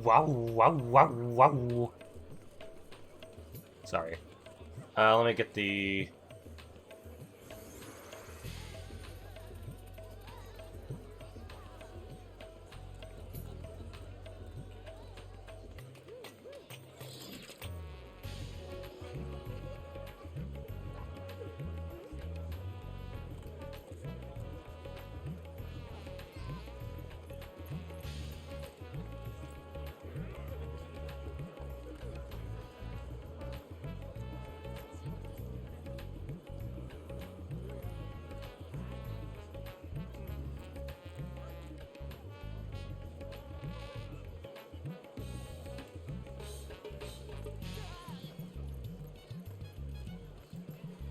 wow, wow, wow, wow. Sorry. Let me get the...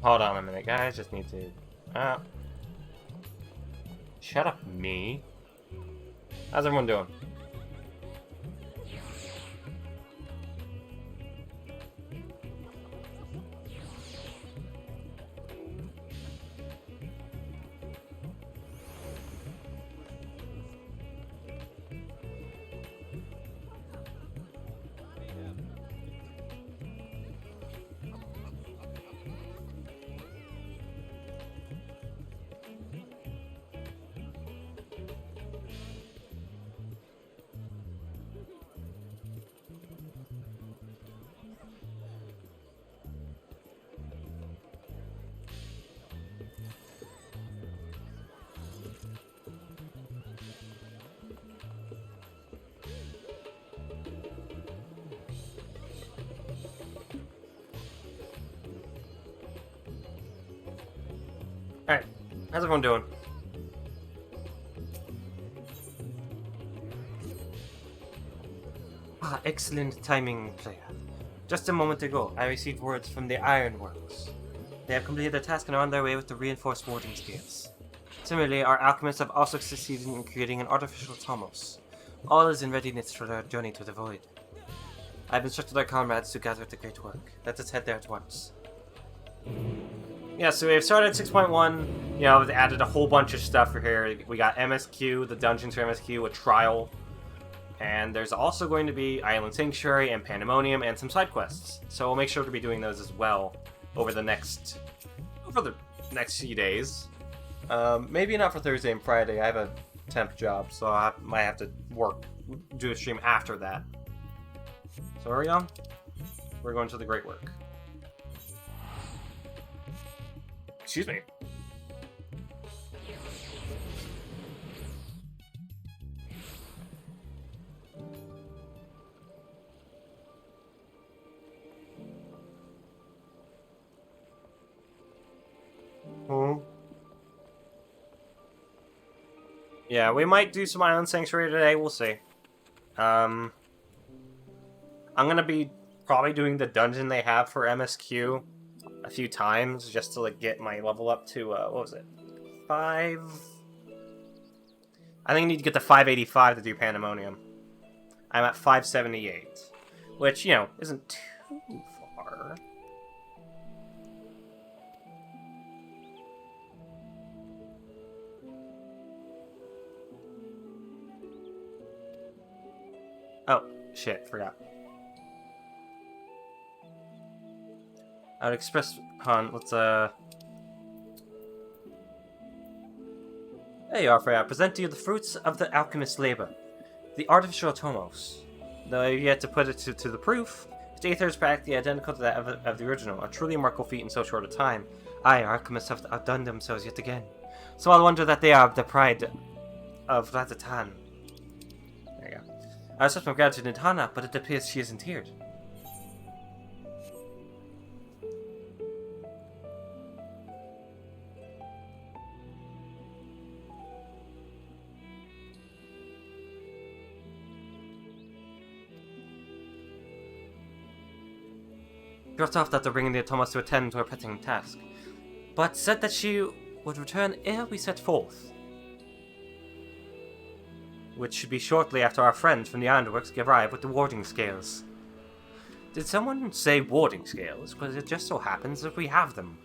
Hold on a minute, guys. Just need to... Shut up, me. How's everyone doing? Alright, how's everyone doing? Ah, excellent timing, player. Just a moment ago, I received words from the Ironworks. They have completed their task and are on their way with the reinforced warding scales. Similarly, our alchemists have also succeeded in creating an artificial Tomos. All is in readiness for their journey to the Void. I've instructed our comrades to gather at the Great Work. Let us head there at once. Yeah, so we've started 6.1, you know, they added a whole bunch of stuff for here. We got MSQ, the dungeons for MSQ, a trial, and there's also going to be Island Sanctuary and Pandemonium and some side quests. So we'll make sure to be doing those as well over the next few days. Maybe not for Thursday and Friday. I have a temp job, so I might have to do a stream after that. So where are we on? We're going to the Great Work. Excuse me. Yeah, we might do some Island Sanctuary today, we'll see. I'm gonna be probably doing the dungeon they have for MSQ a few times, just to like get my level up to, what was it? 5? I think I need to get to 585 to do Pandemonium. I'm at 578, which, you know, isn't too far. Oh, shit, forgot. I would express... Hon, let's, There you are, Freya. I present to you the fruits of the alchemist's labor. The artificial Tomos. Though I've yet to put it to the proof, its aether is practically identical to that of the original, a truly remarkable feat in so short a time. Aye, our alchemists have outdone themselves yet again. Small wonder that they are the pride of Ratatan. There you go. I was just my gratitude to Hana, but it appears she isn't here. Brought off that they're bringing the Thomas to attend to her petting task, but said that she would return ere we set forth. Which should be shortly after our friends from the Ironworks arrive with the warding scales. Did someone say warding scales? Because it just so happens that we have them.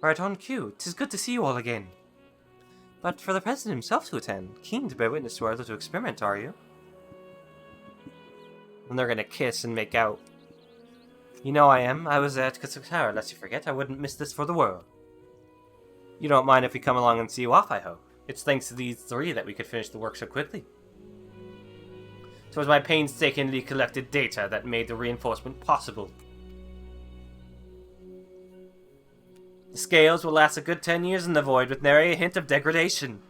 Right on cue. 'Tis good to see you all again. But for the President himself to attend, keen to bear witness to our little experiment, are you? And they're gonna kiss and make out. You know I am. I was at Katsukara, lest you forget. I wouldn't miss this for the world. You don't mind if we come along and see you off, I hope. It's thanks to these three that we could finish the work so quickly. It was my painstakingly collected data that made the reinforcement possible. The scales will last a good 10 years in the void with nary a hint of degradation.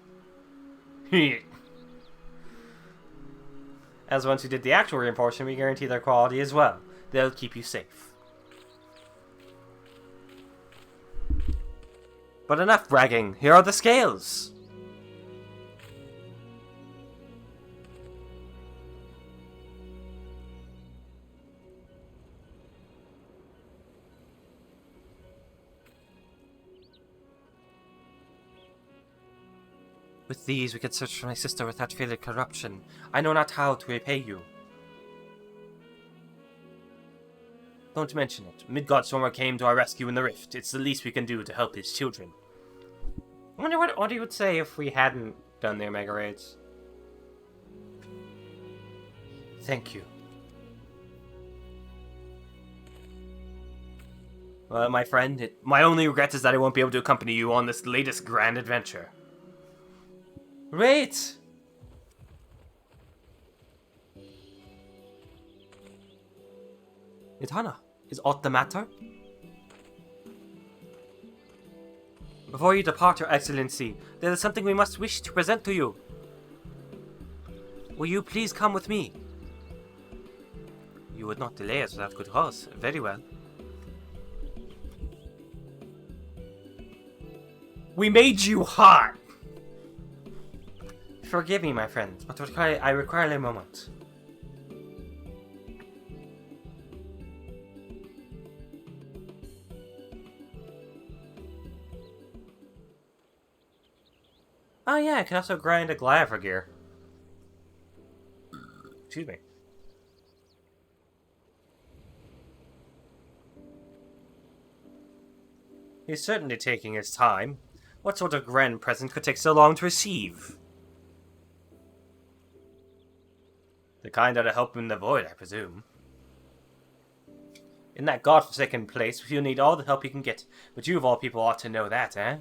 As once we did the actual reinforcement, we guarantee their quality as well. They'll keep you safe. But enough bragging. Here are the scales. With these, we can search for my sister without feeling corruption. I know not how to repay you. Don't mention it. Midgårdstormer came to our rescue in the rift. It's the least we can do to help his children. I wonder what he would say if we hadn't done the Omega Raids. Thank you. Well, my friend, my only regret is that I won't be able to accompany you on this latest grand adventure. Wait! Itana, is aught the matter? Before you depart, Your Excellency, there is something we must wish to present to you. Will you please come with me? You would not delay us without good cause. Very well. We made you hot! Forgive me, my friend, but I require a moment. Oh yeah, I can also grind a Glyapher gear. Excuse me. He's certainly taking his time. What sort of grand present could take so long to receive? The kind that'll help in the void, I presume. In that godforsaken place, you'll need all the help you can get. But you of all people ought to know that, eh?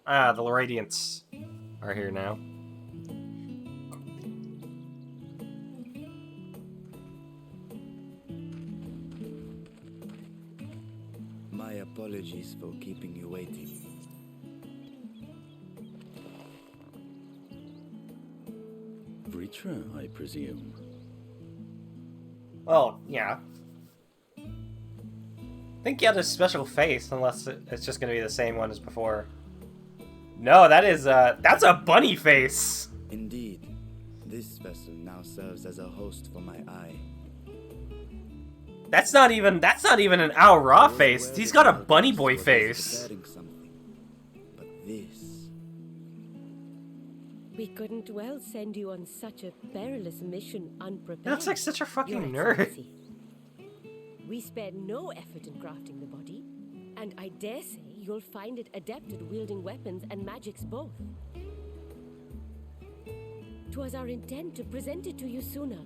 Ah, the Radiants are here now. My apologies for keeping you waiting. Ritra, I presume. Well, yeah. I think he had a special face, unless it's just going to be the same one as before. No, that's a bunny face! Indeed. This vessel now serves as a host for my eye. That's not even an Al Ra face. He's got a bunny boy face. But this... We couldn't well send you on such a perilous mission unprepared. He looks like such a fucking Your nerd. Excellency. We spared no effort in crafting the body, and I dare say you'll find it adept at wielding weapons and magics both. 'Twas our intent to present it to you sooner,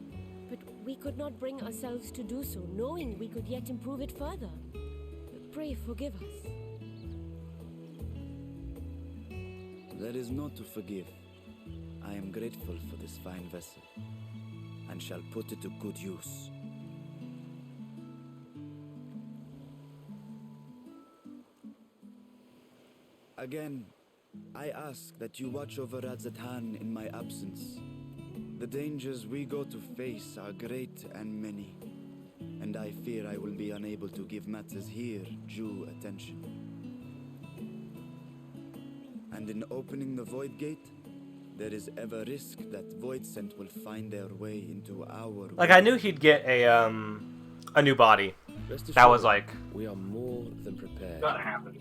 but we could not bring ourselves to do so, knowing we could yet improve it further. Pray forgive us. There is naught to forgive. I am grateful for this fine vessel, and shall put it to good use. Again, I ask that you watch over Radzatan in my absence. The dangers we go to face are great and many, and I fear I will be unable to give matters here due attention. And in opening the Void Gate, there is ever risk that Void Scent will find their way into our Like, I knew he'd get a new body. Rest That assured, was like we are more than prepared. gonna happen.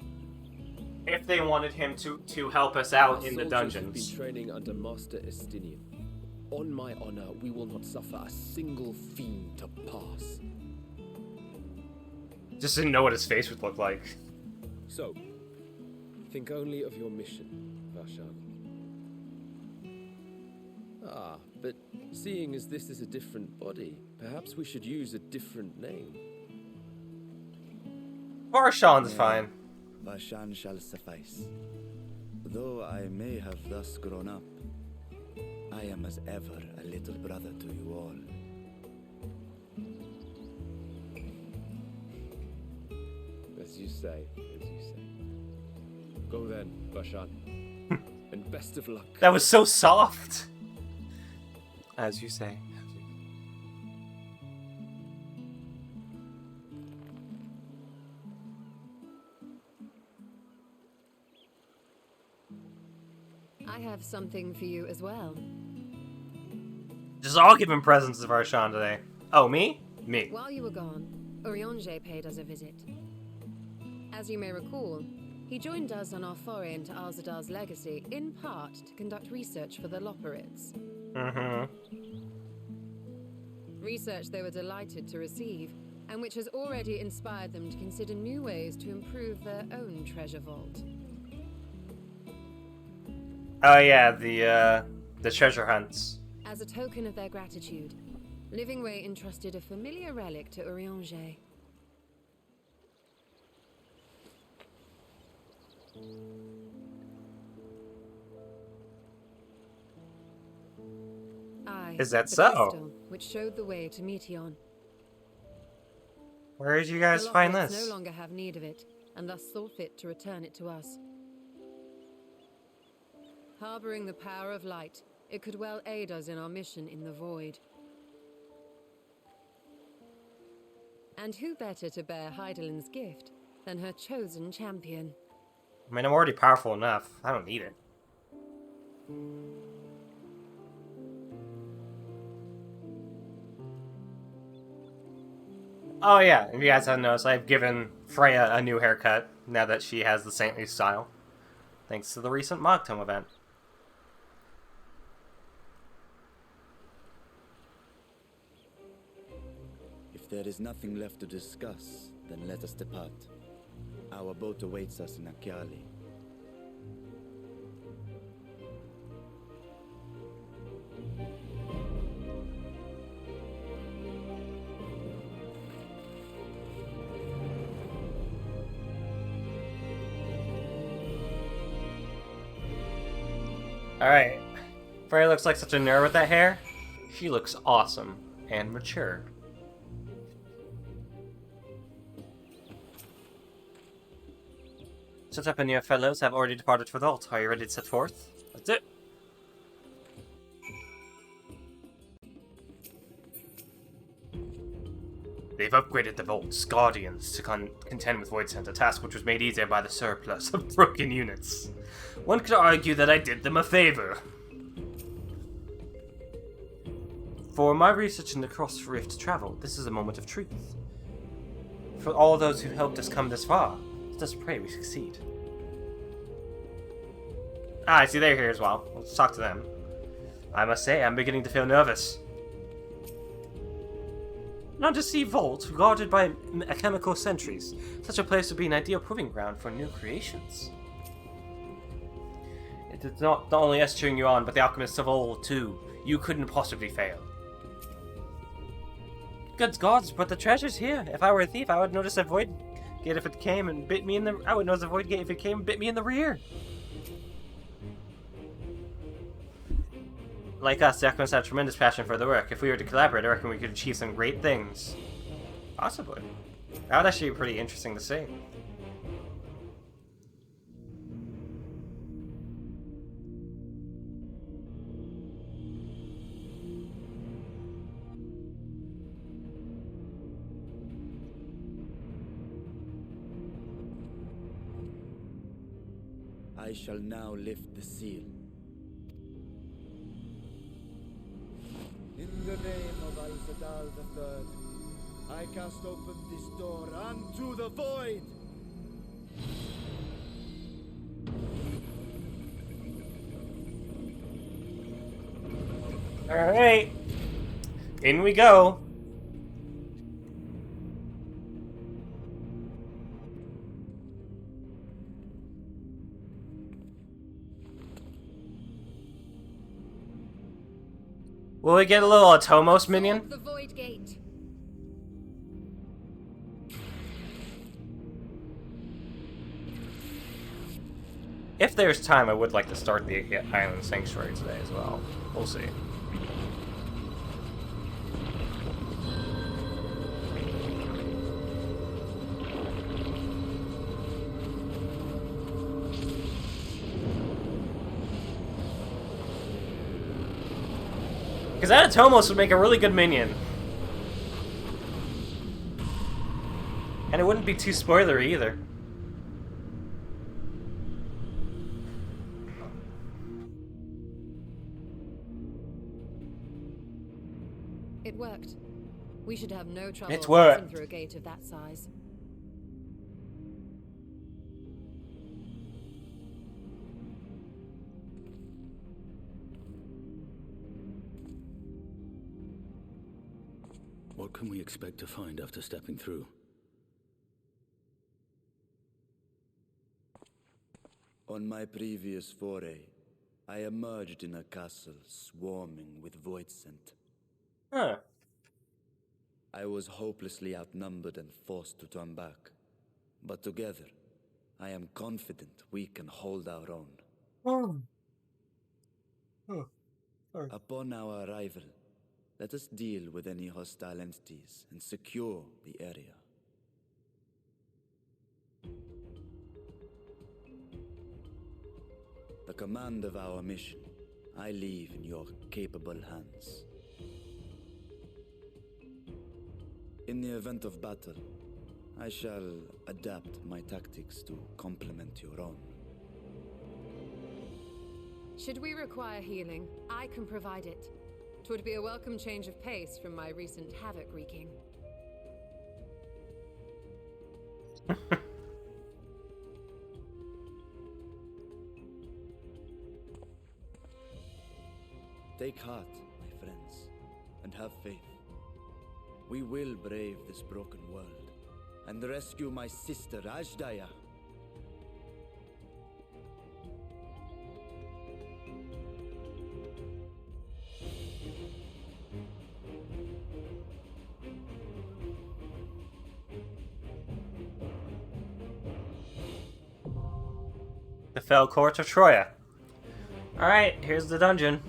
If they wanted him to help us out Our in the soldiers have dungeons. been training under Master Estinian. On my honor, we will not suffer a single fiend to pass. Just didn't know what his face would look like. So, think only of your mission, Varshan. Ah, but seeing as this is a different body, perhaps we should use a different name. Varshan's fine. Varshan shall suffice. Though I may have thus grown up, I am as ever a little brother to you all. As you say, as you say. Go then, Varshan. And best of luck. That was so soft. As you say. I have something for you as well. Just all giving presents to Varshan today. Oh, me? Me. While you were gone, Urianger paid us a visit. As you may recall, he joined us on our foray into Alzadar's legacy, in part to conduct research for the Loperids. Mm-hmm. Research they were delighted to receive, and which has already inspired them to consider new ways to improve their own treasure vault. Oh yeah, the treasure hunts. As a token of their gratitude, Livingway entrusted a familiar relic to Urianger. Is that the so? crystal, which showed the way to Meteon. Where did you guys The find Loperids this? no longer have need of it, and thus saw fit to return it to us. Harboring the power of light, it could well aid us in our mission in the void. And who better to bear Heidelin's gift than her chosen champion? I mean, I'm already powerful enough. I don't need it. Oh yeah, if you guys haven't noticed, I've given Freya a new haircut now that she has the saintly style. Thanks to the recent Mogtome event. If there is nothing left to discuss, then let us depart. Our boat awaits us in Akiali. Alright. Freya looks like such a nerd with that hair. She looks awesome and mature. Set up and your fellows have already departed for the vault. Are you ready to set forth? That's it. They've upgraded the Vault's Guardians to contend with Void Scent, a task which was made easier by the surplus of broken units. One could argue that I did them a favor. For my research in the Cross Rift travel, this is a moment of truth. For all those who helped us come this far, let us pray we succeed. Ah, I see they're here as well. Let's talk to them. I must say, I'm beginning to feel nervous. An undersea vault guarded by chemical sentries. Such a place would be an ideal proving ground for new creations. It is not only us cheering you on, but the alchemists of old too. You couldn't possibly fail. Good gods, but the treasure's here. If I were a thief, I would notice a void gate if it came and bit me in the. I would notice a void gate if it came and bit me in the rear. Like us, the alchemists have tremendous passion for the work. If we were to collaborate, I reckon we could achieve some great things. Possibly. That would actually be pretty interesting to see. I shall now lift the seal. the name of Al-Zadal III, I cast open this door unto the void! Alright. In we go. Will we get a little Atomos minion? The void gate. If there's time, I would like to start the Island Sanctuary today as well. We'll see. Because Anatomos would make a really good minion. And it wouldn't be too spoilery either. It worked. We should have no trouble It worked. passing through a gate of that size. What can we expect to find after stepping through? On my previous foray, I emerged in a castle swarming with void scent. Huh. I was hopelessly outnumbered and forced to turn back. But together, I am confident we can hold our own. Upon our arrival, let us deal with any hostile entities and secure the area. The command of our mission, I leave in your capable hands. In the event of battle, I shall adapt my tactics to complement your own. Should we require healing, I can provide it. 'Twould be a welcome change of pace from my recent havoc wreaking. Take heart, my friends, and have faith. We will brave this broken world and rescue my sister Ajdaya. The Fell Court of Troya. Alright, here's the dungeon.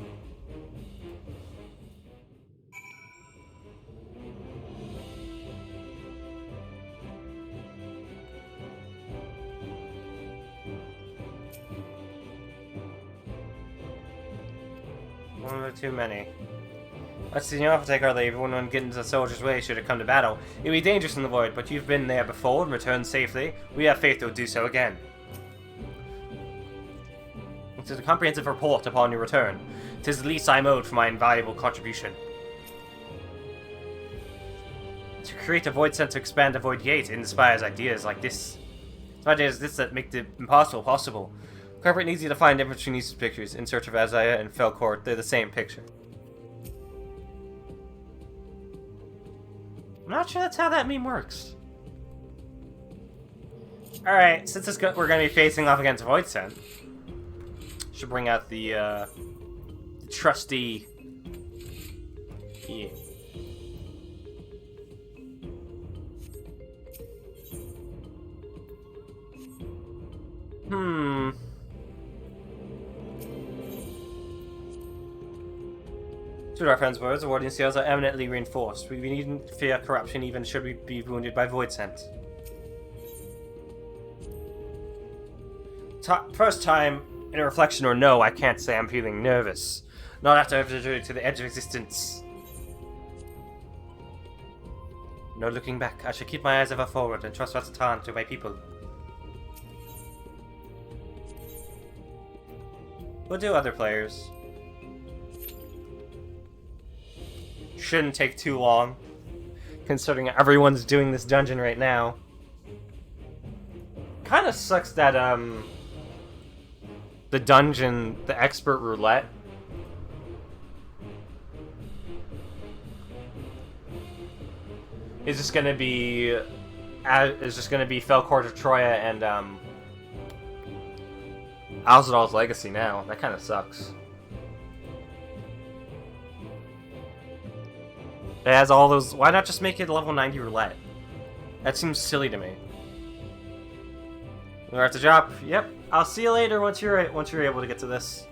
One or too many. Let's see, you don't have to take our leave. When getting into the soldier's way should it come to battle. It'd be dangerous in the void, but you've been there before and returned safely. We have faith you'll do so again. It is a comprehensive report upon your return. 'Tis the least I owed for my invaluable contribution. To create a void sense to expand a void gate inspires ideas like this. It's ideas like this that make the impossible possible. However, it's easy to find difference between these pictures. In Search of Azaya and Felcourt, they're the same picture. I'm not sure that's how that meme works. Alright, since we're going to be facing off against Void Scent, should bring out the trusty... Yeah. To our friends' words, the warding seals are eminently reinforced. We needn't fear corruption even should we be wounded by void scent. First time in a reflection or no, I can't say I'm feeling nervous. Not after I've journeyed to the edge of existence. No looking back. I shall keep my eyes ever forward and trust Ratatan to my people. What do other players? shouldn't take too long, considering everyone's doing this dungeon right now. Kind of sucks that, the dungeon, the expert roulette, is just gonna be Felcourt of Troya and Alzadal's Legacy now. That kind of sucks. It has all those. Why not just make it level 90 roulette? That seems silly to me. We're at the drop. Yep. I'll see you later once you're able to get to this.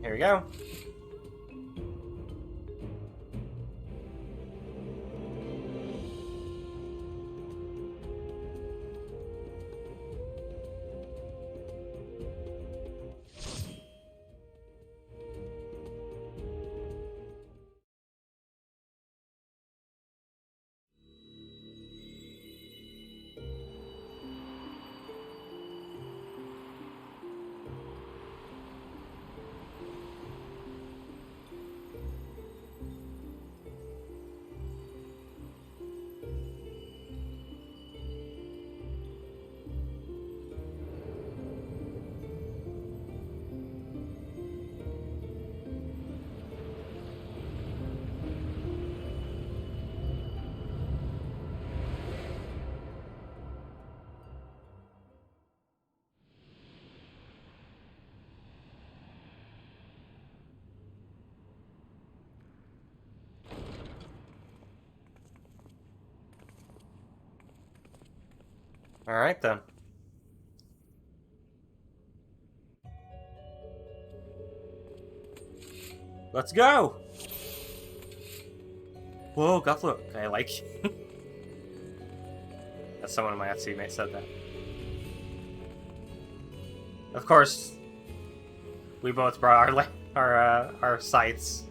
Here we go. Alright then. Let's go! Whoa, Guffler. I like you. That's someone in my FC mate said that. Of course, we both brought our sights.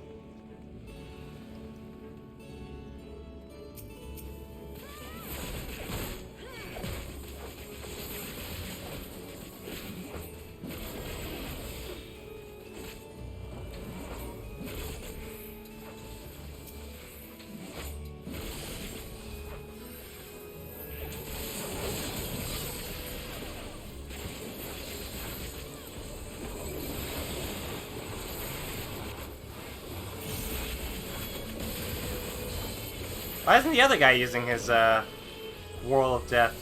Why isn't the other guy using his, Whirl of Death?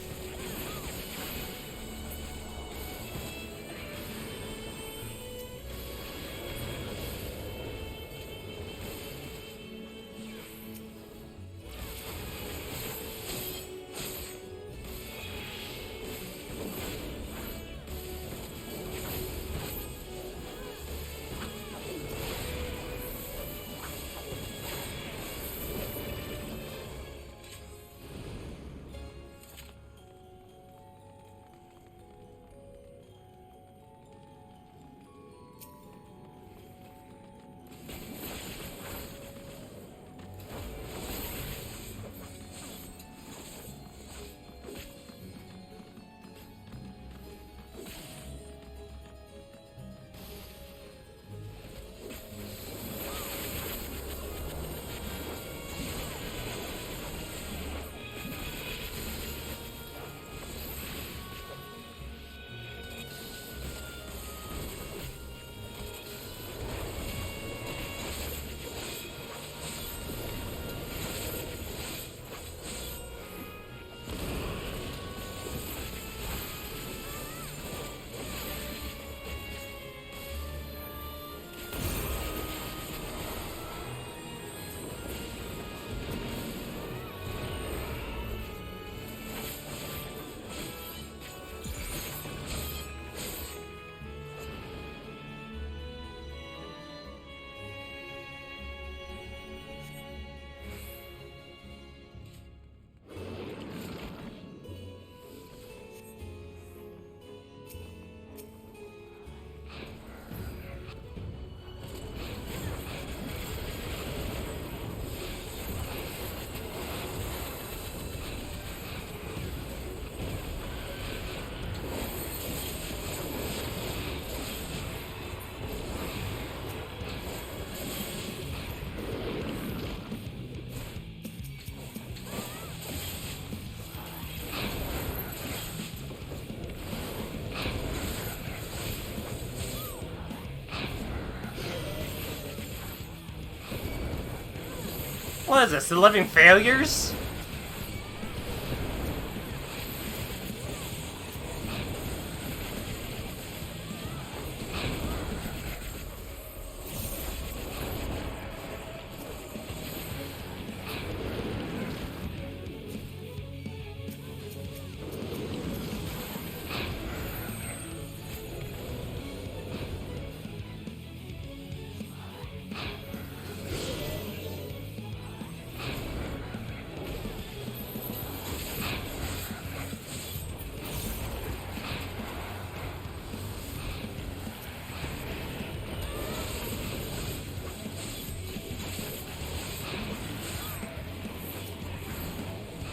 What is this, the living failures?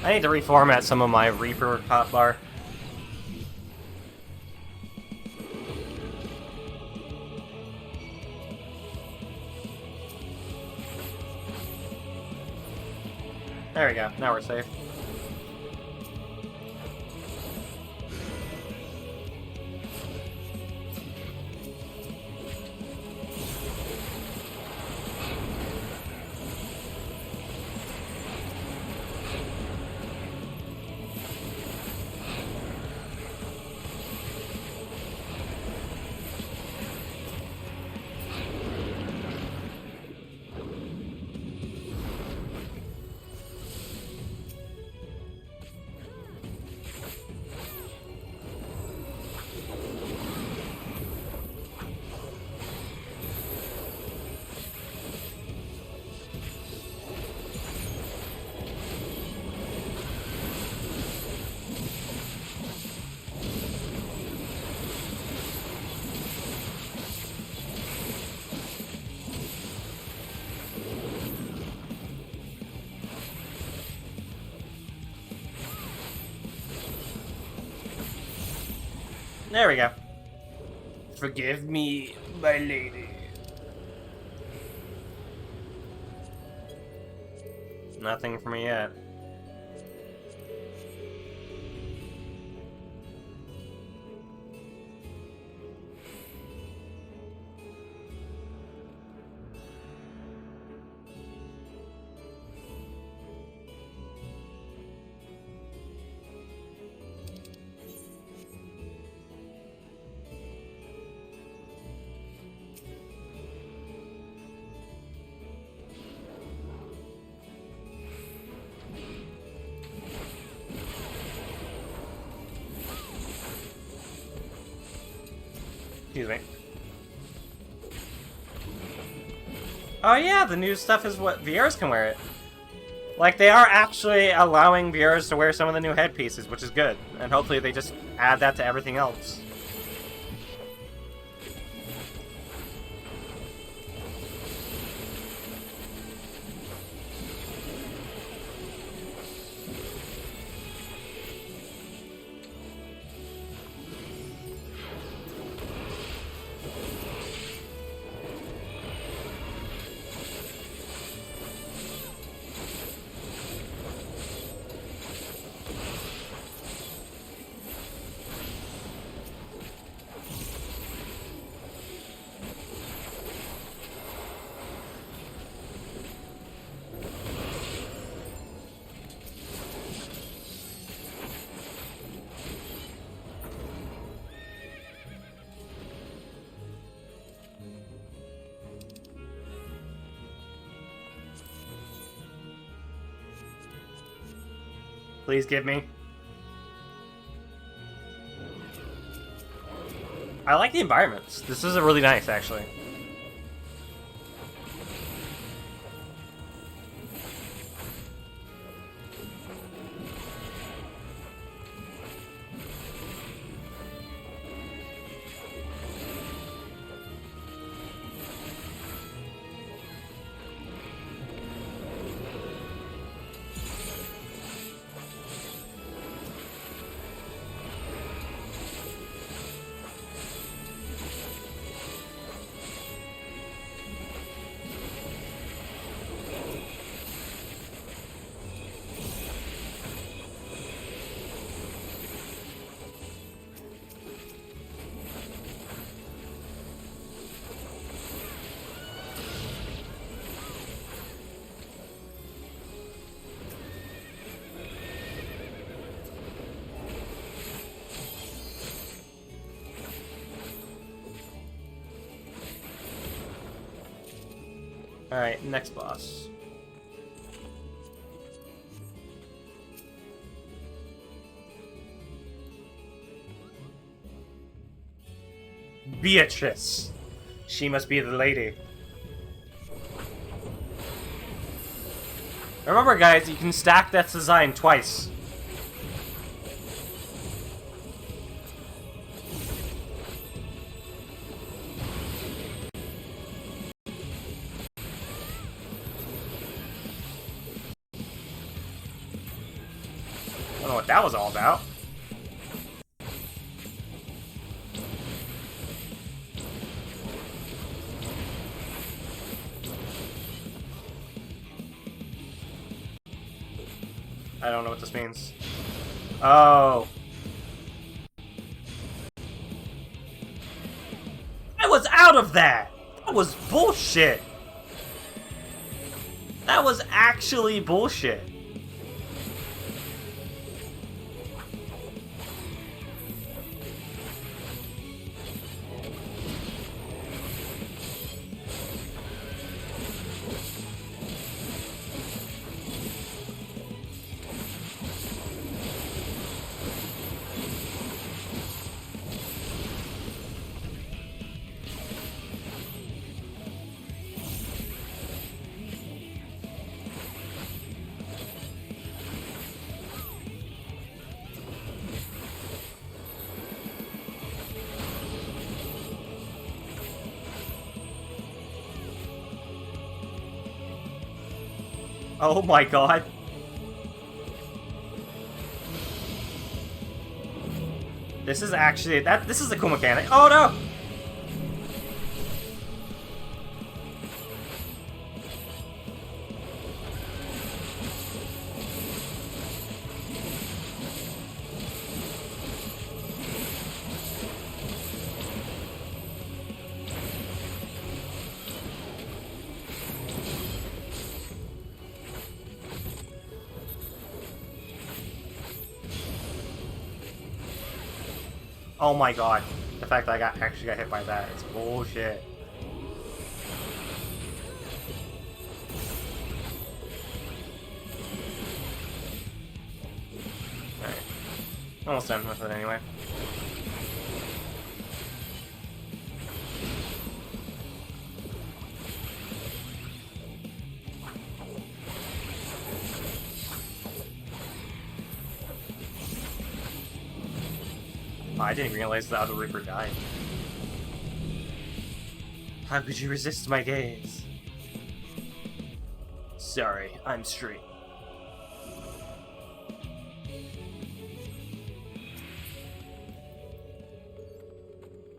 I need to reformat some of my Reaper hotbar. There we go, now we're safe. There we go. Forgive me, my lady. Nothing for me yet. Excuse me. Oh yeah, the new stuff is what viewers can wear it. Like, they are actually allowing viewers to wear some of the new headpieces, which is good. And hopefully they just add that to everything else. Please give me. I like the environments. This is really nice, actually. Alright, next boss. Beatrice. She must be the lady. Remember, guys, you can stack that design twice. I don't know what that was all about. I don't know what this means. Oh. I was out of that! That was bullshit! That was actually bullshit. Oh my god. This is actually this is a cool mechanic. Oh no! Oh my god. The fact that I actually got hit by that is bullshit. Alright. Almost done with it anyway. Oh, I didn't realize the other Reaper died. How could you resist my gaze? Sorry, I'm straight.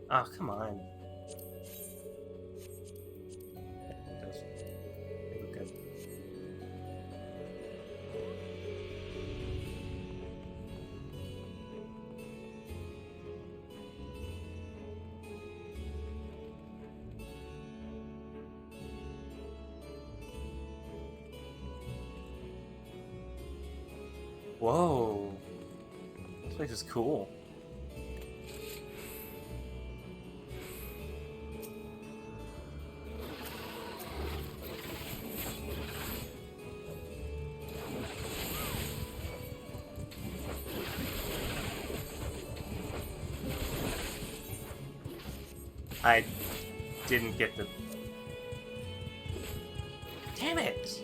Oh, come on. It does. They look good. Whoa. This place is cool. I didn't get the... Damn it!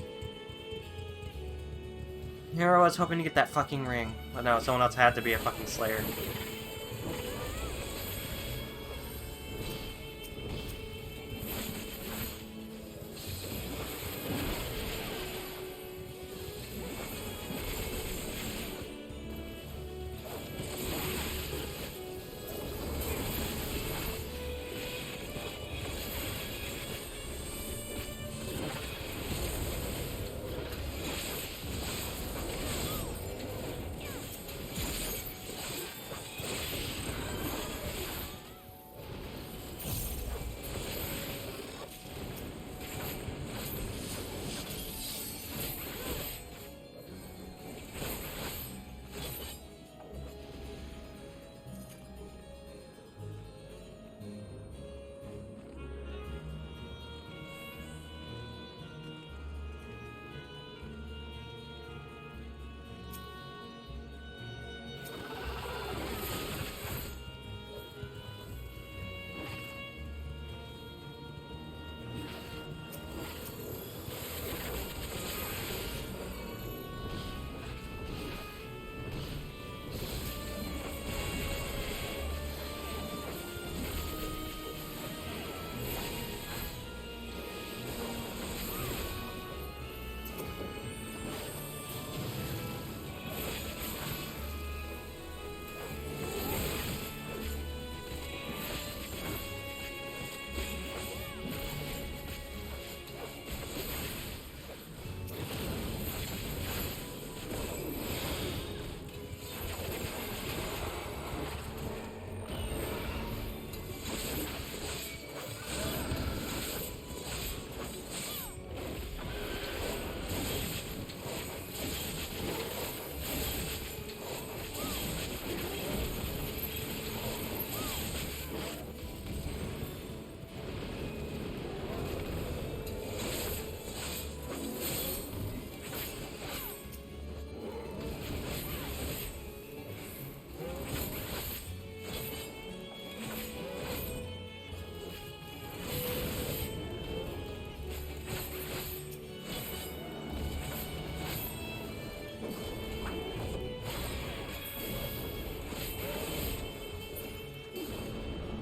Here I was hoping to get that fucking ring, but no, someone else had to be a fucking slayer.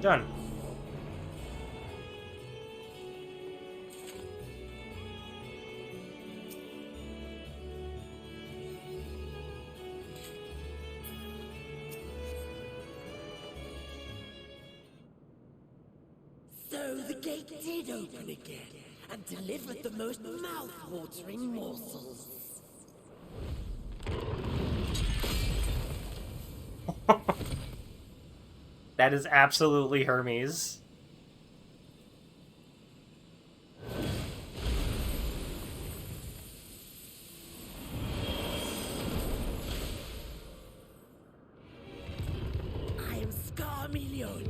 Done. So the gate did open again and delivered the most mouth-watering morsels. That is absolutely Hermes. I am Scarmelione,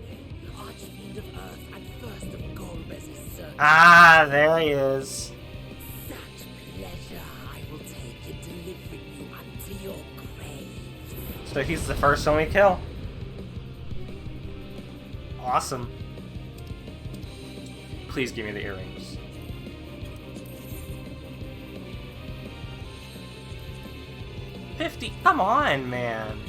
Archfiend of Earth and First of Golbez's Circle. Ah, there he is. Such pleasure I will take in delivering you unto your grave. So he's the first one we kill. Awesome. Please give me the earrings. $50. Come on, man.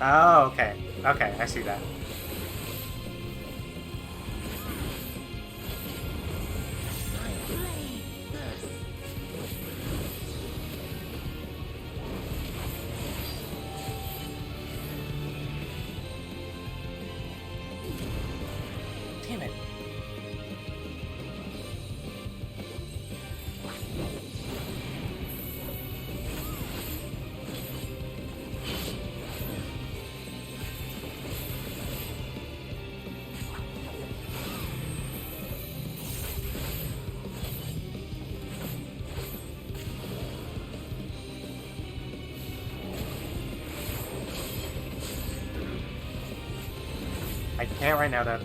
Oh, okay. Okay, I see that. Damn it. I can't right now, though.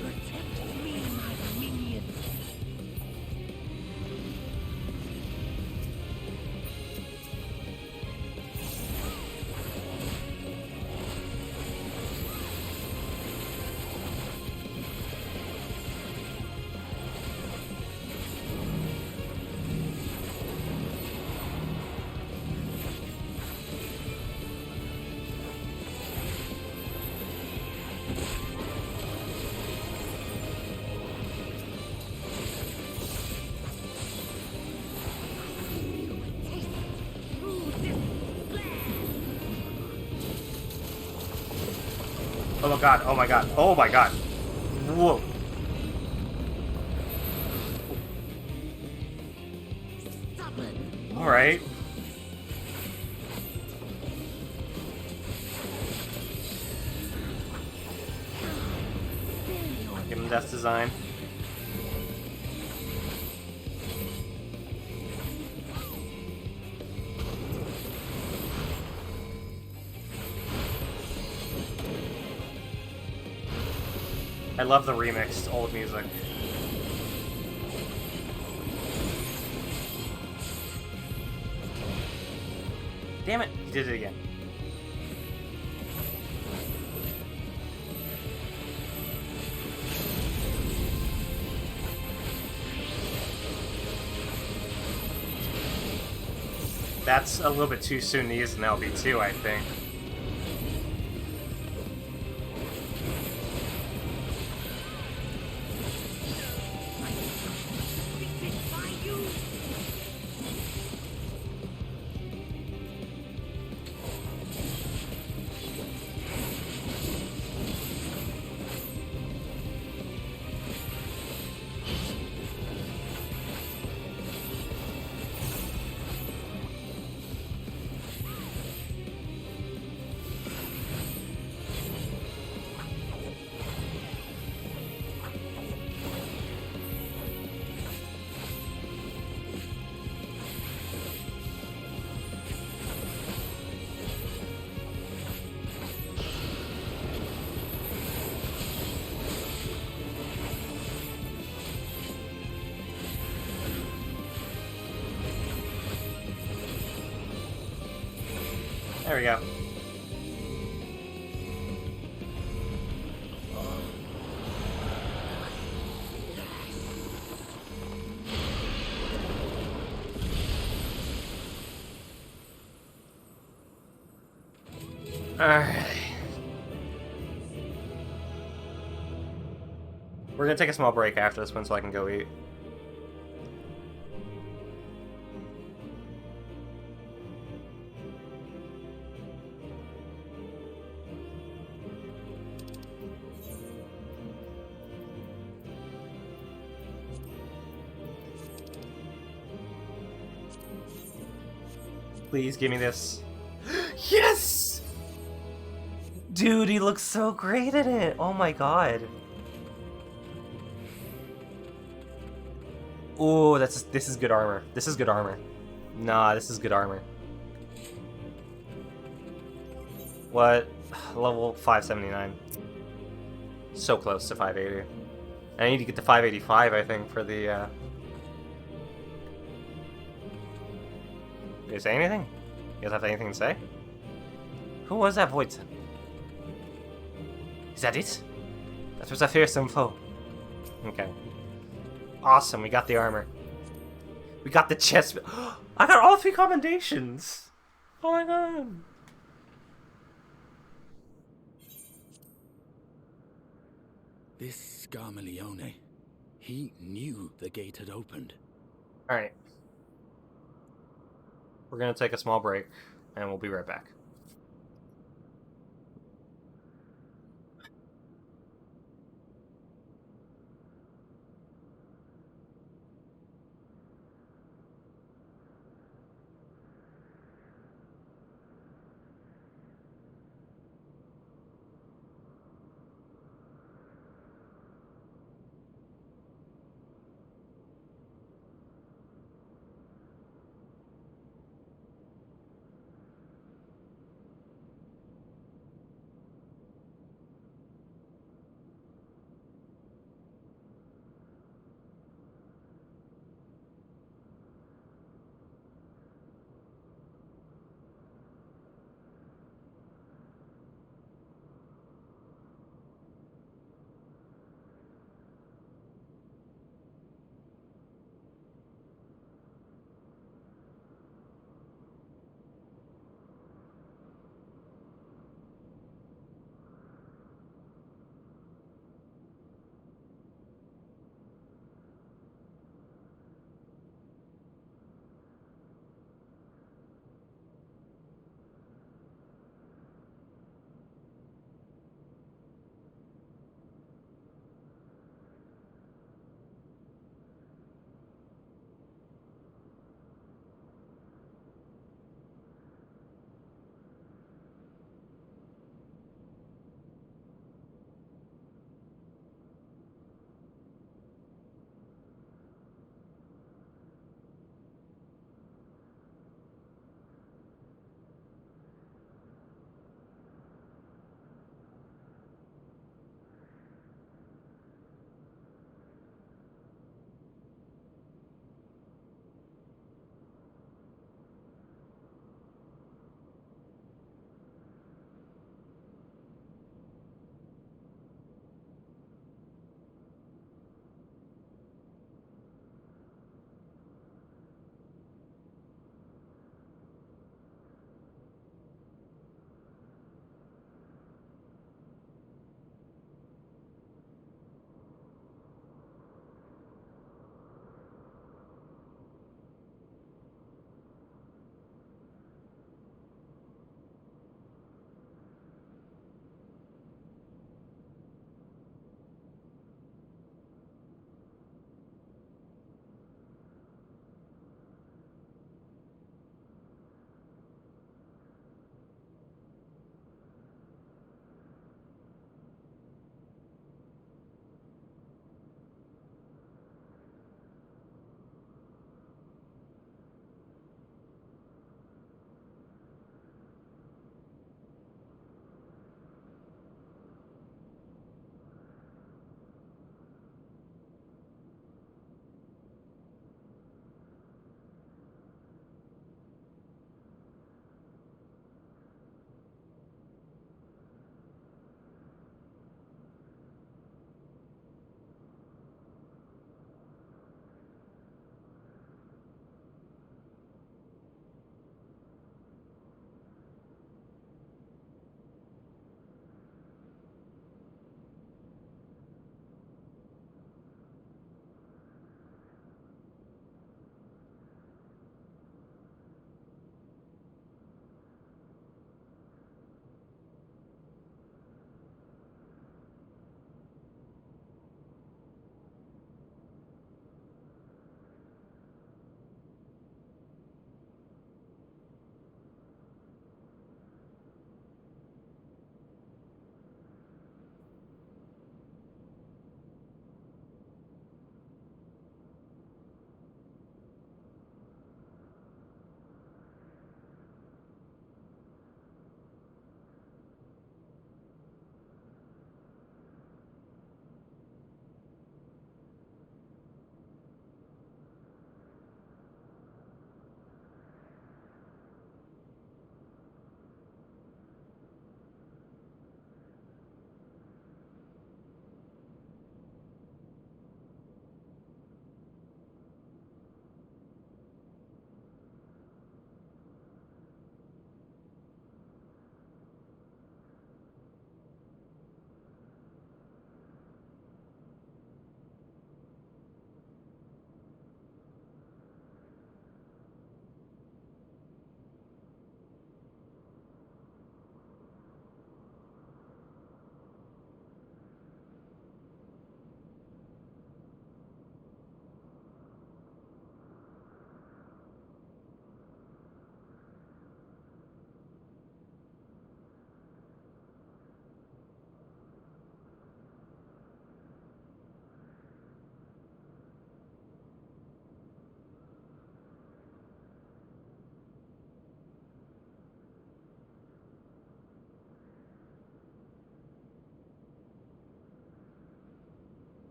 Protect me, my minion. Oh my god, oh my god, oh my god. Whoa. Alright. Give him Death Design. I love the remixed old music. Damn it, he did it again. That's a little bit too soon to use an LB2, I think. There we go. Alright. We're gonna take a small break after this one so I can go eat. Please give me this. Yes! Dude, he looks so great in it! Oh my god. Oh, this is good armor. This is good armor. Nah, this is good armor. What? Level 579. So close to 580. I need to get to 585, I think, for the, Did you say anything? You guys have anything to say? Who was that voice? Is that it? That was a fearsome foe. Okay. Awesome, we got the armor. We got the chest. I got all 3 commendations! Oh my god! This Scarmalione, he knew the gate had opened. Alright. We're gonna take a small break, and we'll be right back.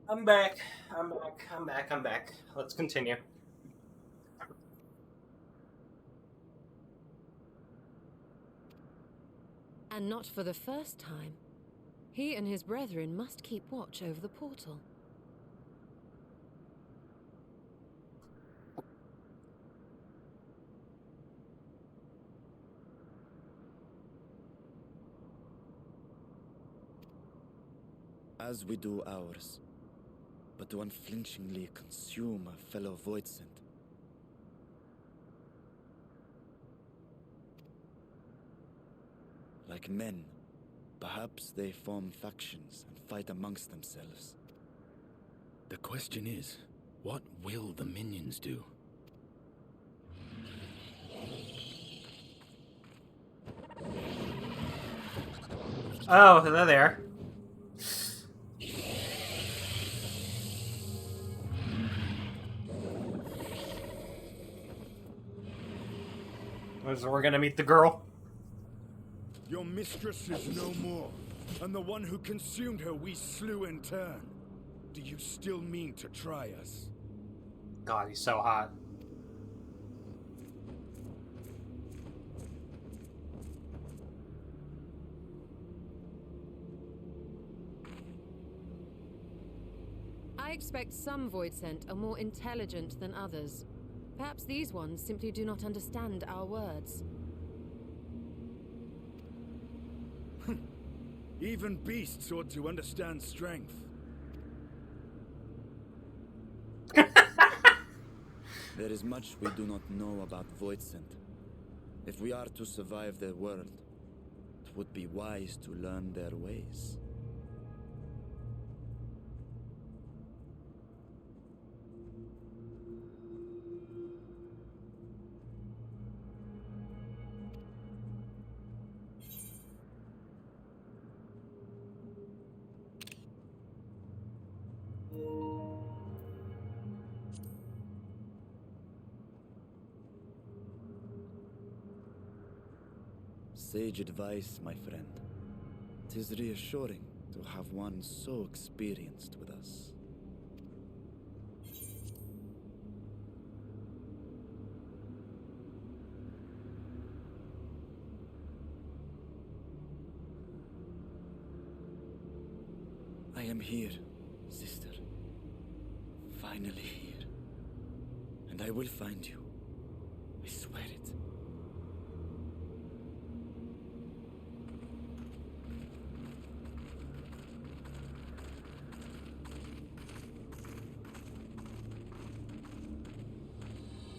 I'm back. I'm back. Let's continue. And not for the first time. He and his brethren must keep watch over the portal. As we do ours, but to unflinchingly consume a fellow Voidsent. Like men, perhaps they form factions and fight amongst themselves. The question is, what will the minions do? Oh, hello there. So we're gonna meet the girl. Your mistress is no more, and the one who consumed her we slew in turn. Do you still mean to try us? God, he's so hot. I expect some Voidsent are more intelligent than others. Perhaps these ones simply do not understand our words. Even beasts ought to understand strength. There is much we do not know about Voidsent. If we are to survive their world, it would be wise to learn their ways. Sage advice, my friend. 'Tis reassuring to have one so experienced with us. I am here, sister. Finally here. And I will find you. I swear it.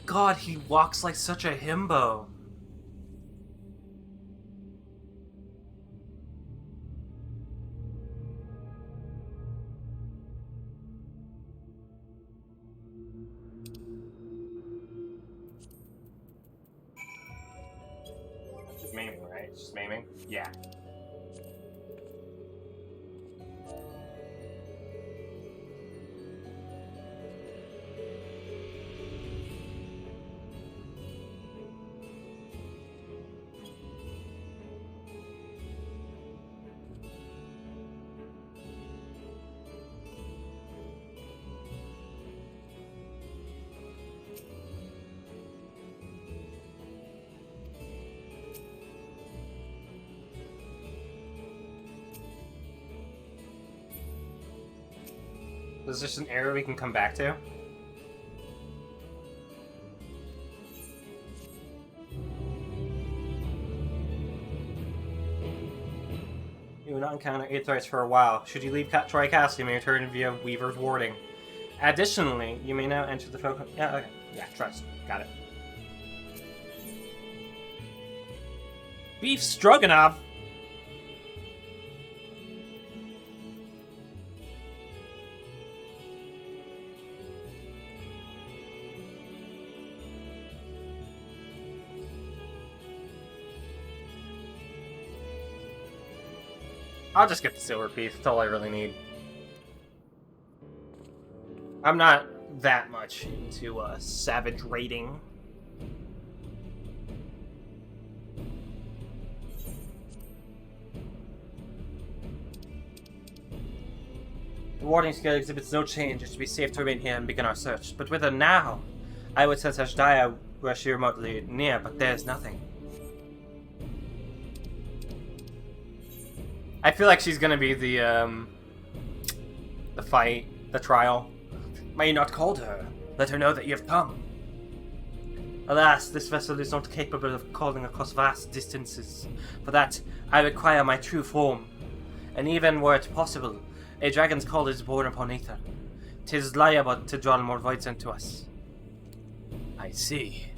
God, he walks like such a himbo. Just maiming, right? Just maiming? Yeah. Is this an area we can come back to? You will not encounter Aetherites for a while. Should you leave Troy Castle, you may return via Weaver's Warding. Additionally, you may now enter the focus. Yeah, okay. Yeah, trust. Got it. Beef Stroganoff! I'll just get the silver piece. That's all I really need. I'm not that much into savage raiding. The warding skill exhibits no change. It should be safe to remain here and begin our search. But whither now? I would sense Ashdaya were she remotely near, but there's nothing. I feel like she's gonna be the fight, the trial. May you not call her? Let her know that you have come. Alas, this vessel is not capable of calling across vast distances. For that, I require my true form. And even were it possible, a dragon's call is born upon ether. 'Tis liable to draw more voids into us. I see.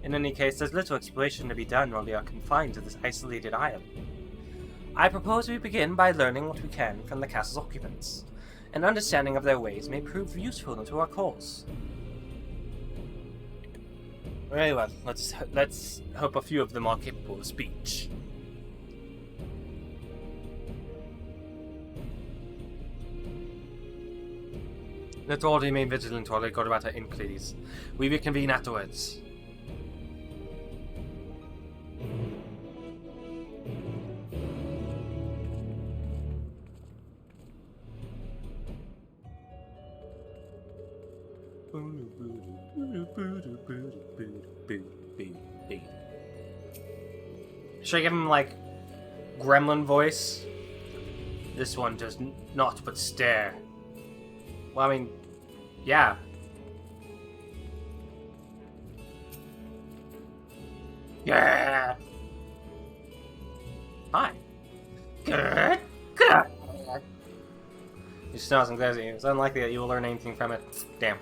In any case, there's little exploration to be done while we are confined to this isolated isle. I propose we begin by learning what we can from the castle's occupants. An understanding of their ways may prove useful to our cause. Very well, let's hope a few of them are capable of speech. Let's all remain vigilant while we go about our inquiries. We will convene afterwards. Should I give him, like, gremlin voice? This one does not but stare. Well, I mean, yeah. Yeah! Hi. Good. Good. You snows and glares at you. It's unlikely that you will learn anything from it. Damn.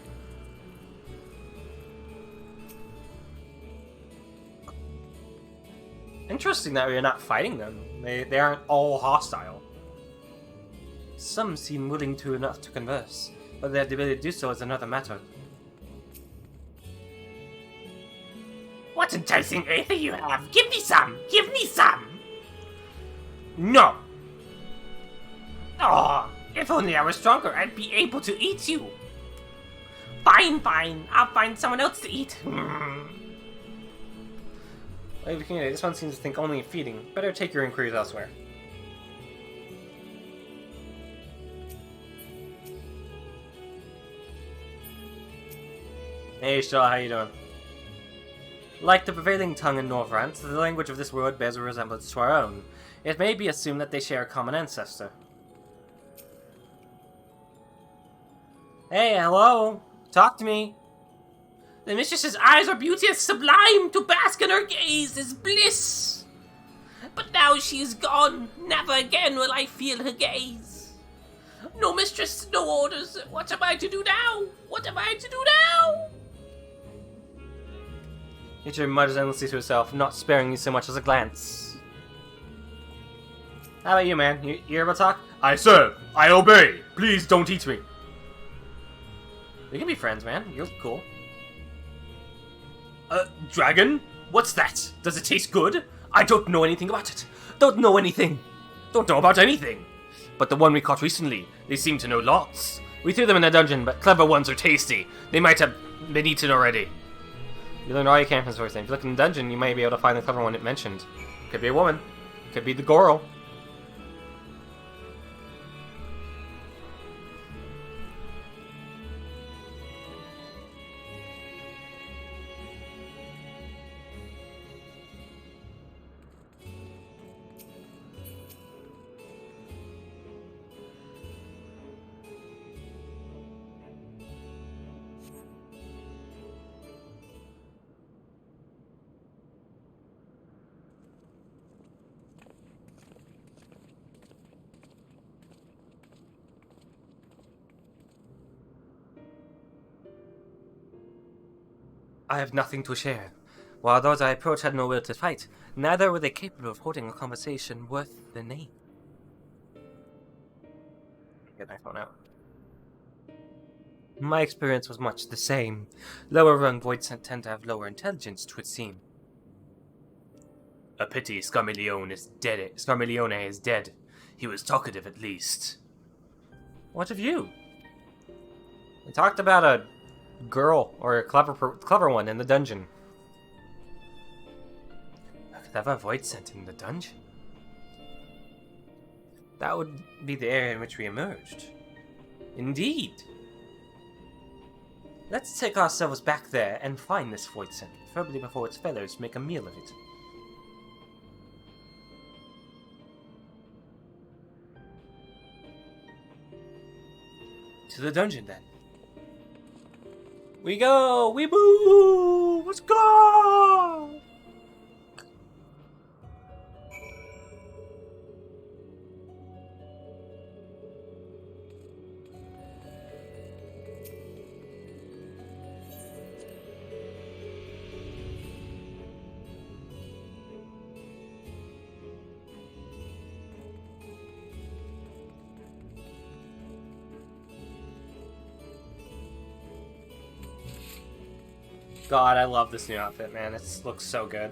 Interesting that we're not fighting them. They aren't all hostile. Some seem willing to enough to converse, but their ability to do so is another matter. What enticing ether you have! Give me some! Give me some! No! Oh, if only I were stronger, I'd be able to eat you! Fine, fine, I'll find someone else to eat. This one seems to think only of feeding. Better take your inquiries elsewhere. Hey, Shaw, how you doing? Like the prevailing tongue in Northrant, the language of this world bears a resemblance to our own. It may be assumed that they share a common ancestor. Hey, hello? Talk to me. The mistress's eyes are beauteous, sublime, to bask in her gaze is bliss. But now she is gone, never again will I feel her gaze. No mistress, no orders, what am I to do now? What am I to do now? Nature mutters endlessly to herself, not sparing you so much as a glance. How about you, man? You ever talk? I serve. I obey. Please don't eat me. We can be friends, man. You look cool. Dragon? What's that? Does it taste good? I don't know anything about it. Don't know anything. Don't know about anything. But the one we caught recently, they seem to know lots. We threw them in a dungeon, but Clever ones are tasty. They might have been eaten already. you learned all you can from this first thing. If you look in the dungeon, you might be able to find the clever one it mentioned. Could be a woman. Could be the girl. I have nothing to share. While those I approached had no will to fight, neither were they capable of holding a conversation worth the name. Get my phone out. My experience was much the same. Lower rung voids tend to have lower intelligence, 'twould seem. A pity Scarmiglione is dead. Scarmiglione is dead. He was talkative at least. What of you? We talked about a girl, or a clever one in the dungeon. A clever void sent in the dungeon? That would be the area in which we emerged. Indeed. Let's take ourselves back there and find this Voidson, preferably before its fellows make a meal of it. To the dungeon, then. We go! We move! Let's go! God, I love this new outfit, man. It looks so good.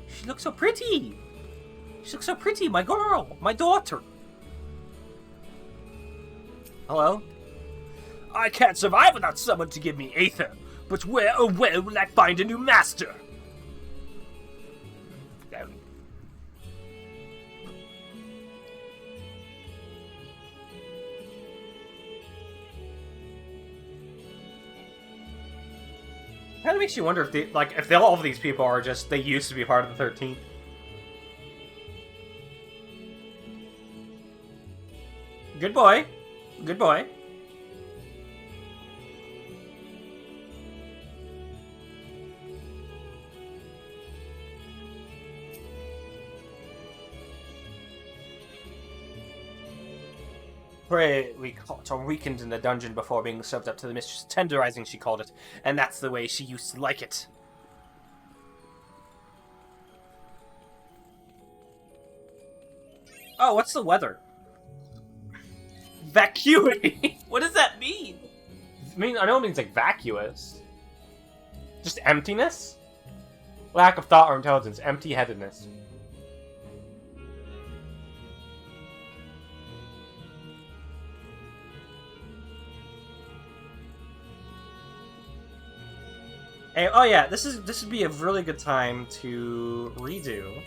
She looks so pretty! She looks so pretty, my girl! My daughter! Hello? I can't survive without someone to give me Aether, but where, oh where will I find a new master? Kind of makes you wonder if all of these people are just, they used to be part of the 13th. Good boy. Good boy. We caught her weakened in the dungeon before being served up to the mistress. Tenderizing, she called it, and that's the way she used to like it. Oh, what's the weather? Vacuity? What does that mean? I know it means like vacuous. Just emptiness? Lack of thought or intelligence. Empty-headedness. Hey, oh yeah, this would be a really good time to redo.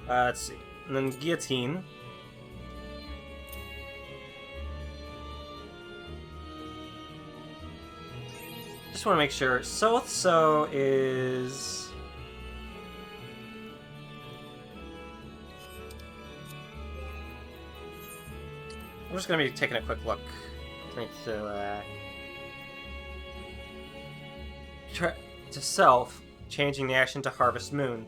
Let's see, and then guillotine. Just want to make sure. So is. I'm just gonna be taking a quick look. To self, changing the action to Harvest Moon.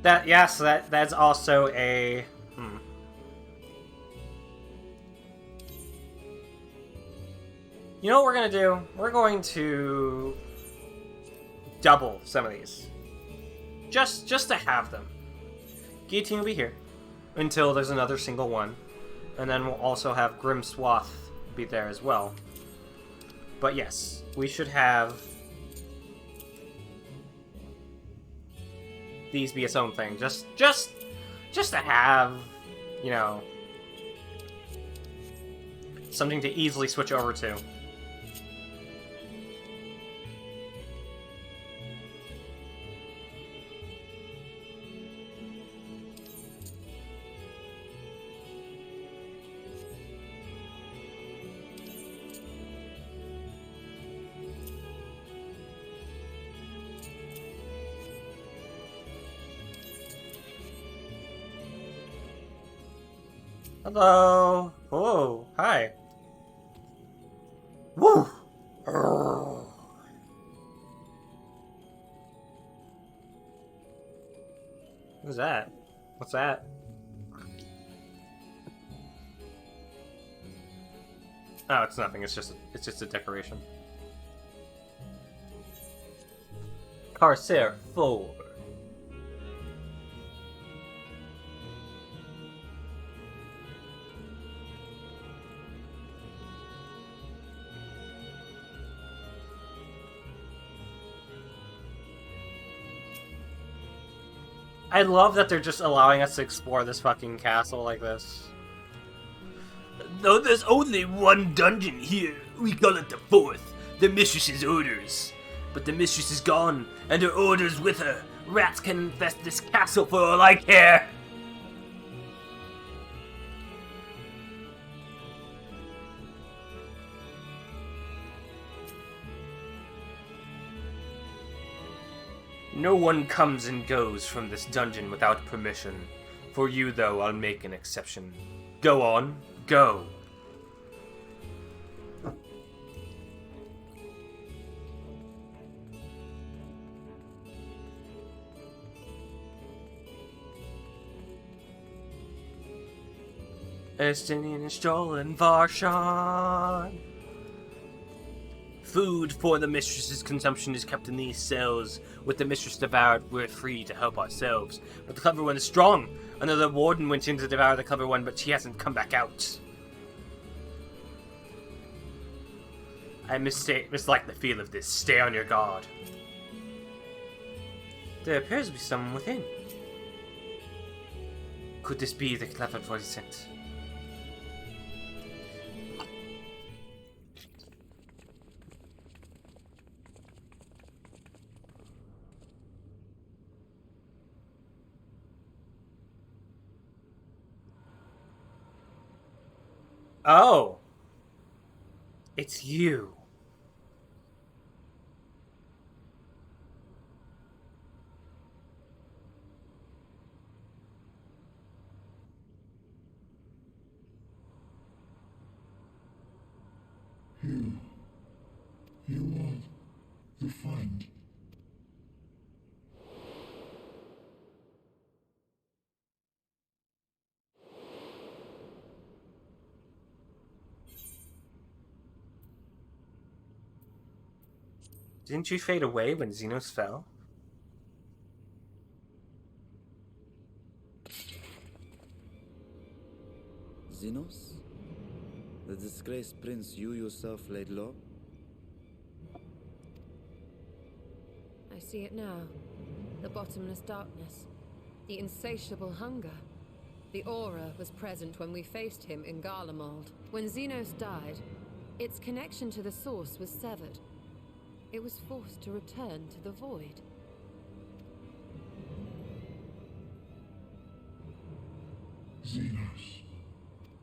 That's also a. You know what we're gonna do? We're going to double some of these. Just to have them. Guillotine will be here until there's another single one. And then we'll also have Grim Swath be there as well. But yes, we should have these be its own thing. Just to have, you know, something to easily switch over to. Hello. Whoa. Hi. Woo. What's that? What's that? Oh, it's nothing. It's just a decoration. Corsair 4. I love that they're just allowing us to explore this fucking castle like this. Though there's only one dungeon here, we call it the fourth, the Mistress's Orders. But the Mistress is gone, and her orders with her. Rats can infest this castle for all I care. No one comes and goes from this dungeon without permission. For you, though, I'll make an exception. Go on, go. Estinian Stolen Varshan. Food for the mistress's consumption is kept in these cells. With the mistress devoured, we're free to help ourselves. But the clever one is strong. Another warden went in to devour the clever one, but she hasn't come back out. I mislike the feel of this. Stay on your guard. There appears to be someone within. Could this be the clever voice sent? Oh! It's you. You are the friend. Didn't you fade away when Xenos fell? Xenos? The disgraced prince you yourself laid low? I see it now. The bottomless darkness. The insatiable hunger. The aura was present when we faced him in Garlemald. When Xenos died, its connection to the source was severed. It was forced to return to the void. Xenos.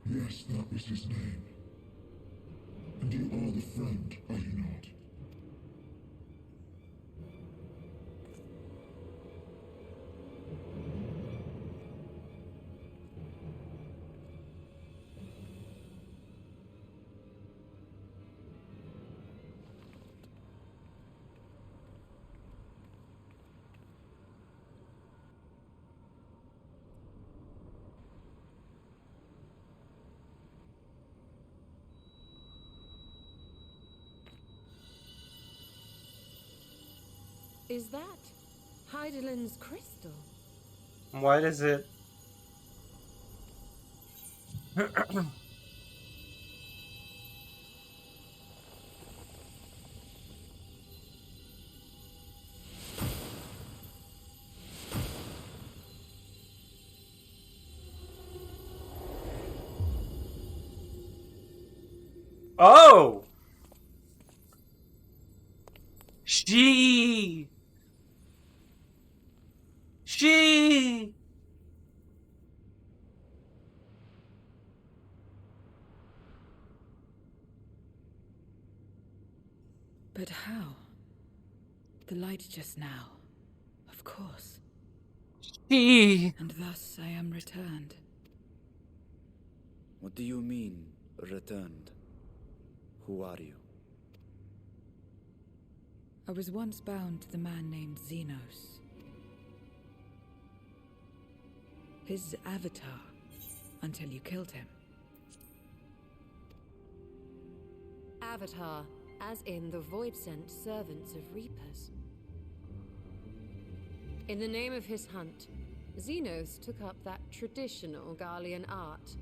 Yes, that was his name. And you are the friend, are you not? Is that Heidelin's crystal? Why does it... Oh! She... But how? The light just now. Of course. She... And thus I am returned. What do you mean, returned? Who are you? I was once bound to the man named Xenos. His avatar, until you killed him. Avatar, as in the void-sent servants of Reapers. In the name of his hunt, Xenos took up that traditional Garlean art.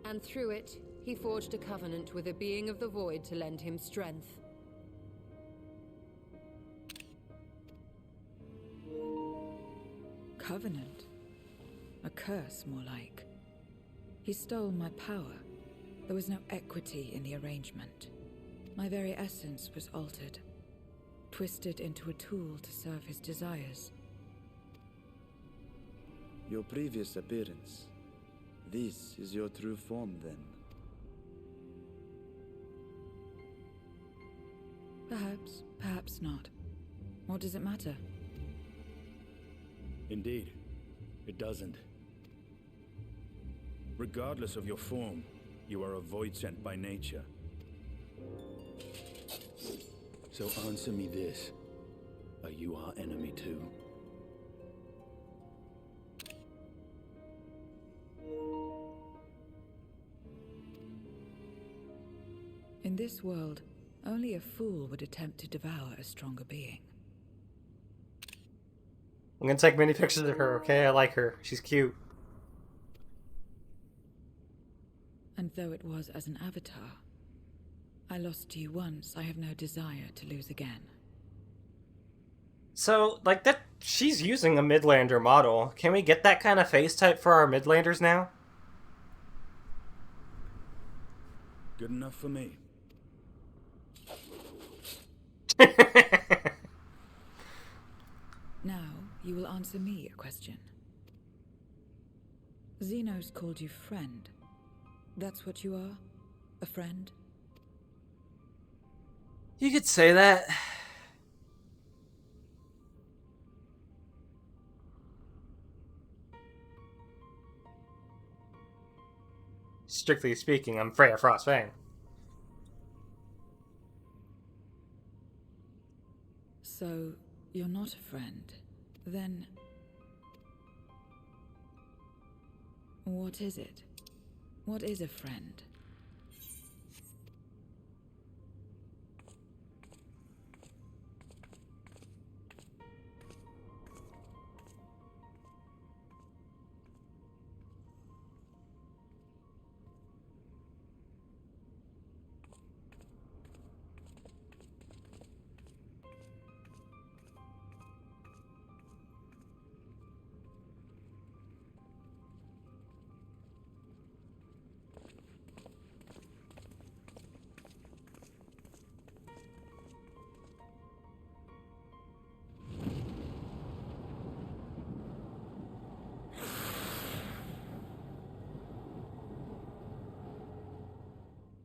And through it, he forged a covenant with a being of the void to lend him strength. Covenant? A curse, more like. He stole my power. There was no equity in the arrangement. My very essence was altered, twisted into a tool to serve his desires. Your previous appearance. This is your true form, then. Perhaps, perhaps not. What does it matter? Indeed, it doesn't. Regardless of your form, you are a void sent by nature. So answer me this. Are you our enemy too? In this world, only a fool would attempt to devour a stronger being. I'm gonna take many pictures of her, okay? I like her. She's cute. And though it was as an avatar, I lost you once, I have no desire to lose again. So, like, that, she's using a Midlander model. Can we get that kind of face type for our Midlanders now? Good enough for me. Now, you will answer me a question. Xenos called you friend. That's what you are? A friend? You could say that. Strictly speaking, I'm Freya Frostfang. So, you're not a friend. Then... what is it? What is a friend?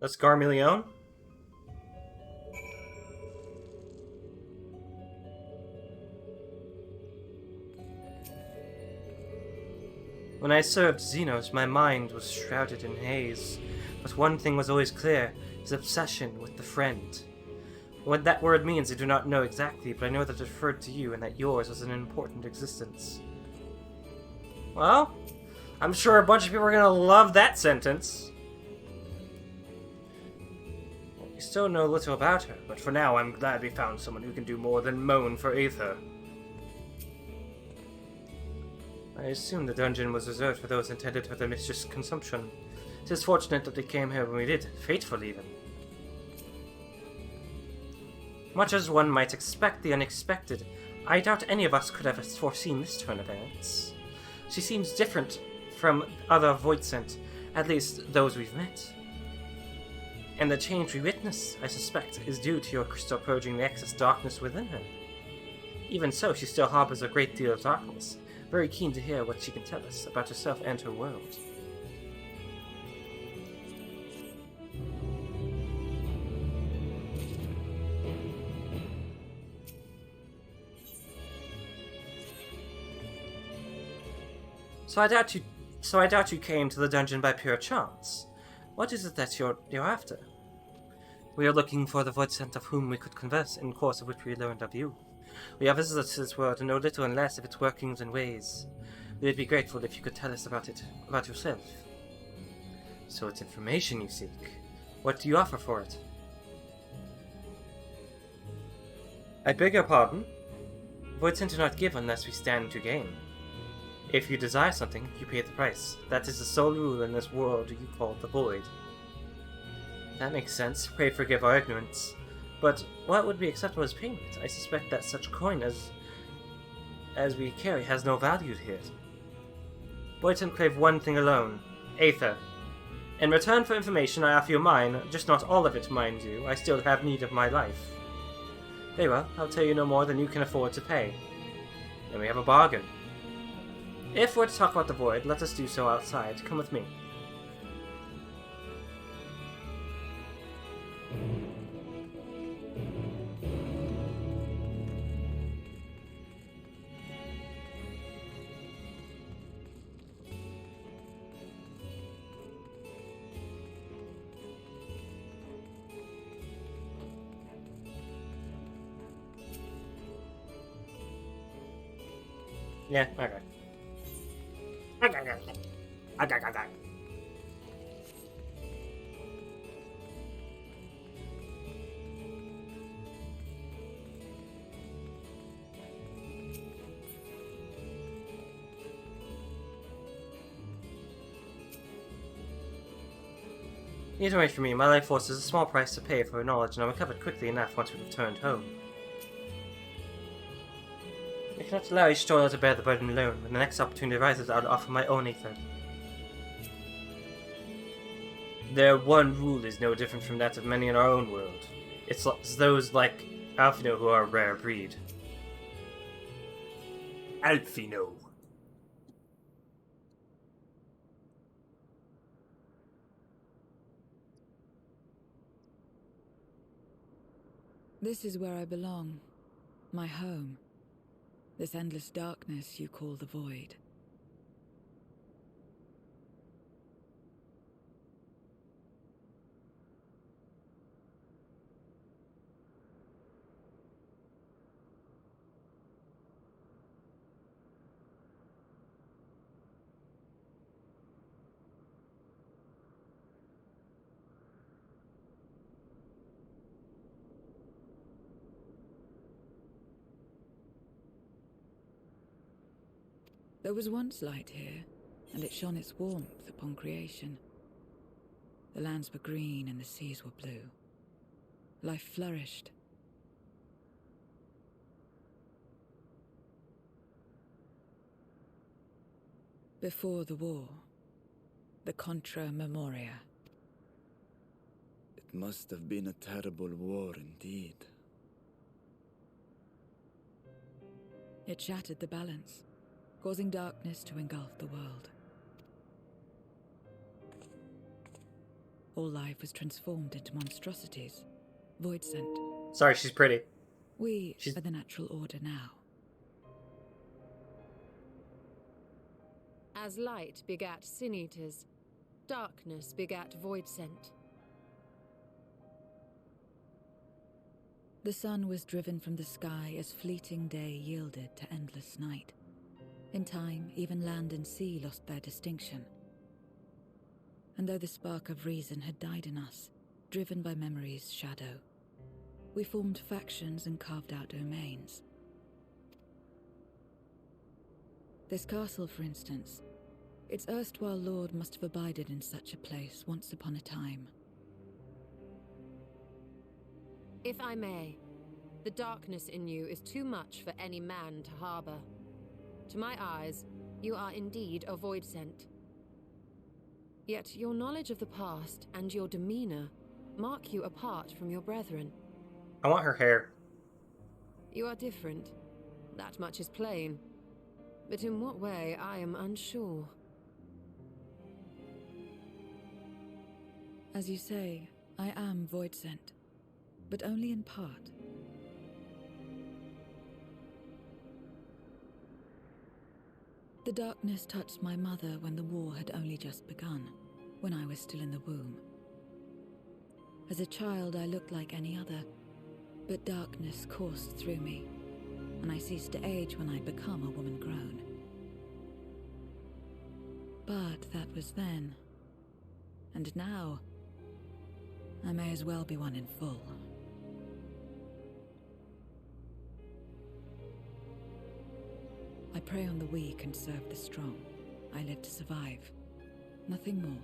That's Garmeleon? When I served Xenos, my mind was shrouded in haze. But one thing was always clear, his obsession with the friend. What that word means I do not know exactly, but I know that it referred to you and that yours was an important existence. Well, I'm sure a bunch of people are gonna love that sentence. We still know little about her, but for now I'm glad we found someone who can do more than moan for Aether. I assume the dungeon was reserved for those intended for the mistress' consumption. It is fortunate that we came here when we did, fateful even. Much as one might expect the unexpected, I doubt any of us could have foreseen this turn of events. She seems different from other Voidsent, at least those we've met. And the change we witness, I suspect, is due to your crystal purging the excess darkness within her. Even so, she still harbors a great deal of darkness. Very keen to hear what she can tell us about herself and her world. So I doubt you came to the dungeon by pure chance. What is it that you're after? We are looking for the Voidsent of whom we could converse in the course of which we learned of you. We are visitors to this world and know little and less of its workings and ways. We would be grateful if you could tell us about yourself. So it's information you seek. What do you offer for it? I beg your pardon? Voidsent do not give unless we stand to gain. If you desire something, you pay the price. That is the sole rule in this world you call the Void. That makes sense. Pray forgive our ignorance. But what would be acceptable as payment? I suspect that such coin as we carry has no value here. Boyton crave one thing alone. Aether. In return for information, I offer you mine, just not all of it, mind you. I still have need of my life. Very well, I'll tell you no more than you can afford to pay. Then we have a bargain. If we're to talk about the void, let us do so outside. Come with me. Yeah, okay. Need to wait for me. My life force is a small price to pay for knowledge, and I'll recover quickly enough once we've returned home. I cannot allow each toiler to bear the burden alone. When the next opportunity arises, I'll offer my own aether. Their one rule is no different from that of many in our own world. It's those like Alphino who are a rare breed. Alphino. This is where I belong. My home. This endless darkness you call the void. There was once light here, and it shone its warmth upon creation. The lands were green and the seas were blue. Life flourished. Before the war, the Contra Memoria. It must have been a terrible war indeed. It shattered the balance, causing darkness to engulf the world. All life was transformed into monstrosities, void sent. Sorry, she's pretty. We are the natural order now. As light begat sin eaters, darkness begat void sent. The sun was driven from the sky as fleeting day yielded to endless night. In time, even land and sea lost their distinction. And though the spark of reason had died in us, driven by memory's shadow, we formed factions and carved out domains. This castle, for instance, its erstwhile lord must have abided in such a place once upon a time. If I may, the darkness in you is too much for any man to harbor. To my eyes, you are indeed a void sent. Yet your knowledge of the past and your demeanor mark you apart from your brethren. I want her hair. You are different. That much is plain. But in what way, I am unsure. As you say, I am void sent, but only in part. The darkness touched my mother when the war had only just begun, when I was still in the womb. As a child, I looked like any other, but darkness coursed through me, and I ceased to age when I'd become a woman grown. But that was then. And now, I may as well be one in full. I prey on the weak and serve the strong. I live to survive. Nothing more.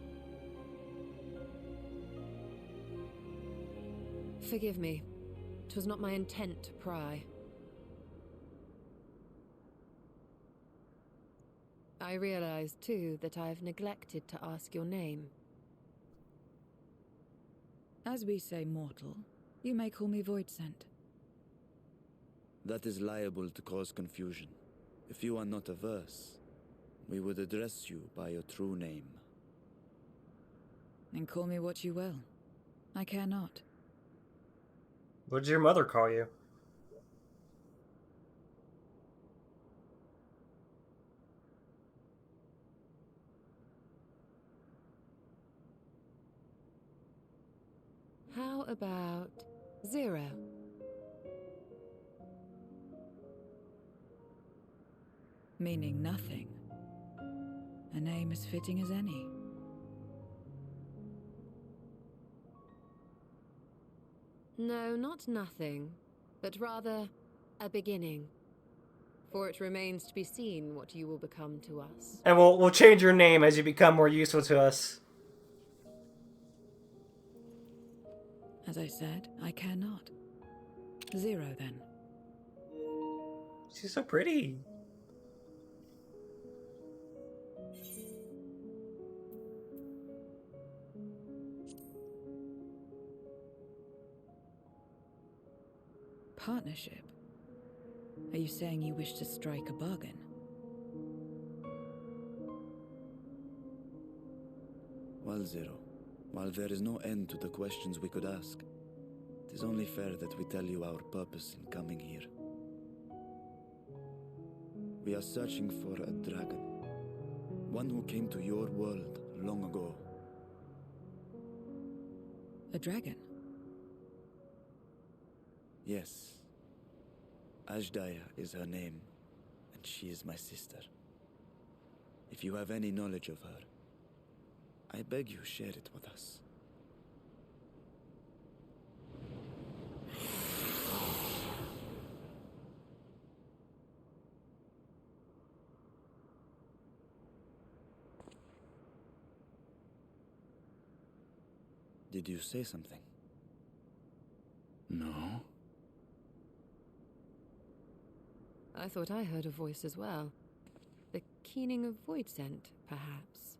Forgive me. 'Twas not my intent to pry. I realize, too, that I've neglected to ask your name. As we say mortal, you may call me Voidsent. That is liable to cause confusion. If you are not averse, we would address you by your true name. And call me what you will. I care not. What did your mother call you? How about 0? Meaning nothing. A name as fitting as any. No, not nothing, but rather a beginning. For it remains to be seen what you will become to us. And we'll change your name as you become more useful to us. As I said, I care not. 0 then. She's so pretty. Partnership? Are you saying you wish to strike a bargain? Well, Zero, while there is no end to the questions we could ask, it is only fair that we tell you our purpose in coming here. We are searching for a dragon. One who came to your world long ago. A dragon? Yes. Ajdaya is her name, and she is my sister. If you have any knowledge of her, I beg you share it with us. Did you say something? No. I thought I heard a voice as well. The keening of Voidsent, perhaps.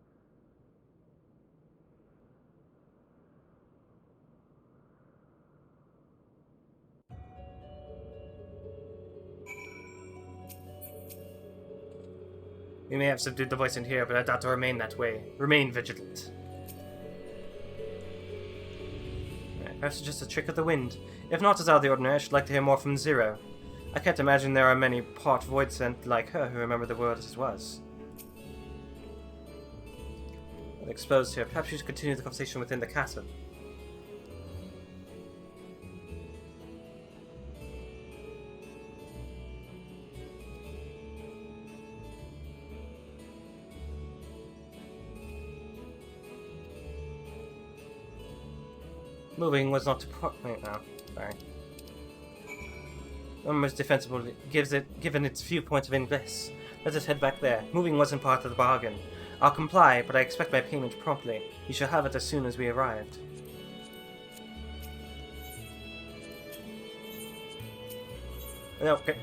We may have subdued the voice in here, but I doubt to remain that way. Remain vigilant. Perhaps it's just a trick of the wind. If not as out of the ordinary, I should like to hear more from Zero. I can't imagine there are many part Voidsent like her who remember the world as it was. Well, exposed here, perhaps you should continue the conversation within the castle. Moving was not wait, no, sorry. Almost defensible given its viewpoint of ingress. Let us head back there. Moving wasn't part of the bargain. I'll comply, but I expect my payment promptly. You shall have it as soon as we arrived. Okay.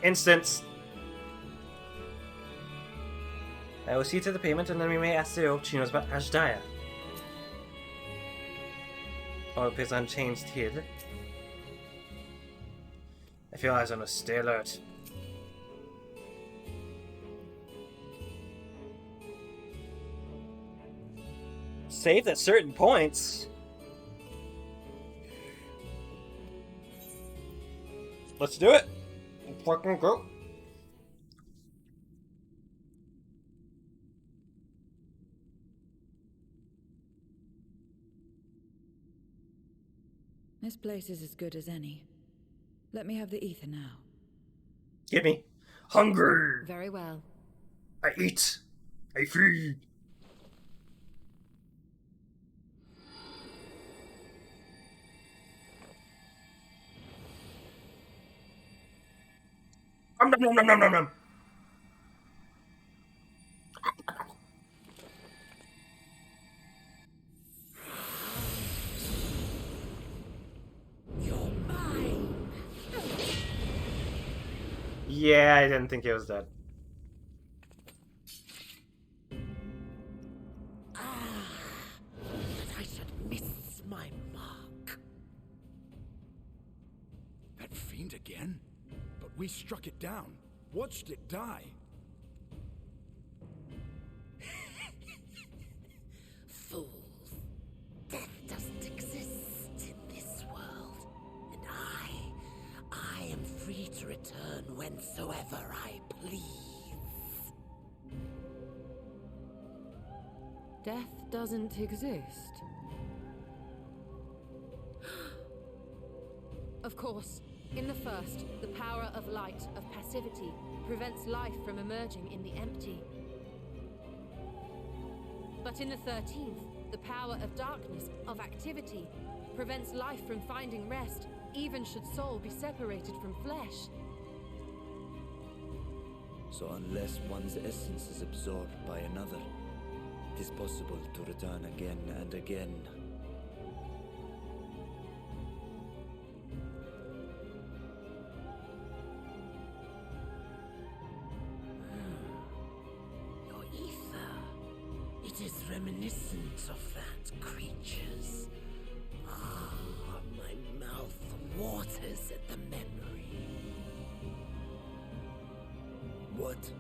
Instance. I will see to the payment, and then we may ask the old chinos about Ashdaya. All appears unchanged here. I feel eyes on a stay alert. Saved at certain points. Let's do it. Fucking go. This place is as good as any. Let me have the ether now. Give me. Hungry. Very well. I eat. I feed. Nom nom nom nom nom nom. You're mine. Yeah, I didn't think it was dead. But I should miss my mark. That fiend again? But we struck it down. Watched it die. Fools. Death doesn't exist in this world. And I am free to return whensoever I please. Death doesn't exist. Of course. In the first, the power of light, of passivity, prevents life from emerging in the empty. But in the 13th, the power of darkness, of activity, prevents life from finding rest, even should soul be separated from flesh. So unless one's essence is absorbed by another, it is possible to return again and again. Your ether. It is reminiscent of that creature's. Ah, my mouth waters at the memory. What?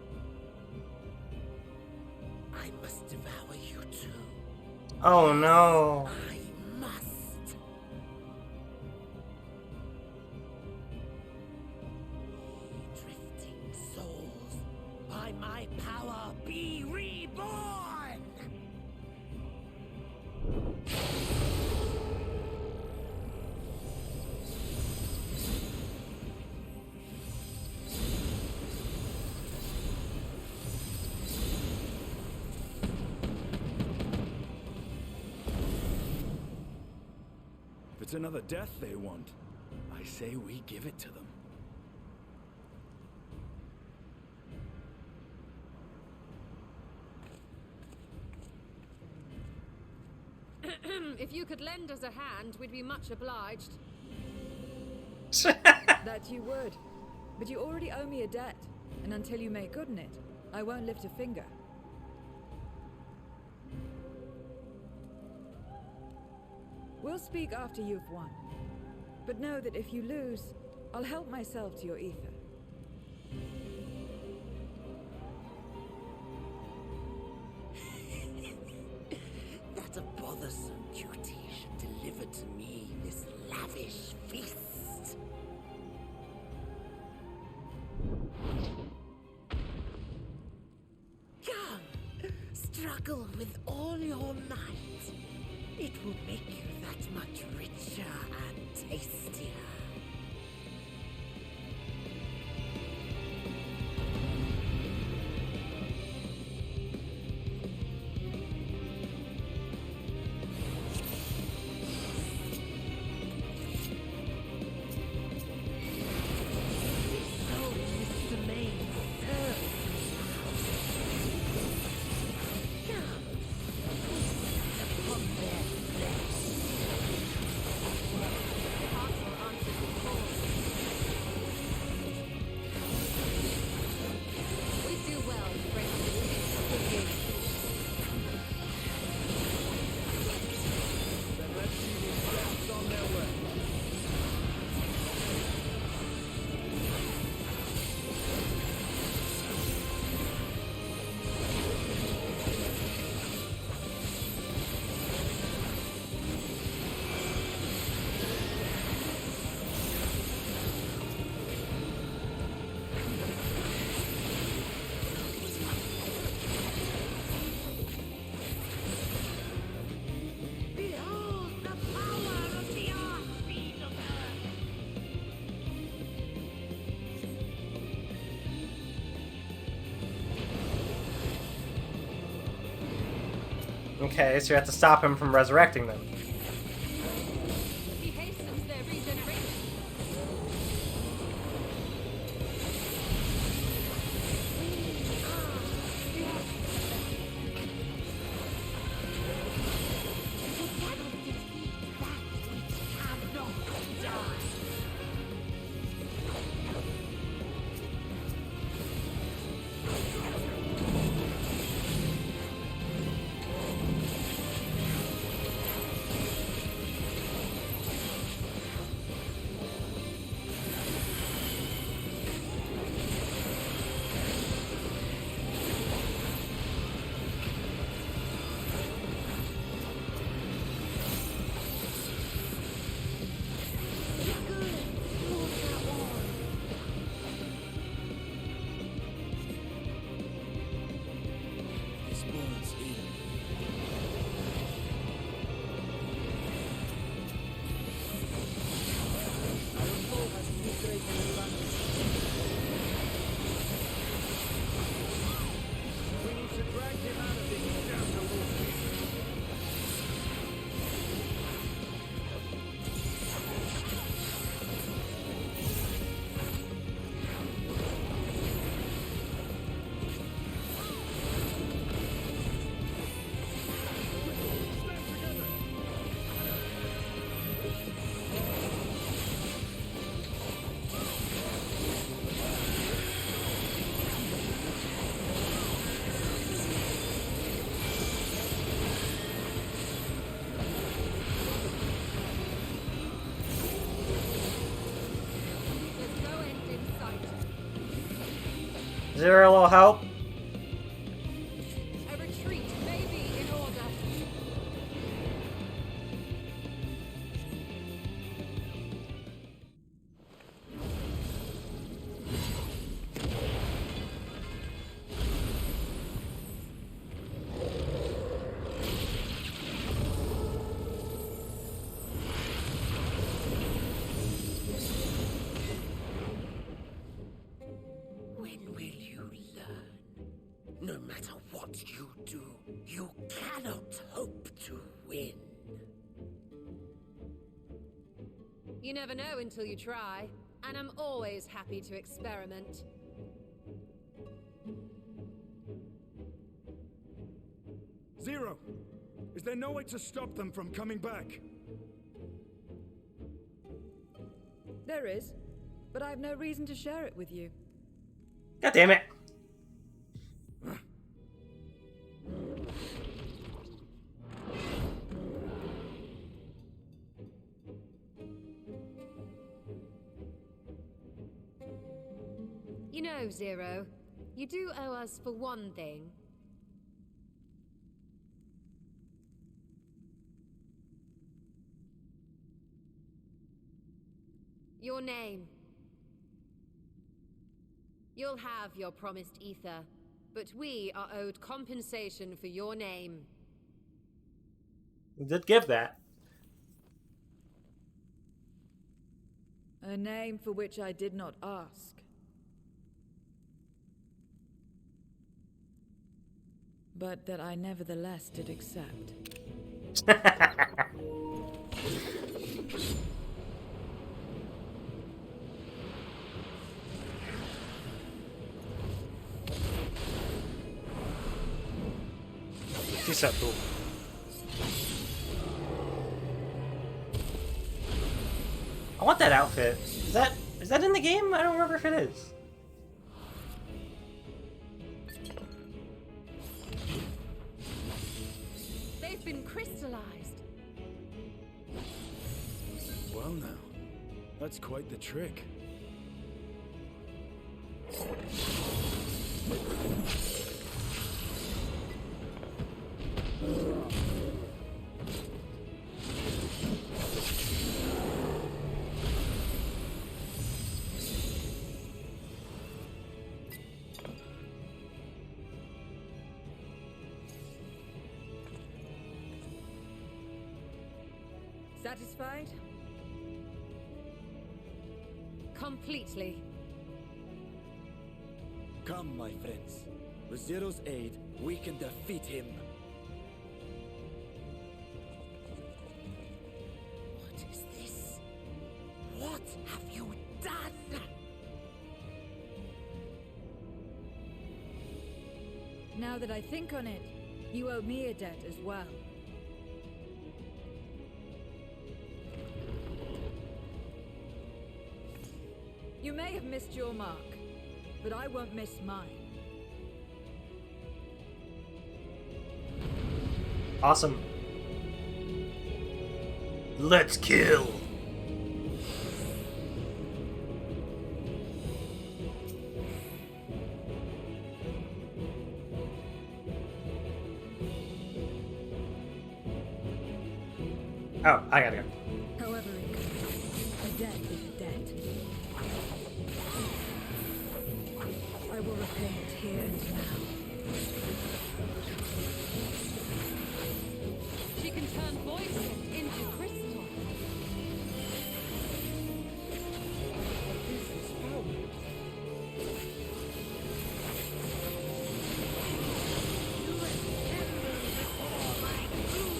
I must devour you too. Oh no. I must. Drifting souls, by my power be reborn! If it's another death they want, I say we give it to them. If you could lend us a hand, we'd be much obliged. That you would. But you already owe me a debt. And until you make good on it, I won't lift a finger. We'll speak after you've won. But know that if you lose, I'll help myself to your ether. That a bothersome duty should deliver to me this lavish feast. Come, struggle with all your might. It will make you that much richer and tastier. So Mr. Maine serves Come, upon their flesh. Okay, so you have to stop him from resurrecting them. He hastens their regeneration. Zero will help. A retreat may be in order. When will you learn? No matter what you do, you cannot hope to win. You never know until you try, and I'm always happy to experiment. Zero! Is there no way to stop them from coming back? There is, but I have no reason to share it with you. God damn it. You know, Zero, you do owe us for one thing. Your name. You'll have your promised ether, but we are owed compensation for your name. We did give that. A name for which I did not ask. But that I nevertheless did accept. She's so cool. I want that outfit. Is that in the game? I don't remember if it is. They've been crystallized. Well now, that's quite the trick. Satisfied? Completely. Come, my friends. With Zero's aid, we can defeat him. have you done? Now that I think on it, you owe me a debt as well. You may have missed your mark, but I won't miss mine. Awesome. Let's kill. Oh, I gotta go. However it goes, a debt is a debt. I will repay it here and now. She can turn poison into crystal. This is foul. You assemble before my true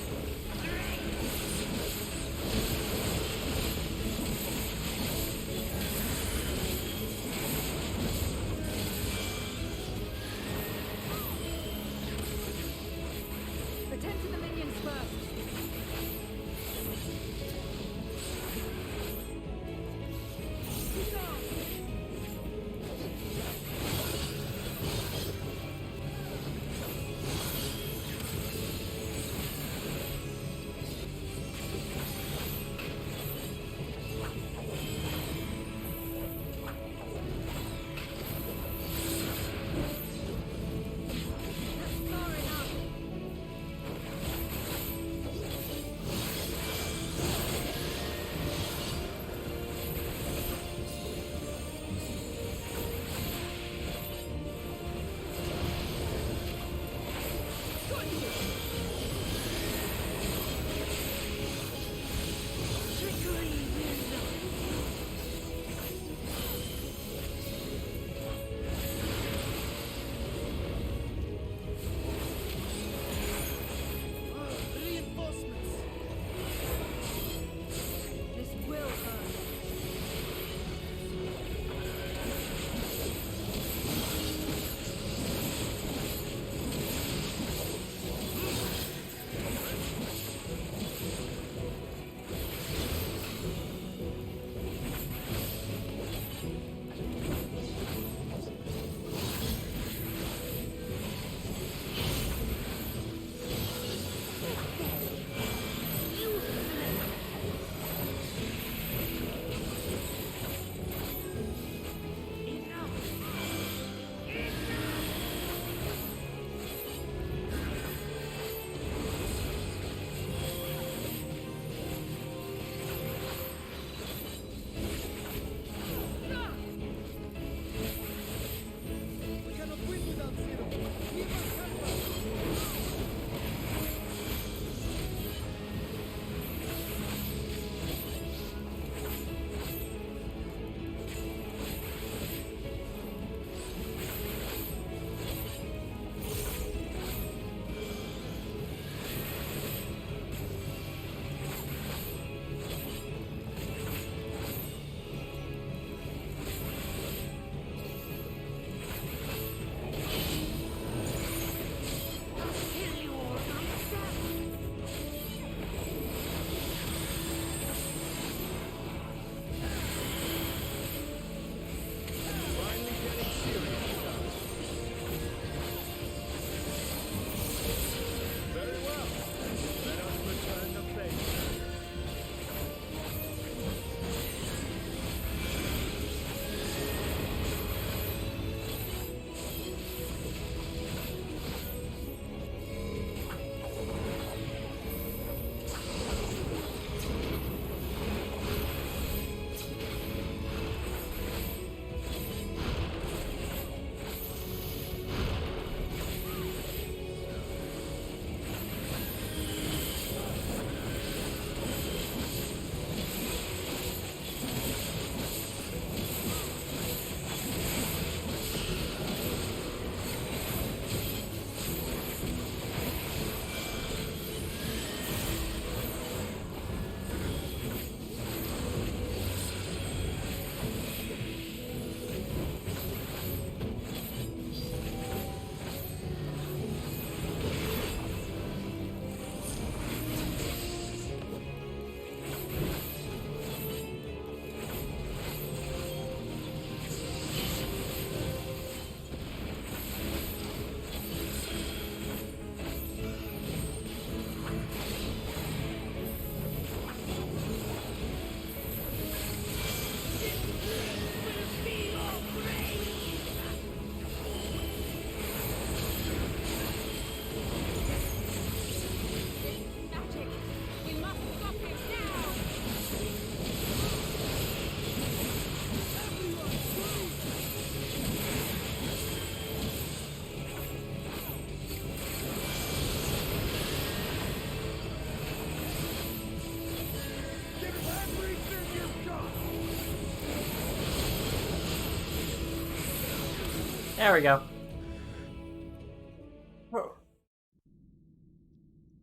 There we go.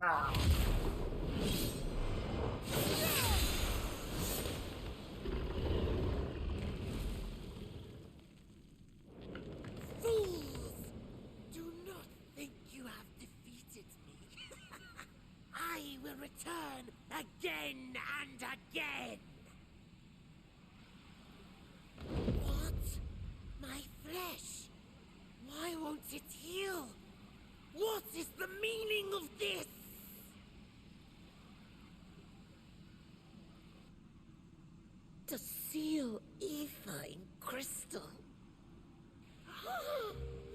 Ah. Fools! Do not think you have defeated me. I will return again and again. What? My flesh? Why won't it heal? What is the meaning of this? To seal ether in crystal.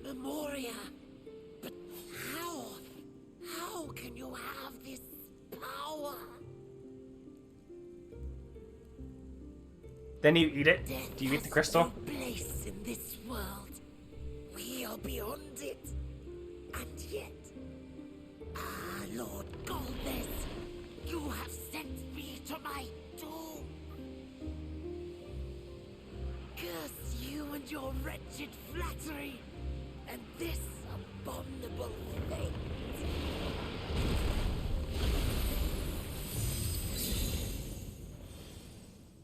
Memoria. But how? How can you have this power? Then you eat it? Death Do you eat the has crystal? no place in this world. We are beyond it. And yet, Lord Golbez, you have sent me to my doom. Curse you and your wretched flattery, and this abominable fate.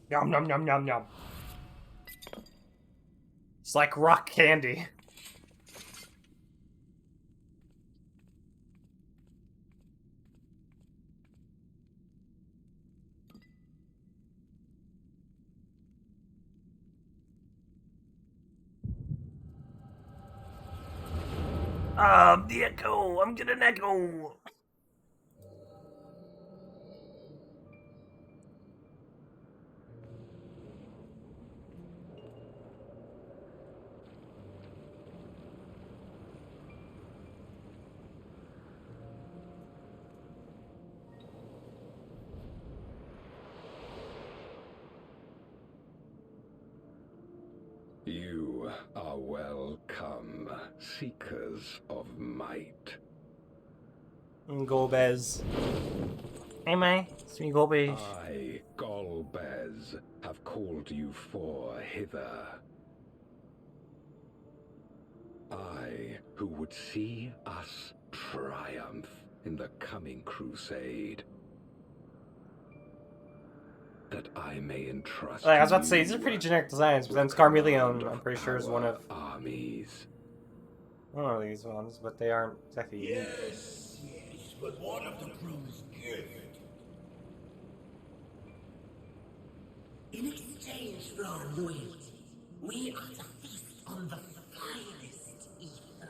Yum yum yum yum yum. It's like rock candy. The echo! I'm getting an echo! You are welcome, seekers of might. Golbez. Hey, Mai. It's me, Golbez. I, Golbez, have called you for hither. I, who would see us triumph in the coming crusade. That I may entrust Like, I was about to say, you these are pretty generic designs, but then Scarmeleon, I'm pretty sure, is one of armies. these ones, but they aren't exactly unique. Yes, yes, but what of the crew's gift? In exchange for our loyalty, we are to feast on the finest ether.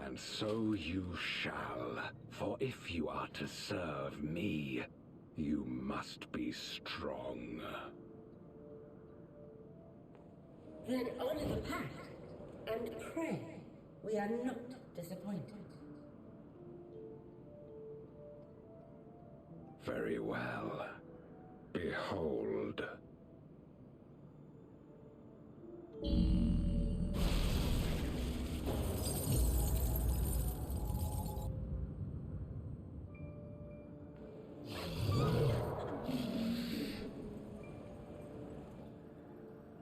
And so you shall, for if you are to serve me, you must be strong. Then honor the pact and pray we are not disappointed. Very well. Behold.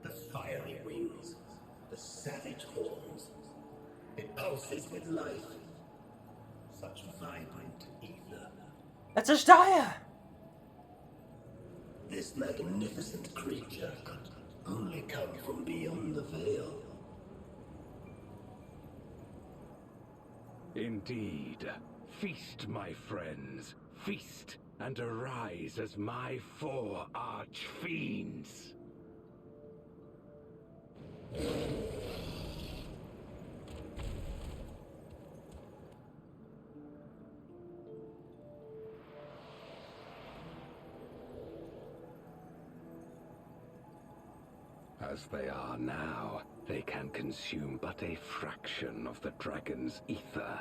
The fiery wings, the savage horns. It pulses with life. Such vibrant ether. That's Ashtaya! This magnificent creature could only come from beyond the veil. Indeed. Feast, my friends. Feast and arise as my 4 arch-fiends. As they are now, they can consume but a fraction of the dragon's ether.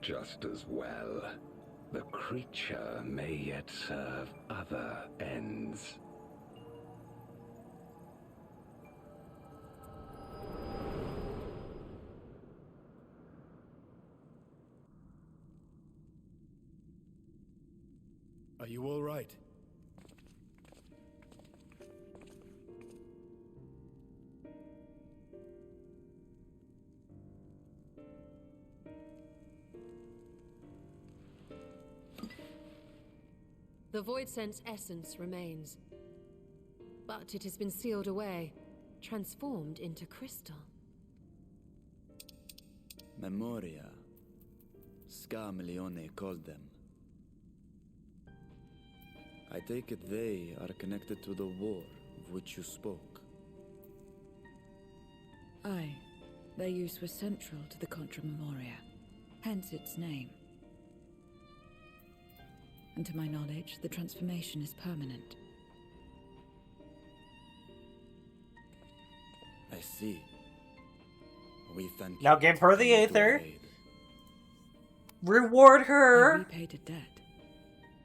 Just as well, the creature may yet serve other ends. Are you all right? The Void Sense essence remains. But it has been sealed away, transformed into crystal. Memoria. Scarmelione called them. I take it they are connected to the war of which you spoke. Aye. Their use was central to the Contra Memoria, hence its name. And to my knowledge, the transformation is permanent. I see. We thank you. Now give her the for your Aether. aid. Reward I her. repaid a debt,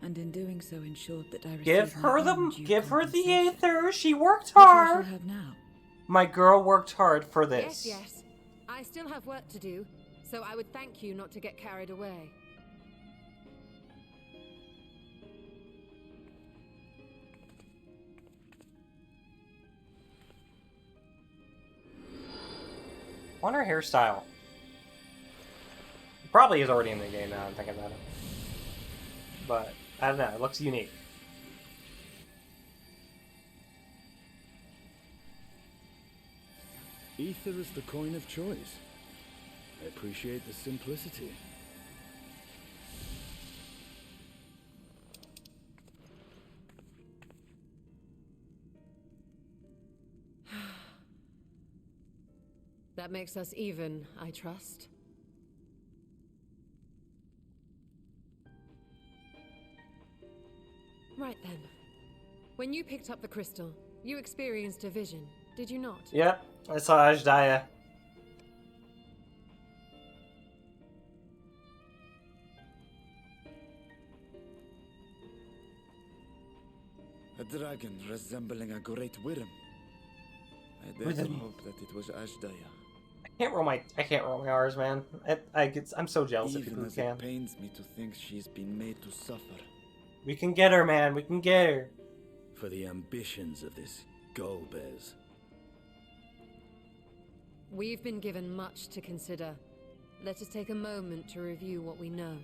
and in doing so ensured that I received Give my her own the due give her the compensation, Aether. She worked which I shall hard. have now. My girl worked hard for this. Yes. I still have work to do, so I would thank you not to get carried away. On her hairstyle. Probably is already in the game now, I'm thinking about it. But, I don't know, it looks unique. Ether is the coin of choice. I appreciate the simplicity. That makes us even, I trust. Right then. When you picked up the crystal, you experienced a vision, did you not? Yep, I saw Ajdaya. A dragon resembling a great worm. I dare Wyrm. hope that it was Ajdaya. I can't roll my R's, man. I'm so jealous of people Even who as can. it pains me to think she's been made to suffer. We can get her, man. We can get her. For the ambitions of this Golbez. We've been given much to consider. Let us take a moment to review what we know.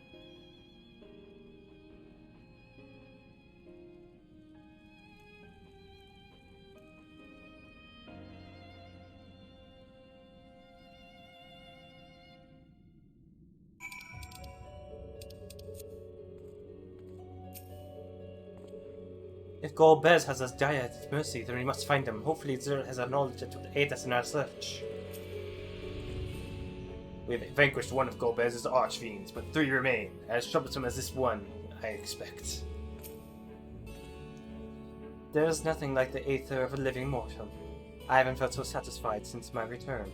If Golbez has Ajdaya at his mercy, then we must find him. Hopefully Zero has a knowledge that will aid us in our search. We have vanquished one of Golbez's archfiends, but 3 remain, as troublesome as this one, I expect. There is nothing like the aether of a living mortal. I haven't felt so satisfied since my return.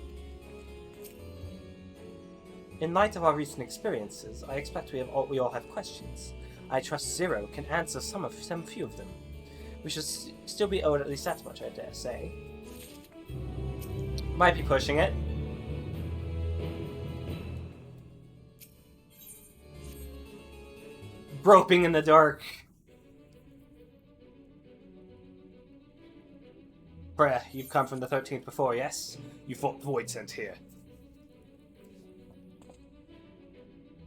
In light of our recent experiences, I expect we all have questions. I trust Zero can answer some few of them. We should still be owed at least that much, I dare say. Might be pushing it. Groping in the dark. Freya, you've come from the 13th before, yes? You fought Void Scent here.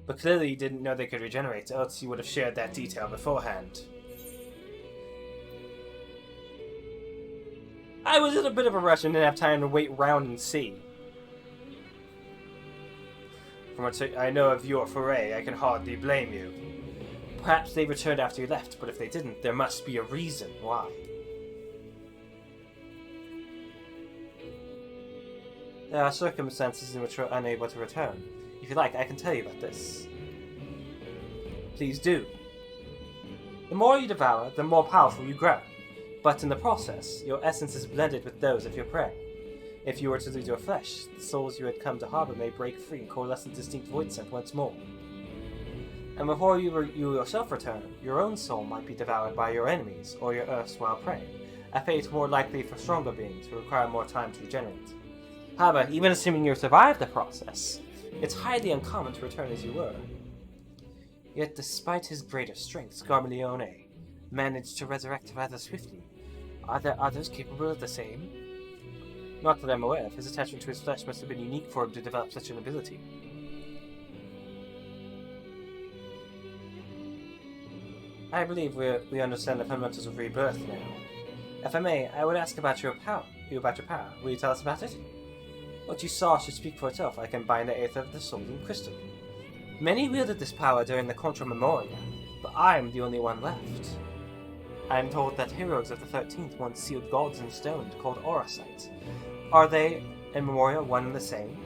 But clearly you didn't know they could regenerate, else you would have shared that detail beforehand. I was in a bit of a rush and didn't have time to wait round and see. From what I know of your foray, I can hardly blame you. Perhaps they returned after you left, but if they didn't, there must be a reason why. There are circumstances in which we're unable to return. If you like, I can tell you about this. Please do. The more you devour, the more powerful you grow. But in the process, your essence is blended with those of your prey. If you were to lose your flesh, the souls you had come to harbor may break free and coalesce in distinct void scent once more. And before you yourself return, your own soul might be devoured by your enemies or your erstwhile prey, a fate more likely for stronger beings who require more time to regenerate. However, even assuming you survive the process, it's highly uncommon to return as you were. Yet despite his greater strength, Scarmelione managed to resurrect rather swiftly. Are there others capable of the same? Not that I'm aware of. His attachment to his flesh must have been unique for him to develop such an ability. I believe we understand the fundamentals of rebirth now. If I may, I would ask about your power. Will you tell us about it? What you saw should speak for itself. I can bind the aether of the soul in crystal. Many wielded this power during the Contra Memoria, but I am the only one left. I am told that heroes of the 13th once sealed gods in stone called aura sites. Are they and Memoria one and the same?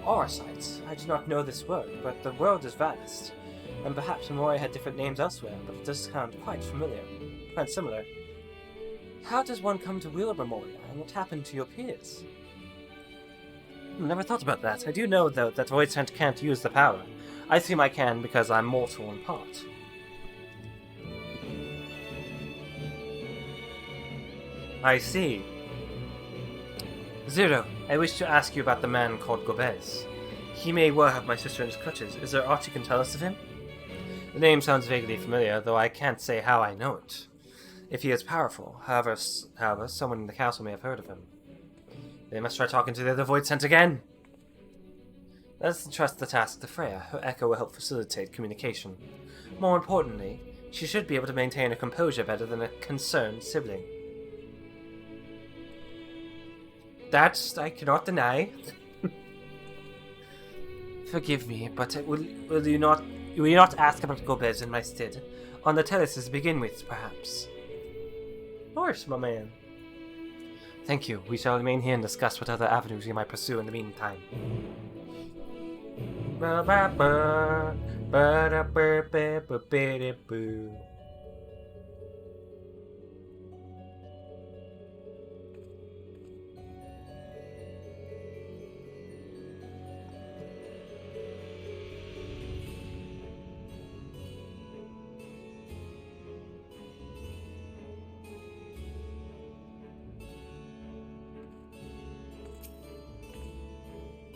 Aura sites. I do not know this word, but the world is vast. And perhaps Memoria had different names elsewhere, but it does sound quite similar. How does one come to wield Memoria, and what happened to your peers? Never thought about that. I do know, though, that Voidsent can't use the power. I assume I can because I'm mortal in part. I see. Zero, I wish to ask you about the man called Gobez. He may well have my sister in his clutches. Is there aught you can tell us of him? The name sounds vaguely familiar, though I can't say how I know it. If he is powerful, however, someone in the castle may have heard of him. They must try talking to the other Voidsent again! Let us entrust the task to Freya. Her echo will help facilitate communication. More importantly, she should be able to maintain her composure better than a concerned sibling. That I cannot deny. Forgive me, but will you not ask about Gobez in my stead? On the Telesis to begin with, perhaps. Of course, my man. Thank you. We shall remain here and discuss what other avenues we might pursue in the meantime.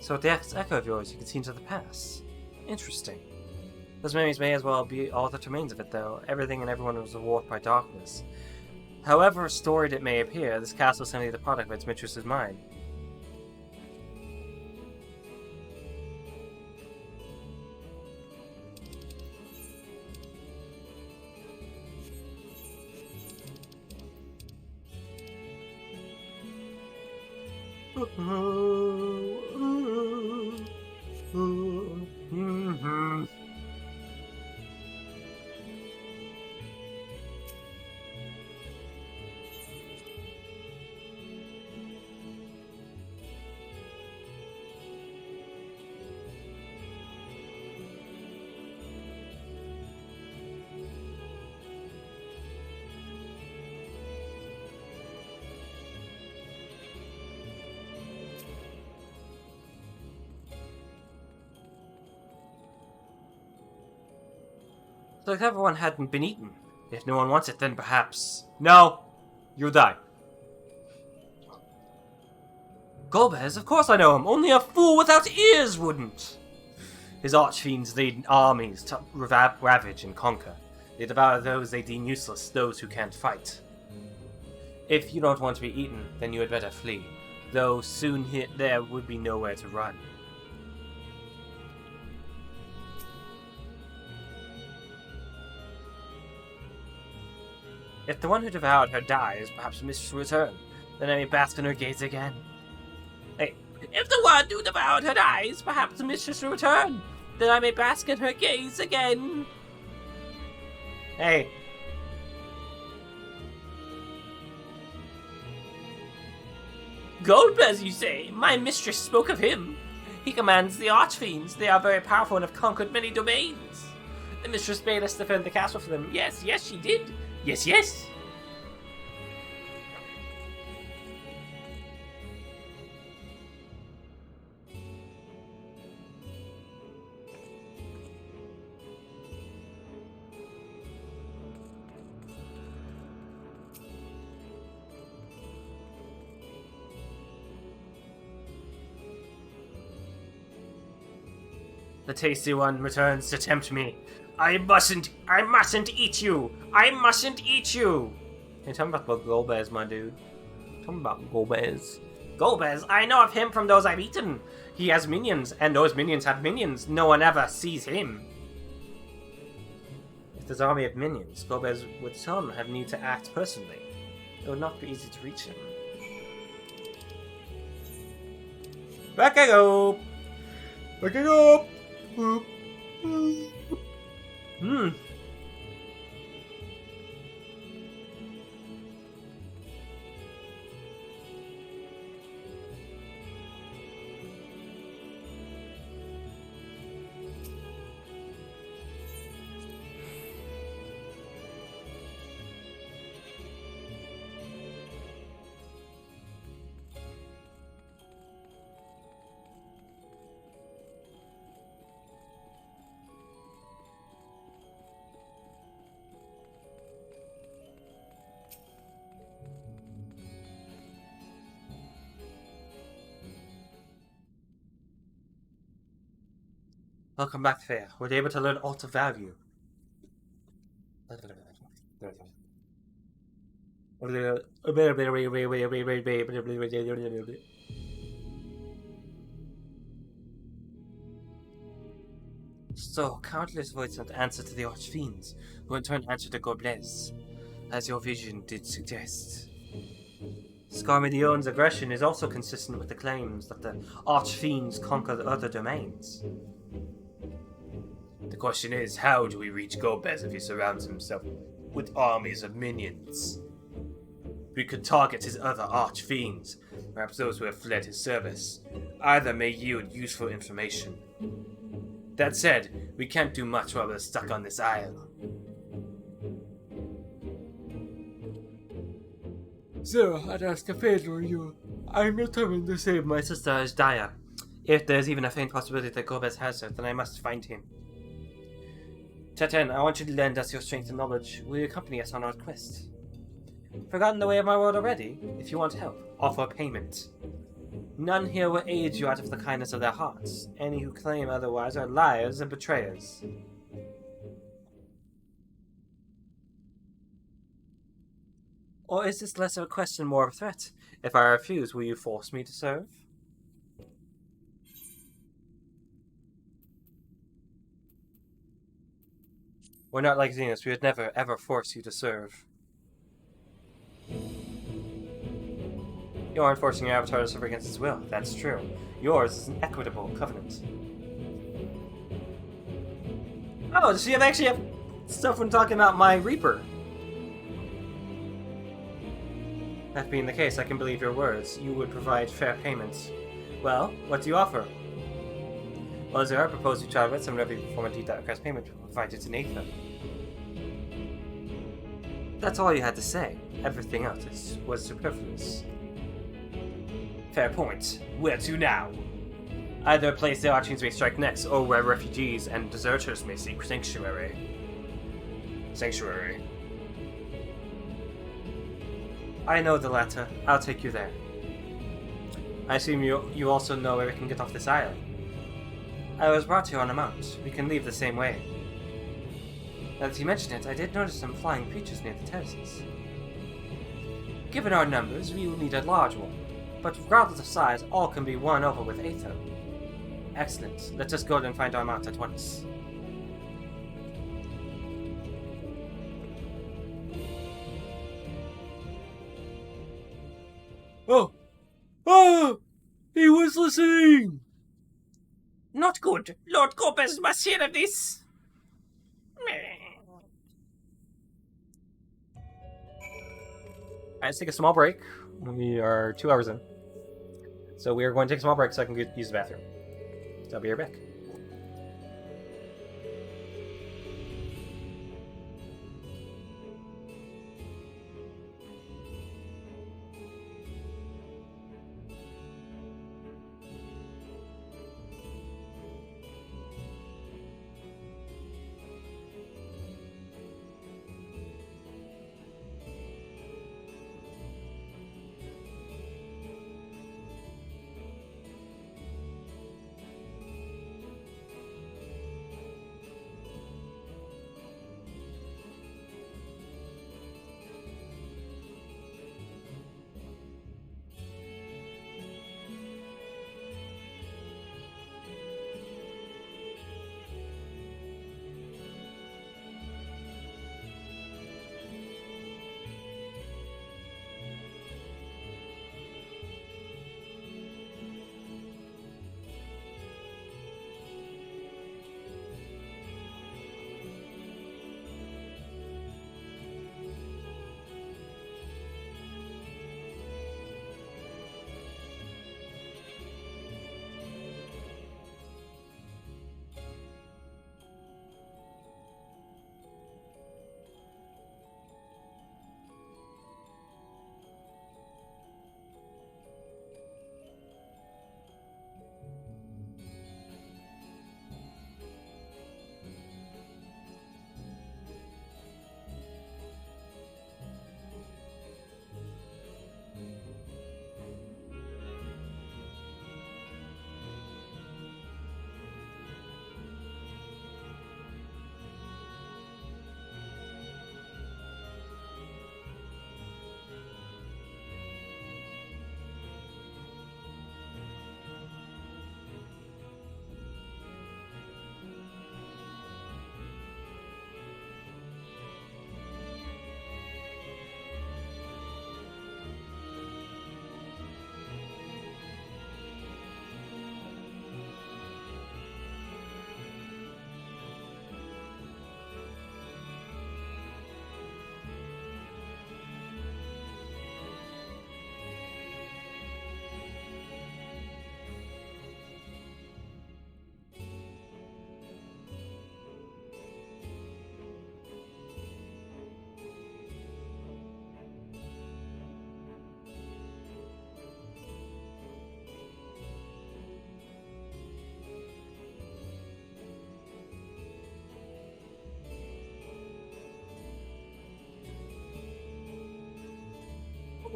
So with the echo of yours, you can see into the past. Interesting. Those memories may as well be all that remains of it, though. Everything and everyone was warped by darkness. However storied it may appear, this castle is simply the product of its mistress's mind. So if everyone hadn't been eaten. If no one wants it, then perhaps... No! You'll die. Golbez, of course I know him. Only a fool without ears wouldn't. His archfiends lead armies to ravage and conquer. They devour those they deem useless, those who can't fight. If you don't want to be eaten, then you had better flee. Though soon there would be nowhere to run. If the one who devoured her dies, perhaps the mistress will return. Then I may bask in her gaze again. Hey, if the one who devoured her dies, perhaps the mistress will return. Then I may bask in her gaze again. Hey. Goldbez, you say? My mistress spoke of him. He commands the archfiends. They are very powerful and have conquered many domains. The mistress bade us defend the castle for them. Yes, yes, she did. Yes, yes. The tasty one returns to tempt me. I mustn't eat you! I mustn't eat you! Hey, tell me about Golbez, my dude. Tell me about Golbez. Golbez, I know of him from those I've eaten. He has minions, and those minions have minions. No one ever sees him. With his army of minions, Gomez would some have need to act personally. It would not be easy to reach him. Back I go! Back I go! Welcome back, Fair. Were they able to learn alt of value? So, countless voices have answered to the Archfiends, who in turn answered to Goblins, as your vision did suggest. Scarmidion's aggression is also consistent with the claims that the Archfiends conquered other domains. The question is, how do we reach Gomez if he surrounds himself with armies of minions? We could target his other archfiends, perhaps those who have fled his service. Either may yield useful information. That said, we can't do much while we're stuck on this isle. Sir, I'd ask a favor of you. I'm determined to save my sister Asdaya. If there's even a faint possibility that Gomez has her, then I must find him. Teten, I want you to lend us your strength and knowledge. Will you accompany us on our quest? Forgotten the way of my world already? If you want help, offer payment. None here will aid you out of the kindness of their hearts. Any who claim otherwise are liars and betrayers. Or is this less of a question, more of a threat? If I refuse, will you force me to serve? We're not like Xenos. We would never, ever force you to serve. You aren't forcing your avatar to serve against his will. That's true. Yours is an equitable covenant. Oh, does she actually have stuff when talking about my Reaper? That being the case, I can believe your words. You would provide fair payments. Well, what do you offer? Well, as I propose you try with some every perform a deed that requires payment to provide it to Nathan. That's all you had to say. Everything else was superfluous. Fair point. Where to now? Either a place the Archfiends may strike next, or where refugees and deserters may seek sanctuary. I know the latter. I'll take you there. I assume you also know where we can get off this island. I was brought here on a mount. We can leave the same way. Now that you mention it, I did notice some flying creatures near the terraces. Given our numbers, we will need a large one. But regardless of size, all can be won over with Aether. Excellent. Let us go and find our mount at once. Oh! Oh! He was listening! Not good. Lord Gomez must hear of this. Let's take a small break. We are 2 hours in. So we are going to take a small break so I can use the bathroom. So I'll be right back.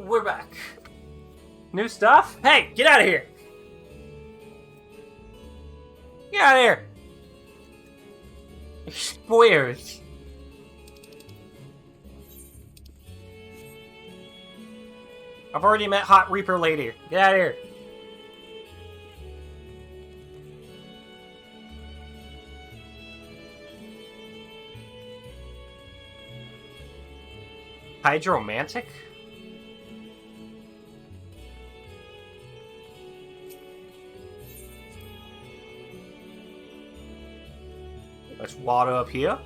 we're back. New stuff? Hey, get out of here! Get out of here! Squares. I've already met Hot Reaper Lady. Get out of here. Hydromantic? There's water up here.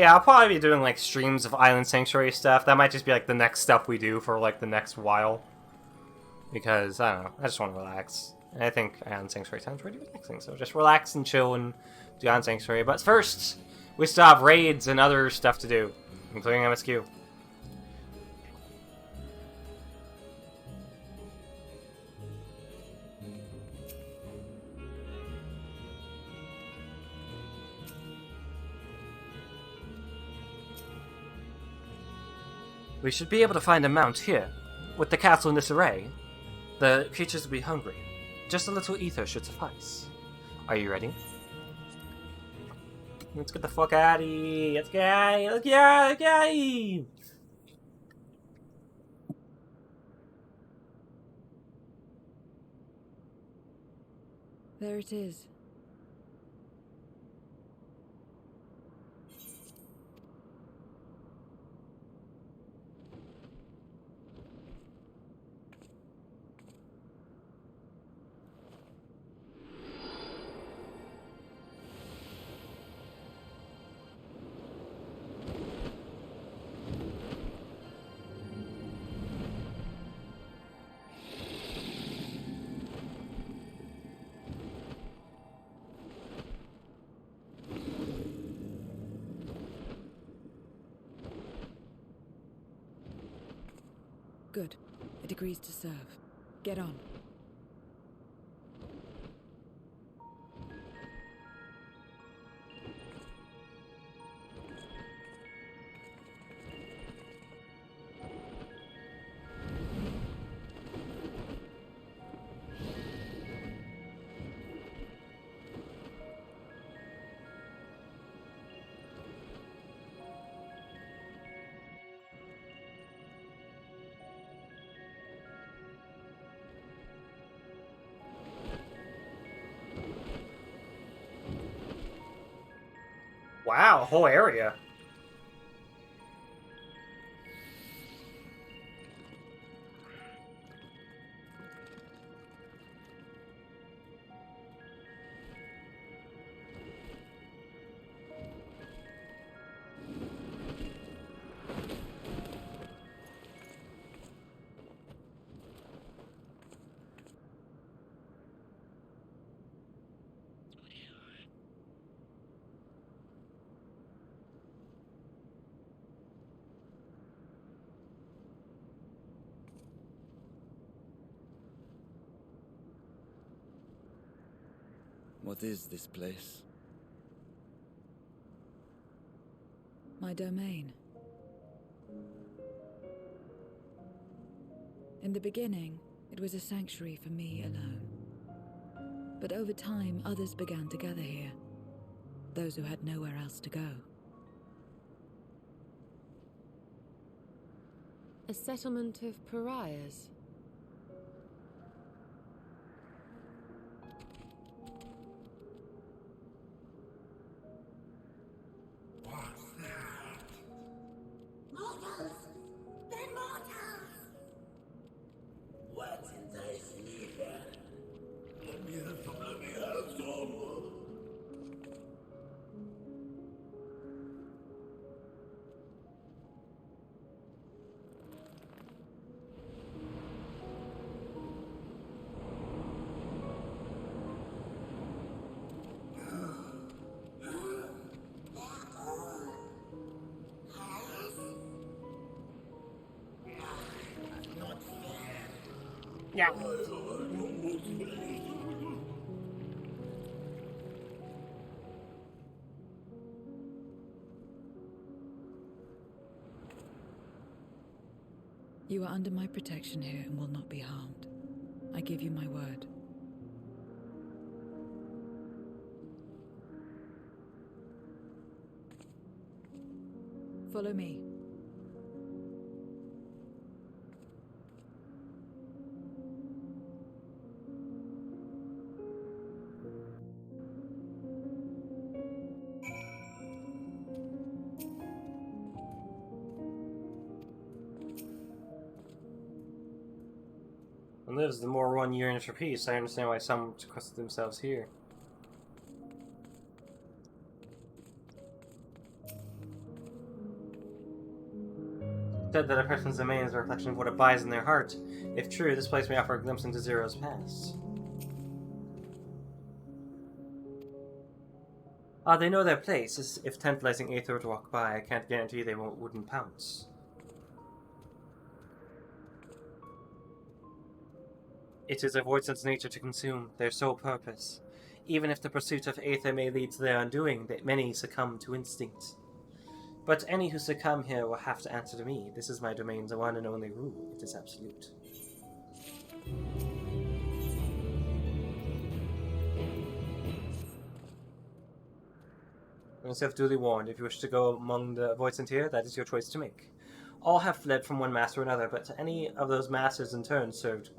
I'll probably be doing like streams of Island Sanctuary stuff. That might just be like the next stuff we do for like the next while. Because, I don't know, I just want to relax. And I think Island Sanctuary sounds pretty relaxing, so just relax and chill and do Island Sanctuary. But first, we still have raids and other stuff to do, including MSQ. We should be able to find a mount here. With the castle in disarray, the creatures will be hungry. Just a little ether should suffice. Are you ready? Let's get the fuck out of here. Let's get out of here. Let's get out of here. There it is. Good. It agrees to serve. Get on. Wow, whole area. What is this place? My domain. In the beginning, it was a sanctuary for me alone. But over time, others began to gather here. Those who had nowhere else to go. A settlement of pariahs. Mortals! They're mortals! What in they sleep? Let me have some, let me have some! Yeah. You are under my protection here and will not be harmed. I give you my word. Follow me. And lives the more one yearns for peace. I understand why some sequestered themselves here. Said that a person's domain is a reflection of what abides in their heart. If true, this place may offer a glimpse into Zero's past. They know their place. If tantalizing Aether were to walk by, I can't guarantee they wouldn't pounce. It is a voiceless nature to consume, their sole purpose. Even if the pursuit of Aether may lead to their undoing, that many succumb to instinct. But any who succumb here will have to answer to me. This is my domain's one and only rule. It is absolute. Yourself duly warned. If you wish to go among the Voidsent here, that is your choice to make. All have fled from one master or another, but any of those masters in turn served...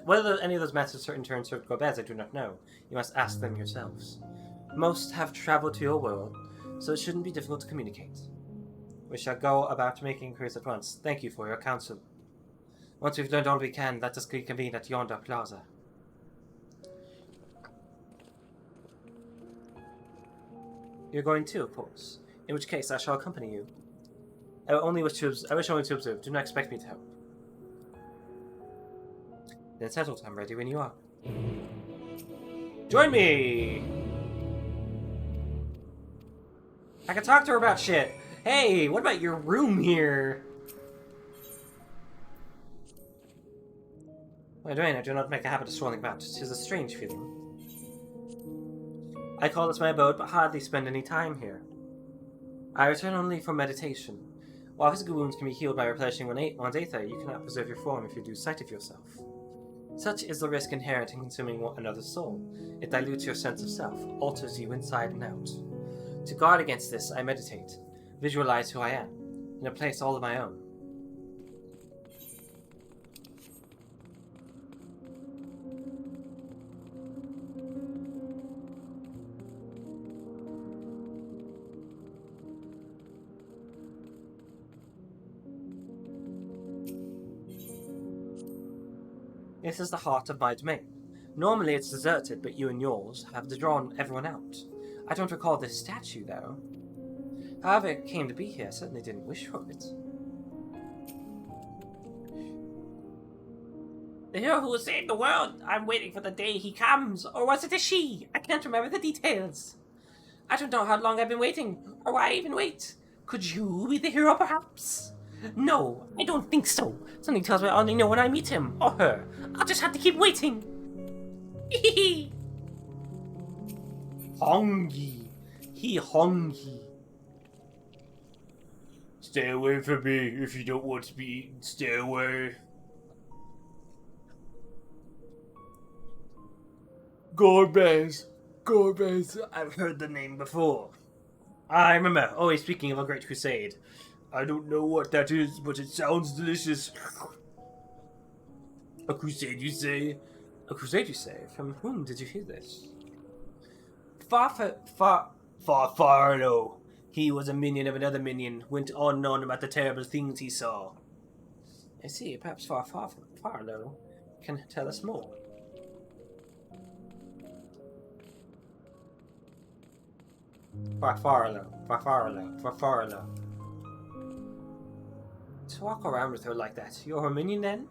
Whether any of those masters in turn served Gobez, I do not know. You must ask them yourselves. Most have traveled to your world, so it shouldn't be difficult to communicate. We shall go about making inquiries at once. Thank you for your counsel. Once we've learned all we can, let us reconvene at yonder plaza. You're going too, of course. In which case, I shall accompany you. I wish only to observe. Do not expect me to help. Then settled. I'm ready when you are. Join me! I can talk to her about shit. Hey, what about your room here? What are you doing? I do not make a habit of strolling about. 'Tis a strange feeling. I call this my abode, but hardly spend any time here. I return only for meditation. While physical wounds can be healed by replenishing one's aether, you cannot preserve your form if you lose sight of yourself. Such is the risk inherent in consuming one another's soul. It dilutes your sense of self, alters you inside and out. To guard against this, I meditate, visualize who I am, in a place all of my own. This is the heart of my domain. Normally it's deserted, but you and yours have drawn everyone out. I don't recall this statue, though. However it came to be here, I certainly didn't wish for it. The hero who will save the world! I'm waiting for the day he comes! Or was it a she? I can't remember the details. I don't know how long I've been waiting, or why I even wait. Could you be the hero, perhaps? No, I don't think so. Something tells me I only know when I meet him, or her. I'll just have to keep waiting. Hehe. Hongi. He hongi. Stay away from me if you don't want to be eaten. Stay away. Gorbez. Gorbez. I've heard the name before. I remember always speaking of a great crusade. I don't know what that is, but it sounds delicious. A crusade, you say? A crusade, you say? From whom did you hear this? Farfarlo. He was a minion of another minion, went on and on about the terrible things he saw. I see, perhaps Farfarlo can tell us more. Farfarlo. To walk around with her like that, you're her minion then?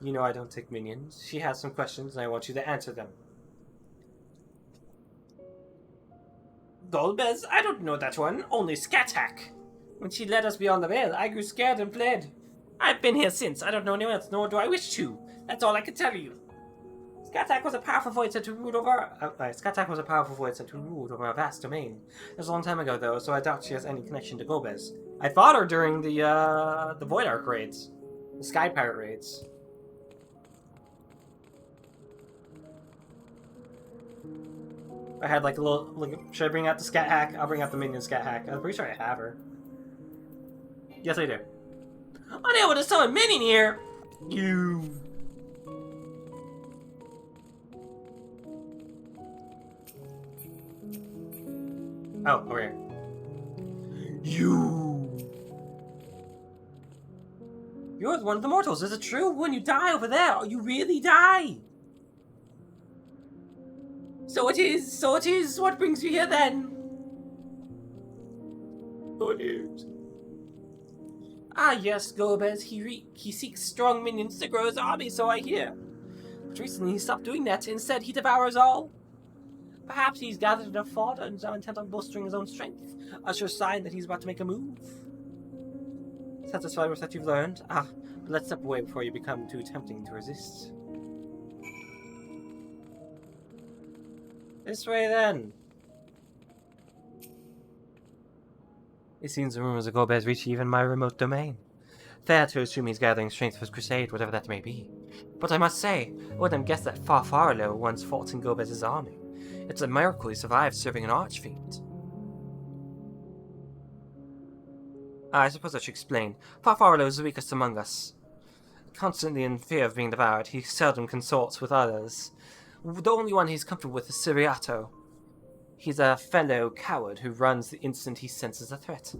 You know I don't take minions. She has some questions and I want you to answer them. Golbez? I don't know that one. Only Skatak. When she led us beyond the veil, I grew scared and fled. I've been here since. I don't know anyone else, nor do I wish to. That's all I can tell you. Skatak was a powerful voice who ruled over... a vast domain. It was a long time ago, though, so I doubt she has any connection to Golbez. I fought her during the Void Arc raids. The Sky Pirate raids. I had like a little. Like, should I bring out the Scat Hack? I'll bring out the minion Scat Hack. I'm pretty sure I have her. Yes, I do. Unable to summon minion here! You. Oh, over here. You're one of the mortals. Is it true? When you die over there, you really die. So it is. What brings you here then? Oh, it is. Ah, yes, Gomez. He seeks strong minions to grow his army, so I hear. But recently he stopped doing that. Instead, he devours all. Perhaps he's gathered enough fodder and is now intent on bolstering his own strength. A sure sign that he's about to make a move. Satisfied with what you've learned? Ah, but let's step away before you become too tempting to resist. This way, then. It seems the rumors of Gomez reach even my remote domain. Fair to assume he's gathering strength for his crusade, whatever that may be. But I must say, I wouldn't have guessed that Farfarlo once fought in Gomez's army. It's a miracle he survived serving an archfiend. I suppose I should explain. Farfarlo is the weakest among us. Constantly in fear of being devoured, he seldom consorts with others. The only one he's comfortable with is Siriato. He's a fellow coward who runs the instant he senses a threat,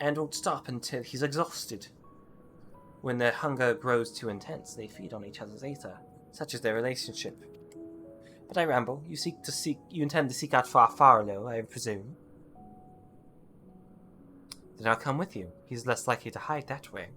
and won't stop until he's exhausted. When their hunger grows too intense, they feed on each other's ether. Such is their relationship. But I ramble. You intend to seek out Farfarlo, I presume. Then I'll come with you. He's less likely to hide that way.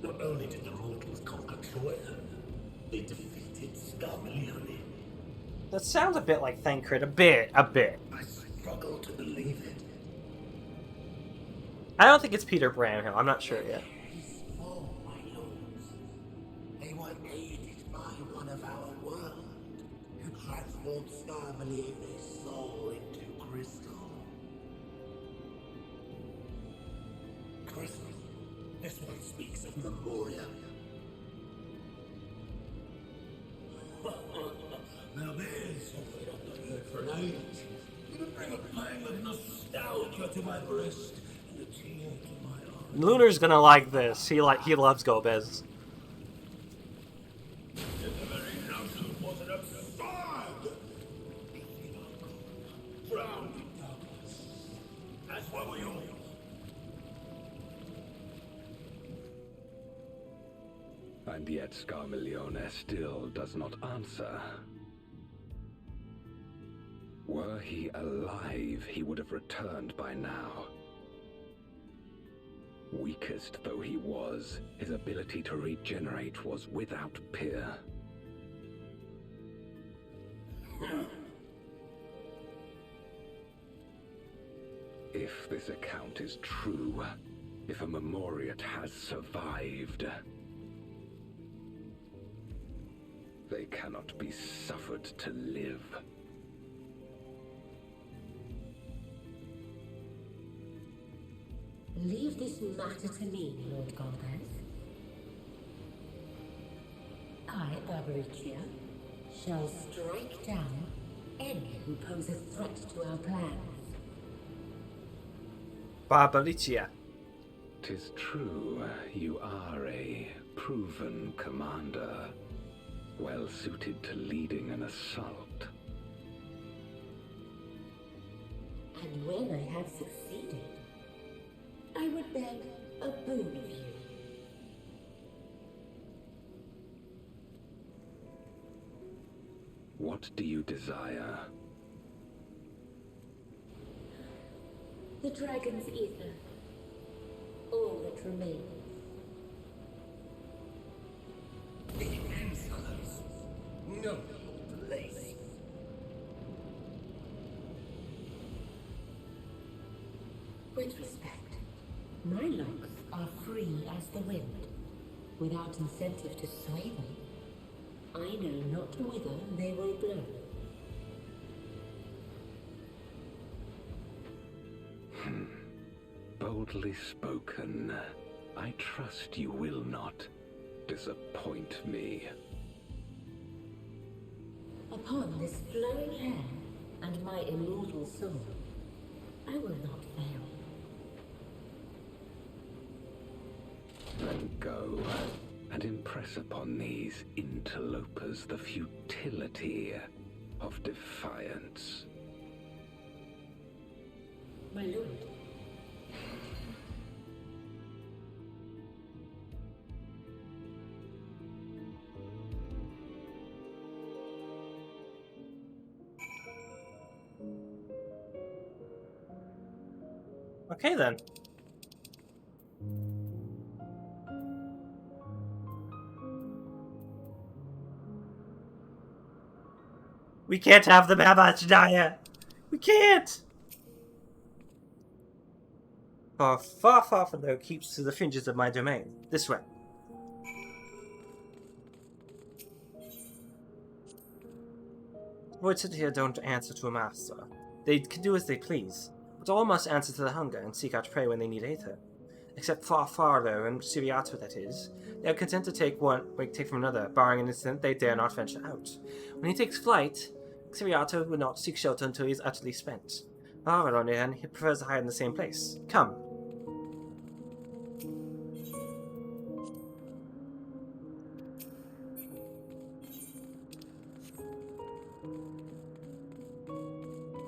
Not only did the mortals conquer Troy, they defeated Scarmilione. That sounds a bit like Thancred. A bit. I struggle to believe it. I don't think it's Peter Bramhill. I'm not sure yet. Oh, my lords. They were aided by one of our world, who transformed Scarmilione's soul into crystal. Crystal? This one speaks of Memoria. Now there's something I've not heard for an age. It'll bring a pang of nostalgia to my breast and a tear to my eye. Lunar's gonna like this. He loves Gomez. The very notion was an absurd. Drowned in darkness, as were we all. And yet Scarmilione still does not answer. Were he alive, he would have returned by now. Weakest though he was, his ability to regenerate was without peer. If this account is true, if a Memoriat has survived, they cannot be suffered to live. Leave this matter to me, Lord Gomez. I, Barbaricia, shall strike down any who pose a threat to our plans. Barbaricia. 'Tis true, you are a proven commander, well suited to leading an assault. And when I have succeeded, I would beg a boon of you. What do you desire? The dragon's ether. All that remains. The Answers. No place. With respect. are free as the wind, without incentive to sway them. I know not whither they will blow. Boldly spoken. I trust you will not disappoint me. Upon this flowing hair and my immortal soul, I will not fail. Then go and impress upon these interlopers the futility of defiance. My lord. Okay then. We can't have them have Ajnaya. We can't. Far from though keeps to the fringes of my domain. This way. Voids here don't answer to a master. They can do as they please, but all must answer to the hunger and seek out prey when they need aether. Except Farfarlo and Siriato, that is. They are content to take from another, barring an incident they dare not venture out. When he takes flight, Siriato will not seek shelter until he is utterly spent. Farfarlo, on the other hand, he prefers to hide in the same place. Come.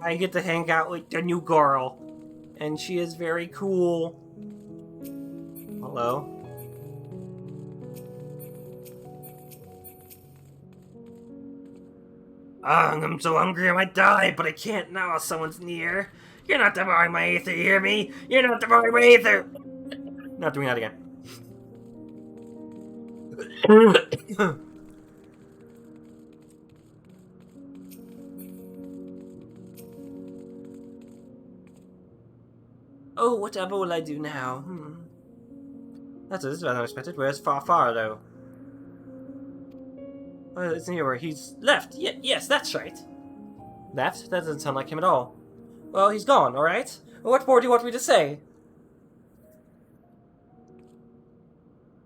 I get to hang out with the new girl, and she is very cool. Hello. I'm so hungry I might die, but I can't now. Someone's near. You're not devouring my aether, you hear me? You're not devouring my aether! Not doing that again. Oh, whatever will I do now? This is rather unexpected. Where's Farfarlo? Oh, isn't he where he's left? Yes, that's right. Left? That doesn't sound like him at all. Well, he's gone, alright? What more do you want me to say?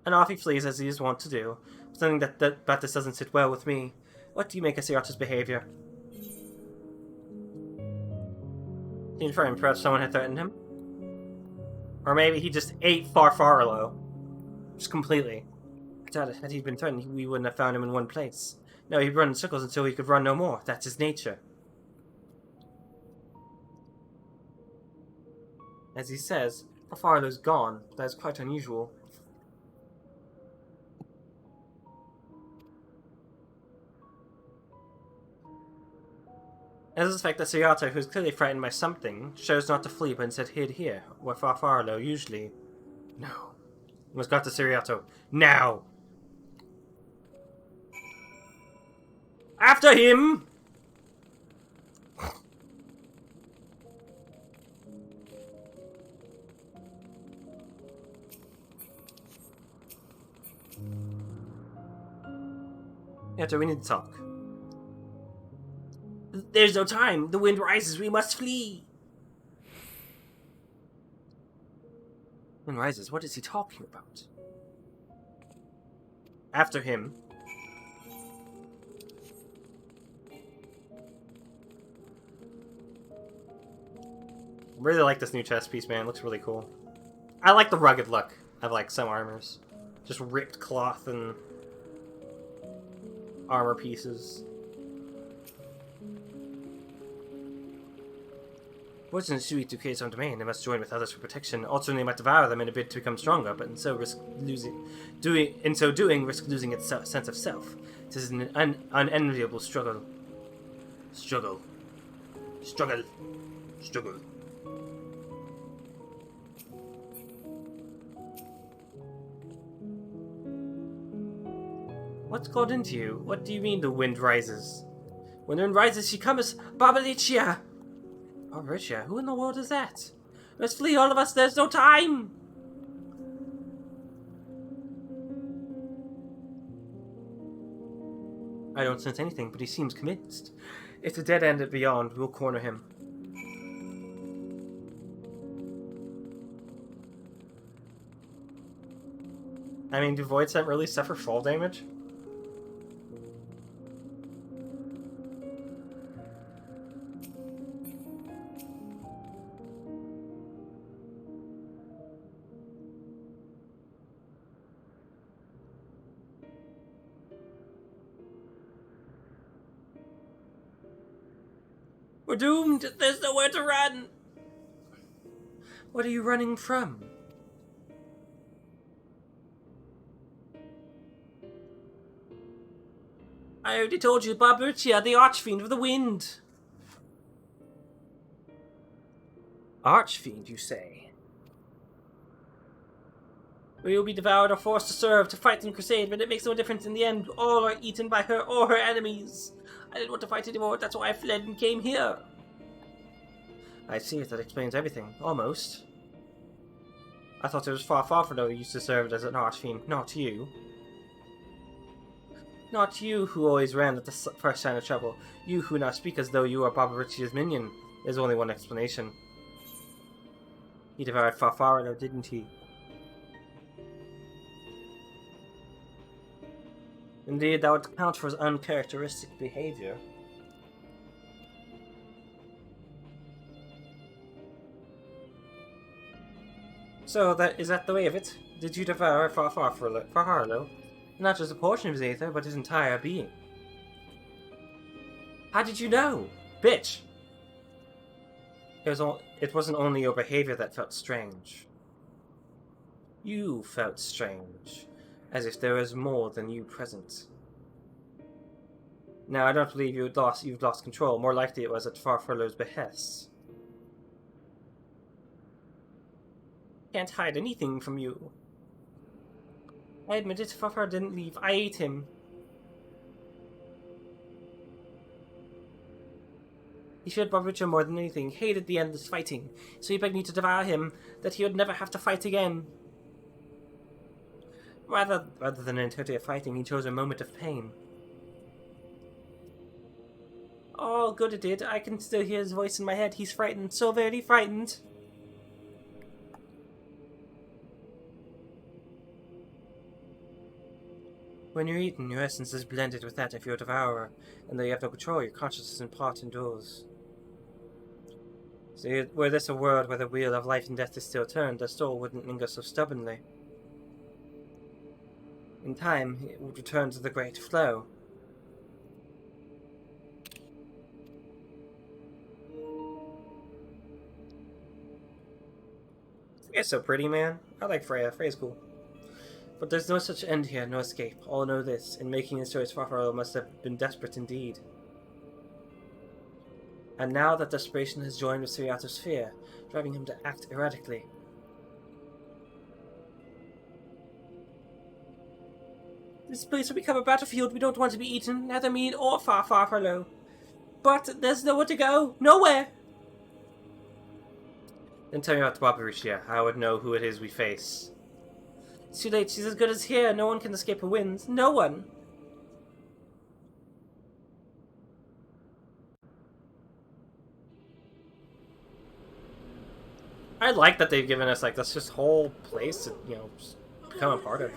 And off he flees as he is wont to do. Something that this doesn't sit well with me. What do you make of Sirata's behavior? Seemed for him, perhaps someone had threatened him? Or maybe he just ate Farfarlo. Just completely. I doubt it. Had he been threatened, we wouldn't have found him in one place. No, he'd run in circles until he could run no more. That's his nature. As he says, Farfarlo's gone. That is quite unusual. As is the fact that Siriato, who is clearly frightened by something, chose not to flee but instead hid here, where Farfarlo usually... No. We must go to Siriato. Now! After him! Siriato, we need to talk. There's no time. The wind rises. We must flee. Wind rises? What is he talking about? After him. Really like this new chest piece, man. It looks really cool. I like the rugged look of like some armors. Just ripped cloth and armor pieces. Fortunately, Sui to create some domain, they must join with others for protection. Also, they might devour them in a bid to become stronger, but in so doing, risk losing its sense of self. This is an unenviable struggle. Struggle. What's got into you? What do you mean the wind rises? When the wind rises, she comes, Babalicia! Babalicia? Who in the world is that? Let's flee, all of us, there's no time! I don't sense anything, but he seems convinced. If the dead end is beyond, we'll corner him. I mean, do Void Scent really suffer fall damage? We're doomed! There's nowhere to run! What are you running from? I already told you, Barbariccia, the Archfiend of the Wind! Archfiend, you say? We will be devoured or forced to serve, to fight in crusade, but it makes no difference in the end. All are eaten by her or her enemies. I didn't want to fight anymore, that's why I fled and came here. I see, that explains everything. Almost. I thought it was Farfarlo who used to serve as an Archfiend, not you. Not you who always ran at the first sign of trouble. You who now speak as though you are Barbariccia's minion. There's only one explanation. He devoured Farfarlo, didn't he? Indeed, that would count for his uncharacteristic behavior. So, is that the way of it? Did you devour Farfarlo? Not just a portion of his aether, but his entire being. How did you know? Bitch! It wasn't only your behavior that felt strange. You felt strange. As if there was more than you present. Now, I don't believe you've lost control. More likely it was at Farfarlo's behest. Can't hide anything from you. I admit it, Farfarlo didn't leave. I ate him. He feared Barbariccia more than anything, hated the endless fighting, so he begged me to devour him, that he would never have to fight again. Rather than an eternity of fighting, he chose a moment of pain. Oh, good it did. I can still hear his voice in my head. He's frightened, so very frightened. When you're eaten, your essence is blended with that of your devourer, and though you have no control, your consciousness in part endures. So were this a world where the wheel of life and death is still turned, the soul wouldn't linger so stubbornly. In time, it would return to the great flow. Freya's so pretty, man. I like Freya. Freya's cool. But there's no such end here, no escape. All know this. In making his choice, Farfarlo must have been desperate indeed. And now that desperation has joined with Siriato's fear, driving him to act erratically. This place will become a battlefield. We don't want to be eaten, neither me or Farfarlo. But there's nowhere to go. Nowhere! Then tell me about Barbariccia. I would know who it is we face. It's too late. She's as good as here. No one can escape her winds. No one! I like that they've given us, like, this whole place to, you know, just become a part of.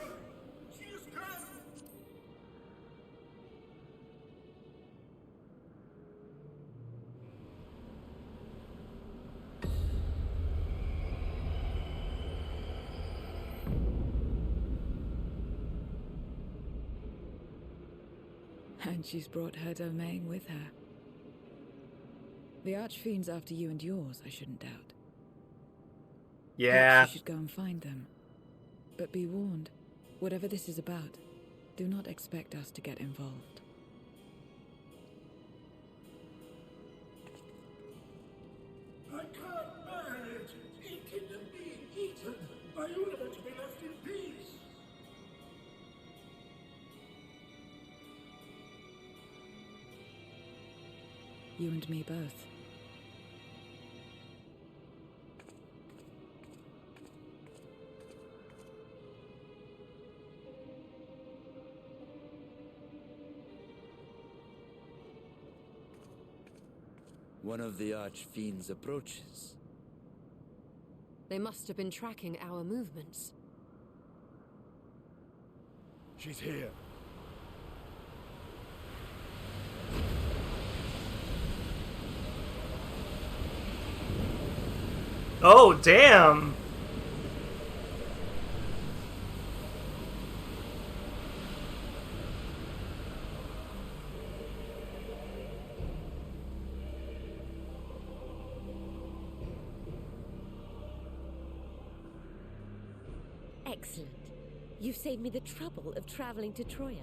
And she's brought her domain with her. The Archfiend's after you and yours, I shouldn't doubt. Yeah. Perhaps you should go and find them. But be warned, whatever this is about, do not expect us to get involved. I can't bear it! Eaten and being eaten! I order to be left in peace! You and me both. one of the archfiends approaches. They must have been tracking our movements. She's here. Oh, damn! Excellent. You've saved me the trouble of traveling to Troya.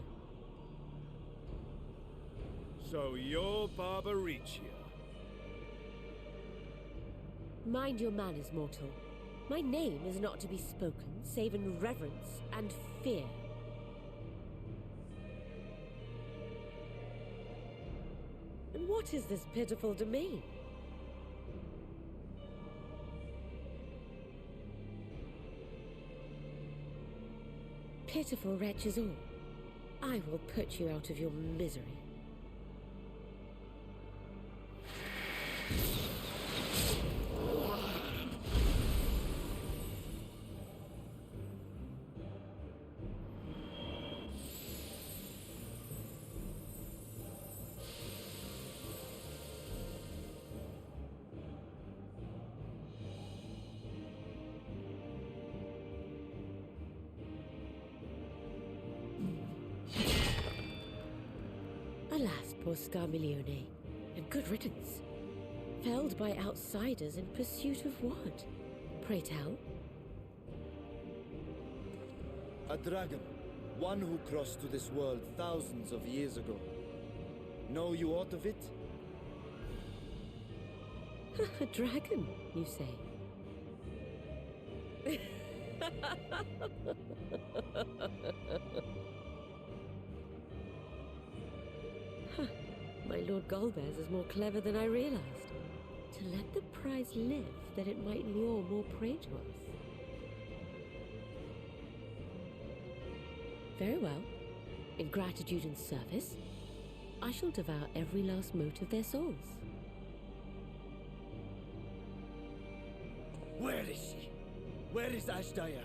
So you're Barbaricia. Mind your manners, mortal. My name is not to be spoken, save in reverence and fear. And what is this pitiful domain? Pitiful wretches all. I will put you out of your misery. Alas, poor Scarmiglione, and good riddance. Felled by outsiders in pursuit of what? Pray tell? A dragon. One who crossed to this world thousands of years ago. Know you aught of it? A dragon, you say? Huh. My Lord Golbez is more clever than I realized. To let the prize live, that it might lure more prey to us. Very well. In gratitude and service, I shall devour every last mote of their souls. Where is she? Where is Ashdaya?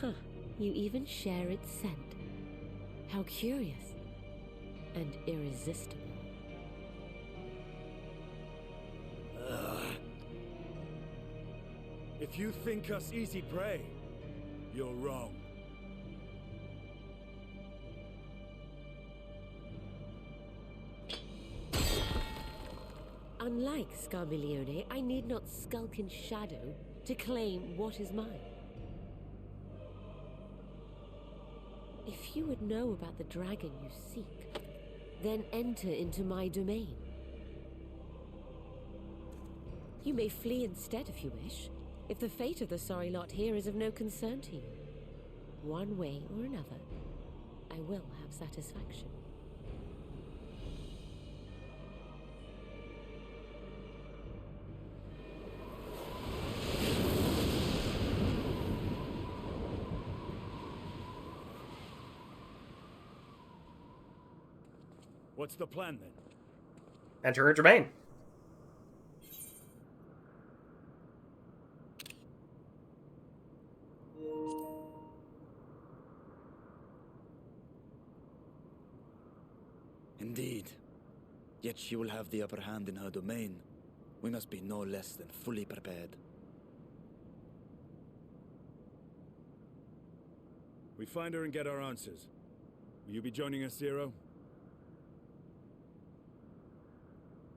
Huh. You even share its scent. How curious. And irresistible. If you think us easy prey, you're wrong. Unlike Scarmiglione, I need not skulk in shadow to claim what is mine. If you would know about the dragon you seek, then enter into my domain. You may flee instead if you wish, if the fate of the sorry lot here is of no concern to you. One way or another, I will have satisfaction. What's the plan then? Enter her domain. Indeed. Yet she will have the upper hand in her domain. We must be no less than fully prepared. We find her and get our answers. Will you be joining us, Zero?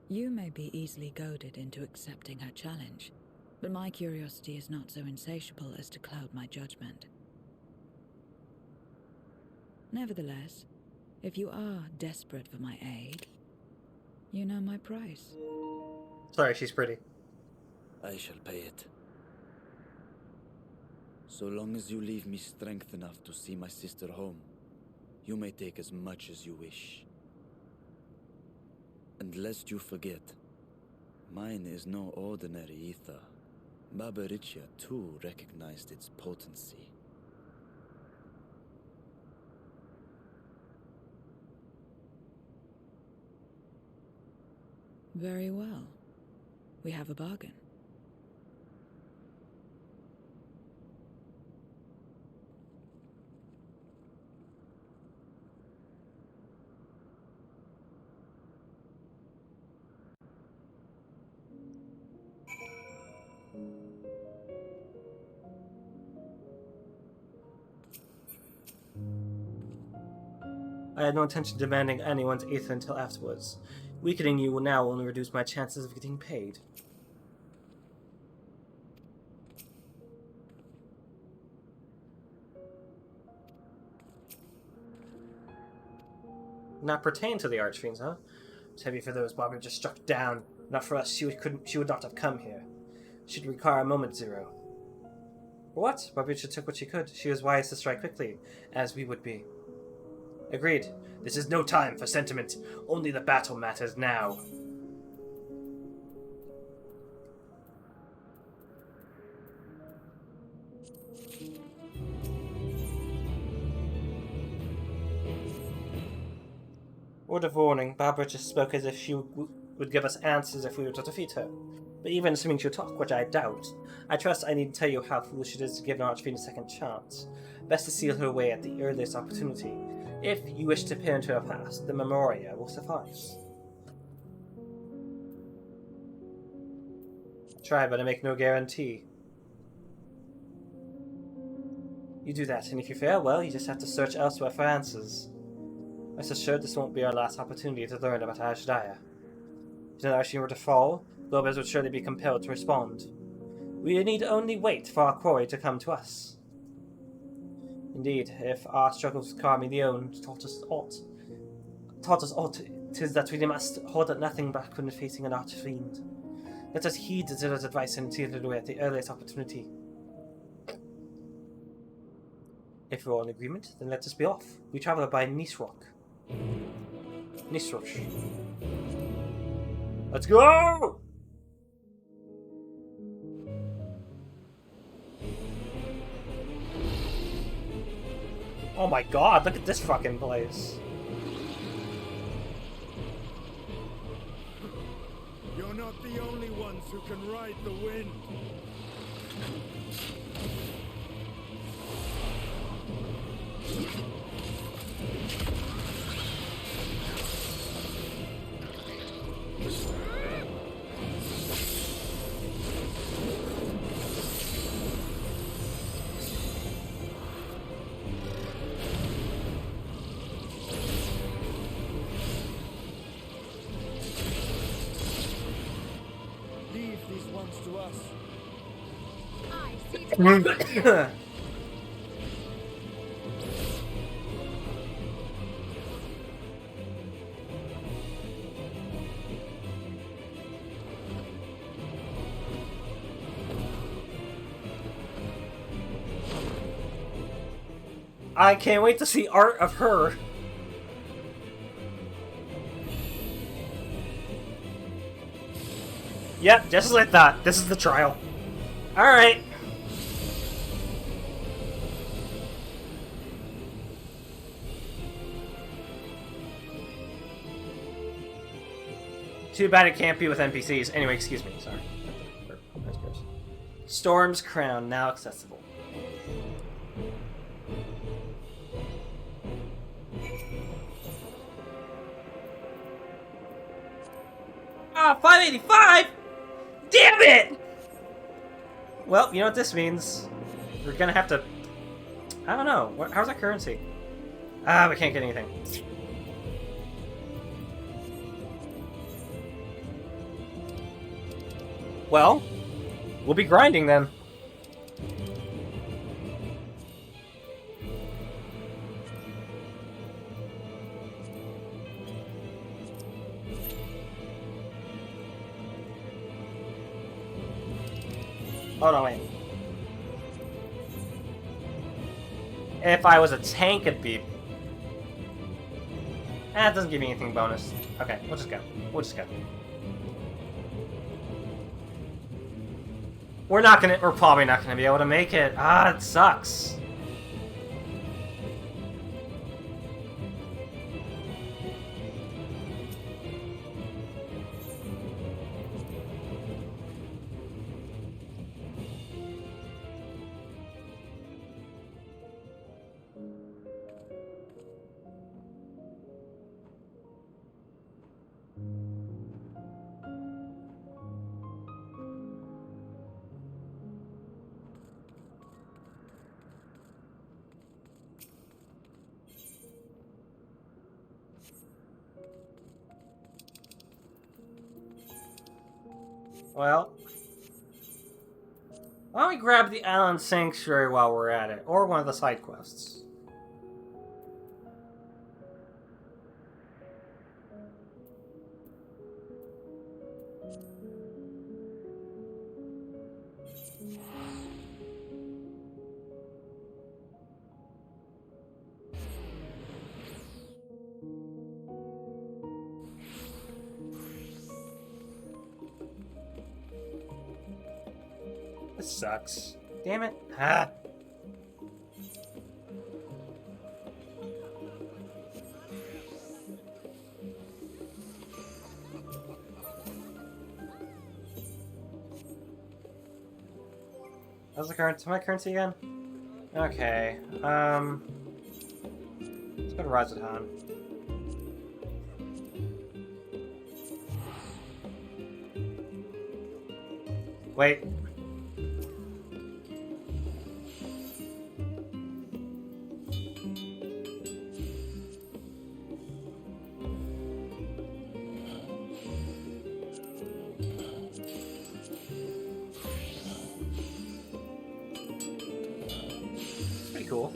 You may be easily goaded into accepting her challenge, but my curiosity is not so insatiable as to cloud my judgment. Nevertheless, if you are desperate for my aid, you know my price. Sorry, she's pretty. I shall pay it. So long as you leave me strength enough to see my sister home, you may take as much as you wish. And lest you forget, mine is no ordinary ether. Barbaricia too recognized its potency. Very well. We have a bargain. I had no intention of demanding anyone's aether until afterwards. Weakening you will now only reduce my chances of getting paid. Not pertain to the Archfiends, huh? It's heavy for those Barbara just struck down. Not for us, she would not have come here. She'd require a moment, Zero. What? Barbara took what she could. She was wise to strike quickly, as we would be. Agreed. This is no time for sentiment. Only the battle matters now. Word of warning, Barbara just spoke as if she would give us answers if we were to defeat her. But even assuming she'll talk, which I doubt, I trust I need to tell you how foolish it is to give an Archfiend a second chance. Best to seal her away at the earliest opportunity. If you wish to peer into her past, the Memoria will suffice. Try, but I make no guarantee. You do that, and if you fail, well, you just have to search elsewhere for answers. Rest assured, this won't be our last opportunity to learn about Ashdaya. If the Archfiend were to fall, Lopez would surely be compelled to respond. We need only wait for our quarry to come to us. Indeed, if our struggles with Carmelion taught us aught, 'tis that we must hold nothing back when facing an Archfiend. Let us heed Zero's advice and seal it away at the earliest opportunity. If we're all in agreement, then let us be off. We travel by Nisroch. Let's go! Oh my god, look at this fucking place. You're not the only ones who can ride the wind. Leave these ones to us. I see. I can't wait to see art of her. Yep, just as I thought. This is the trial. Alright. Too bad it can't be with NPCs. Anyway, excuse me. Sorry. Storm's Crown, now accessible. Ah, 585! Damn it! Well, you know what this means. We're gonna have to... I don't know. How's our currency? Ah, we can't get anything. Well, we'll be grinding then. Oh no, wait. If I was a tank, it'd be... it doesn't give me anything bonus. Okay, we'll just go. We'll just go. We're probably not gonna be able to make it. Ah, it sucks. Well, why don't we grab the Island Sanctuary while we're at it, or one of the side quests? This sucks. Damn it. Ah. How's the currency? My currency again? Okay. Let's go to Razatan. Wait. Pretty cool.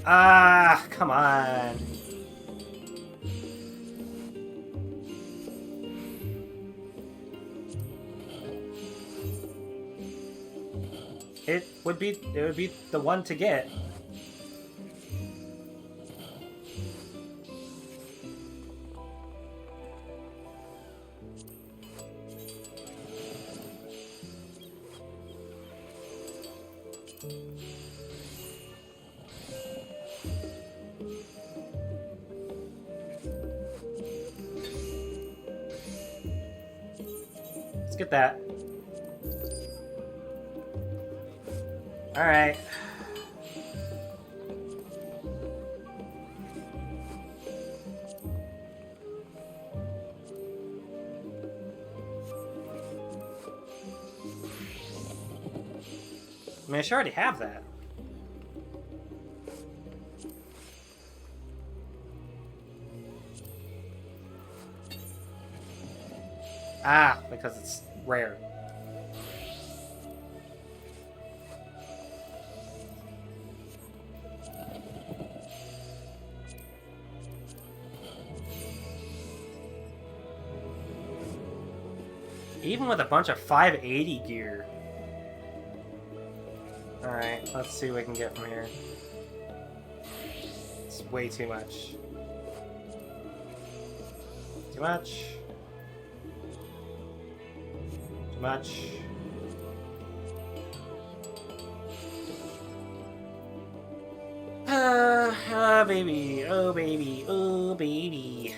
Ah, come on. It would be the one to get. Let's get that. Alright. I mean, I should already have that. Ah, because it's rare. Even with a bunch of 580 gear. Alright, let's see what we can get from here. It's way too much. Too much. Too much. Oh baby, oh baby, oh baby.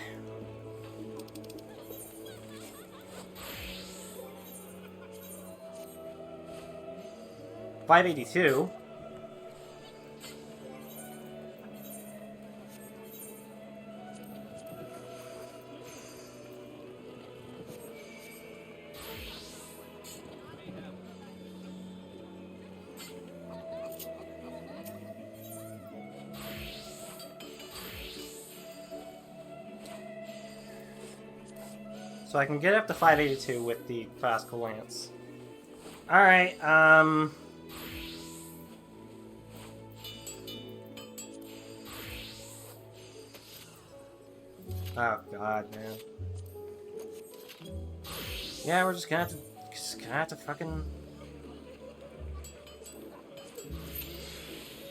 $582. So I can get up to 582 with the classical lance. Alright, Oh god, man. Yeah, we're just gonna have to fucking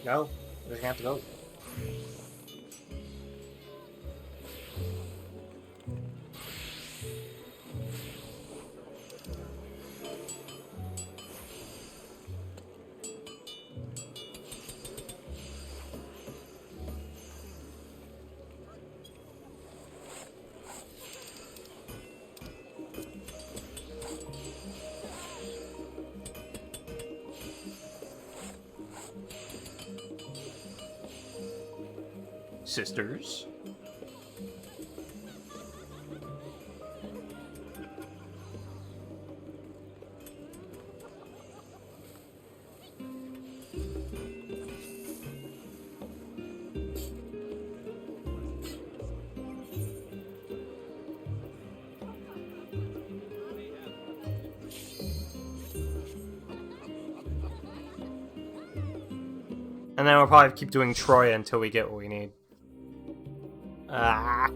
go. We're just gonna have to go. Sisters. And then we'll probably keep doing Troya until we get what we need. Ah.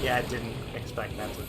Yeah, I didn't expect that to.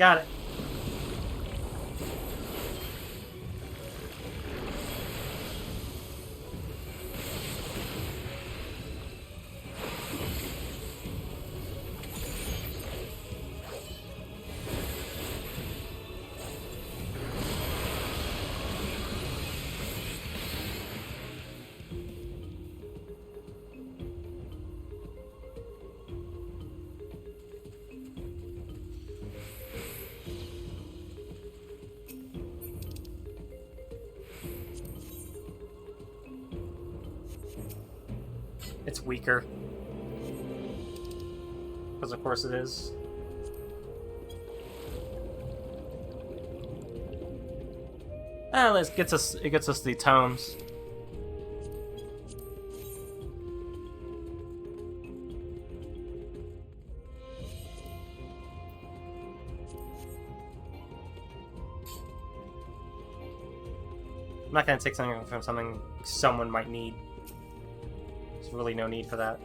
Got it. It's weaker. Because of course it is. Ah, it gets us the tomes. I'm not gonna take something from something someone might need. There's really no need for that.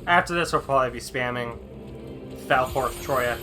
After this, we'll probably be spamming Falforth Troya.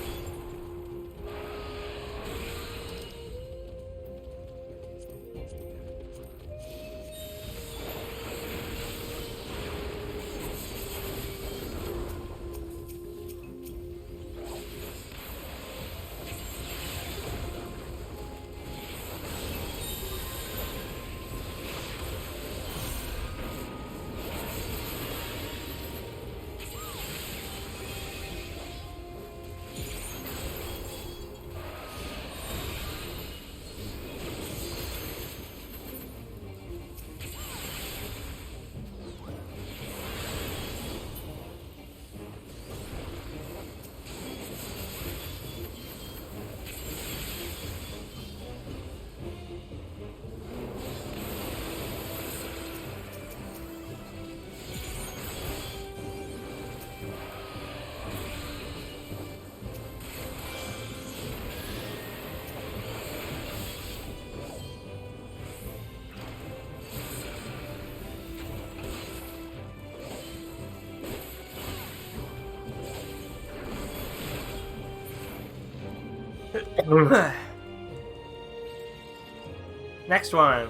Next one.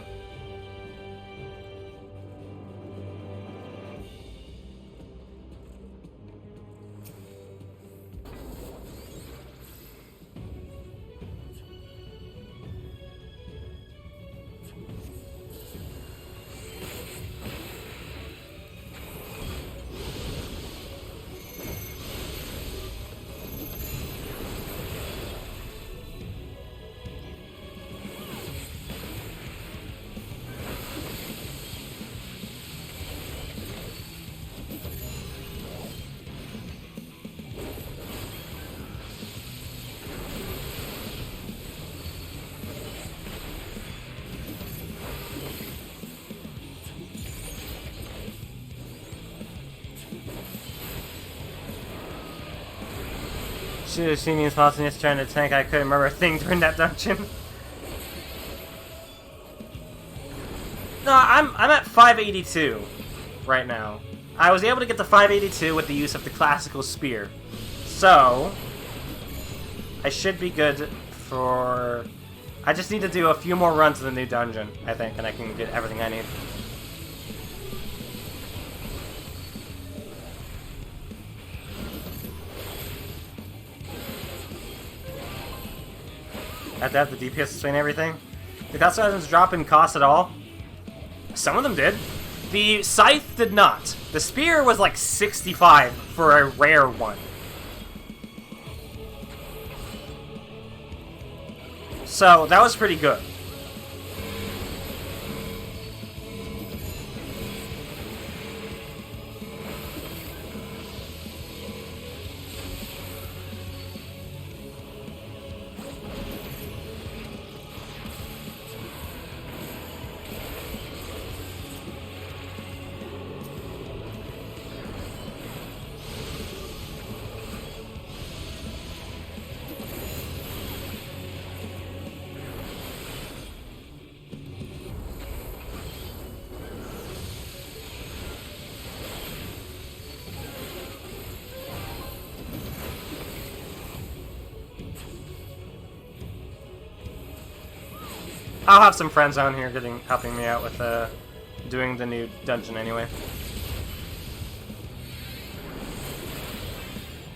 should have seen these Pausanias trying to tank. I couldn't remember a thing during that dungeon. No, I'm at 582 right now. I was able to get to 582 with the use of the classical spear. So, I should be good for... I just need to do a few more runs of the new dungeon, I think, and I can get everything I need. I have to have the DPS explain everything. Did custom items drop in cost at all? Some of them did. The scythe did not. The spear was like 65 for a rare one. So that was pretty good. I'll have some friends on here helping me out with doing the new dungeon anyway.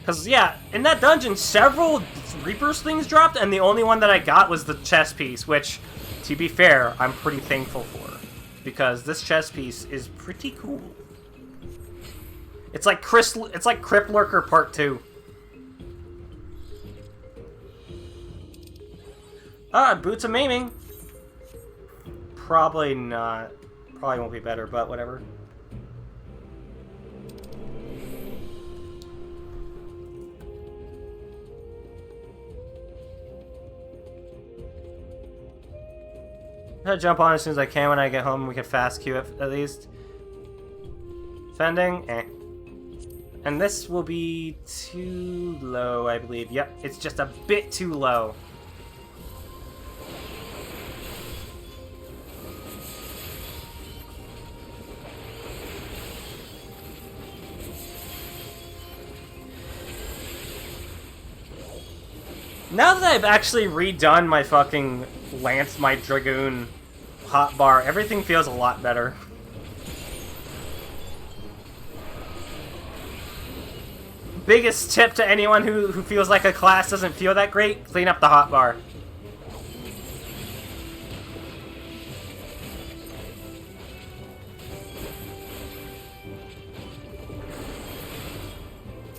Cause yeah, in that dungeon several Reaper's things dropped, and the only one that I got was the chess piece, which, to be fair, I'm pretty thankful for. Because this chess piece is pretty cool. It's like Crypt Lurker Part 2. Boots of Maiming. Probably not. Probably won't be better, but whatever. I'm gonna jump on as soon as I can when I get home. We can fast queue it at least. Fending, eh. And this will be too low, I believe. Yep, it's just a bit too low. Now that I've actually redone my fucking Lance, my Dragoon hotbar, everything feels a lot better. Biggest tip to anyone who feels like a class doesn't feel that great, clean up the hotbar.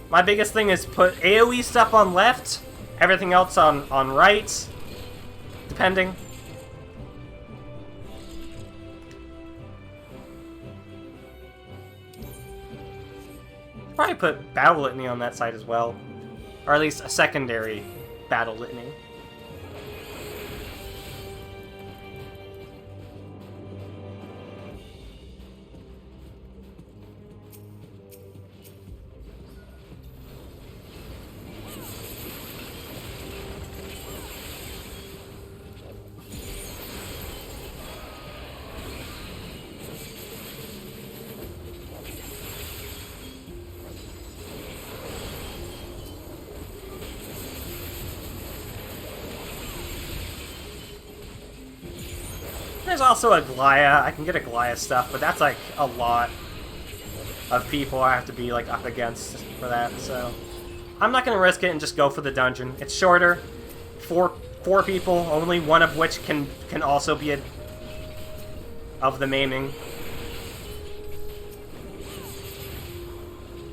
My biggest thing is put AoE stuff on left, everything else on right, depending. Probably put Battle Litany on that side as well. Or at least a secondary Battle Litany. There's also a Glaya. I can get a Glaya stuff, but that's like a lot of people I have to be like up against for that, so I'm not gonna risk it and just go for the dungeon. It's shorter, four people, only one of which can also be of the maiming.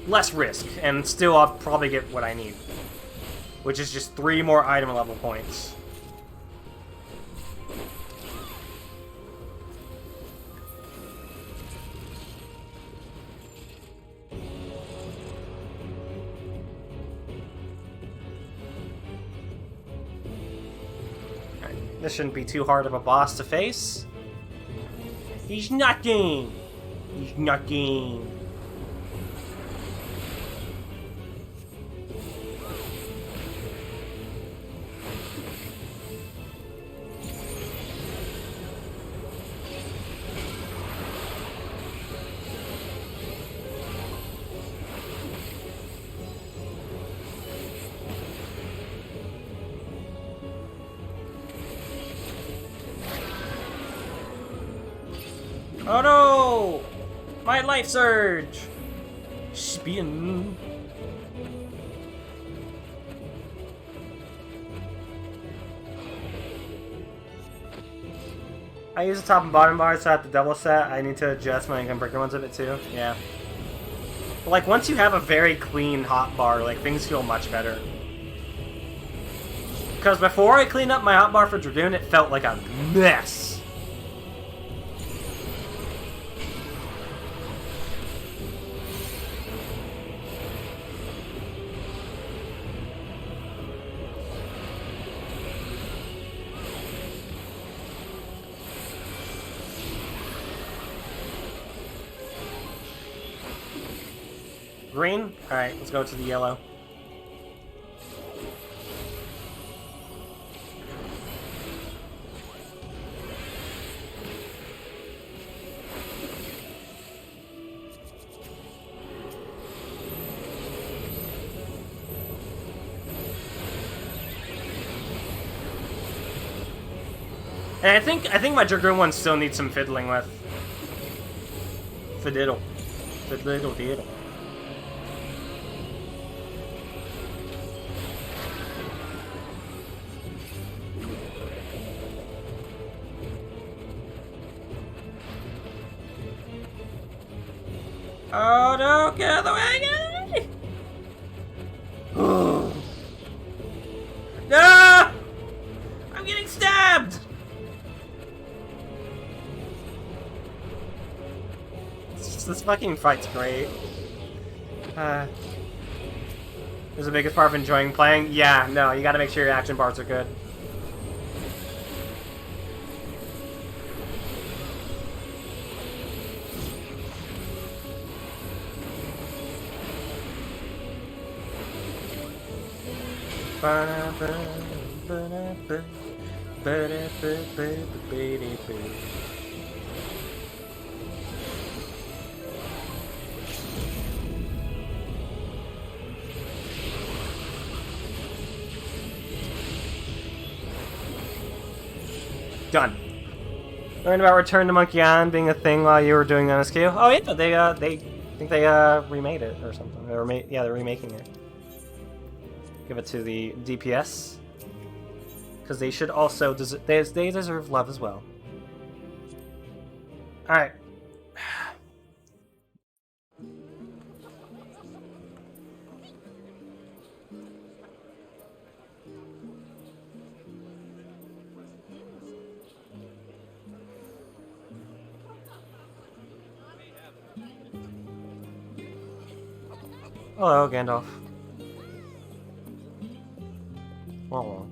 Less risk, and still I'll probably get what I need, which is just 3 more item level points. This shouldn't be too hard of a boss to face. He's nothing! He's nothing! Oh no! My life surge! Spin. I use the top and bottom bars so at the double set, I need to adjust my income breaker ones a bit too. Yeah. But like, once you have a very clean hot bar, like, things feel much better. Because before I cleaned up my hotbar for Dragoon, it felt like a mess. Green? Alright, let's go to the yellow. And I think my Dragoon one still needs some fiddling with. Fiddle. Fiddle diddle. Oh no, get out of the way, get out of the way! No! I'm getting stabbed! This fucking fight's great. Is the biggest part of enjoying playing? Yeah, no, you gotta make sure your action bars are good. Done. Learned about Return to Monkey Island being a thing while you were doing the MSQ. Oh yeah, they think they remade it or something. Yeah, they're remaking it. Give it to the DPS because they should also they deserve love as well. All right. Hello, Gandalf. Oh.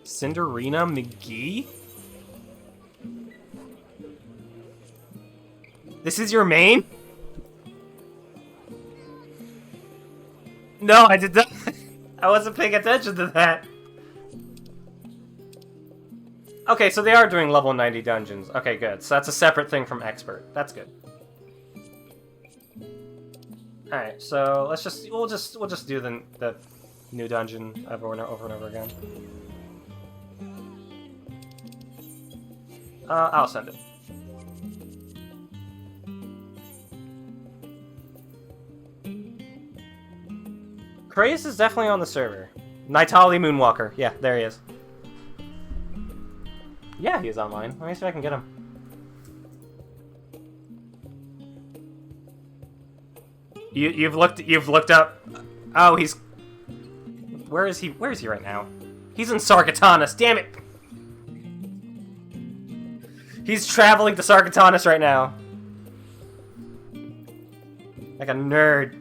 Cinderina McGee? This is your main? No, I did not. I wasn't paying attention to that. Okay, so they are doing level 90 dungeons. Okay, good. So that's a separate thing from expert. That's good. All right, so we'll just do the new dungeon over and over again. I'll send it. Kratos is definitely on the server. Nightali Moonwalker. Yeah, there he is. Yeah, he is online. Let me see if I can get him. You've looked up. Oh, he's. Where is he? Where is he right now? He's in Sargatanas. Damn it! He's traveling to Sargatanas right now. Like a nerd.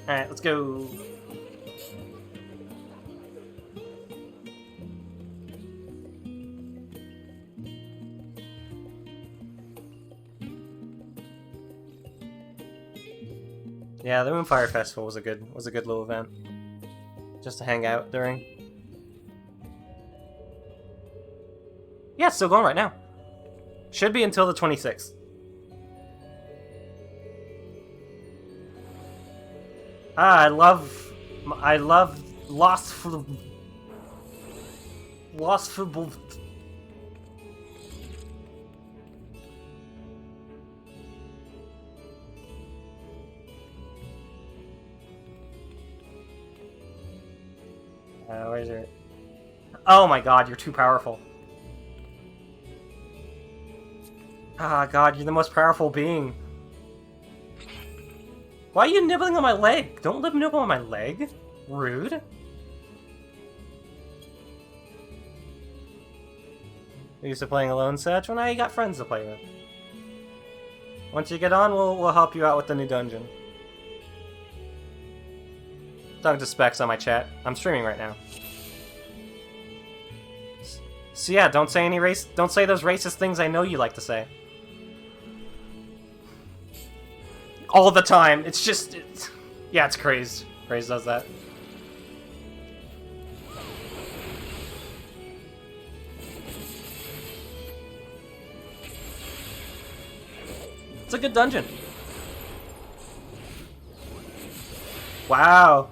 Alright, let's go. Yeah, the Moonfire Festival was a good little event. Just to hang out during. Yeah, it's still going right now. Should be until the 26th. Ah, I love Lost Football. Where is it? Oh my god, you're too powerful. Ah, god, you're the most powerful being. Why are you nibbling on my leg? Don't nibble on my leg. Rude. You used to playing alone, Satch? Well, now you got friends to play with. Once you get on, we'll help you out with the new dungeon. Talking to Specs on my chat. I'm streaming right now. So yeah, don't say those racist things I know you like to say. All the time. It's just... yeah, it's Crazed. Crazed does that. It's a good dungeon. Wow.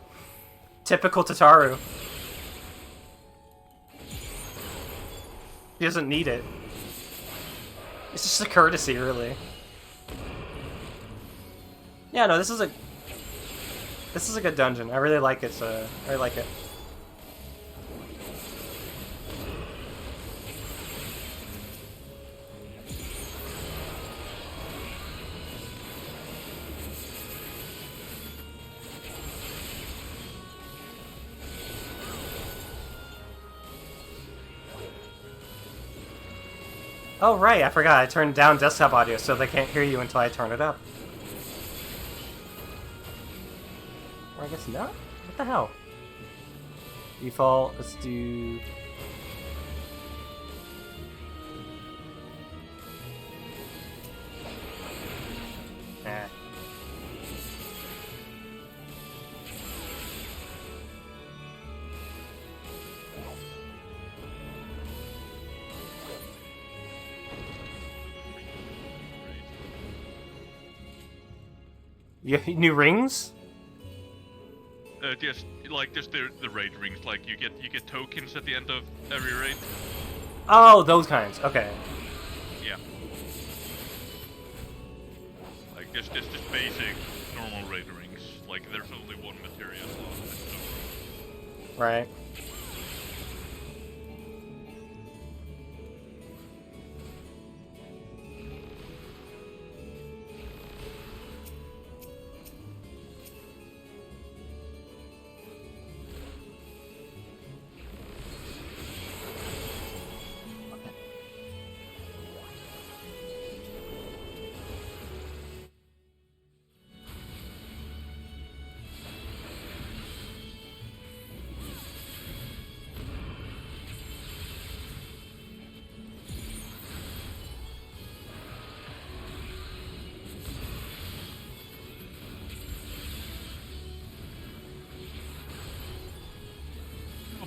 Typical Tataru. He doesn't need it. It's just a courtesy, really. Yeah, no, this is a good dungeon. I really like it. I really like it. Oh right, I forgot. I turned down desktop audio so they can't hear you until I turn it up. Or I guess not? What the hell? Default, let's do... Nah. You new rings? Just the raid rings. Like you get tokens at the end of every raid. Oh, those kinds. Okay. Yeah. Like just basic normal raid rings. Like there's only one material on it. So. Right.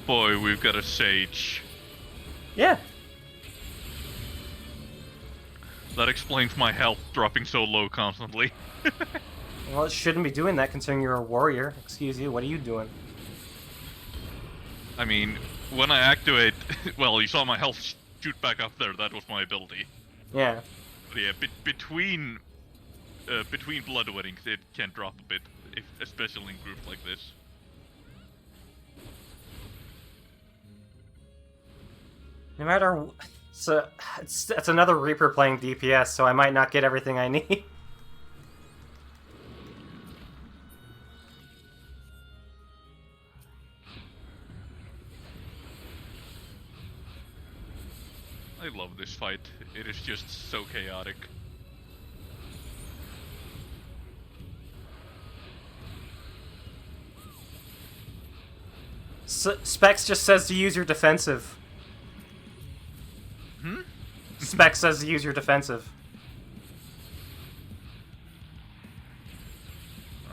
Boy, we've got a sage. Yeah. That explains my health dropping so low constantly. Well, it shouldn't be doing that considering you're a warrior. Excuse you, what are you doing? I mean, when I activate... well, you saw my health shoot back up there, that was my ability. Yeah. But yeah, between blood weddings it can drop a bit, especially in groups like this. No matter... So, it's another Reaper playing DPS, so I might not get everything I need. I love this fight. It is just so chaotic. Specs just says to use your defensive. Hmm? Specs says to use your defensive.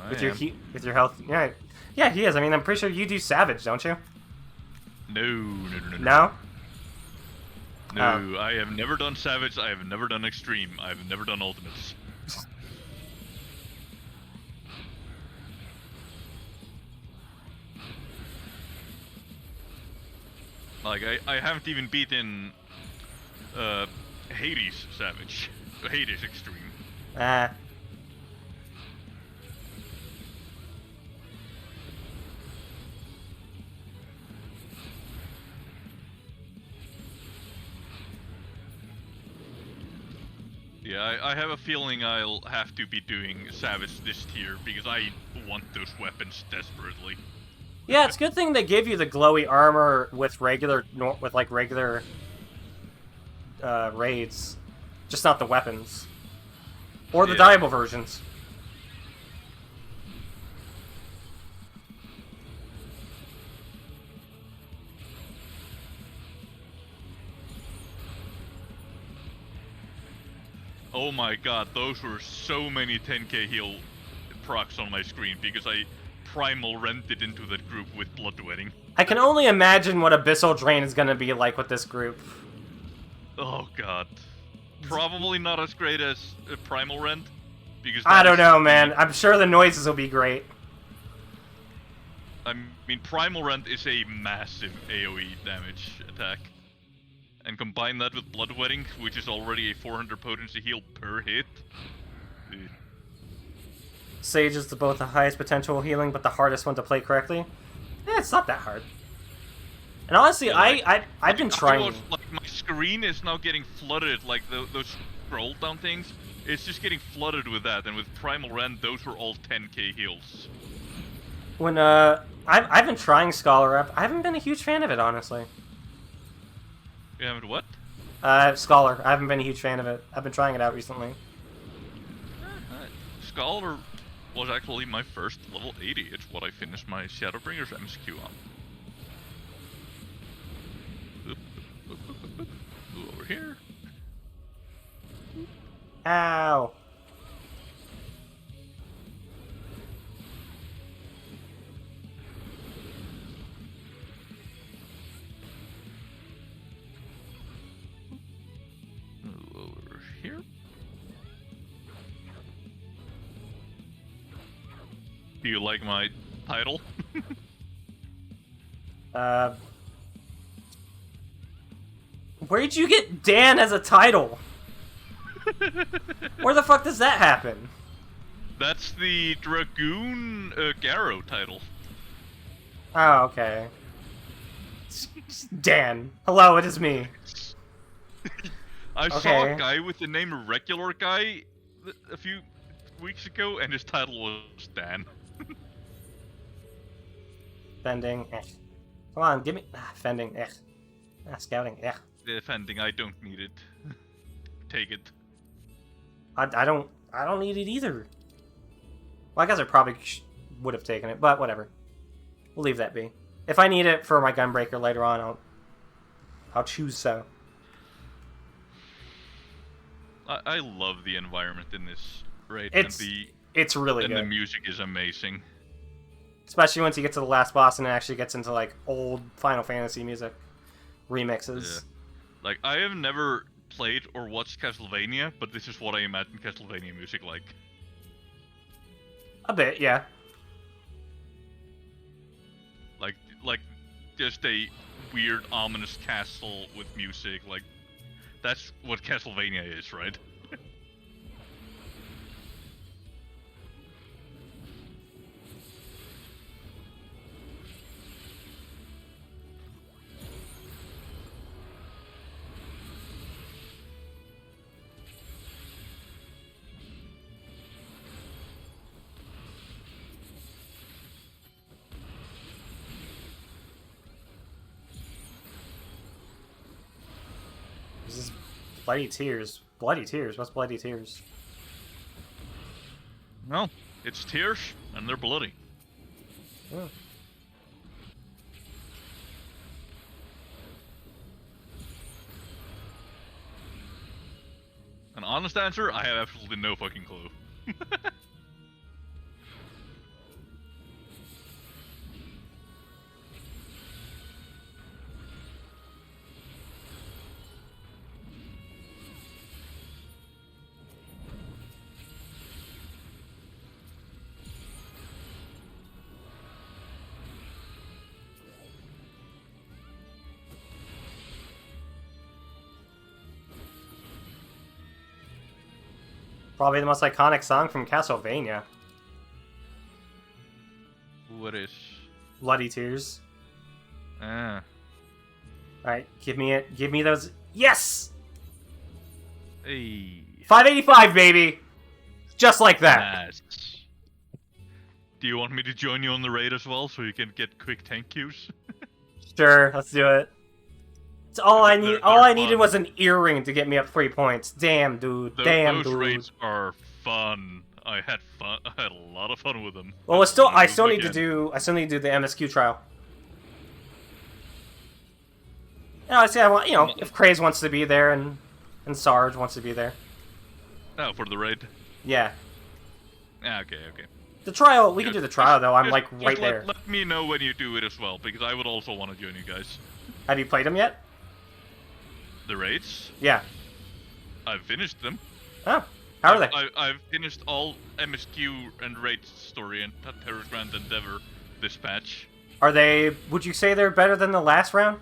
With your health. Yeah, yeah, he is. I mean, I'm pretty sure you do Savage, don't you? No. No? No, I have never done Savage, I have never done Extreme, I have never done Ultimates. Like, I haven't even beaten Hades Savage. Hades Extreme. Yeah, I have a feeling I'll have to be doing Savage this tier because I want those weapons desperately. Yeah, it's a good thing they give you the glowy armor with regular raids, just not the weapons or the dyeable versions. Oh my god, those were so many 10k heal procs on my screen because I primal rented into that group with Bloodwedding. I can only imagine what Abyssal Drain is going to be like with this group. Oh god. Probably not as great as Primal Rend, because I don't know, man. I'm sure the noises will be great. I mean, Primal Rend is a massive AoE damage attack. And combine that with Bloodwedding, which is already a 400 potency heal per hit. Sage is both the highest potential healing, but the hardest one to play correctly. It's not that hard. And honestly, yeah, I've been trying. Like, my screen is now getting flooded, like those scroll down things. It's just getting flooded with that, and with Primal Rend, those were all 10k heals. When I've been trying Scholar Up. I haven't been a huge fan of it, honestly. You haven't what? Scholar. I haven't been a huge fan of it. I've been trying it out recently. Scholar was actually my first level 80. It's what I finished my Shadowbringers MSQ on. Over here. Ow. Over here. Do you like my title? Where'd you get Dan as a title? Where the fuck does that happen? That's the Dragoon Garrow title. Oh, okay. Dan. Hello, it is me. I saw a guy with the name Regular Guy a few weeks ago, and his title was Dan. Fending, Come on, give me... Fending, Scouting, Defending, I don't need it. Take it. I don't need it either. Well, I guess I probably would have taken it, but whatever. We'll leave that be. If I need it for my Gunbreaker later on, I'll choose so. I love the environment in this, right? It's really good. And the music is amazing. Especially once you get to the last boss and it actually gets into, like, old Final Fantasy music remixes. Yeah. Like, I have never played or watched Castlevania, but this is what I imagine Castlevania music like. A bit, yeah. Like just a weird, ominous castle with music, like, that's what Castlevania is, right? This is Bloody Tears. Bloody Tears? What's Bloody Tears? No, it's tears, and they're bloody. Oh. An honest answer, I have absolutely no fucking clue. Probably the most iconic song from Castlevania. What is? Bloody Tears. Ah. Alright, give me it. Give me those. Yes! Hey. 585, baby! Just like that. Nice. Do you want me to join you on the raid as well, so you can get quick tank queues? Sure, let's do it. It's all I need. They're All I fun. needed was an earring to get me up 3 points. Damn, dude. Damn, Those dude. raids are fun. I had fun. I had a lot of fun with them. Well, it's still. I still need to again. do. I still need to do the MSQ trial. I say I want. If Craze wants to be there and Sarge wants to be there. Oh, for the raid. Yeah. Ah, okay. The trial. We can do the trial though. I'm Just- like just right there. Let me know when you do it as well, because I would also want to join you guys. Have you played them yet? The raids? Yeah. I've finished them. Oh, how are they? I've finished all MSQ and raid story and Terror's Grand Endeavor this patch. Are they? Would you say they're better than the last round?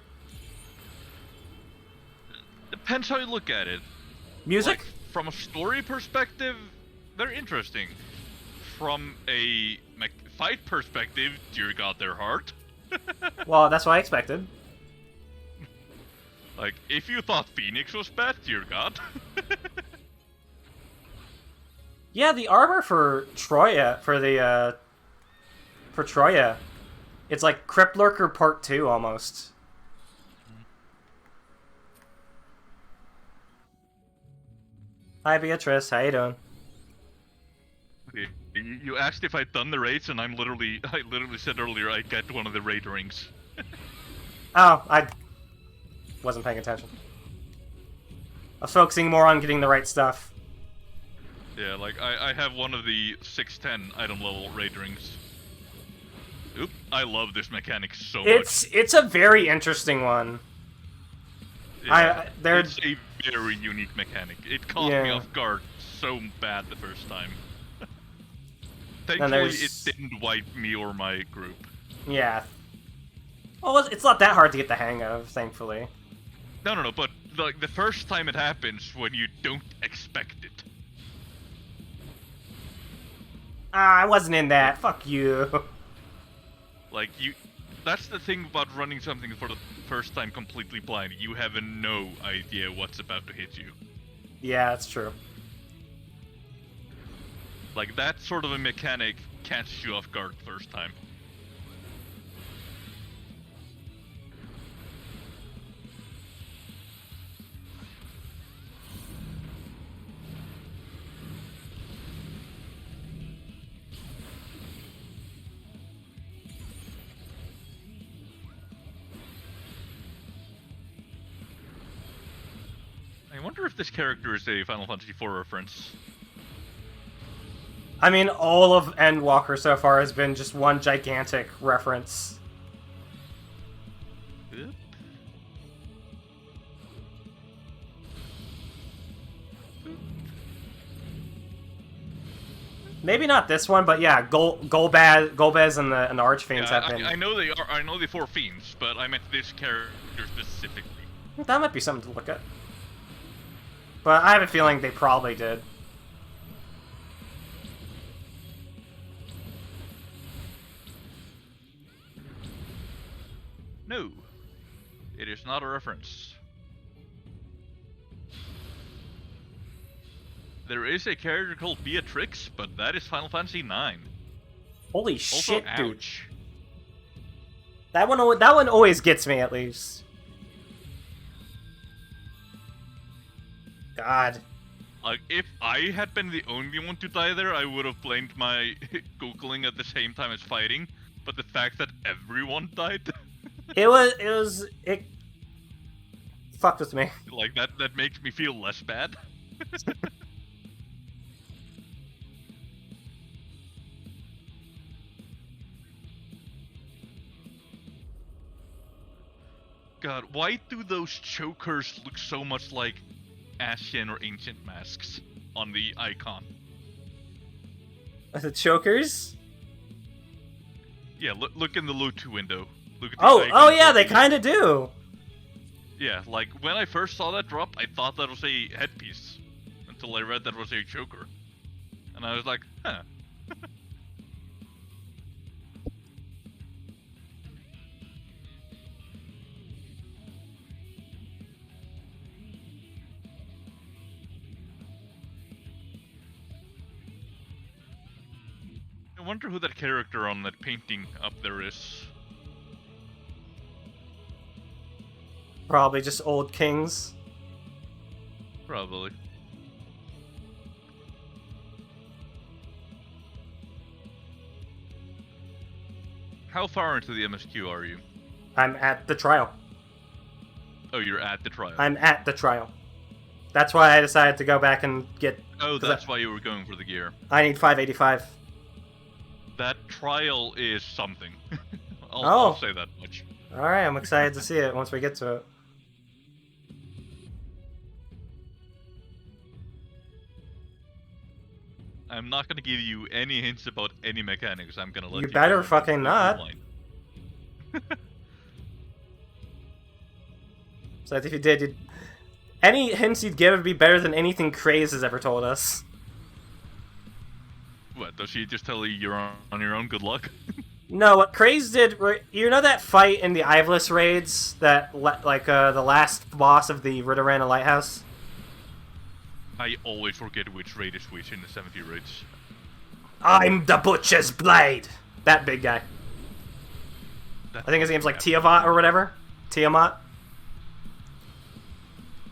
Depends how you look at it. Music? Like, from a story perspective, they're interesting. From a fight perspective, dear God, they're hard. Well, that's what I expected. Like, if you thought Phoenix was bad, dear God. Yeah, the armor for Troya, for Troya, it's like Crypt Lurker Part 2 almost. Hi Beatrice, how you doing? You asked if I'd done the raids, and I literally said earlier I got one of the raid rings. Oh, I wasn't paying attention. I was focusing more on getting the right stuff. Yeah, like, I have one of the 610 item level raid rings. Oop, I love this mechanic so much. It's a very interesting one. Yeah, it's a very unique mechanic. It caught me off guard so bad the first time. Thankfully, it didn't wipe me or my group. Yeah. Well, it's not that hard to get the hang of, thankfully. No, but like the first time it happens when you don't expect it. I wasn't in that. Fuck you. Like, that's the thing about running something for the first time completely blind. You have no idea what's about to hit you. Yeah, that's true. Like, that sort of a mechanic catches you off guard first time. I wonder if this character is a Final Fantasy IV reference. I mean, all of Endwalker so far has been just one gigantic reference. Yep. Maybe not this one, but yeah, Golbez and the Archfiends have been. I know they are. I know the four fiends, but I meant this character specifically. That might be something to look at. But I have a feeling they probably did. No, it is not a reference. There is a character called Beatrix, but that is Final Fantasy IX. Holy Also, shit, dude! ouch. That one always gets me at least. God. Like, if I had been the only one to die there, I would have blamed my googling at the same time as fighting. But the fact that everyone died, it fucked with me. like that makes me feel less bad. God, why do those chokers look so much like Ashen or Ancient masks on the icon? The chokers? Yeah, look in the loot window. Look at the Oh icon yeah, they for- kind of do. Yeah, like when I first saw that drop, I thought that was a headpiece until I read that was a choker. And I was like, huh. I wonder who that character on that painting up there is. Probably just old kings. Probably. How far into the MSQ are you? I'm at the trial. Oh, you're at the trial. I'm at the trial. That's why I decided to go back and get... Oh, that's why you were going for the gear. I need 585. That trial is something. I'll say that much. Alright, I'm excited to see it once we get to it. I'm not gonna give you any hints about any mechanics. I'm gonna let you. You better fucking not. So if you did, you'd... any hints you'd give would be better than anything Craze has ever told us. What, does she just tell you you're on your own? Good luck? No, what Craze did... You know that fight in the Iveless raids? That, the last boss of the Ritterana Lighthouse? I always forget which raid is which in the 70 raids. I'm the Butcher's Blade! That big guy. I think his name's like Tiamat or whatever. Tiamat.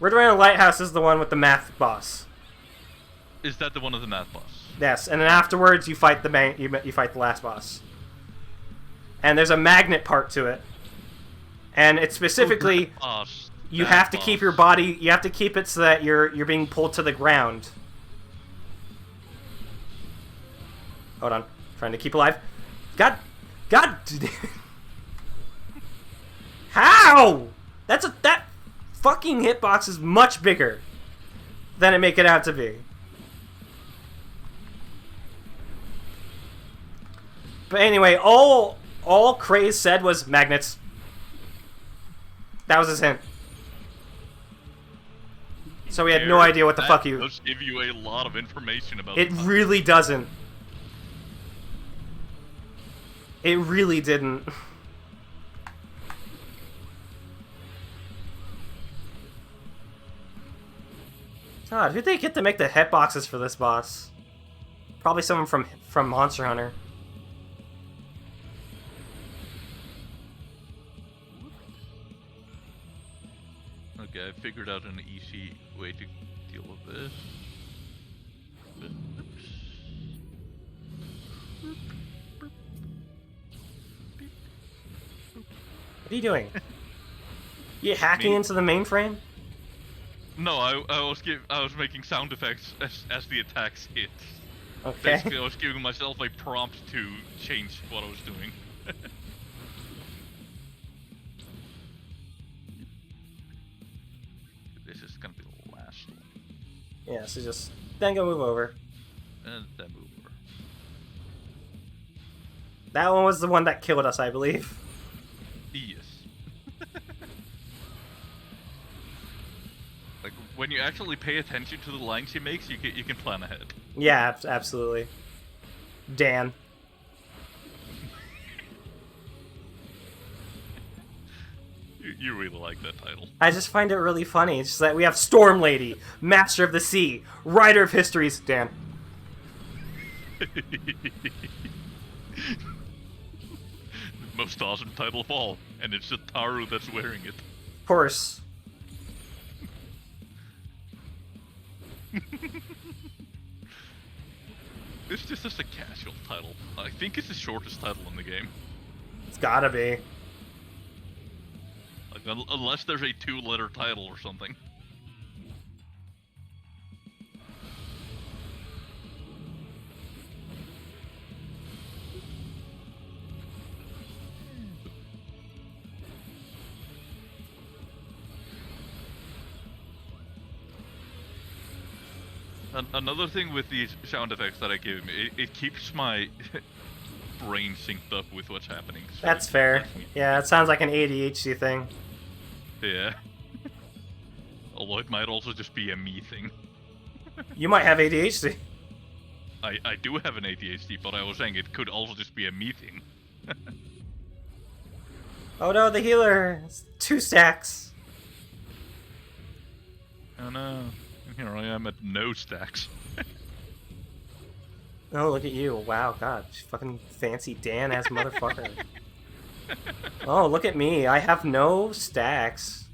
Ritterana Lighthouse is the one with the math boss. Is that the one of the math boss? Yes, and then afterwards you fight the you fight the last boss. And there's a magnet part to it. And it's specifically you have to keep your body, you have to keep it so that you're being pulled to the ground. Hold on. Trying to keep alive. God How? That fucking hitbox is much bigger than it make it out to be. But anyway, all Craze said was magnets. That was his hint. So we had no idea what the fuck you... That does give you a lot of information about it really doesn't. It really didn't. God, who'd they get to make the hitboxes for this boss? Probably someone from Monster Hunter. Okay, I figured out an easy way to deal with this. What are you doing? You hacking into the mainframe? No, I was making sound effects as the attacks hit. Okay. Basically, I was giving myself a prompt to change what I was doing. This is gonna be the last one. Yeah, so just then go move over. And then move over. That one was the one that killed us, I believe. Yes. Like when you actually pay attention to the lines he makes, you can plan ahead. Yeah, absolutely. Dan. You really like that title. I just find it really funny. It's just that we have Storm Lady, Master of the Sea, Writer of Histories, Dan. Most awesome title of all, and it's just Taru that's wearing it. Of course. This just is a casual title. I think it's the shortest title in the game. It's gotta be. Like, unless there's a 2-letter title or something. Another thing with these sound effects that I give him, it keeps my brain synced up with what's happening. So that's fair. Yeah, it sounds like an ADHD thing. Yeah. Although it might also just be a me thing. You might have ADHD. I do have an ADHD, but I was saying it could also just be a me thing. Oh no, the healer! It's 2 stacks. Oh no. And here I am at no stacks. Oh, look at you. Wow, god. Fucking fancy Dan-ass motherfucker. Oh, look at me. I have no stacks.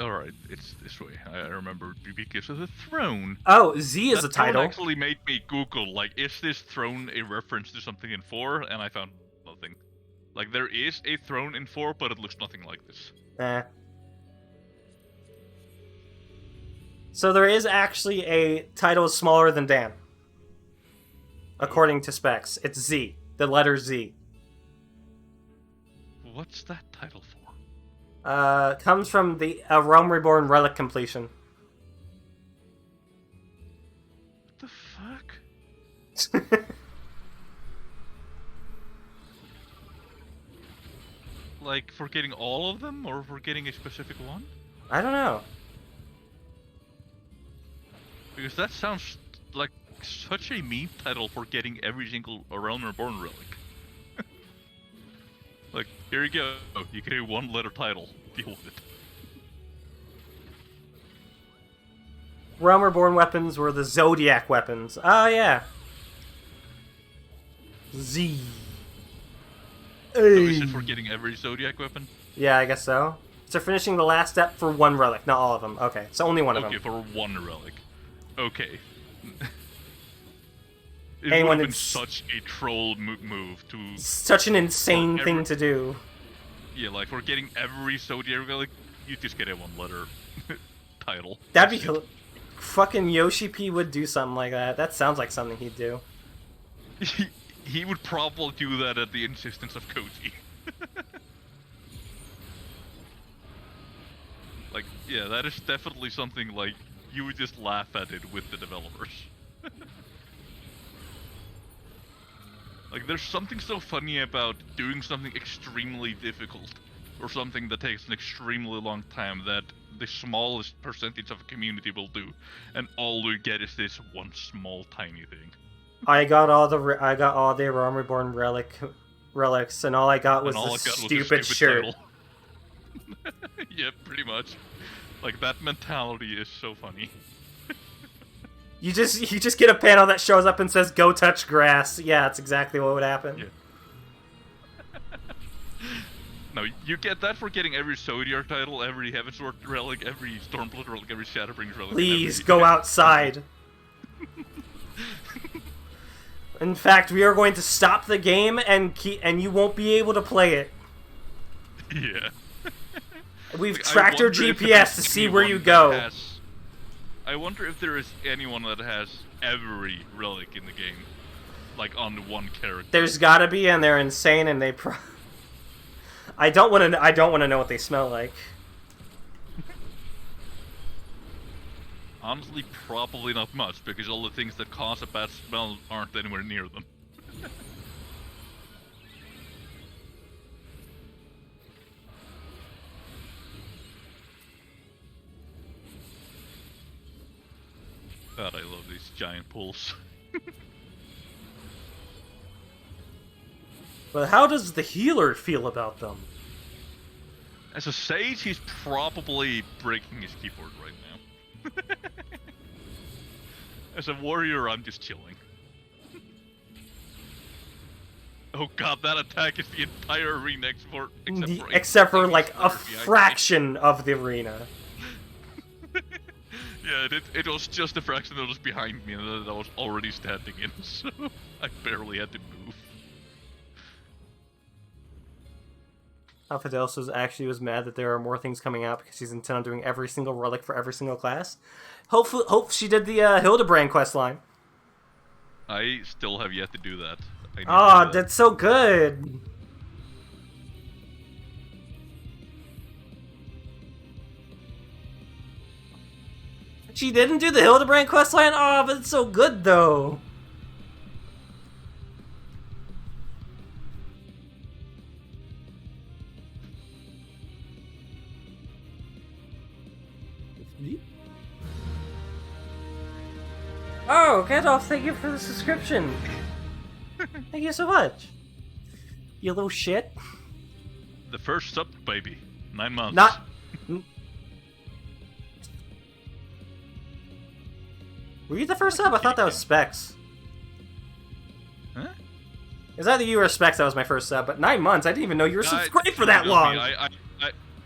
Alright, it's this way. I remember because of the throne. Oh, Z is that a title. Throne actually made me Google, like, is this throne a reference to something in 4? And I found nothing. Like, there is a throne in 4, but it looks nothing like this. So there is actually a title smaller than Dan. According to specs. It's Z. The letter Z. What's that title for? Comes from the Realm Reborn relic completion. What the fuck? Like, for getting all of them, or for getting a specific one? I don't know. Because that sounds like such a meme title for getting every single Realm Reborn relic. Like, here you go. You get a 1-letter title. Deal with it. Realm Reborn weapons were the Zodiac weapons. Oh, yeah. Z. So is it for getting every Zodiac weapon? Yeah, I guess so. So finishing the last step for 1 relic, not all of them. Okay, so only one of them. Okay, for 1 relic. Okay. It Anyone would have been that's- such a troll move to... Such an insane thing to do. Yeah, like, for getting every Zodiac relic, you just get a 1-letter title. That'd be... Fucking Yoshi P would do something like that. That sounds like something he'd do. He would probably do that at the insistence of Koji. Like, yeah, that is definitely something, like, you would just laugh at it with the developers. Like, there's something so funny about doing something extremely difficult, or something that takes an extremely long time, that the smallest percentage of a community will do, and all you get is this one small tiny thing. I got all the Realm Reborn relics, and all I got was the stupid shirt. Yeah, pretty much. Like, that mentality is so funny. You just get a panel that shows up and says, "Go touch grass." Yeah, that's exactly what would happen. Yeah. No, you get that for getting every Zodiac title, every Heavensward relic, every Stormblood relic, every Shadowbringers relic. Please, go outside. In fact, we are going to stop the game and you won't be able to play it. Yeah. We've Like, tracked our GPS to see where you go. I wonder if there is anyone that has every relic in the game, like on one character. There's gotta be, and they're insane, and they I don't want to know what they smell like. Honestly, probably not much, because all the things that cause a bad smell aren't anywhere near them. God, I love these giant pools. But how does the healer feel about them? As a sage, he's probably breaking his keyboard right now. As a warrior, I'm just chilling. Oh god, that attack is the entire arena except for like a fraction of the arena. Yeah, it was just a fraction that was behind me and that I was already standing in, so I barely had to move. Alphadelos was mad that there are more things coming out because she's intent on doing every single relic for every single class. Hope she did the Hildebrand quest line. I still have yet to do that. Oh, that's so good. She didn't do the Hildebrand questline? Oh, but it's so good, though. Oh, Gandalf, thank you for the subscription. Thank you so much. You little shit. The first sub, baby. 9 months. Not. Were you the first sub? I thought that was Specs. Huh? Is either you or Specs that was my first sub, but 9 months? I didn't even know you were subscribed for that Not long! me. I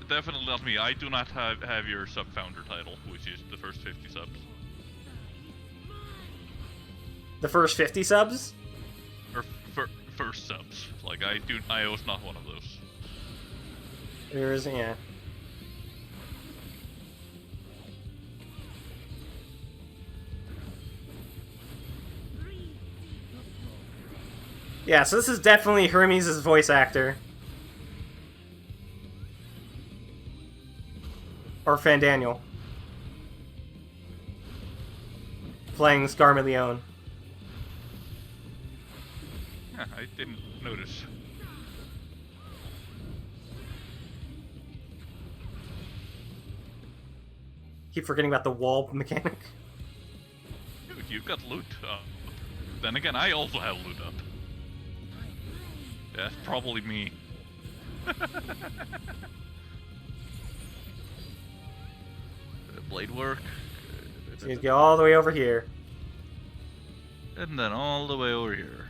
definitely not me. I do not have your sub-founder title, which is the first 50 subs. The first 50 subs? Or first subs. Like, I was not one of those. There's, yeah. Yeah, so this is definitely Hermes' voice actor. Or Fandaniel. Playing Scarmaleone. Yeah, I didn't notice. Keep forgetting about the wall mechanic. Dude, you've got loot up. Then again, I also have loot up. That's probably me. Blade work. So you go all the way over here. And then all the way over here.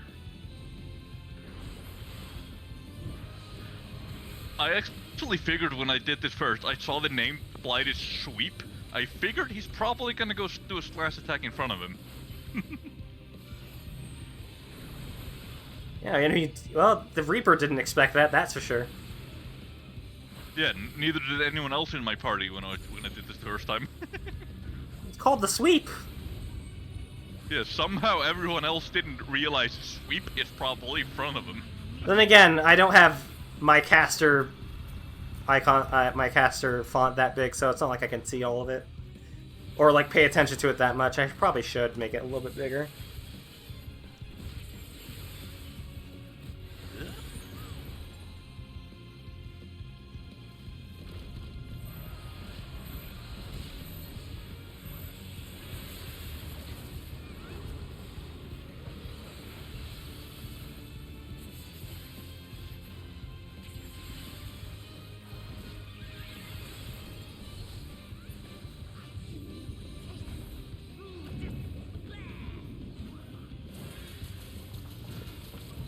I actually figured when I did this first, I saw the name Blighted Sweep. I figured he's probably gonna go do a splash attack in front of him. Yeah, you know, well, the Reaper didn't expect that, that's for sure. Yeah, neither did anyone else in my party when I did this the first time. It's called the Sweep. Yeah, somehow everyone else didn't realize Sweep is probably in front of him. Then again, I don't have my caster icon, my caster font that big, so it's not like I can see all of it. Or, like, pay attention to it that much. I probably should make it a little bit bigger.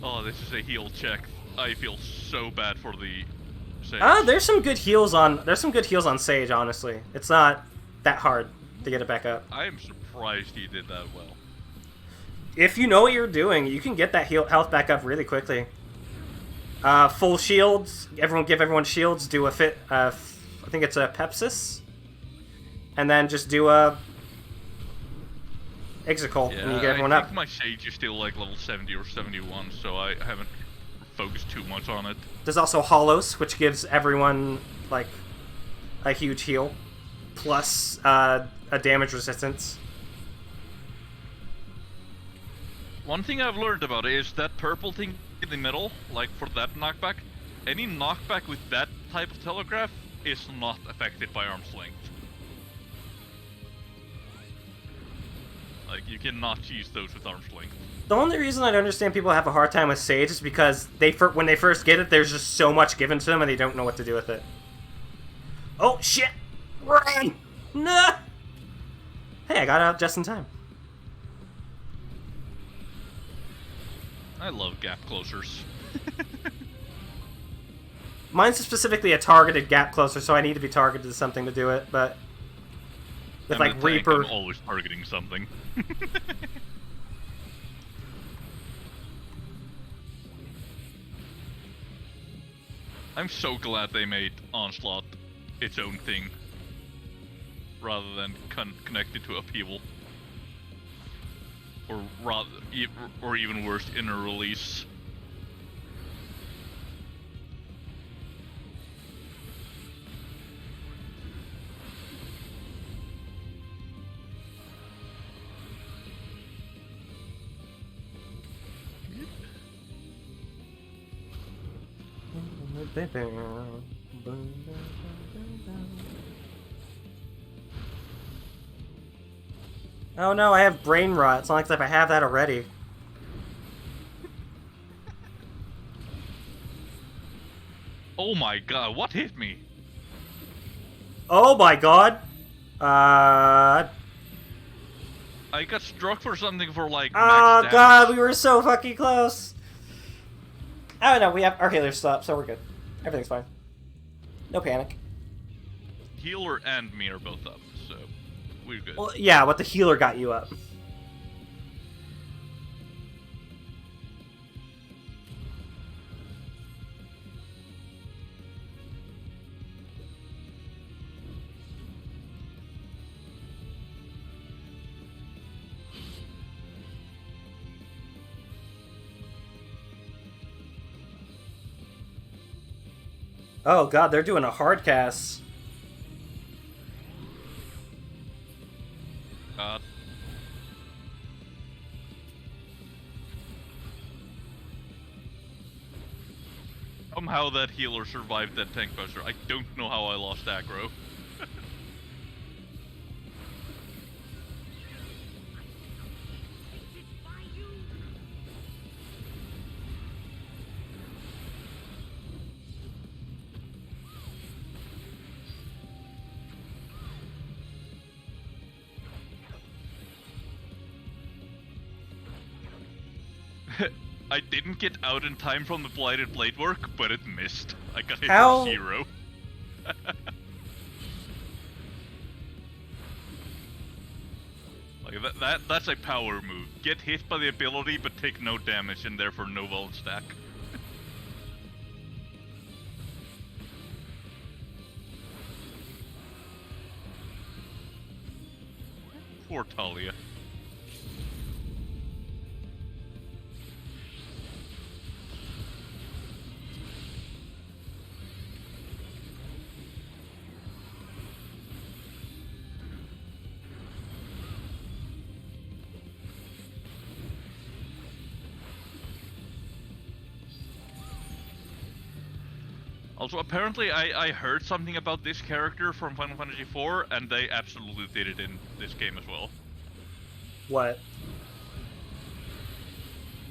Oh, this is a heal check. I feel so bad for the Sage. There's some good heals on Sage, honestly. It's not that hard to get it back up. I am surprised he did that well. If you know what you're doing, you can get that health back up really quickly. Full shields. Give everyone shields. Do a fit. I think it's a Pepsis, and then just do a Exicol, Yeah, and you get everyone I think up. my Sage is still like level 70 or 71, so I haven't focused too much on it. There's also Hollows, which gives everyone like a huge heal, plus a damage resistance. One thing I've learned about it is that purple thing in the middle, like for that knockback, any knockback with that type of telegraph is not affected by arm's length. Like, you cannot use those with arm's length. The only reason I understand people have a hard time with Sage is because when they first get it, there's just so much given to them and they don't know what to do with it. Oh, shit! Run! No! Hey, I got out just in time. I love gap closers. Mine's specifically a targeted gap closer, so I need to be targeted to something to do it, but with like Reaper, I'm always targeting something. I'm so glad they made Onslaught its own thing, rather than connected to Upheaval, or even worse, Inner Release. Oh no, I have brain rot. It's not like if I have that already. Oh my god, what hit me? Oh my god! I got struck for something for like max Oh damage. god, we were so fucking close! Oh no, we have our healers stopped, so we're good. Everything's fine. No panic. Healer and me are both up, so we're good. Well, yeah, but the healer got you up. Oh god, they're doing a hard cast. God. Somehow that healer survived that tank buster. I don't know how I lost aggro. I didn't get out in time from the Blighted Blade work, but it missed. I got hit How? for 0. Like that's a power move. Get hit by the ability, but take no damage, and therefore no vuln stack. Poor Talia. Also, apparently I heard something about this character from Final Fantasy IV, and they absolutely did it in this game as well. What?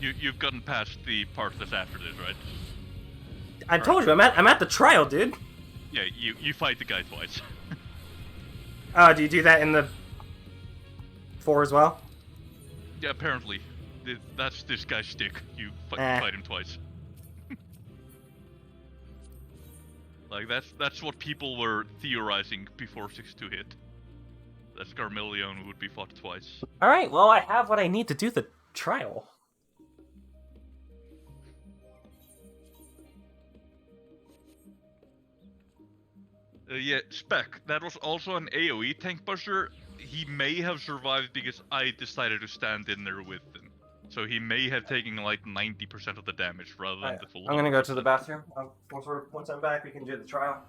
You've gotten past the part that's after this, right? I told you, I'm at the trial, dude. Yeah, you fight the guy twice. Oh, do you do that in the 4 as well? Yeah, apparently. That's this guy's stick. You fight him twice. Like, that's what people were theorizing before 6-2 hit. That Scarmillion would be fought twice. Alright, well, I have what I need to do the trial. Yeah, Spec, that was also an AoE tank pusher. He may have survived because I decided to stand in there with him. So he may have taken like 90% of the damage rather than the full. I'm gonna go to the bathroom. Once I'm back, we can do the trial.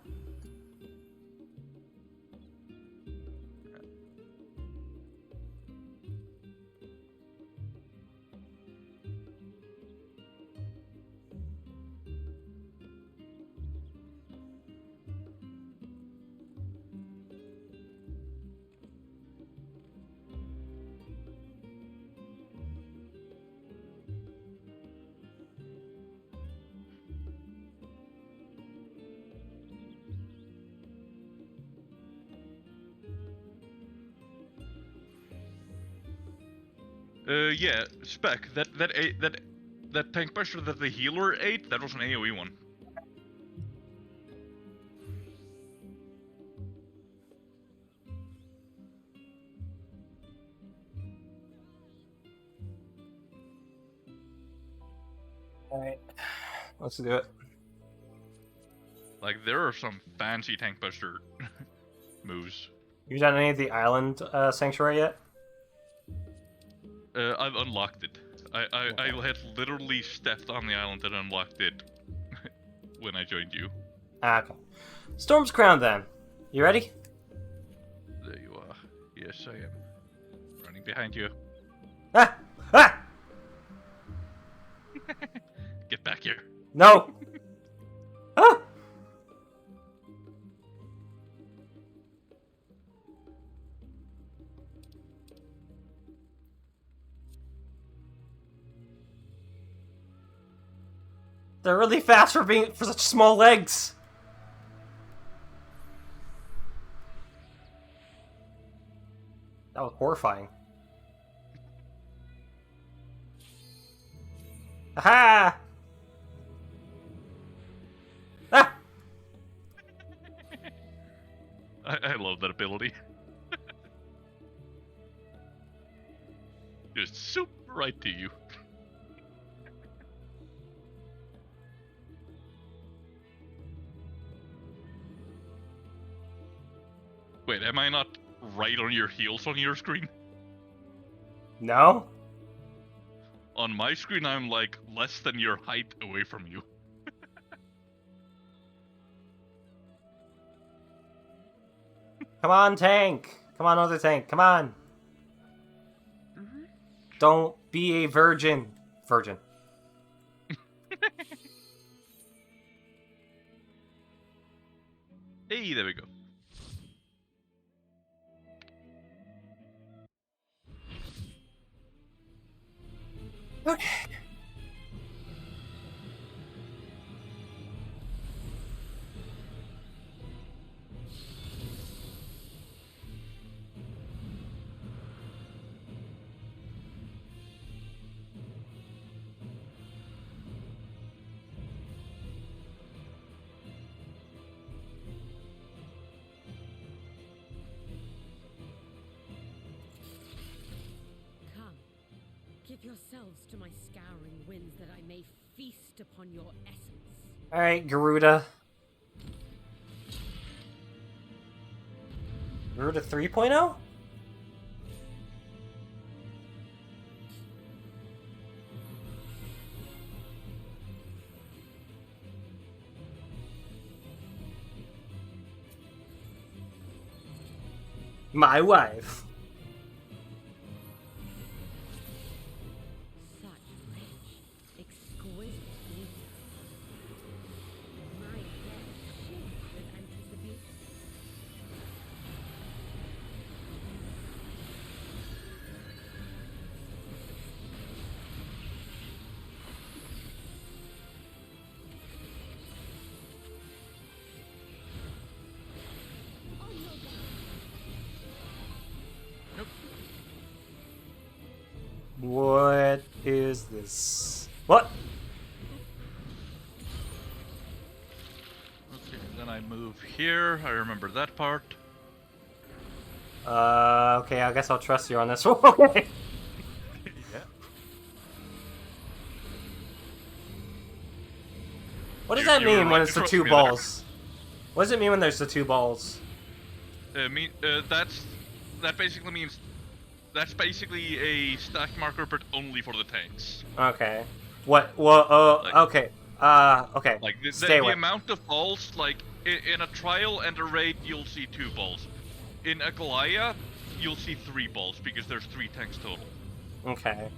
Yeah, Spec, that tank pusher that the healer ate, that was an AoE one. Alright, let's do it. Like, there are some fancy tank buster moves. You done any of the island sanctuary yet? I've unlocked it. I had literally stepped on the island and unlocked it when I joined you. Ah, okay. Storm's Crown, then. You ready? There you are. Yes, I am. Running behind you. Ah! Ah! Get back here. No! Ah! They're really fast for such small legs. That was horrifying. Aha! Ah! I love that ability. Just soup right to you. Wait, am I not right on your heels on your screen? No? On my screen, I'm like less than your height away from you. Come on, tank! Come on, other tank, come on! Don't be a virgin. Virgin. Hey, there we go. Okay. Come, give yourselves to my scouring winds that I may feast upon your essence. Alright, Garuda. Garuda 3.0? My wife. Such rich, exquisite beauty. My head shakes with anticipation. What is this? What? Okay, then I move here. I remember that part. Okay, I guess I'll trust you on this one. Okay. Yeah. What does You- that you were mean when right it's to the trust two me there. balls? What does it mean when there's the two balls? That basically means that's basically a stack marker, but only for the tanks. Okay. What? Well, Like- okay. Okay. Like the Stay away. amount of balls, like in a trial and a raid, you'll see 2 balls. In a Goliath, you'll see 3 balls because there's 3 tanks total. Okay.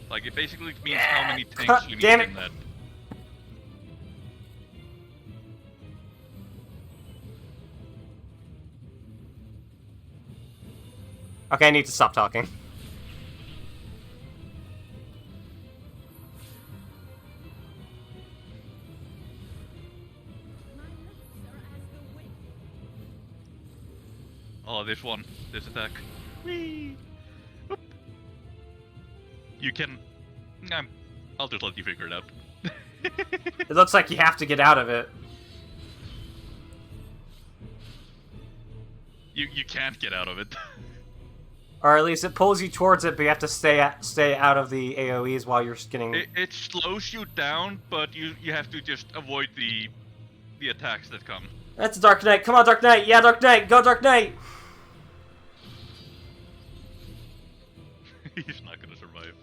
Like it basically means how many tanks you need Damn it. in that. Okay, I need to stop talking. Oh, this one, this attack. Whee! Oop. You can. I'll just let you figure it out. It looks like you have to get out of it. You can't get out of it. Or at least it pulls you towards it, but you have to stay out of the AoEs while you're getting... It slows you down, but you have to just avoid the attacks that come. That's Dark Knight. Come on, Dark Knight. Yeah, Dark Knight. Go, Dark Knight. He's not gonna survive.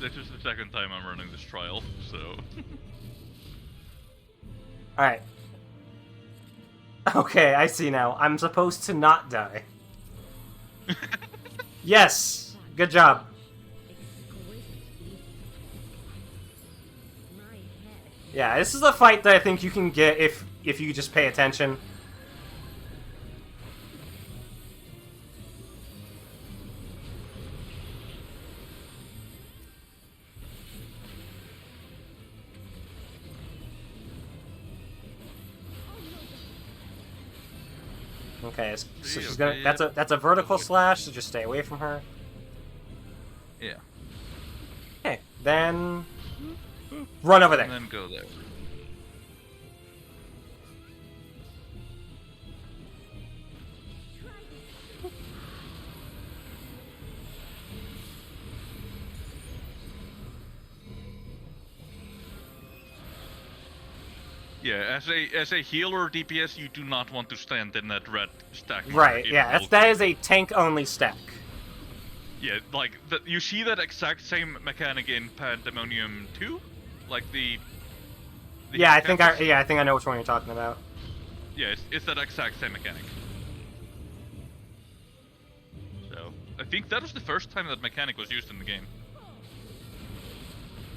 This is the second time I'm running this trial, so... Alright. Okay, I see now. I'm supposed to not die. Yes! Good job. Yeah, this is a fight that I think you can get if you just pay attention. Okay, so she's okay, gonna. That's a vertical slash, so just stay away from her. Yeah. Okay, then run over there. And then go there. Yeah, as a healer DPS, you do not want to stand in that red stack. Right. Yeah, that is a tank only stack. Yeah, like you see that exact same mechanic in Pandemonium 2, like the yeah, I think I know which one you're talking about. Yeah, it's that exact same mechanic. So I think that was the first time that mechanic was used in the game.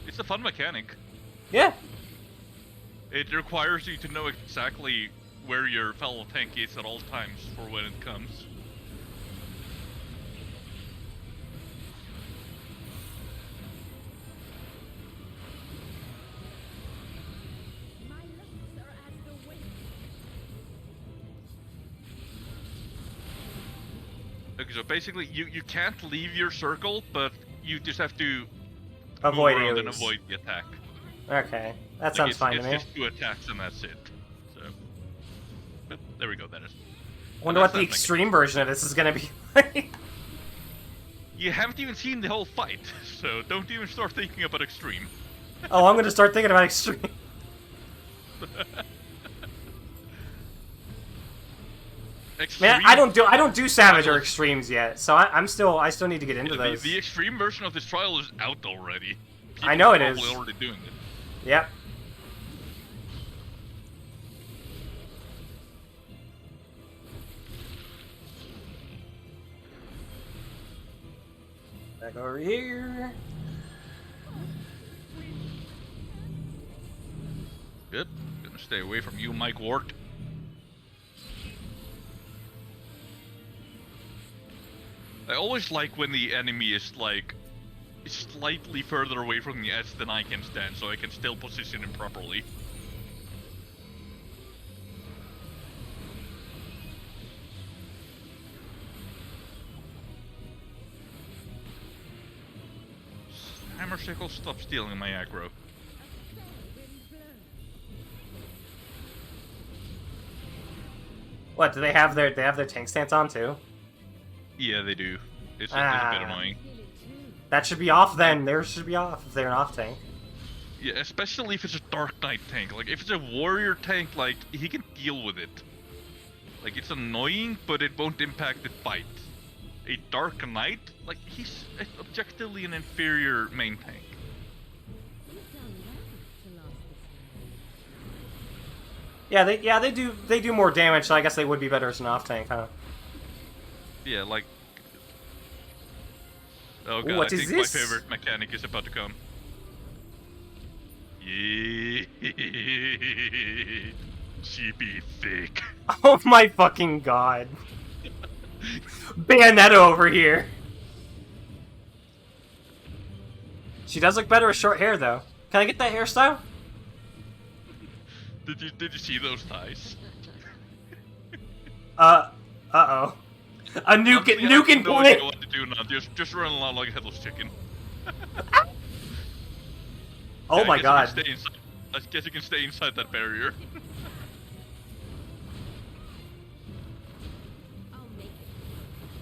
It's a fun mechanic. Yeah. It requires you to know exactly where your fellow tank is at all times for when it comes. Okay, so basically you can't leave your circle, but you just have to avoid move around and AoEs. avoid the attack. Okay, that sounds fine to me. It's just 2 attacks and that's it. So, but there we go. That is. I wonder what the extreme version of this is gonna be like. You haven't even seen the whole fight, so don't even start thinking about extreme. Oh, I'm gonna start thinking about extreme. Man, I don't do Savage or Extremes yet, so I still need to get into those. The extreme version of this trial is out already. I know it is. People are already doing it. Yep. Back over here. Good. Gonna stay away from you, Mike Ward. I always like when the enemy is like slightly further away from the edge than I can stand, so I can still position him properly. Hammer Sickle, stop stealing my aggro. What, do they have their tank stance on too? Yeah, they do. It's a bit annoying. That should be off then. Theirs should be off if they're an off tank. Yeah, especially if it's a Dark Knight tank. Like, if it's a warrior tank, like, he can deal with it. Like, it's annoying, but it won't impact the fight. A Dark Knight, like, he's objectively an inferior main tank. Yeah, they do more damage, so I guess they would be better as an off tank, huh? Yeah, like... Oh god, what I is think this? my favorite mechanic is about to come. Yeah. She be thick. Oh my fucking god. Bayonetta over here. She does look better with short hair, though. Can I get that hairstyle? Did you see those ties? Uh-oh. A nuke and point. What to do now? Just run along like a headless chicken. Oh my god. I guess you can stay inside that barrier.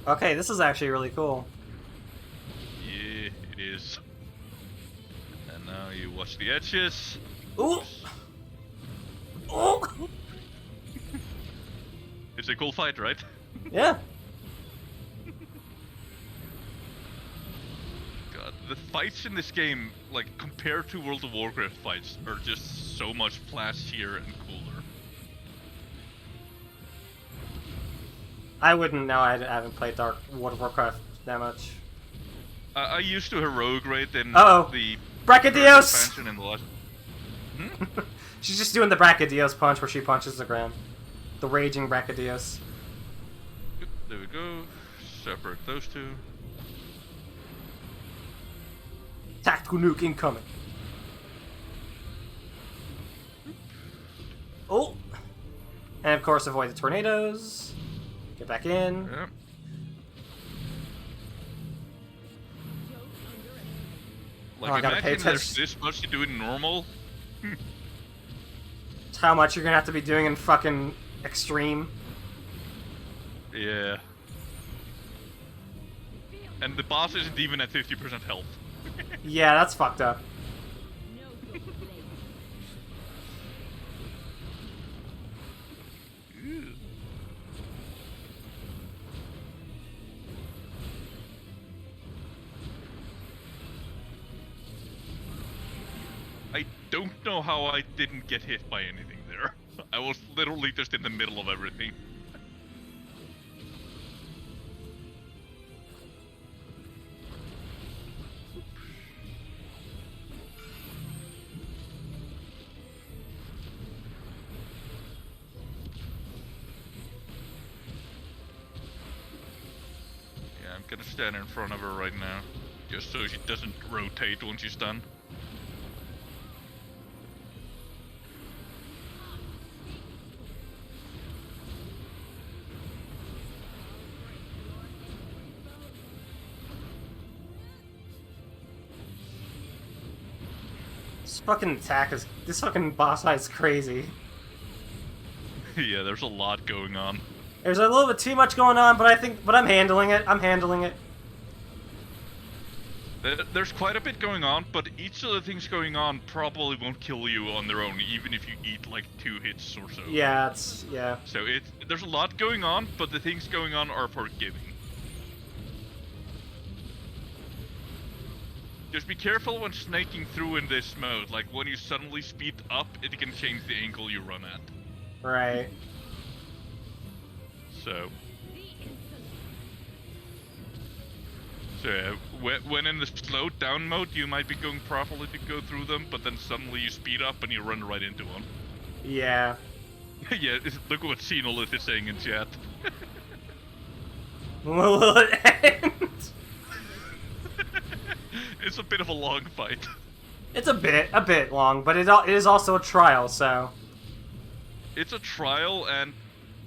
Okay, this is actually really cool. Yeah, it is. And now you watch the edges. Ooh! Oh! It's a cool fight, right? Yeah. God, the fights in this game, like, compared to World of Warcraft fights, are just so much flashier and cooler. I wouldn't know. I haven't played World of Warcraft that much. I used to heroic raid in the Brachydios! expansion in the last... She's just doing the Brachydios punch where she punches the ground. The raging Brachydios. There we go. Separate those two. Tactical nuke incoming. Oh! And of course avoid the tornadoes. Get back in. Yep. Like, I gotta pay imagine there's attention. this much to do in normal. It's how much you're gonna have to be doing in fucking extreme. Yeah. And the boss isn't even at 50% health. Yeah, that's fucked up. I don't know how I didn't get hit by anything there. I was literally just in the middle of everything. Yeah, I'm gonna stand in front of her right now, just so she doesn't rotate when she's done. This fucking attack is... This fucking boss fight is crazy. Yeah, there's a lot going on. There's a little bit too much going on, but I'm handling it. I'm handling it. There's quite a bit going on, but each of the things going on probably won't kill you on their own, even if you eat like 2 hits or so. Yeah, yeah. So there's a lot going on, but the things going on are forgiving. Just be careful when snaking through in this mode. Like when you suddenly speed up, it can change the angle you run at. Right. So yeah, when in the slowed down mode, you might be going properly to go through them, but then suddenly you speed up and you run right into one. Yeah. Yeah, look what Xenolith is saying in chat. Will it end? It's a bit of a long fight. It's a bit long, but it is also a trial, so... It's a trial, and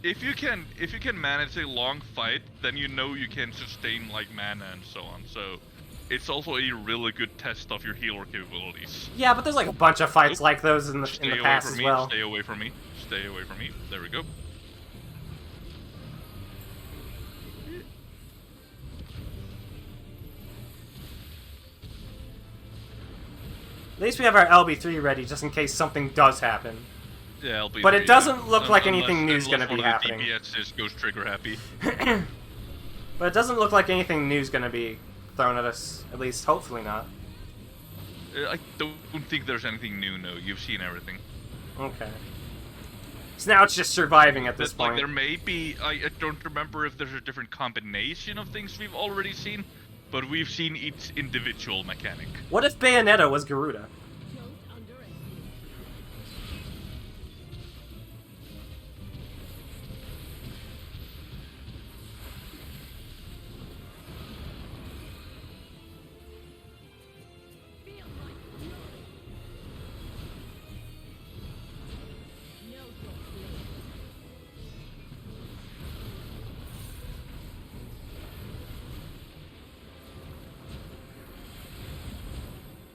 if you can manage a long fight, then you know you can sustain like mana and so on. So it's also a really good test of your healer capabilities. Yeah, but there's like a bunch of fights like those in the past as well. Stay away from me. Stay away from me. There we go. At least we have our LB3 ready just in case something does happen. Yeah, LB3. But it doesn't look like anything new is going to be happening. DPS is Ghost Trigger happy. But it doesn't look like anything new is going to be thrown at us. At least, hopefully not. I don't think there's anything new, no. You've seen everything. Okay. So now it's just surviving at this point. Like, there may be... I don't remember if there's a different combination of things we've already seen, but we've seen each individual mechanic. What if Bayonetta was Garuda?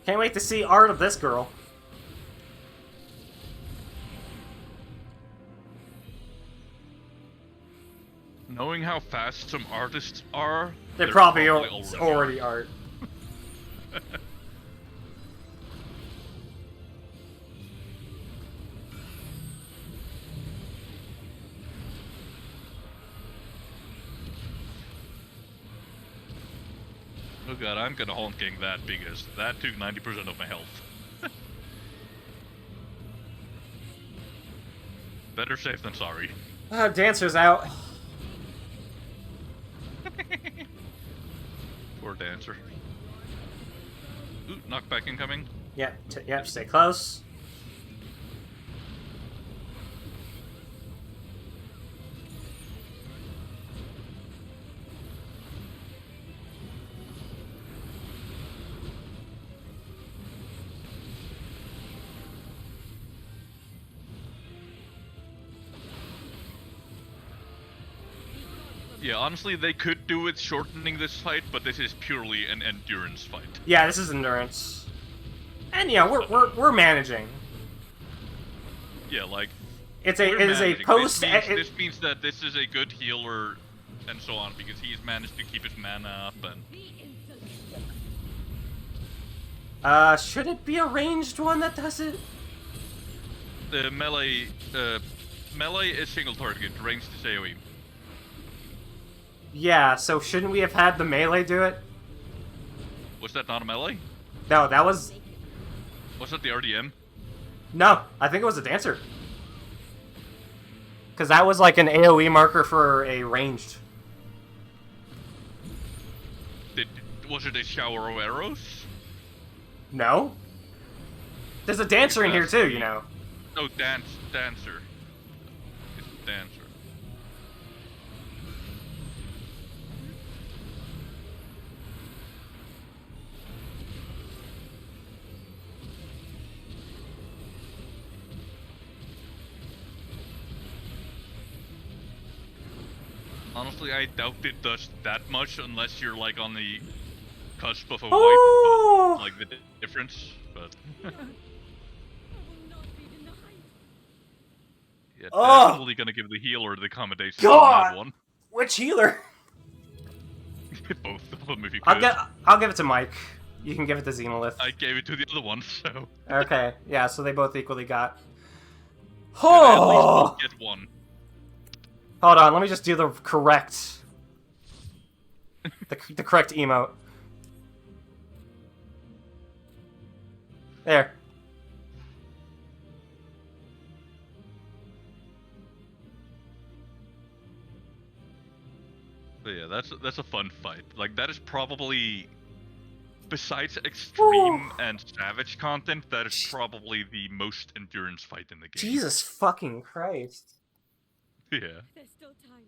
Can't wait to see art of this girl. Knowing how fast some artists are, They're probably already art. Oh god, I'm gonna Horn King that because that took 90% of my health. Better safe than sorry. Dancer's out. Poor Dancer. Ooh, knockback incoming. Yep, yep, stay close. Yeah, honestly, they could do it shortening this fight, but this is purely an endurance fight. Yeah, this is endurance. And yeah, we're managing. Yeah, like it is a managing. post. This means that this is a good healer, and so on, because he's managed to keep his mana up and. Should it be a ranged one that does it? The melee is single target, ranged is AoE. Yeah, so shouldn't we have had the melee do it? Was that not a melee? No, that was... Was that the RDM? No, I think it was a dancer. Because that was like an AoE marker for a ranged. Was it a shower of arrows? No. There's a dancer in here too, you know. No, dancer. It's a dancer. Honestly, I doubt it does that much unless you're like on the cusp of a wipe, like the difference, but... Yeah, definitely gonna give the healer the accommodation on that one. Which healer? Both of them, if you could. I'll give it to Mike. You can give it to Xenolith. I gave it to the other one, so... Okay, yeah, so they both equally got... Oh! At least get one. Hold on, let me just do the correct... the correct emote. There. But yeah, that's a fun fight. Like, that is probably... Besides extreme and savage content, that is probably the most endurance fight in the game. Jesus fucking Christ. Yeah. There's still time.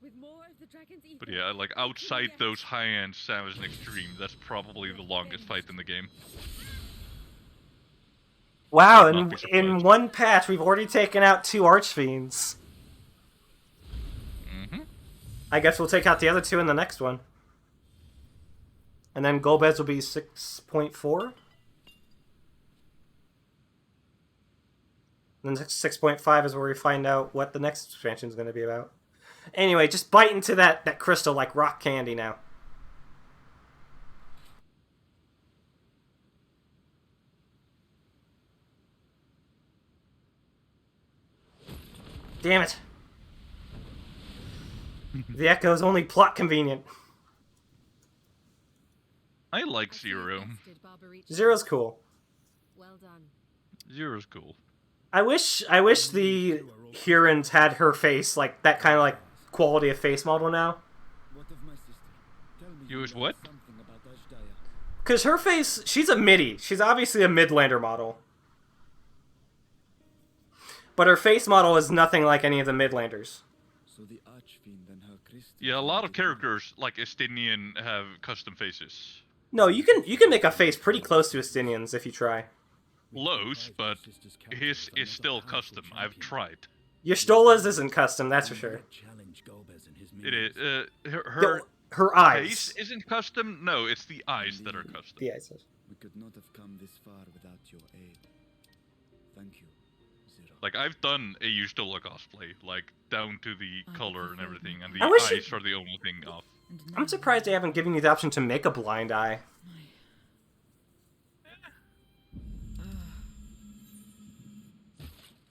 With more of the dragon's But yeah, like, outside those high-end savage and extreme, that's probably the longest fight in the game. Wow, in one patch, we've already taken out 2 Archfiends. I guess we'll take out the other 2 in the next one. And then Golbez will be 6.4. Then 6.5 is where we find out what the next expansion is going to be about. Anyway, just bite into that crystal like rock candy now. Damn it. The Echo's only plot convenient. I like Zero. Zero's cool. Well done. Zero's cool. I wish the Hurons had her face, like that kind of like quality of face model now. You wish what? Because her face, she's a midi. She's obviously a Midlander model. But her face model is nothing like any of the Midlanders. Yeah, a lot of characters, like Estinian, have custom faces. No, you can make a face pretty close to Estinian's if you try. Close, but his is still custom. I've tried. Y'shtola's isn't custom, that's for sure. It is. Her eyes. Face isn't custom? No, it's the eyes that are custom. The eyes. We could not have come this far without your aid. Thank you, Zero. Like, I've done a Y'shtola cosplay, like, down to the color and everything, and the eyes are the only thing off. I'm surprised they haven't given you the option to make a blind eye.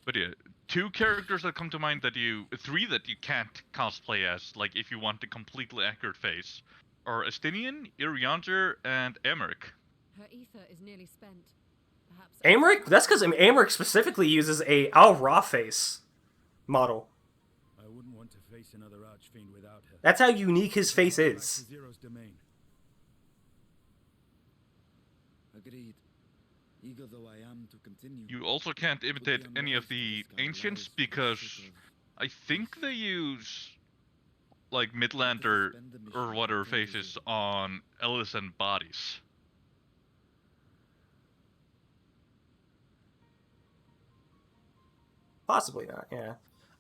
But yeah, 2 characters that come to mind that 3 that you can't cosplay as, like, if you want a completely accurate face, are Estinian, Irianger, and Emmerich. Her ether is nearly spent. Perhaps Emmerich? That's because Emmerich specifically uses a Al-Ra face model. I wouldn't want to face another Archfiend without her. That's how unique his face is. Zero's domain. Agreed. Eager though I am to continue. You also can't imitate any of the Ancients, because I think they use, like, Midlander or whatever faces on Ellison bodies. Possibly not, yeah.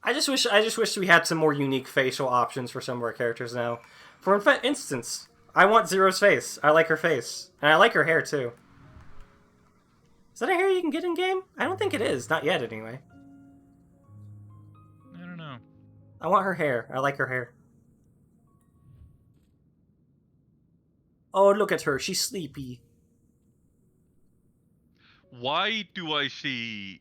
I just wish we had some more unique facial options for some of our characters now. For instance, I want Zero's face. I like her face. And I like her hair, too. Is that a hair you can get in-game? I don't think it is. Not yet, anyway. I don't know. I want her hair. I like her hair. Oh, look at her. She's sleepy. Why do I see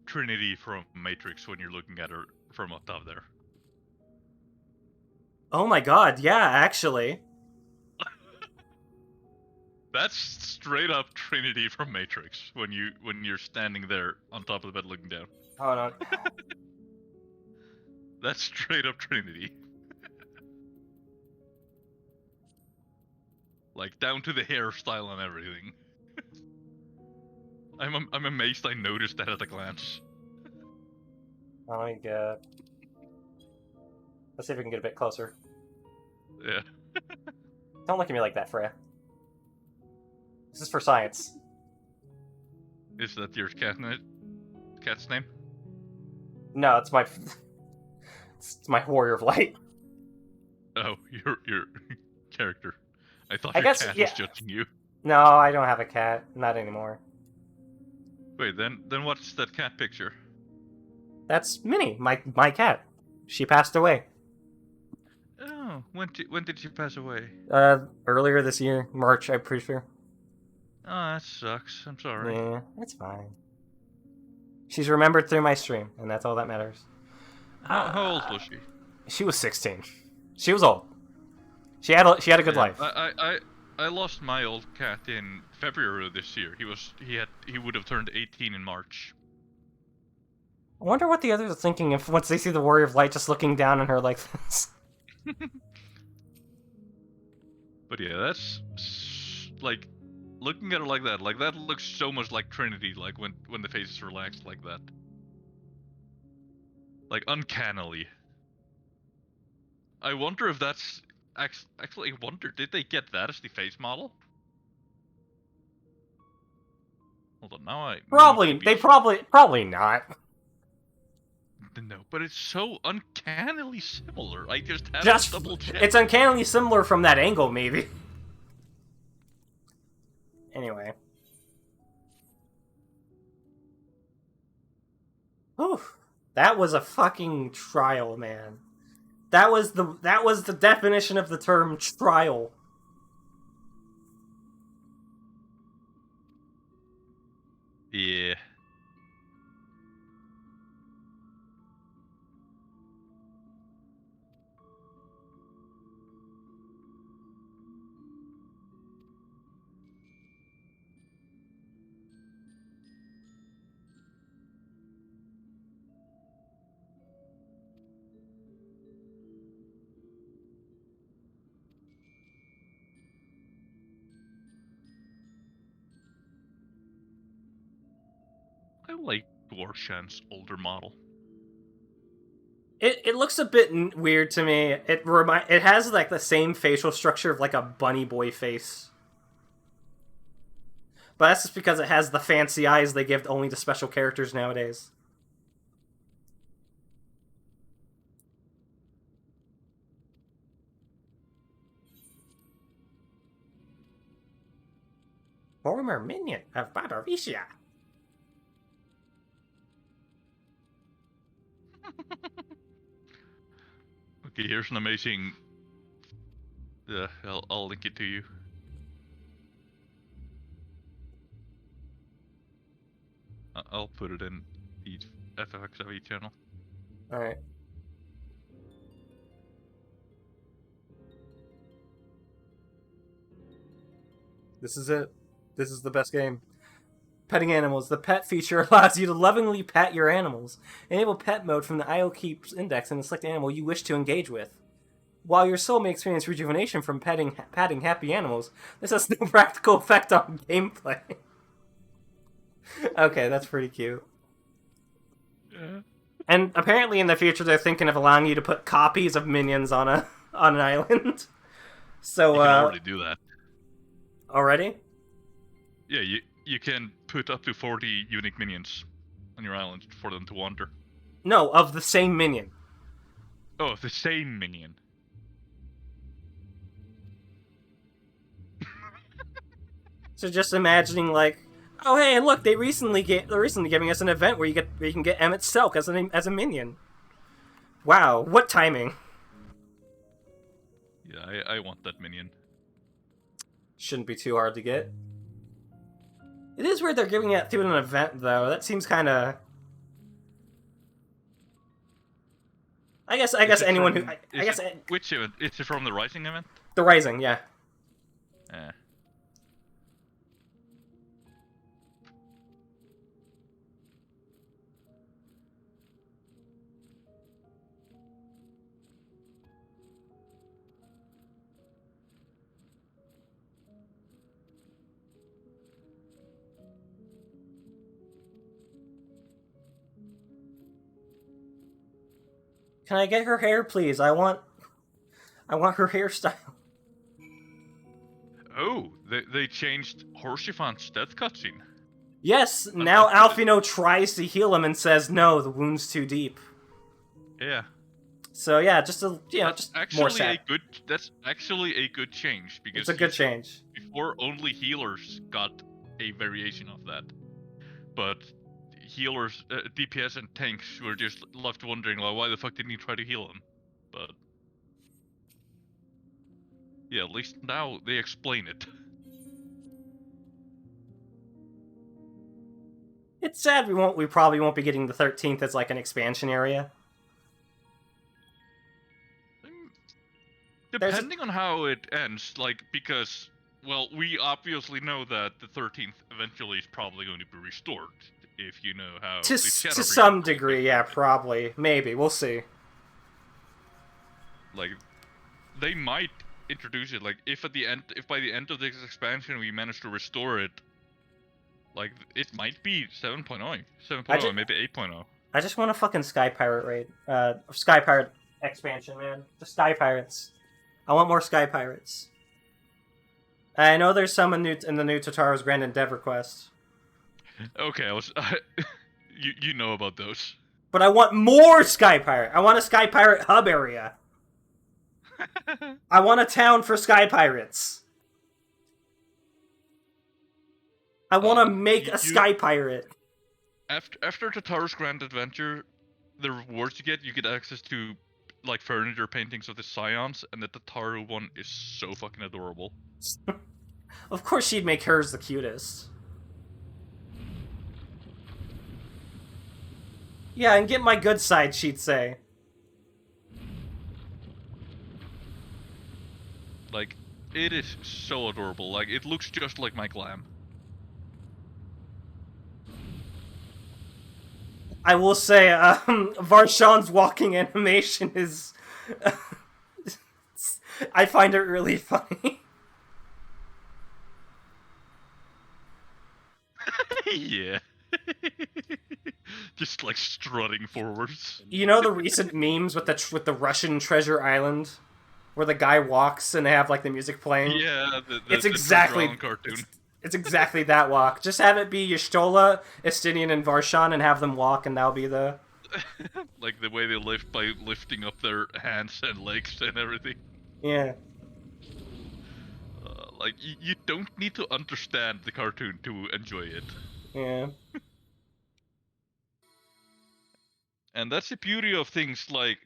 Trinity from Matrix when you're looking at her from up top there? Oh my god, yeah, actually. That's straight up Trinity from Matrix when you're standing there on top of the bed looking down. Hold on. That's straight up Trinity. Like down to the hairstyle and everything. I'm amazed I noticed that at a glance. Oh my god. Let's see if we can get a bit closer. Yeah. Don't look at me like that, Freya. This is for science. Is that your cat's name? No, it's my... it's my Warrior of Light. Oh, your character. I thought I your guess, cat yeah. was judging you. No, I don't have a cat. Not anymore. Wait, then what's that cat picture? That's Minnie, my cat. She passed away. Oh, when did she pass away? Earlier this year. March, I'm pretty sure. Oh, that sucks. I'm sorry. Yeah, it's fine. She's remembered through my stream, and that's all that matters. How old was she? She was 16. She was old. She had a good life. I lost my old cat in February of this year. He would have turned 18 in March. I wonder what the others are thinking if once they see the Warrior of Light just looking down on her like this. But yeah, that's like looking at her like that looks so much like Trinity, like when the face is relaxed like that. Like uncannily. I wonder if that's actually I wonder, did they get that as the face model? Hold on, now I probably not. No, but it's so uncannily similar. I just have to double check. It's uncannily similar from that angle, maybe. Anyway. Whew. That was a fucking trial, man. That was the definition of the term trial. Yeah. I like Dwarfshan's older model. It looks a bit weird to me. It has like the same facial structure of like a bunny boy face. But that's just because it has the fancy eyes they give only to special characters nowadays. Former minion of Barbarisha. Okay, here's an amazing... I'll link it to you. I'll put it in the XIV channel. Alright. This is it. This is the best game. Petting animals. The pet feature allows you to lovingly pet your animals. Enable pet mode from the IO Keeps index and select the animal you wish to engage with. While your soul may experience rejuvenation from patting happy animals, this has no practical effect on gameplay. Okay, that's pretty cute. Yeah. And apparently in the future they're thinking of allowing you to put copies of minions on an island. So you can already do that. Already? Yeah, you can put up to 40 unique minions on your island for them to wander. No, of the same minion. Oh, the same minion. So just imagining like, oh hey, look, they're recently giving us an event where you can get Emmett Selk as a minion. Wow, what timing! Yeah, I want that minion. Shouldn't be too hard to get. It is weird they're giving it through an event though. That seems kind of. I guess anyone who Which event? Is it from the Rising event? The Rising, yeah. Yeah. Can I get her hair, please? I want her hairstyle. Oh, they changed Horshifan's death cutscene. Yes, now Alphino tries to heal him and says, no, the wound's too deep. Yeah. So yeah, just more sad. That's actually a good change, because it's a good change. Before, only healers got a variation of that, but healers, DPS and tanks were just left wondering, like, why the fuck didn't he try to heal him? But yeah, at least now they explain it. It's sad we probably won't be getting the 13th as like an expansion area. Depending on how it ends, like, because, well, we obviously know that the 13th eventually is probably going to be restored, if you know how... To some degree, yeah, probably. Maybe, we'll see. Like, they might introduce it, like, if by the end of this expansion we manage to restore it, like, it might be 7.0, 7.0, maybe 8.0. I just want a fucking Sky Pirate raid, Sky Pirate expansion, man. The Sky Pirates. I want more Sky Pirates. I know there's some in the new Tataro's Grand Endeavor quest. Okay, you know about those. But I want more Sky Pirate. I want a Sky Pirate hub area. I want a town for Sky Pirates. I want to make a Sky Pirate. After Tataro's Grand Adventure, the rewards you get access to, like, furniture paintings of the Scions, and the Tataru one is so fucking adorable. Of course she'd make hers the cutest. Yeah, and get my good side, she'd say. Like, it is so adorable. Like, it looks just like my glam. I will say, Varshan's walking animation is... I find it really funny. Yeah. Just, like, strutting forwards. You know the recent memes with the Russian Treasure Island? Where the guy walks and they have, like, the music playing? Yeah, it's exactly... cartoon. It's exactly that walk. Just have it be Y'shtola, Estinian, and Varshan, and have them walk, and that'll be the... Like the way they lift by lifting up their hands and legs and everything. Yeah. Like, you don't need to understand the cartoon to enjoy it. Yeah. And that's the beauty of things like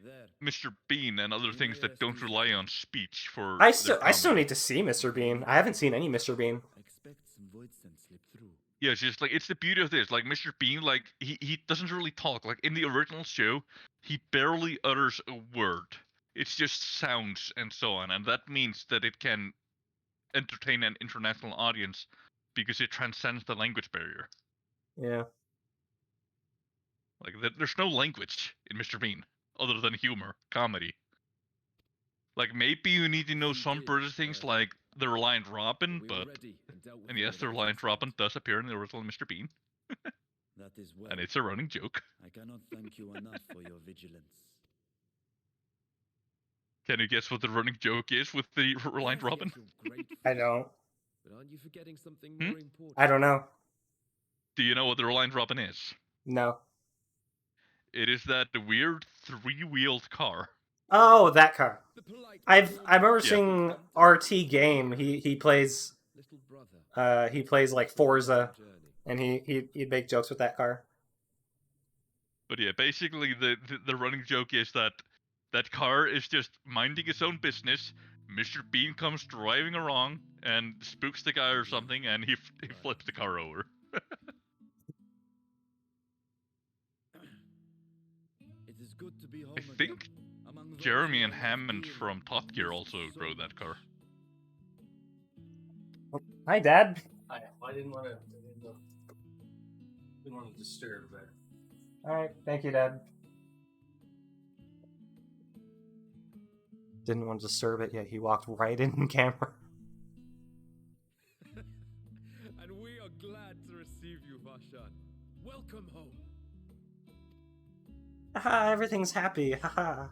Mr. Bean and other things that don't rely on speech for... I still need to see Mr. Bean. I haven't seen any Mr. Bean. Yeah, it's just like, it's the beauty of this. Like, Mr. Bean, like, he doesn't really talk. Like, in the original show, he barely utters a word. It's just sounds and so on. And that means that it can entertain an international audience because it transcends the language barrier. Yeah. Like, there's no language in Mr. Bean other than humor, comedy. Like, maybe you need to know some British things like the Reliant Robin, and yes, the Reliant Robin does appear in the original Mr. Bean. That is well. And it's a running joke. I cannot thank you enough for your vigilance. Can you guess what the running joke is with the Reliant Robin? I don't. But aren't you forgetting something more important? I don't know. Do you know what the Reliant Robin is? No. It is that weird three-wheeled car. Oh, that car. I remember Yeah. seeing RT game. He plays like Forza, and he'd make jokes with that car. But yeah, basically the running joke is that that car is just minding its own business. Mr. Bean comes driving along and spooks the guy or something, and he flips the car over. It is good to be home I think again, among those Jeremy who and I love Hammond dearly from Top Gear and also missed so drove that car. Hi, Dad. I didn't want to disturb, but All right, thank you, Dad. Didn't want to disturb it, yet he walked right in camera. And we are glad to receive you, Vashan. Welcome home. Haha, everything's happy. Haha.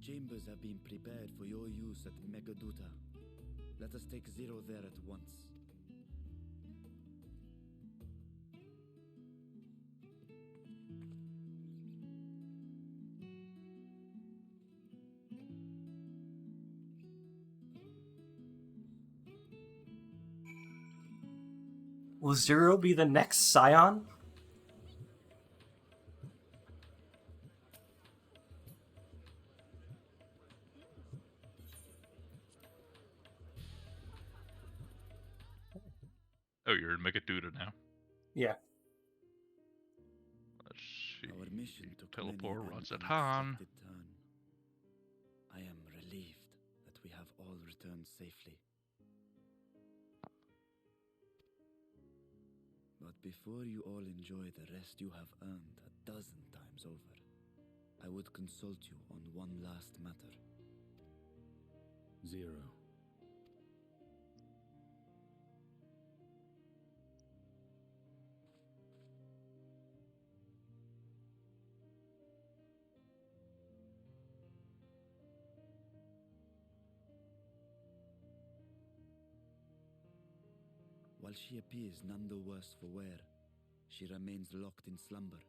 Chambers have been prepared for your use at Megaduta. Let us take Zero there at once. Will Zero be the next Scion? Oh, you're in Megaduda now. Yeah. Let's see. Our mission took Teleport many an Razatan. unexpected turn. I am relieved that we have all returned safely. But before you all enjoy the rest you have earned 12 times over, I would consult you on one last matter. Zero. While she appears none the worse for wear, she remains locked in slumber,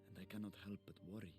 and I cannot help but worry.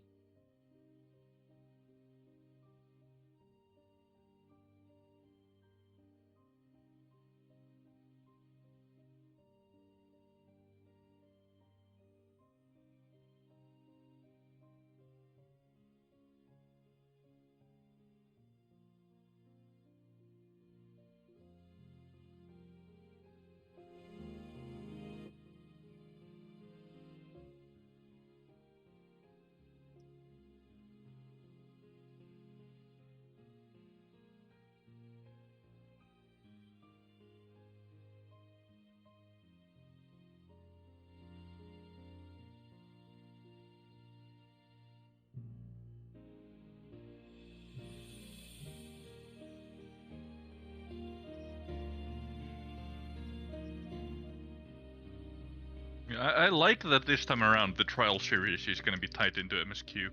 I like that this time around the trial series is going to be tied into MSQ.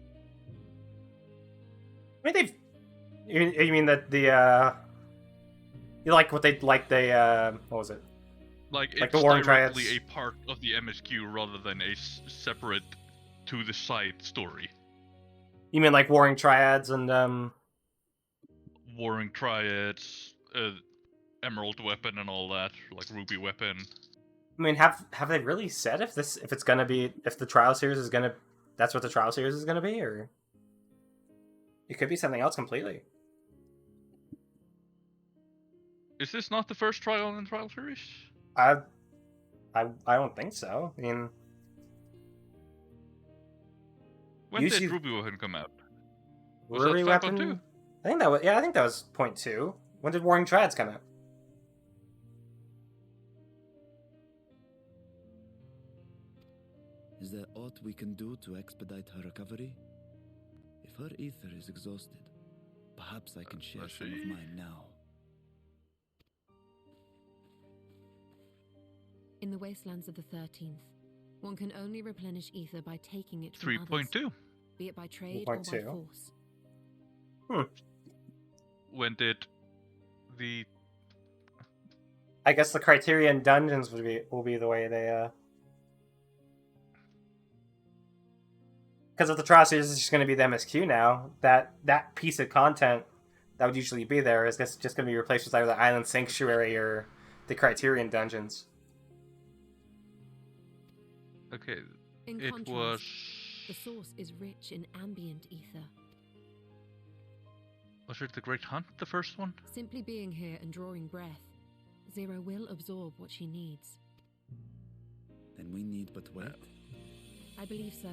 I mean, they've. You mean that the you like what they like the what was it? Like Like it's the Warring directly Triads. a part of the MSQ rather than a separate to the side story. You mean like Warring Triads and Warring Triads, Emerald Weapon and all that, like Ruby Weapon. I mean, have they really said if it's gonna be if the trial series is gonna that's what the trial series is gonna be, or it could be something else completely. Is this not the first trial in the trial series? I don't think so. I mean, When usually- did Ruby Weapon come out? Was Ruby that 5.2? Weapon. I think that was .2. When did Warring Triads come out? Is there aught we can do to expedite her recovery? If her ether is exhausted, perhaps I can share some of mine now. In the wastelands of the 13th, one can only replenish ether by taking it from others, 3.2. be it by trade or by 3.2. force. When did the I guess the Criterion dungeons will be the way they because if the atrocities is just going to be the MSQ now, that piece of content that would usually be there is just going to be replaced with either the Island Sanctuary or the Criterion dungeons. Okay, In it contrast, was... the source is rich in ambient ether. Was it the Great Hunt, the first one? Simply being here and drawing breath, Zero will absorb what she needs. Then we need but wait. I believe so.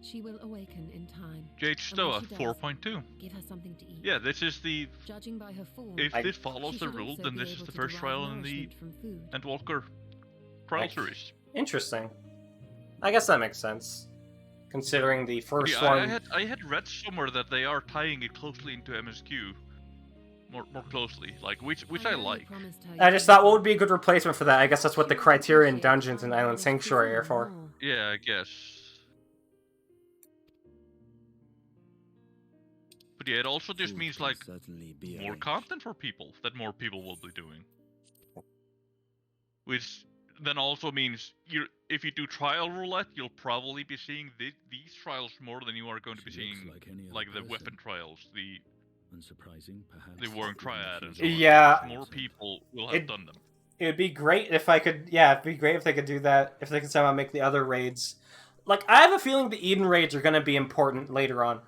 She will awaken in time. Jade Stoa, 4.2. Give her something to eat. Yeah, this is the... Judging by her form, if this follows the rule, then this is the first trial in the Endwalker trial series. Interesting. I guess that makes sense, considering the first one. I had read somewhere that they are tying it closely into MSQ, more closely, like which I like. I just thought what would be a good replacement for that. I guess that's what the Criterion dungeons and Island Sanctuary are for. Yeah, I guess. But yeah, it also just means like more content for people that more people will be doing, which then also means if you do trial roulette, you'll probably be seeing these trials more than you are going to be seeing like the weapon trials, the unsurprising, perhaps. The Warring Triad and so on. Yeah. More people will have done them. It would be great if I could. Yeah, it'd be great if they could do that. If they could somehow make the other raids. Like, I have a feeling the Eden raids are going to be important later on.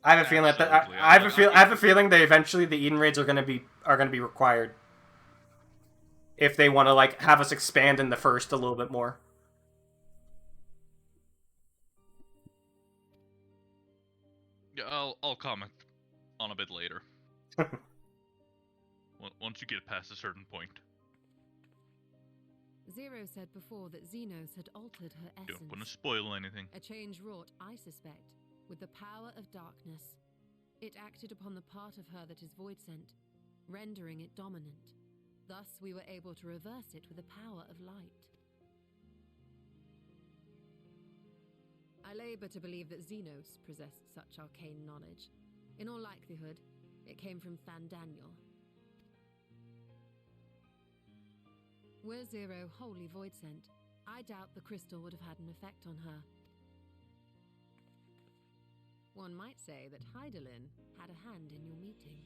I have a feeling that I have a feeling that eventually the Eden raids are going to be required. If they want to like have us expand in the first a little bit more. Yeah, I'll comment on a bit later. Once you get past a certain point. Zero said before that Xenos had altered her essence. Don't want to spoil anything. A change wrought, I suspect, with the power of darkness. It acted upon the part of her that is void-sent, rendering it dominant. Thus, we were able to reverse it with the power of light. I labor to believe that Xenos possessed such arcane knowledge. In all likelihood, it came from Pandemonium. Were Zero wholly void-sent, I doubt the crystal would have had an effect on her. One might say that Hydaelyn had a hand in your meeting.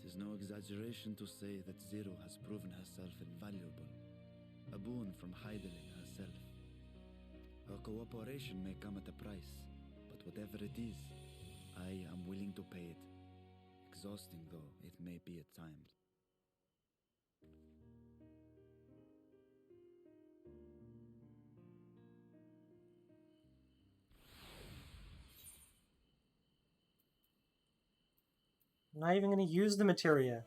It is no exaggeration to say that Zero has proven herself invaluable. A boon from Hydaelyn herself. Her cooperation may come at a price, but whatever it is, I am willing to pay it. Exhausting though it may be at times. I'm not even going to use the materia.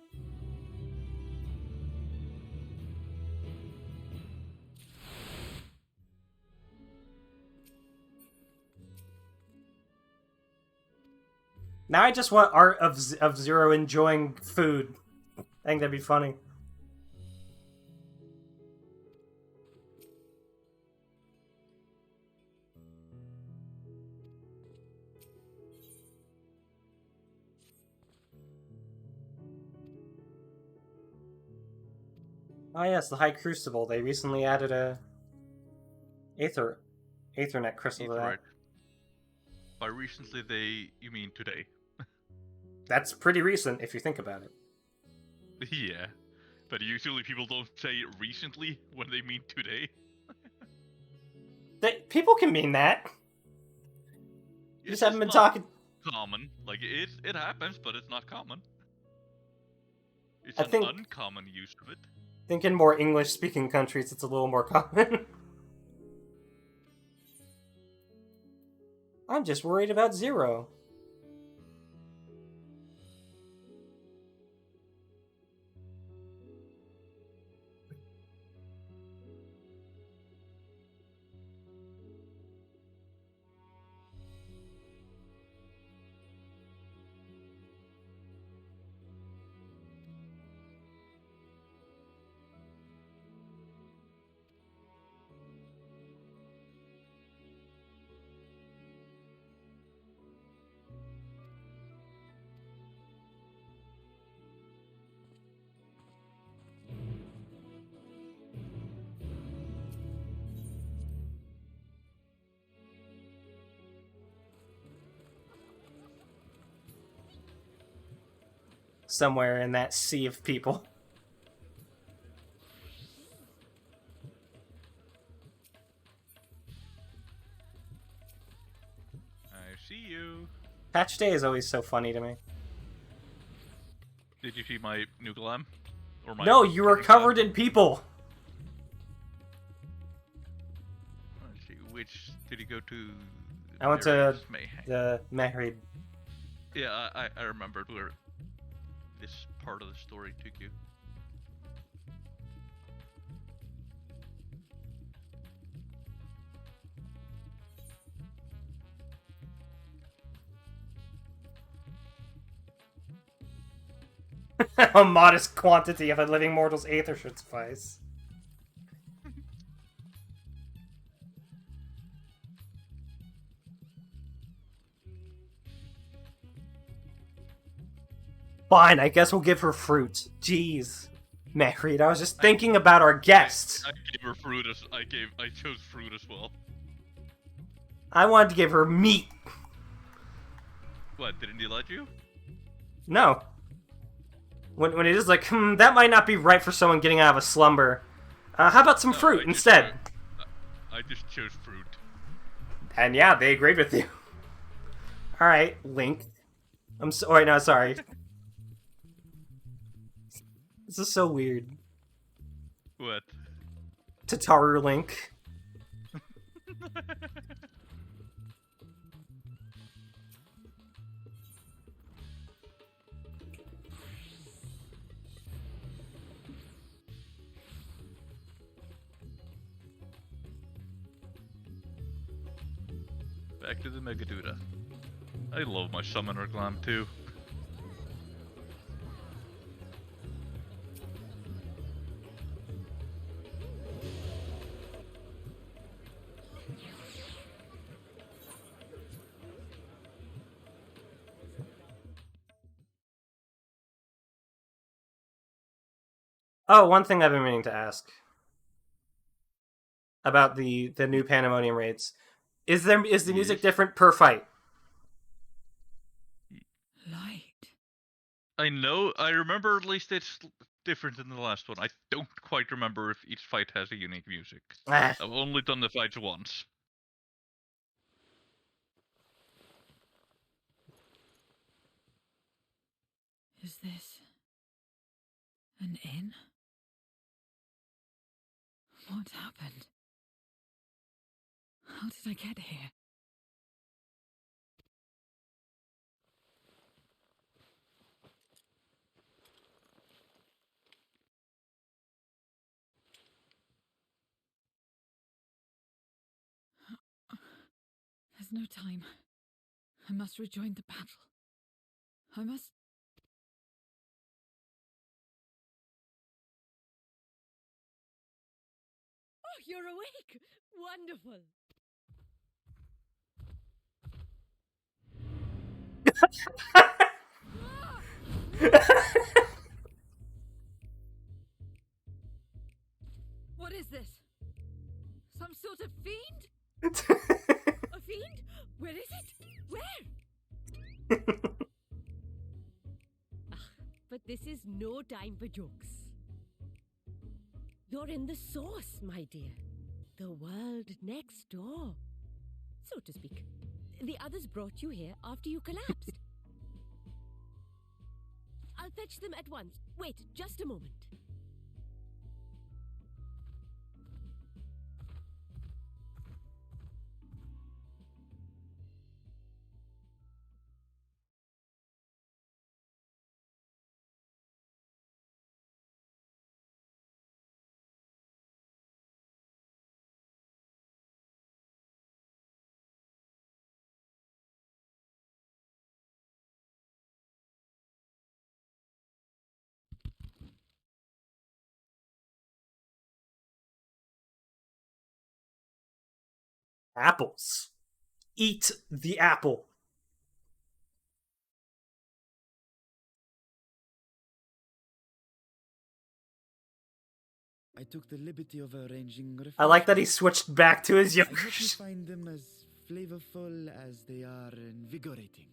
Now I just want art of Zero enjoying food. I think that'd be funny. Oh yes, the High Crucible. They recently added a Aethernet crystal to that. Right. By recently, you mean today? That's pretty recent if you think about it. Yeah, but usually people don't say recently when they mean today. People can mean that. You just haven't been talking. Common, like it happens, but it's not common. It's I an think... uncommon use of it. I think in more English-speaking countries, it's a little more common. I'm just worried about Zero. somewhere in that sea of people. I see you. Patch Day is always so funny to me. Did you see my new glam? Or my No, you were turning covered glam? in people. Let's see, which did you go to? I went to Various Mayhem? the Mahrid. Yeah, I remembered where this part of the story took you. A modest quantity of a living mortal's aether should suffice. Fine, I guess we'll give her fruit. Jeez. Mahrid, I was just thinking about our guests. I gave her fruit as I chose fruit as well. I wanted to give her meat. What, didn't he let you? No. When it is like, that might not be right for someone getting out of a slumber. How about some fruit instead? I just chose fruit. And yeah, they agreed with you. Alright, Link. Wait, no, sorry. This is so weird. What? Tataru Link. Back to the Megaduda. I love my summoner glam too. Oh, one thing I've been meaning to ask about the new Pandemonium raids. Is the music different per fight? Light. I remember at least it's different than the last one. I don't quite remember if each fight has a unique music. Ah. I've only done the fights once. Is this an inn? What happened? How did I get here? There's no time. I must rejoin the battle. I must... Oh, you're awake! Wonderful! What is this? Some sort of fiend? A fiend? Where is it? Where? But this is no time for jokes. You're in the source, my dear. The world next door, so to speak. The others brought you here after you collapsed. I'll fetch them at once. Wait, just a moment. Apples. Eat the apple. I took the liberty of arranging I like that he switched back to his I hope you Yokush. find them as flavorful as they are invigorating.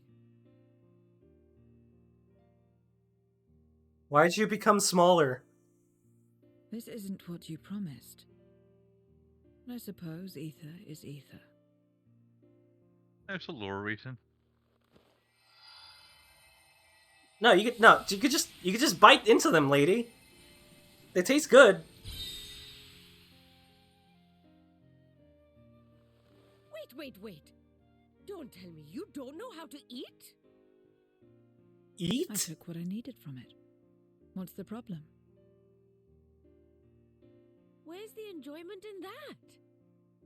Why'd you become smaller? This isn't what you promised. I suppose ether is ether. There's a lore reason. No, you could just bite into them, lady. They taste good. Wait. Don't tell me you don't know how to eat? Eat? I took what I needed from it. What's the problem? Where's the enjoyment in that?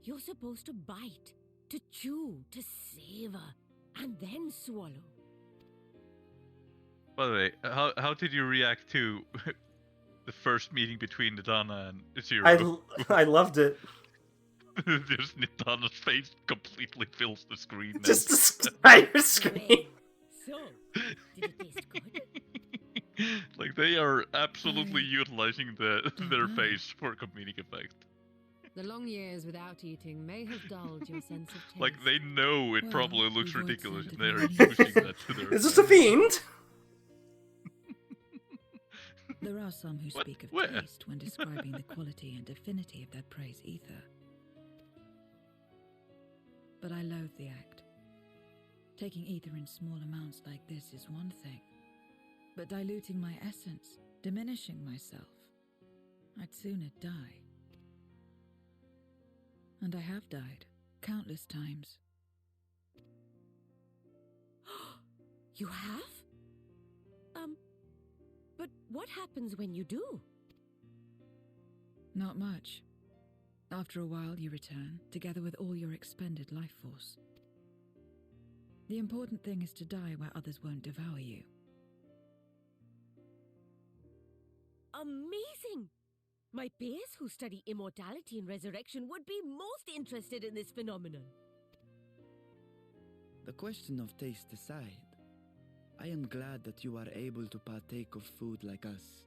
You're supposed to bite, to chew, to savor, and then swallow. By the way, how did you react to the first meeting between Nidana and Zero? I loved it. Just Nidana's face completely fills the screen. Just the entire screen. So, did it taste good? Like, they are absolutely utilizing their face for comedic effect. The long years without eating may have dulled your sense of taste. Like, they know it Well, probably looks we've ridiculous, and always they're said using that to their Is this a fiend? There are some who What? speak of Where? taste when describing the quality and affinity of their prey's ether. But I loathe the act. Taking ether in small amounts like this is one thing, but diluting my essence, diminishing myself, I'd sooner die. And I have died, countless times. You have? But what happens when you do? Not much. After a while, you return, together with all your expended life force. The important thing is to die where others won't devour you. Amazing! My peers who study immortality and resurrection would be most interested in this phenomenon. The question of taste aside, I am glad that you are able to partake of food like us.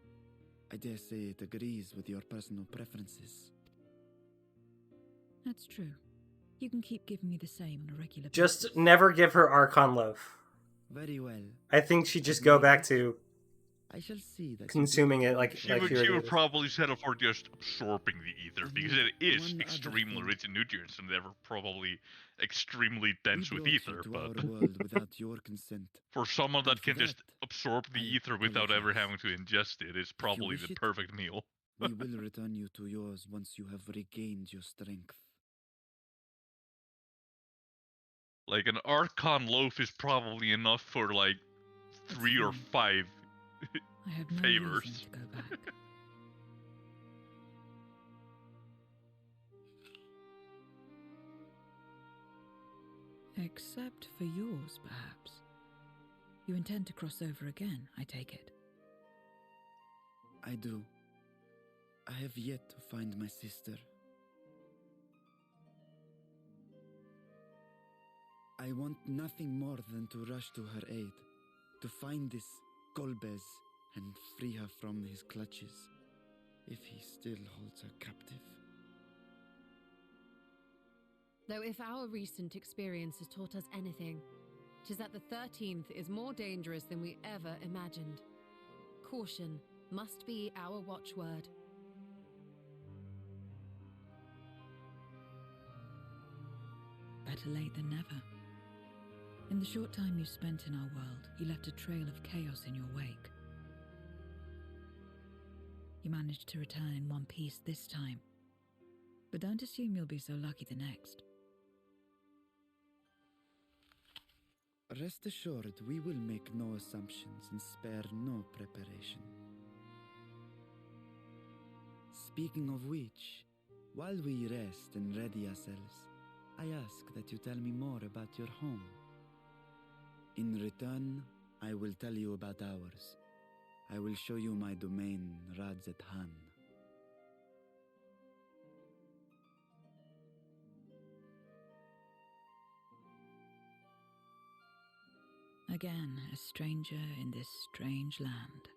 I dare say it agrees with your personal preferences. That's true. You can keep giving me the same on a regular basis. Just never give her Archon love. Very well. I think she'd just go back to I shall see that consuming it like She would Hero. probably settle for just absorbing the ether, because it is One other extremely thing. rich in nutrients, and they're probably extremely dense we with brought ether, you to but our world without your consent. for someone that And for can just that, absorb the I ether without ever apologize. having to ingest it, is probably wish the it, perfect meal. We will return you to yours once you have regained your strength. Like, an Archon loaf is probably enough for, like, 3 or 5 I have no favors. reason to go back. Except for yours, perhaps. You intend to cross over again, I take it. I do. I have yet to find my sister. I want nothing more than to rush to her aid, to find this Golbez and free her from his clutches, if he still holds her captive. Though if our recent experience has taught us anything, 'tis that the 13th is more dangerous than we ever imagined. Caution must be our watchword. Better late than never. In the short time you spent in our world, you left a trail of chaos in your wake. You managed to return in one piece this time, but don't assume you'll be so lucky the next. Rest assured, we will make no assumptions and spare no preparation. Speaking of which, while we rest and ready ourselves, I ask that you tell me more about your home. In return, I will tell you about ours. I will show you my domain, Radzet-Han. Again, a stranger in this strange land.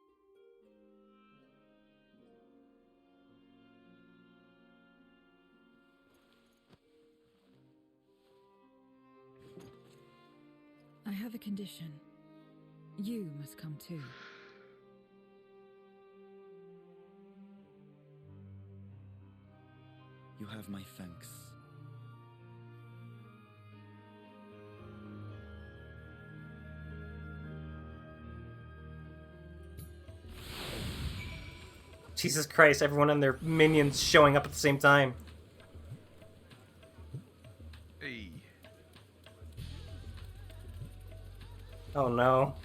I have a condition. You must come too. You have my thanks. Jesus Christ, everyone and their minions showing up at the same time. Hey. Oh no.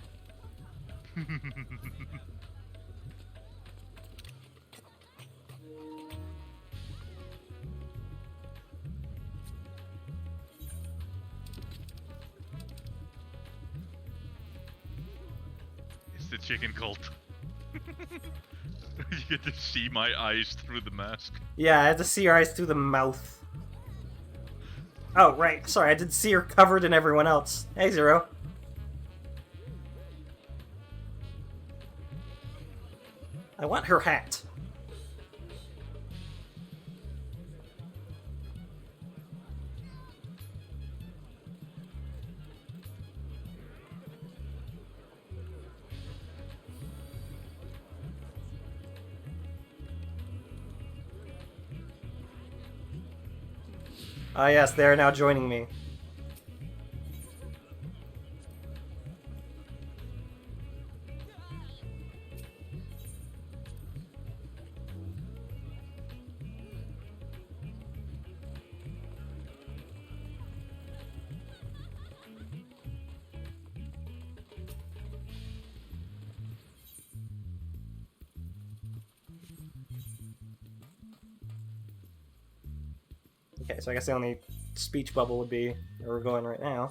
It's the chicken cult. You get to see my eyes through the mask. Yeah, I had to see her eyes through the mouth. Oh, right. Sorry, I did see her covered in everyone else. Hey, Zero. I want her hat. Ah, yes, they are now joining me. Okay, so I guess the only speech bubble would be where we're going right now.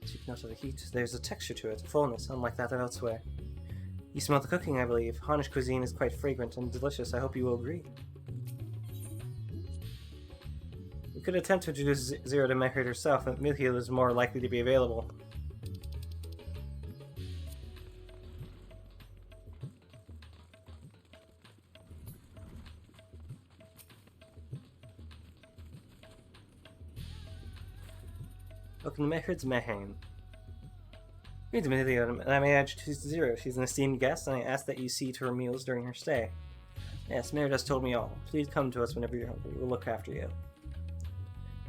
Take note of the heat. There's a texture to it, a fullness, unlike that of elsewhere. You smell the cooking, I believe. Harnish cuisine is quite fragrant and delicious. I hope you will agree. You could attempt to introduce Zero to make it herself, but Milhiel is more likely to be available. Welcome to Mehrd's Mehain. Greetings, Milhiel, and I may introduce Zero. She's an esteemed guest, and I ask that you see to her meals during her stay. Yes, Meherd has told me all. Please come to us whenever you're hungry. We'll look after you.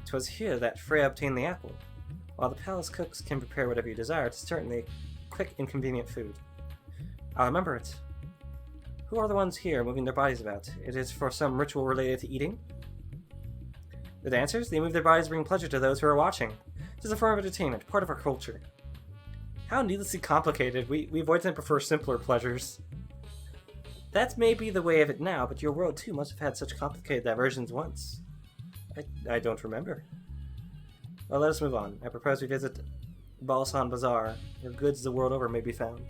'Twas here that Freya obtained the apple. While the palace cooks can prepare whatever you desire, it's certainly quick and convenient food. I'll remember it. Who are the ones here moving their bodies about? It is for some ritual related to eating? The dancers? They move their bodies to bring pleasure to those who are watching. It is a form of entertainment, part of our culture. How needlessly complicated. We avoid and prefer simpler pleasures. That may be the way of it now, but your world too must have had such complicated diversions once. I don't remember. Well, let us move on. I propose we visit Balsan Bazaar, where goods the world over may be found.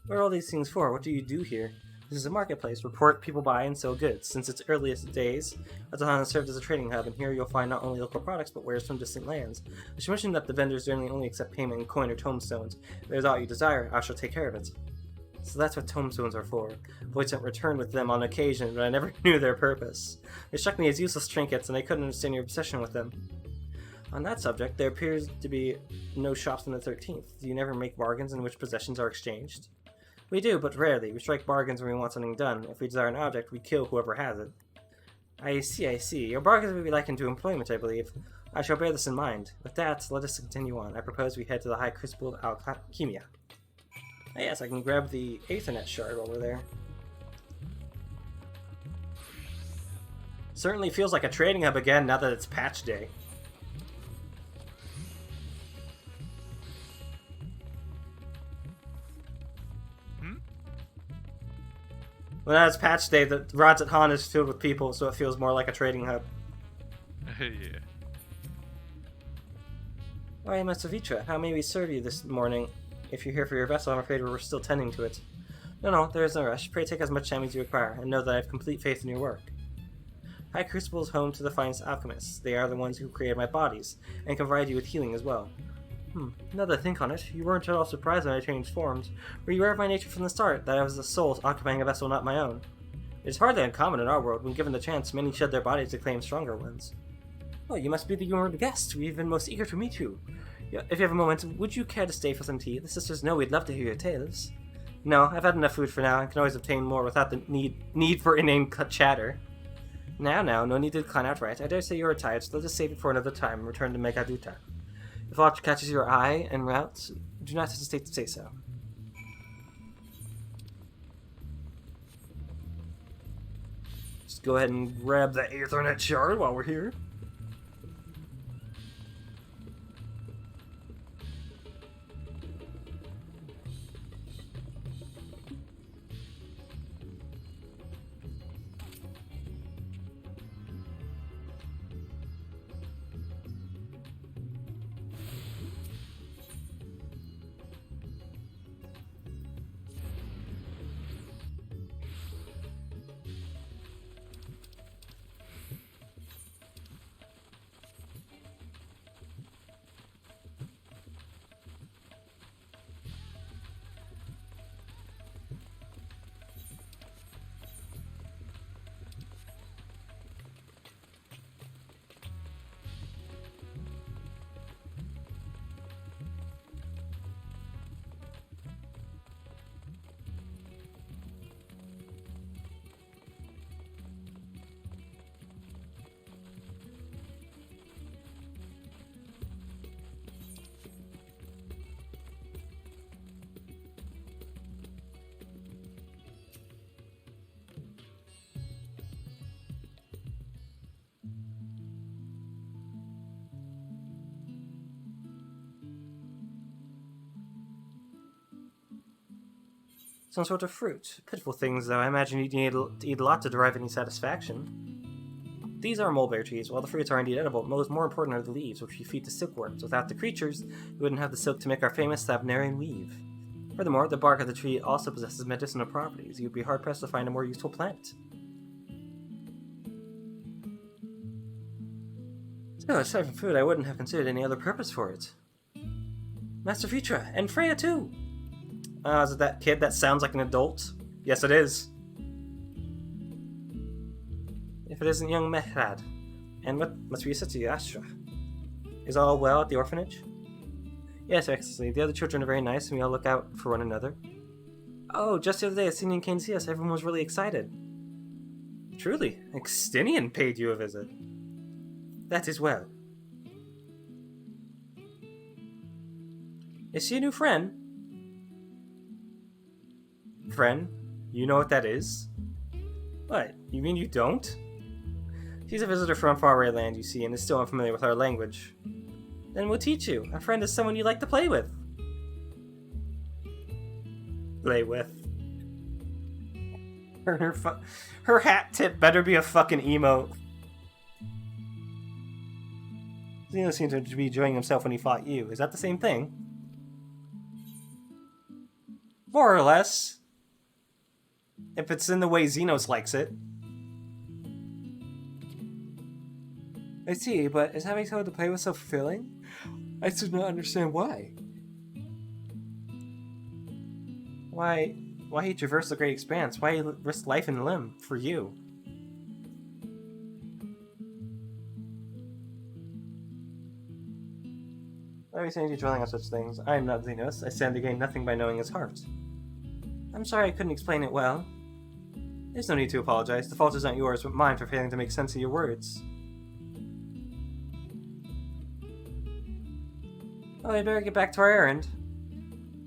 What are all these things for? What do you do here? This is a marketplace where people buy and sell goods. Since its earliest days, Azahan has served as a trading hub, and here you'll find not only local products, but wares from distant lands. I should mention that the vendors generally only accept payment in coin or tomestones. If there's aught you desire, I shall take care of it. So that's what tomestones are for. Voids sent returned with them on occasion, but I never knew their purpose. They struck me as useless trinkets, and I couldn't understand your obsession with them. On that subject, there appears to be no shops in the 13th. Do you never make bargains in which possessions are exchanged? We do, but rarely. We strike bargains when we want something done. If we desire an object, we kill whoever has it. I see. Your bargains will be likened to employment, I believe. I shall bear this in mind. With that, let us continue on. I propose we head to the High Crucible of Alchemia. Ah, yes, I can grab the Aethernet shard while we're there. Certainly feels like a trading hub again now that it's patch day. When it's patch day, the Rods at Han is filled with people, so it feels more like a trading hub. Yeah. Why, Master Vitra, how may we serve you this morning? If you're here for your vessel, I'm afraid we're still tending to it. No, there is no rush. Pray take as much time as you require, and know that I have complete faith in your work. High Crucible is home to the finest alchemists. They are the ones who created my bodies, and can provide you with healing as well. Now that I think on it, you weren't at all surprised when I changed forms. Were you aware of my nature from the start, that I was a soul occupying a vessel not my own? It is hardly uncommon in our world. When given the chance, many shed their bodies to claim stronger ones. Oh, you must be the rumored guest. We've been most eager to meet you. If you have a moment, would you care to stay for some tea? The sisters know we'd love to hear your tales. No, I've had enough food for now, and can always obtain more without the need for inane chatter. Now, no need to decline outright. I dare say you're tired, so let's just save it for another time and return to Megaduta. If aught catches your eye en route, do not hesitate to say so. Just go ahead and grab that Aethernet shard while we're here. Some sort of fruit. Pitiful things, though. I imagine you'd need to eat a lot to derive any satisfaction. These are mulberry trees. While the fruits are indeed edible, most more important are the leaves, which we feed to silkworms. Without the creatures, we wouldn't have the silk to make our famous Thavnarian weave. Furthermore, the bark of the tree also possesses medicinal properties. You'd be hard-pressed to find a more useful plant. So, aside from food, I wouldn't have considered any other purpose for it. Master Vitra, and Freya too! Is it that kid that sounds like an adult? Yes, it is. If it isn't young Mehrad. And what must be said to you, Astra? Is all well at the orphanage? Yes, Excellency. The other children are very nice, and we all look out for one another. Oh, just the other day, Extinian came to see us. Everyone was really excited. Truly, Extinian paid you a visit. That is well. Is she a new friend? Friend? You know what that is? What? You mean you don't? She's a visitor from faraway land, you see, and is still unfamiliar with our language. Then we'll teach you. A friend is someone you like to play with. Play with. Her hat tip better be a fucking emote. Zeno seemed to be enjoying himself when he fought you. Is that the same thing? More or less. If it's in the way Xenos likes it. I see, but is having someone to play with so fulfilling? I do not understand why. Why he traversed the great expanse? Why he risked life and limb for you? Why are you saying you're dwelling on such things? I am not Xenos. I stand to gain nothing by knowing his heart. I'm sorry I couldn't explain it well. There's no need to apologize. The fault is not yours, but mine for failing to make sense of your words. Oh, I'd better get back to our errand.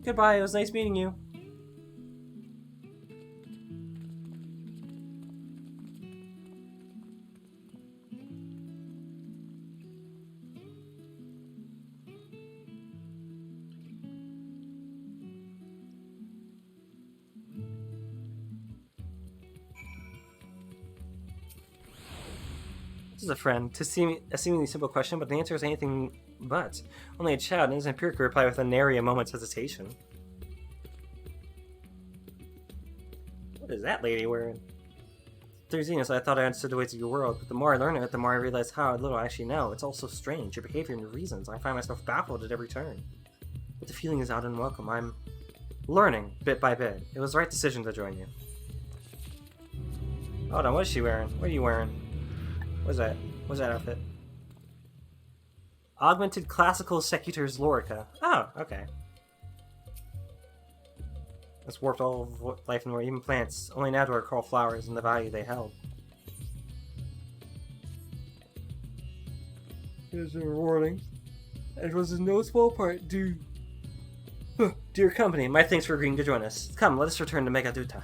Goodbye, it was nice meeting you. This is a friend. A seemingly simple question, but the answer is anything but. Only a child, and his Empirica replied with a nary a moment's hesitation. What is that lady wearing? Through Xenos, I thought I understood the ways of your world, but the more I learn of it, the more I realize how little I actually know. It's all so strange, your behavior and your reasons. I find myself baffled at every turn. But the feeling is odd and unwelcome. I'm learning, bit by bit. It was the right decision to join you. Hold on, what is she wearing? What are you wearing? What's that? What's that outfit? Augmented Classical Secutors Lorica. Oh, okay. It's warped all of life in the world, even plants. Only now do I recall flowers and the value they held. It was rewarding. It was in no small part due to your company. My thanks for agreeing to join us. Come, let us return to Megaduta.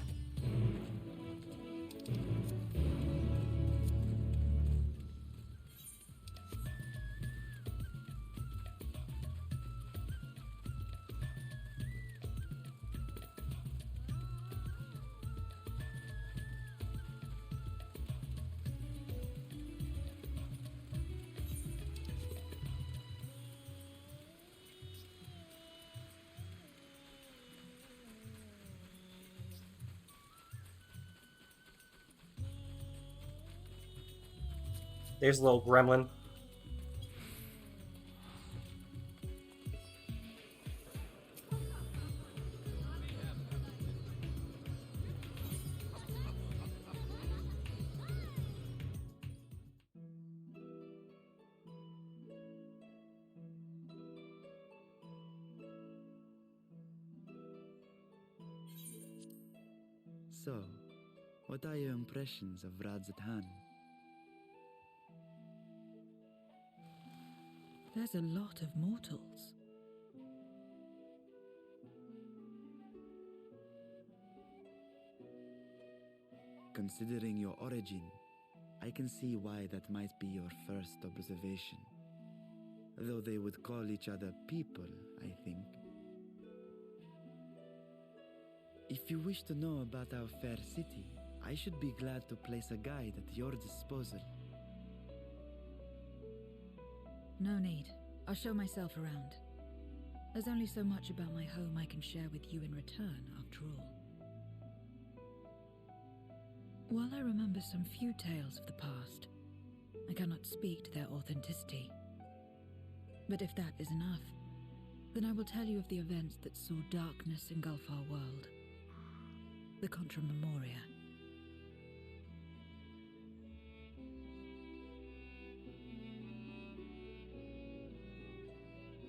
There's a little gremlin. So, what are your impressions of Radzatan? There's a lot of mortals. Considering your origin, I can see why that might be your first observation. Though they would call each other people, I think. If you wish to know about our fair city, I should be glad to place a guide at your disposal. No need. I'll show myself around. There's only so much about my home I can share with you in return, after all. While I remember some few tales of the past, I cannot speak to their authenticity. But if that is enough, then I will tell you of the events that saw darkness engulf our world. The Contra Memoria.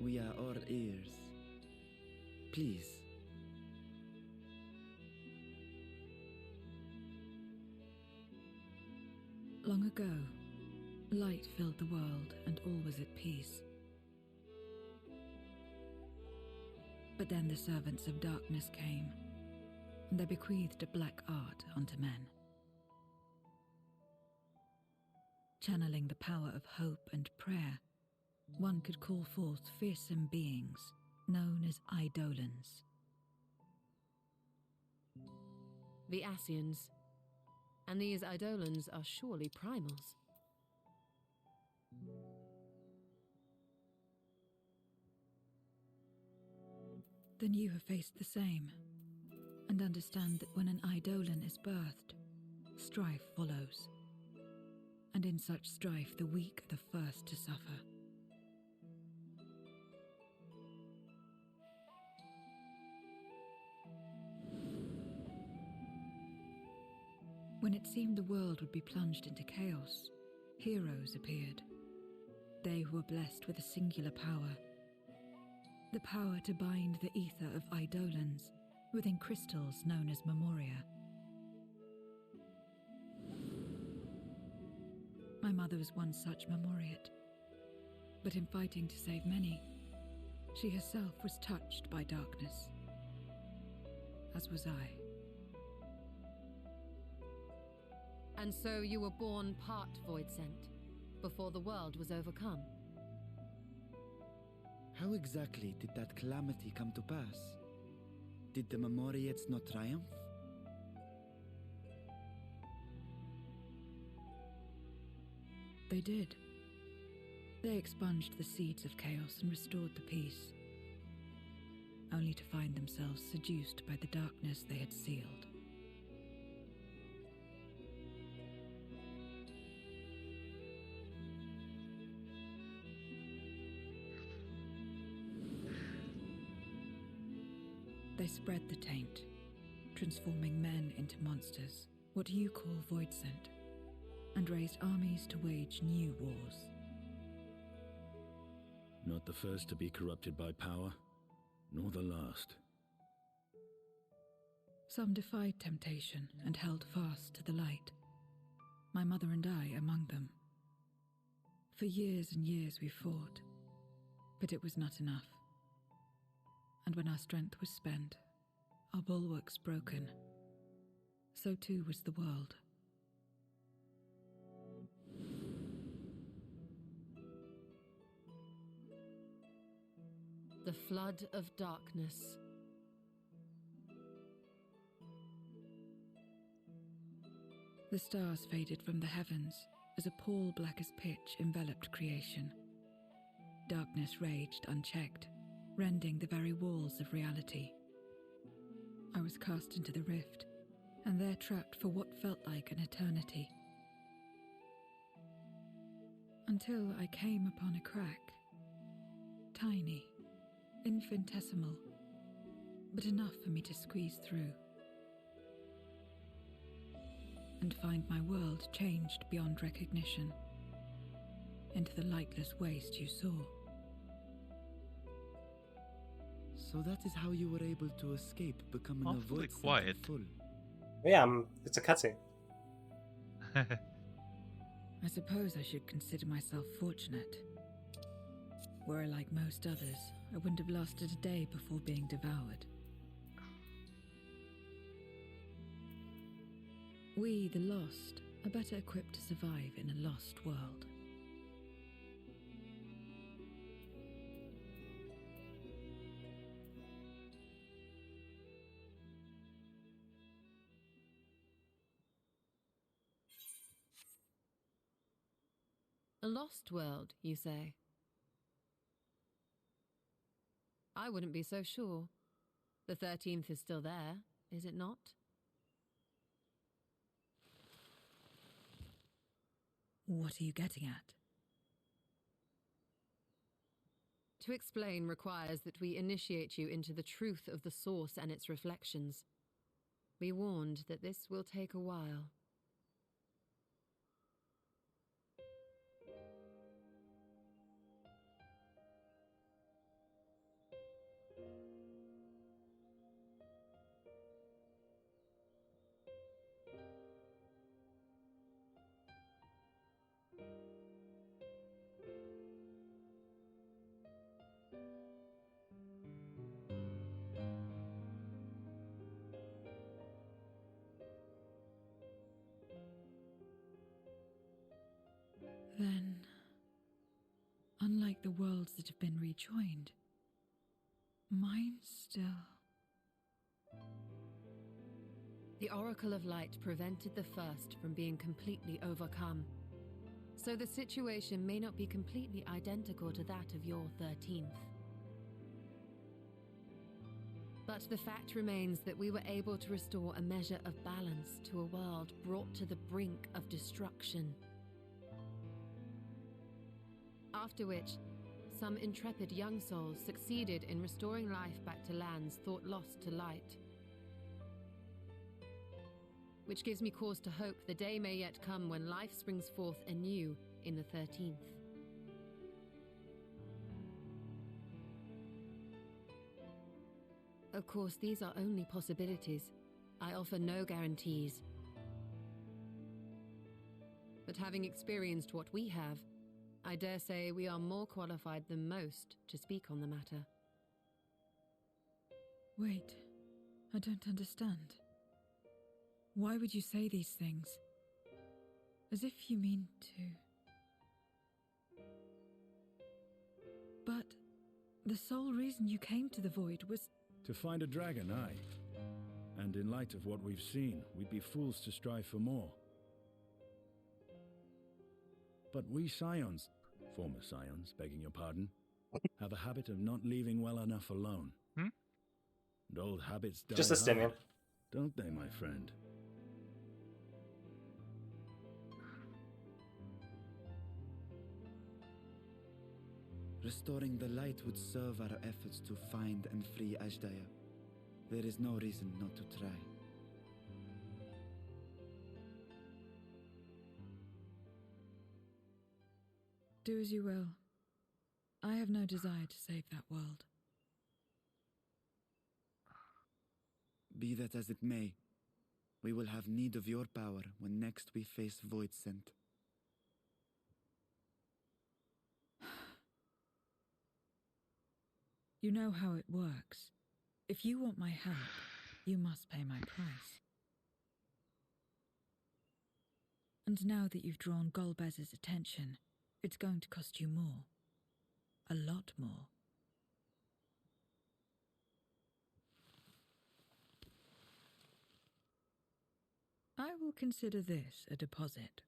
We are all ears. Please. Long ago, light filled the world and all was at peace. But then the servants of darkness came, and they bequeathed a black art unto men. Channeling the power of hope and prayer, one could call forth fearsome beings known as Eidolons. The Ascians. And these Eidolons are surely primals. Then you have faced the same, and understand that when an Eidolon is birthed, strife follows. And in such strife, the weak are the first to suffer. When it seemed the world would be plunged into chaos, heroes appeared. They who were blessed with a singular power. The power to bind the ether of Eidolons within crystals known as Memoria. My mother was one such Memoriate. But in fighting to save many, she herself was touched by darkness. As was I. And so you were born part Void Sent, before the world was overcome. How exactly did that calamity come to pass? Did the Memoriates not triumph? they did. They expunged the seeds of chaos and restored the peace, only to find themselves seduced by the darkness they had sealed. They spread the taint, transforming men into monsters, what you call void-sent, and raised armies to wage new wars. Not the first to be corrupted by power, nor the last. Some defied temptation and held fast to the light. My mother and I among them. For years and years we fought, but it was not enough. And when our strength was spent, our bulwarks broken, so too was the world. The flood of darkness. The stars faded from the heavens as a pall black as pitch enveloped creation. Darkness raged unchecked, rending the very walls of reality. I was cast into the rift, and there trapped for what felt like an eternity. Until I came upon a crack. Tiny, infinitesimal, but enough for me to squeeze through. And find my world changed beyond recognition, into the lightless waste you saw. So that is how you were able to escape becoming a Awfully void quiet. full. Yeah, it's a cutscene. I suppose I should consider myself fortunate. Were I like most others, I wouldn't have lasted a day before being devoured. We, the lost, are better equipped to survive in a lost world. A lost world, you say? I wouldn't be so sure. The 13th is still there, is it not? What are you getting at? To explain requires that we initiate you into the truth of the source and its reflections. Be warned that this will take a while. Then, unlike the worlds that have been rejoined, mine still... The Oracle of Light prevented the first from being completely overcome. So the situation may not be completely identical to that of your 13th. But the fact remains that we were able to restore a measure of balance to a world brought to the brink of destruction. After which, some intrepid young souls succeeded in restoring life back to lands thought lost to light. Which gives me cause to hope the day may yet come when life springs forth anew in the 13th. Of course, these are only possibilities. I offer no guarantees. But having experienced what we have, I dare say we are more qualified than most to speak on the matter. Wait, I don't understand. Why would you say these things? As if you mean to... But the sole reason you came to the Void was... To find a dragon, aye. And in light of what we've seen, we'd be fools to strive for more. But we scions, former scions, begging your pardon, have a habit of not leaving well enough alone. Hmm? And old habits die Just a hard, stimulant. don't they, my friend? Restoring the light would serve our efforts to find and free Ashdaya. There is no reason not to try. Do as you will. I have no desire to save that world. Be that as it may, we will have need of your power when next we face Void Scent. You know how it works. If you want my help, you must pay my price. And now that you've drawn Golbez's attention, it's going to cost you more. A lot more. I will consider this a deposit.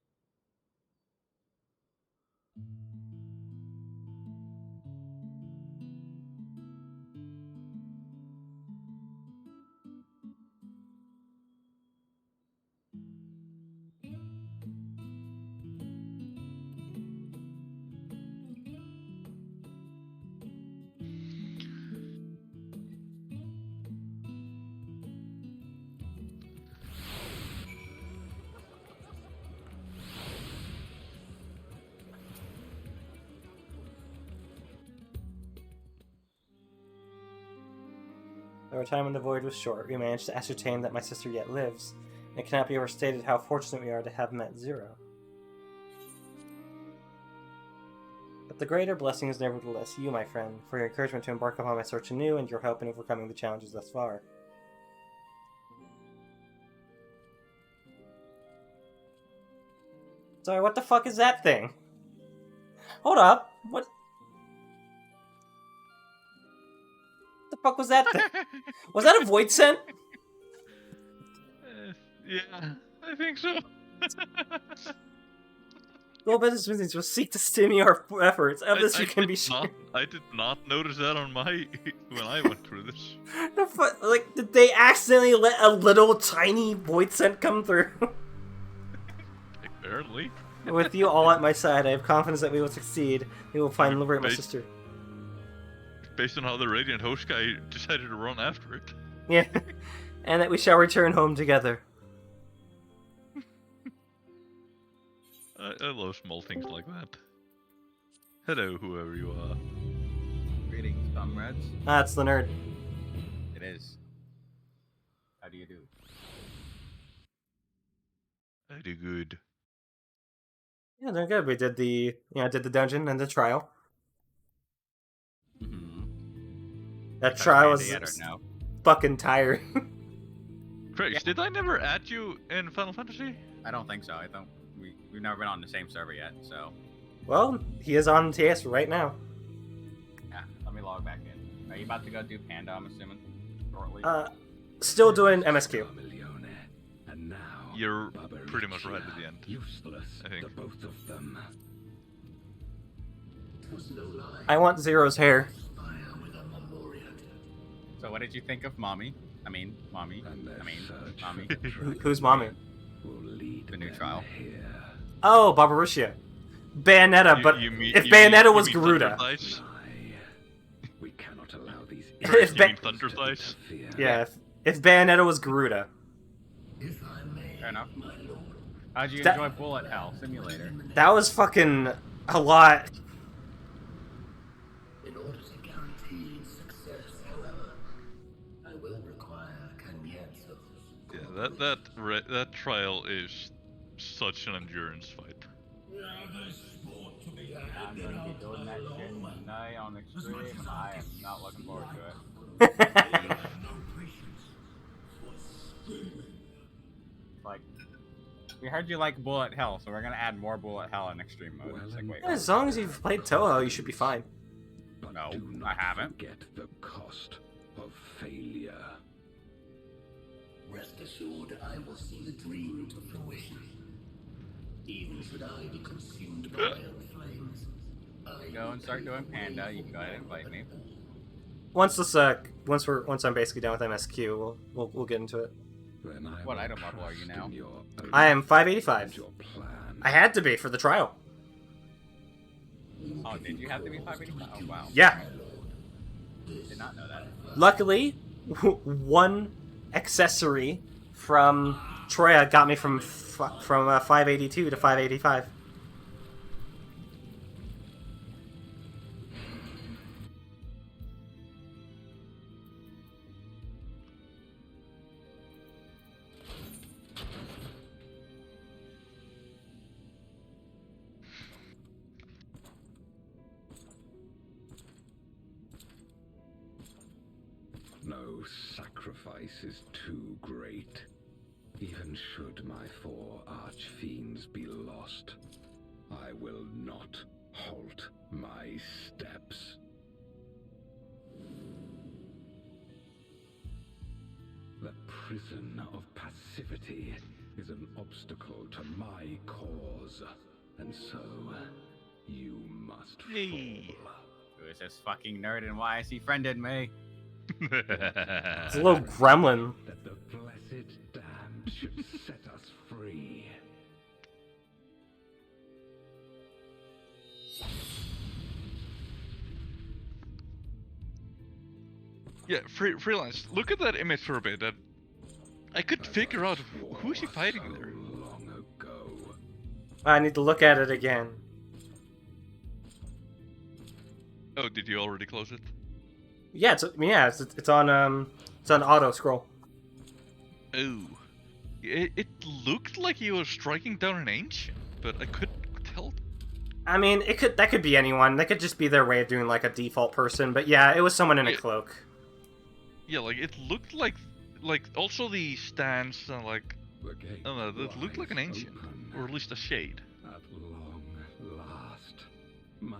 Our time in the void was short. We managed to ascertain that my sister yet lives, and it cannot be overstated how fortunate we are to have met Zero. But the greater blessing is nevertheless you, my friend, for your encouragement to embark upon my search anew and your help in overcoming the challenges thus far. Sorry, what the fuck is that thing? Hold up, what? The fuck was that thing? Was that a void scent? Yeah, I think so. Well, business meetings will seek to stimulate our efforts. Of this, you can be sure. I did not notice that on my when I went through this. Like, did they accidentally let a little tiny void scent come through? Apparently. With you all at my side, I have confidence that we will succeed. We will find and liberate my sister. Based on how the Radiant Host guy decided to run after it. Yeah, and that we shall return home together. I love small things like that. Hello, whoever you are. Greetings, comrades. That's the nerd. It is. How do you do? I do good. Yeah, they're good. We did the dungeon and the trial. That trial was fucking tiring. Craig, did I never add you in Final Fantasy? I don't think so. I don't. We've never been on the same server yet, so. Well, he is on TS right now. Yeah, let me log back in. Are you about to go do Panda, I'm assuming? Shortly? Still doing MSQ. You're pretty much right at the end. Useless, I think. the both of them. I want Zero's hair. So what did you think of Mommy? Mommy. Who's Mommy? The new trial. Oh, Barbarushia. Bayonetta, but if Bayonetta was Garuda. We cannot allow these If Thunder Thighs? Yeah, if Bayonetta was Garuda. Fair enough. How'd you enjoy Bullet Hell Simulator? That was fucking a lot. In order to guarantee success, however, I will require Cagnazzo. Yeah, that trial is such an endurance fight. I'm going to be doing that shit tonight on Extreme, and I am not looking forward to it. Like, we heard you like Bullet Hell, so we're gonna add more Bullet Hell in Extreme mode. It's like, wait, As long as you've played Toho, you should be fine. No, I haven't. Get the cost of failure. Rest assured, I will see the dream to fruition. Even should I be consumed by my own flames, Go and start doing Panda. You can go ahead and invite me. Once I'm basically done with MSQ, we'll get into it. What item level are you now? I am 585. I had to be for the trial. Oh, did you have to be 585? Oh, wow. Yeah. Did not know that. Luckily, one accessory from Troya got me from 582 to 585. No sacrifice is too great. Even should my 4 archfiends be lost, I will not halt my steps. The prison of passivity is an obstacle to my cause, and so you must fall. Who is this fucking nerd and why has he friended me? It's a little gremlin. That the blessed damned should set us free. Yeah, freelance. Look at that image for a bit. I could figure out who is he fighting there. I need to look at it again. Oh, did you already close it? Yeah, it's on auto scroll. Oh, it looked like he was striking down an ancient, but I couldn't tell. I mean, that could be anyone. That could just be their way of doing like a default person. But yeah, it was someone in a cloak. Yeah, like it looked like also the stance and like I don't know, it looked like an ancient, or at least a shade. At long last, my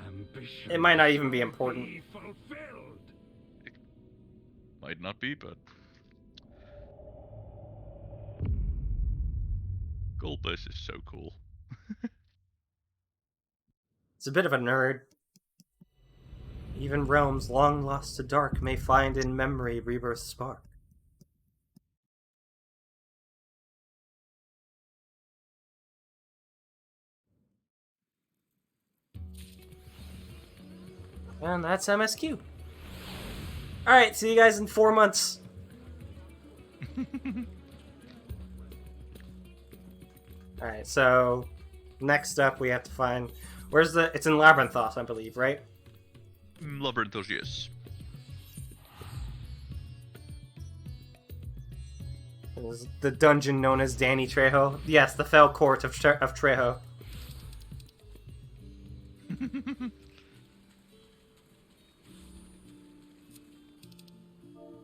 ambition. It might not even be important. It might not be, but Goldbush is so cool. It's a bit of a nerd. Even realms long lost to dark may find in memory rebirth's spark. And that's MSQ. Alright, see you guys in 4 months. Alright, so next up we have to find... it's in Labyrinthos, I believe, right? Labyrinthos, yes. It was the dungeon known as Danny Trejo. Yes, the fell court of Trejo.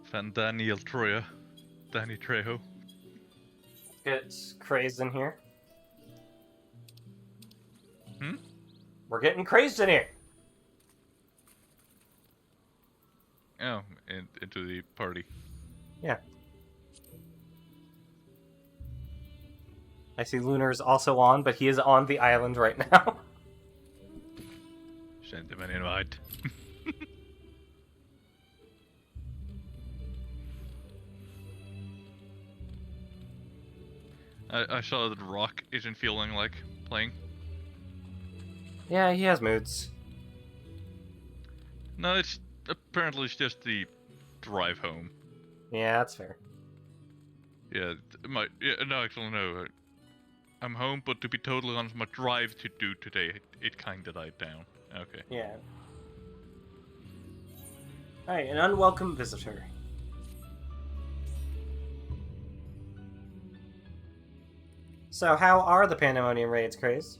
Fan Daniel Troya. Danny Trejo. It's crazed in here. Hmm? We're getting crazed in here. Oh, into the party. Yeah. I see Lunar's also on, but he is on the island right now. Send him an invite. I saw that Rock isn't feeling like playing. Yeah, he has moods. No, it's just the drive home. Yeah, that's fair. Yeah, no, actually no. I'm home, but to be totally honest, my drive to do today, it kinda died down. Okay. Yeah. Alright, an unwelcome visitor. So how are the Pandemonium raids, Craze?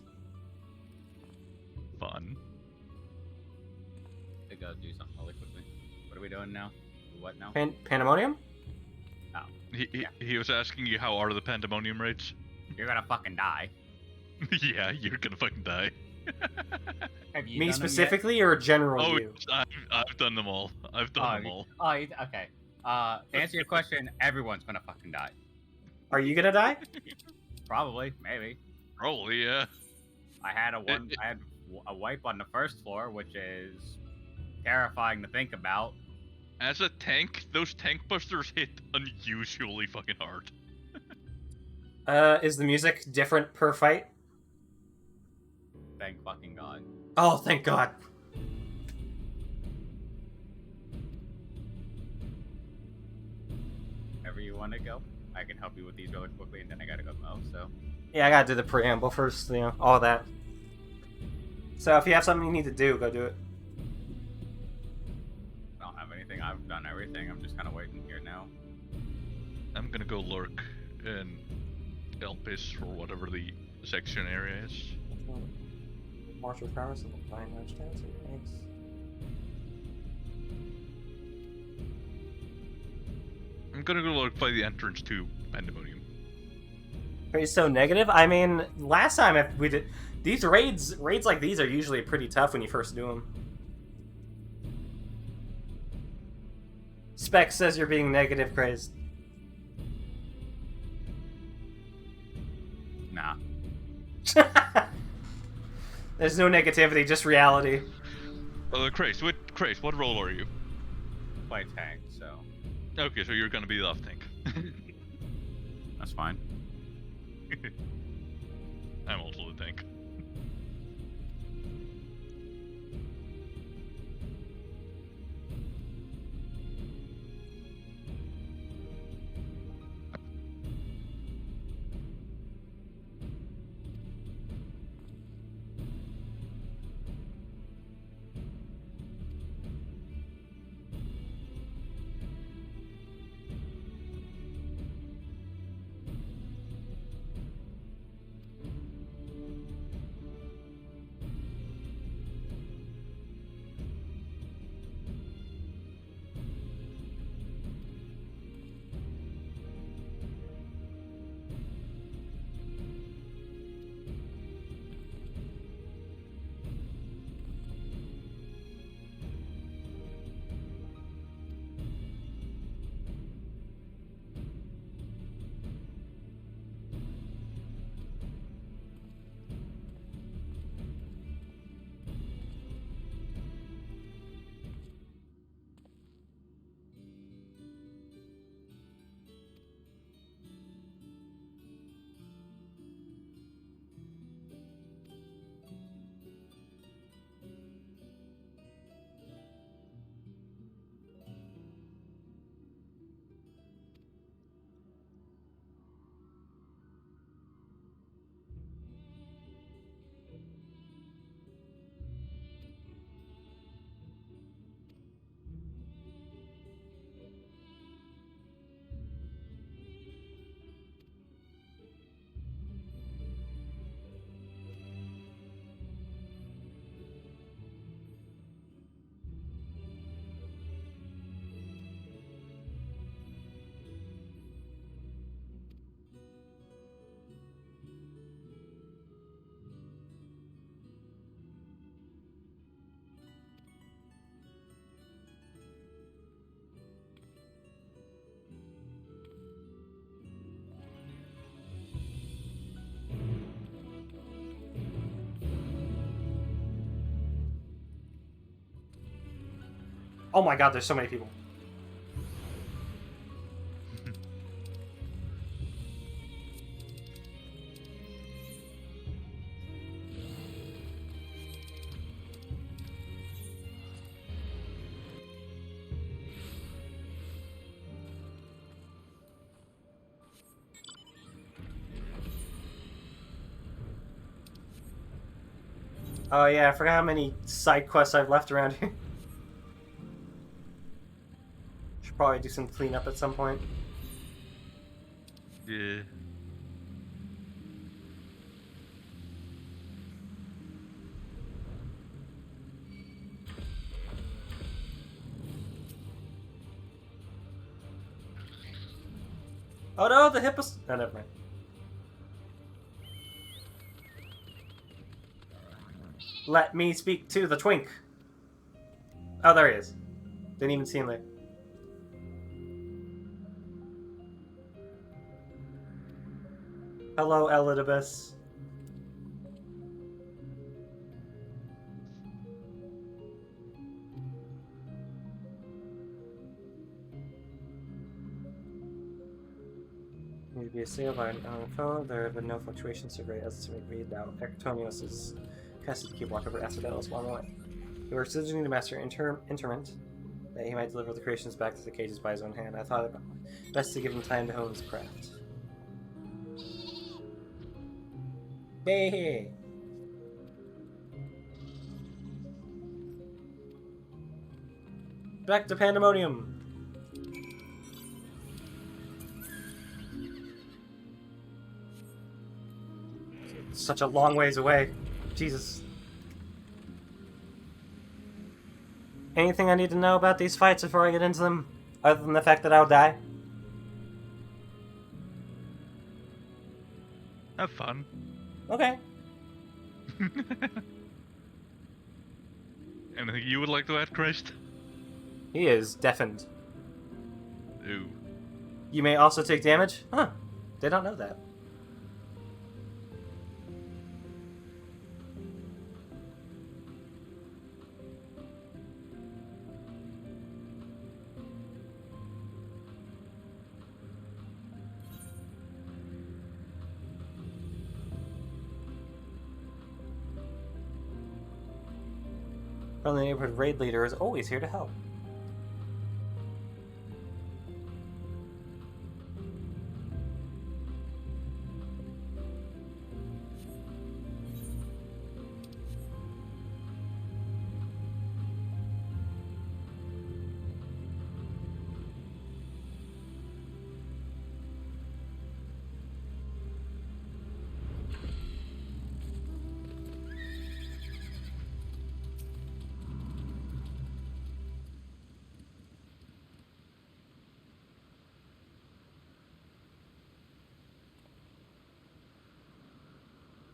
Fun. To go do something really quickly. What are we doing now? What now? Pandemonium? Oh. He was asking you how are the Pandemonium raids? You're gonna fucking die. Yeah, you're gonna fucking die. Have you Me done specifically or general you? I've done them all. I've done them all. Oh, okay. To answer your question, everyone's gonna fucking die. Are you gonna die? Probably, maybe. Probably, yeah. I had a wipe on the first floor, which is terrifying to think about. As a tank, those tank busters hit unusually fucking hard. Is the music different per fight? Thank fucking God. Oh, thank God. Wherever you want to go, I can help you with these really quickly, and then I gotta go mow, so. Yeah, I gotta do the preamble first, you know, all that. So if you have something you need to do, go do it. I don't have anything. I've done everything. I'm just kind of waiting here now. I'm gonna go lurk in Elpis or whatever the section area is. Martial prowess and fine touchdowns. Thanks. I'm gonna go lurk by the entrance to Pandemonium. Are you so negative? I mean, last time if we did these raids like these are usually pretty tough when you first do them. Spec says you're being negative, crazed. Nah. There's no negativity, just reality. Craze, what role are you? Play tank, so. Okay, so you're gonna be the off tank. That's fine. I'm also the tank. Oh my God, there's so many people. Oh yeah, I forgot how many side quests I've left around here. Should probably do some cleanup at some point. Yeah. Oh no, the hippos. Oh, never mind. Let me speak to the twink. Oh, there he is. Didn't even see him there. Hello, Elidibus. stable by an code. There have been no fluctuations so great as to read out. Ectonios is casted to keep watch over Acidolos along the way. He works diligently to master interment, that he might deliver the creations back to the cages by his own hand. I thought it best to give him time to hone his craft. Hey! Back to Pandemonium! Such a long ways away. Jesus. Anything I need to know about these fights before I get into them, other than the fact that I'll die? Have fun. Okay. Anything you would like to add, Christ? He is deafened. Ooh. You may also take damage? Huh. Did not know that. Friendly neighborhood raid leader is always here to help.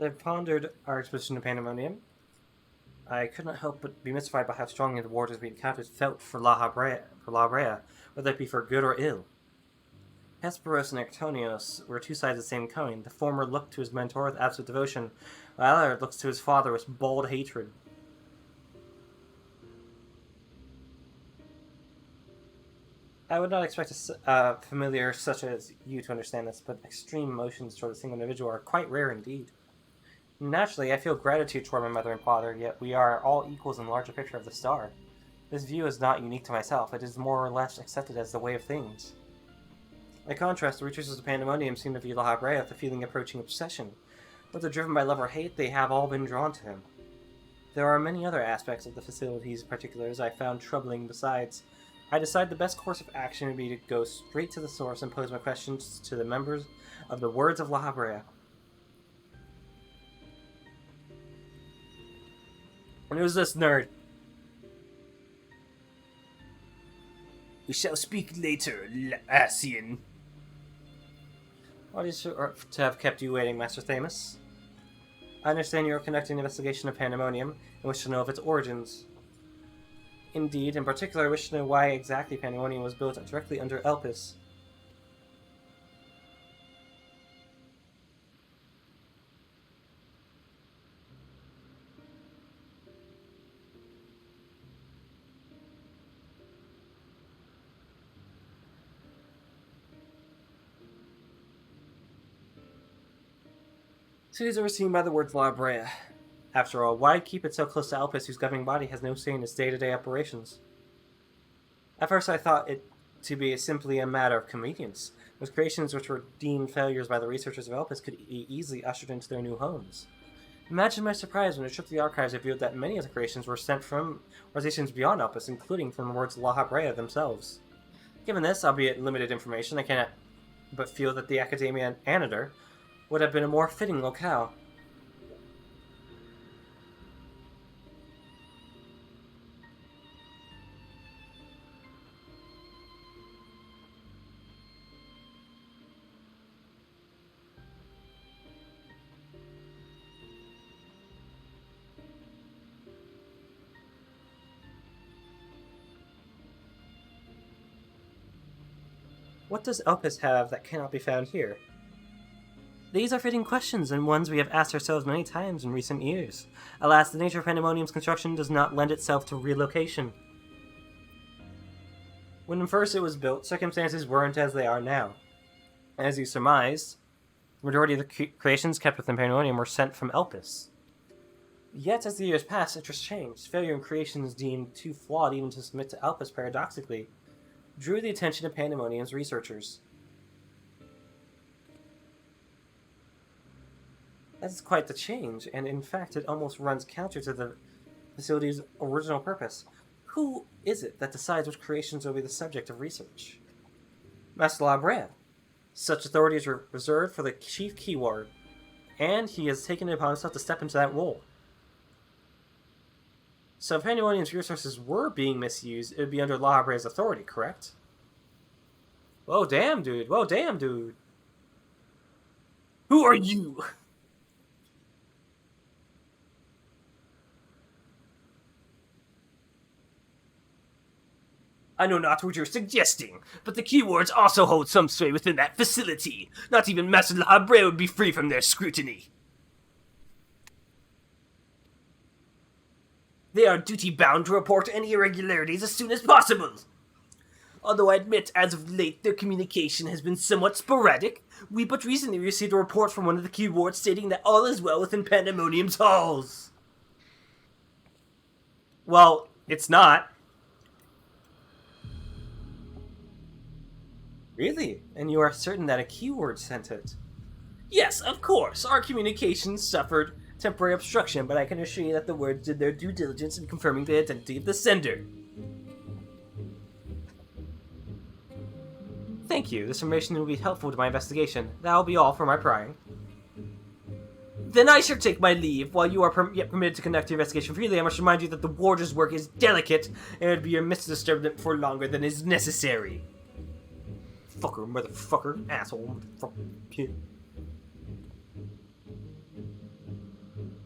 I've pondered our expedition to Pandemonium. I could not help but be mystified by how strongly the warders we encountered felt for La Brea, whether it be for good or ill. Hesperos and Ectonios were two sides of the same coin. The former looked to his mentor with absolute devotion, while the other looks to his father with bald hatred. I would not expect a familiar such as you to understand this, but extreme emotions toward a single individual are quite rare indeed. Naturally, I feel gratitude toward my mother and father, yet we are all equals in the larger picture of the star. This view is not unique to myself, it is more or less accepted as the way of things. By contrast, the researchers of Pandemonium seem to view La Brea with a feeling approaching obsession. Whether driven by love or hate, they have all been drawn to him. There are many other aspects of the facility's particulars I found troubling besides. I decided the best course of action would be to go straight to the source and pose my questions to the members of the Words of La Brea. And who's this nerd? We shall speak later, Asian. What is to have kept you waiting, Master Thamus? I understand you are conducting an investigation of Pandemonium and wish to know of its origins. Indeed, in particular, I wish to know why exactly Pandemonium was built directly under Elpis. Cities overseen by the Words La Brea. After all, why keep it so close to Elpis, whose governing body has no say in its day-to-day operations? At first I thought it to be simply a matter of convenience. Those creations which were deemed failures by the researchers of Elpis could be easily ushered into their new homes. Imagine my surprise when a trip to the archives revealed that many of the creations were sent from organizations beyond Elpis, including from the Words La Brea themselves. Given this, albeit limited information, I cannot but feel that the Academia and Anator would have been a more fitting locale. What does Elpis have that cannot be found here? These are fitting questions, and ones we have asked ourselves many times in recent years. Alas, the nature of Pandemonium's construction does not lend itself to relocation. When first it was built, circumstances weren't as they are now. As you surmised, The majority of the creations kept within Pandemonium were sent from Elpis. Yet, as the years passed, interest changed. Failure in creations deemed too flawed even to submit to Elpis paradoxically drew the attention of Pandemonium's researchers. That is quite the change, and in fact it almost runs counter to the facility's original purpose. Who is it that decides which creations will be the subject of research? Master Labrea. Such authority is reserved for the chief keyword, and he has taken it upon himself to step into that role. So if Pandemonium's resources were being misused, it would be under Labrea's authority, correct? Whoa, damn, dude. Whoa, damn, dude. Who are you? I know not what you're suggesting, but the keywords also hold some sway within that facility. Not even Master Labrea would be free from their scrutiny. They are duty-bound to report any irregularities as soon as possible. Although I admit, as of late, their communication has been somewhat sporadic, we but recently received a report from one of the keywords stating that all is well within Pandemonium's halls. Well, it's not. Really? And you are certain that a keyword sent it? Yes, of course. Our communications suffered temporary obstruction, but I can assure you that the words did their due diligence in confirming the identity of the sender. Thank you. This information will be helpful to my investigation. That will be all for my prying. Then I shall take my leave. While you are yet permitted to conduct your investigation freely, I must remind you that the warder's work is delicate, and it would be remiss to disturb it for longer than is necessary. Fucker, motherfucker, asshole, motherfucker, kid.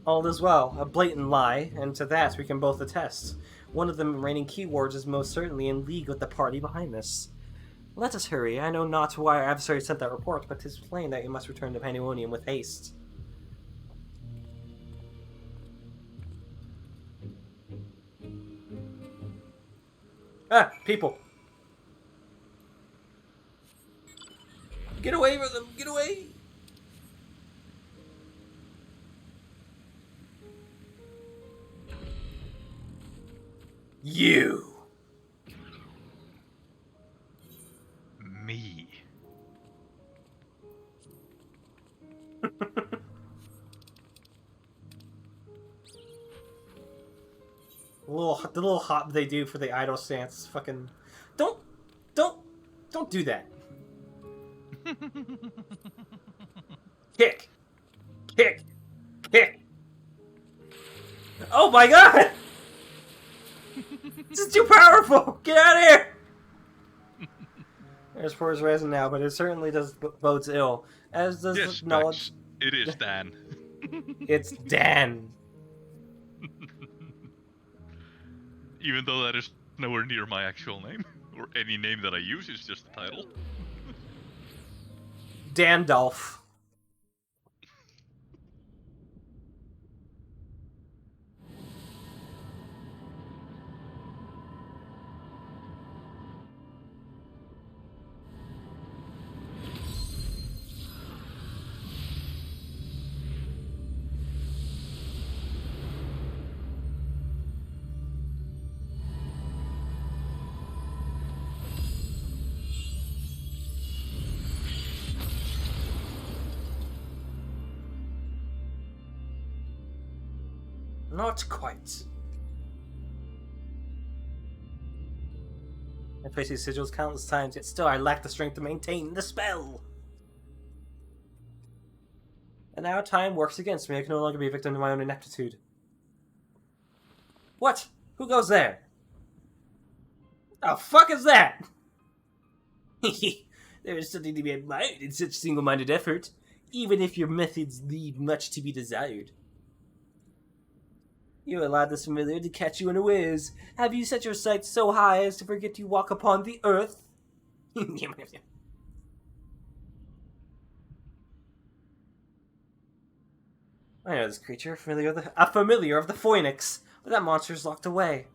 All is well, a blatant lie, and to that we can both attest. One of the remaining keywords is most certainly in league with the party behind this. Let us hurry. I know not why our adversary sent that report, but 'tis plain that you must return to Pandemonium with haste. Ah, people. Get away from them! Get away! You! Me. The little hop they do for the idle stance is fucking... Don't do that. Kick! Kick! Kick! Oh my god! This is too powerful! Get out of here! There's poor his resin now, but it certainly does bodes ill. As does Yes, the knowledge... It is Dan. It's Dan. Even though that is nowhere near my actual name, or any name that I use, it's just the title. Dandolph. Not quite. I placed these sigils countless times, yet still I lack the strength to maintain the spell. And now time works against me. I can no longer be a victim to my own ineptitude. What? Who goes there? The fuck is that? There is something to be admired in such single-minded effort, even if your methods leave much to be desired. You allowed this familiar to catch you unawares. Have you set your sights so high as to forget you walk upon the earth? I know this creature, a familiar of the Phoenix, but that monster's locked away.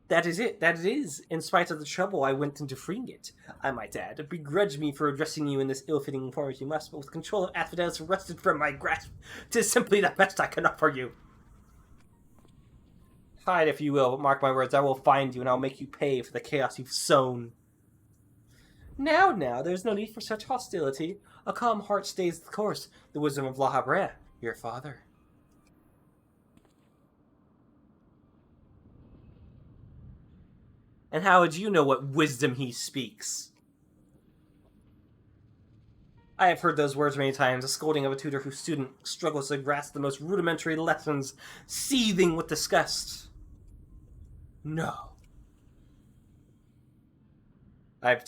That is it, that it is. In spite of the trouble I went into freeing it, I might add. Begrudge me for addressing you in this ill-fitting form as you must, but with control of Asphodelos wrested from my grasp, 'tis simply the best I can offer you. Hide if you will, but mark my words, I will find you, and I'll make you pay for the chaos you've sown. Now, there's no need for such hostility. A calm heart stays the course. The wisdom of La Habrea, your father. And how would you know what wisdom he speaks? I have heard those words many times, a scolding of a tutor whose student struggles to grasp the most rudimentary lessons, seething with disgust. No. I've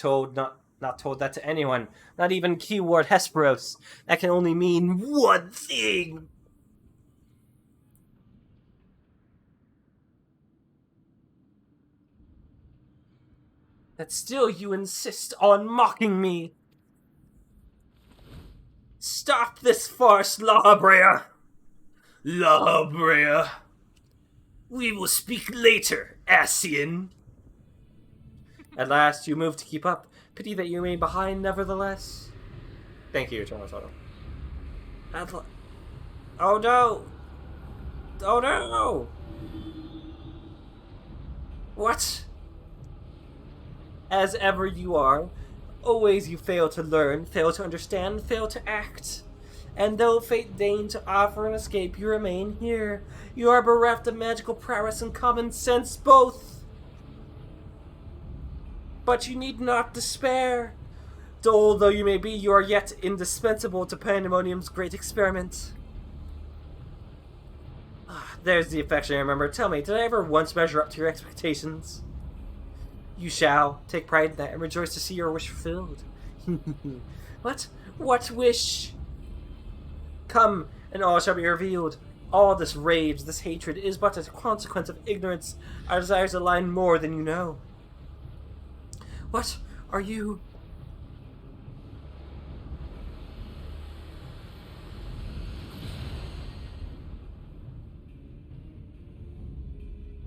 not told that to anyone, not even keyword Hesperos. That can only mean one thing. That still you insist on mocking me. Stop this farce, La Habrea. La Habrea. We will speak later, Asian. At last, you move to keep up. Pity that you remain behind, nevertheless. Thank you, Eternal Shadow. Oh no! Oh no! What? As ever you are, always you fail to learn, fail to understand, fail to act. And though fate deigned to offer an escape, you remain here. You are bereft of magical prowess and common sense both. But you need not despair. Dull though you may be, you are yet indispensable to Pandemonium's great experiment. There's the affection I remember. Tell me, did I ever once measure up to your expectations? You shall. Take pride in that and rejoice to see your wish fulfilled. What? What wish? Come, and all shall be revealed. All this rage, this hatred, is but a consequence of ignorance. Our desires align more than you know. What are you?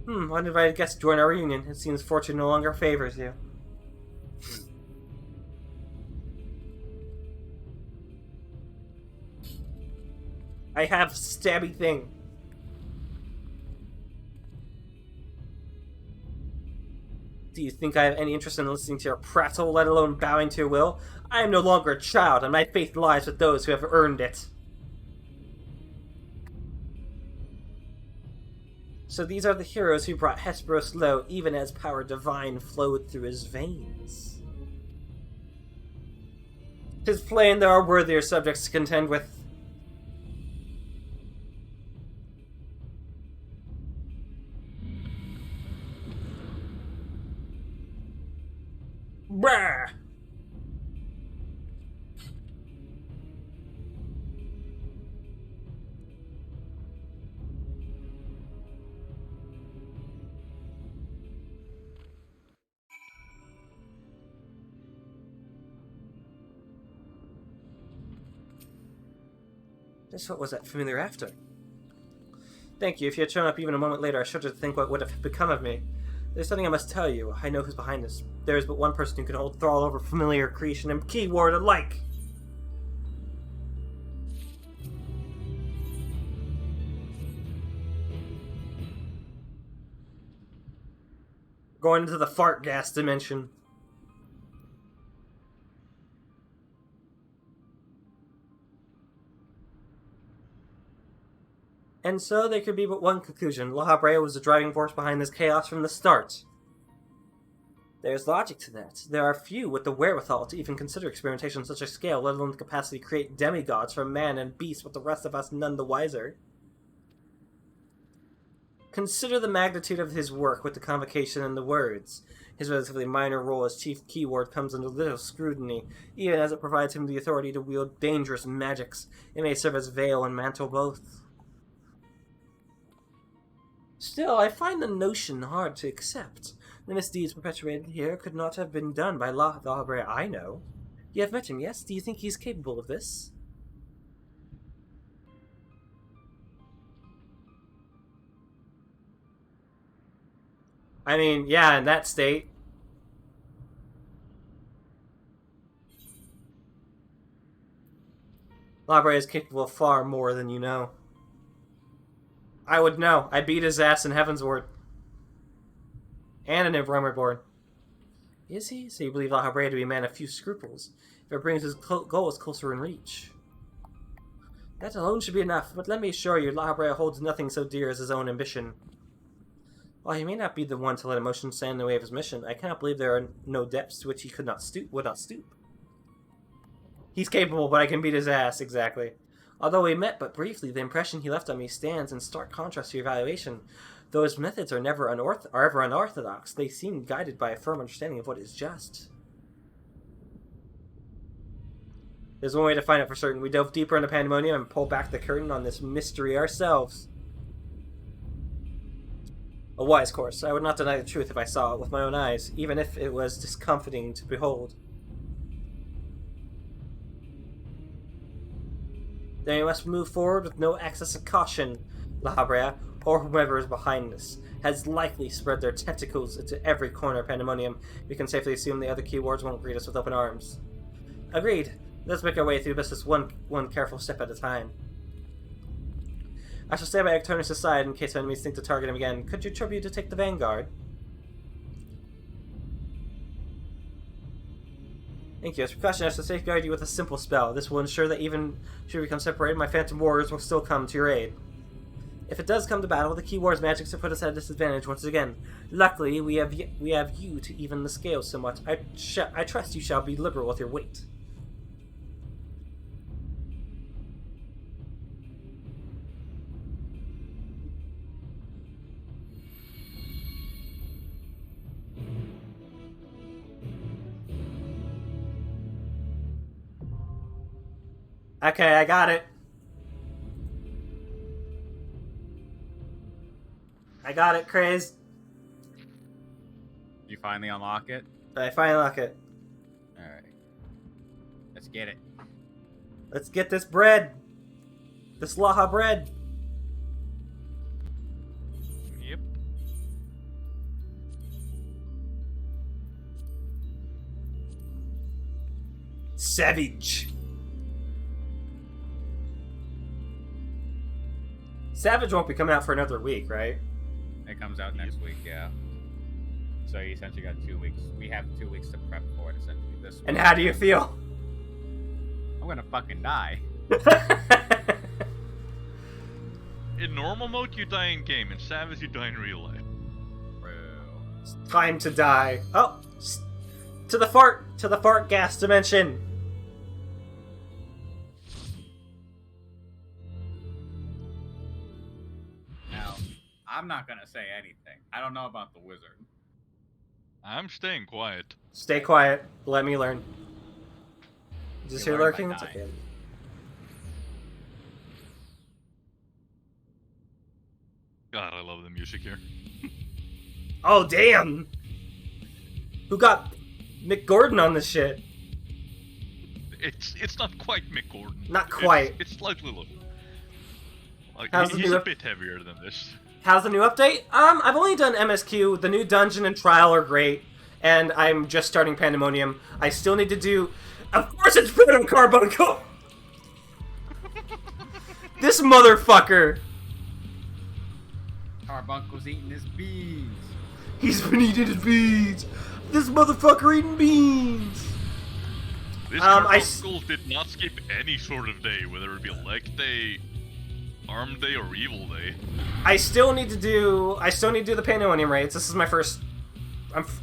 Uninvited guests join our reunion. It seems fortune no longer favors you. I have stabby thing. Do you think I have any interest in listening to your prattle, let alone bowing to your will? I am no longer a child, and my faith lies with those who have earned it. So these are the heroes who brought Hesperos low, even as power divine flowed through his veins. 'Tis plain there are worthier subjects to contend with. Brr! Just what was that familiar after? Thank you. If you had shown up even a moment later, I shudder to think what would have become of me. There's something I must tell you. I know who's behind this. There is but one person who can hold thrall over familiar creation and keyword alike. Going into the fart gas dimension. And so there could be but one conclusion. La Habrea was the driving force behind this chaos from the start. There's logic to that. There are few with the wherewithal to even consider experimentation on such a scale, let alone the capacity to create demigods from man and beast, with the rest of us none the wiser. Consider the magnitude of his work with the convocation and the words. His relatively minor role as chief keyword comes under little scrutiny, even as it provides him the authority to wield dangerous magics. It may serve as veil and mantle both. Still, I find the notion hard to accept. The misdeeds perpetuated here could not have been done by the Habrea I know. You have met him, yes? Do you think he's capable of this? I mean, yeah, in that state. La Habrea is capable of far more than you know. I would know. I beat his ass in Heavensward. And in Evermorborn. Is he? So you believe La Habrea to be a man of few scruples, if it brings his goals closer in reach. That alone should be enough, but let me assure you, La Habrea holds nothing so dear as his own ambition. While he may not be the one to let emotion stand in the way of his mission, I cannot believe there are no depths to which he would not stoop. He's capable, but I can beat his ass, exactly. Although we met but briefly, the impression he left on me stands in stark contrast to your evaluation. Though his methods are ever unorthodox, they seem guided by a firm understanding of what is just. There's one way to find out for certain. We delve deeper into Pandemonium and pull back the curtain on this mystery ourselves. A wise course. I would not deny the truth if I saw it with my own eyes, even if it was discomforting to behold. Then we must move forward with no excess of caution. La Habrea, or whomever is behind us, has likely spread their tentacles into every corner of Pandemonium. We can safely assume the other keywords won't greet us with open arms. Agreed. Let's make our way through this one careful step at a time. I shall stay by Ecturnus' side in case enemies think to target him again. Could you trouble you to take the vanguard? Thank you. As precaution, I shall safeguard you with a simple spell. This will ensure that even should we become separated, my Phantom Warriors will still come to your aid. If it does come to battle, the keyword's magic will put us at a disadvantage once again. Luckily, we have you to even the scales somewhat. I trust you shall be liberal with your weight. Okay, I got it. I got it, Craze. You finally unlock it? I finally unlock it. Alright. Let's get it. Let's get this bread. This Laha bread. Yep. Savage. Savage won't be coming out for another week, right? It comes out next week, yeah. So you essentially got 2 weeks. We have 2 weeks to prep for it, essentially. This week. And how do you feel? I'm gonna fucking die. In normal mode, you die in game. In Savage, you die in real life. It's time to die. Oh, to the fart gas dimension. Now, I'm not gonna say anything. I don't know about the wizard. I'm staying quiet. Stay quiet. Let me learn. Is this You here learn by lurking? It's dying. okay. God, I love the music here. Oh, damn! Who got Mick Gordon on this shit? It's not quite Mick Gordon. Not quite. It's slightly low. Like, How's the he's new a bit heavier than this. How's the new update? I've only done MSQ. The new dungeon and trial are great, and I'm just starting Pandemonium. I still need to do... Of course it's Proto Carbuncle! This motherfucker! Carbuncle's eating his beans. He's been eating his beans! This motherfucker eating beans! This Carbuncle did not skip any sort of day, whether it be leg day, arm day, or evil day. I still need to do the Pandemonium raids. This is my first...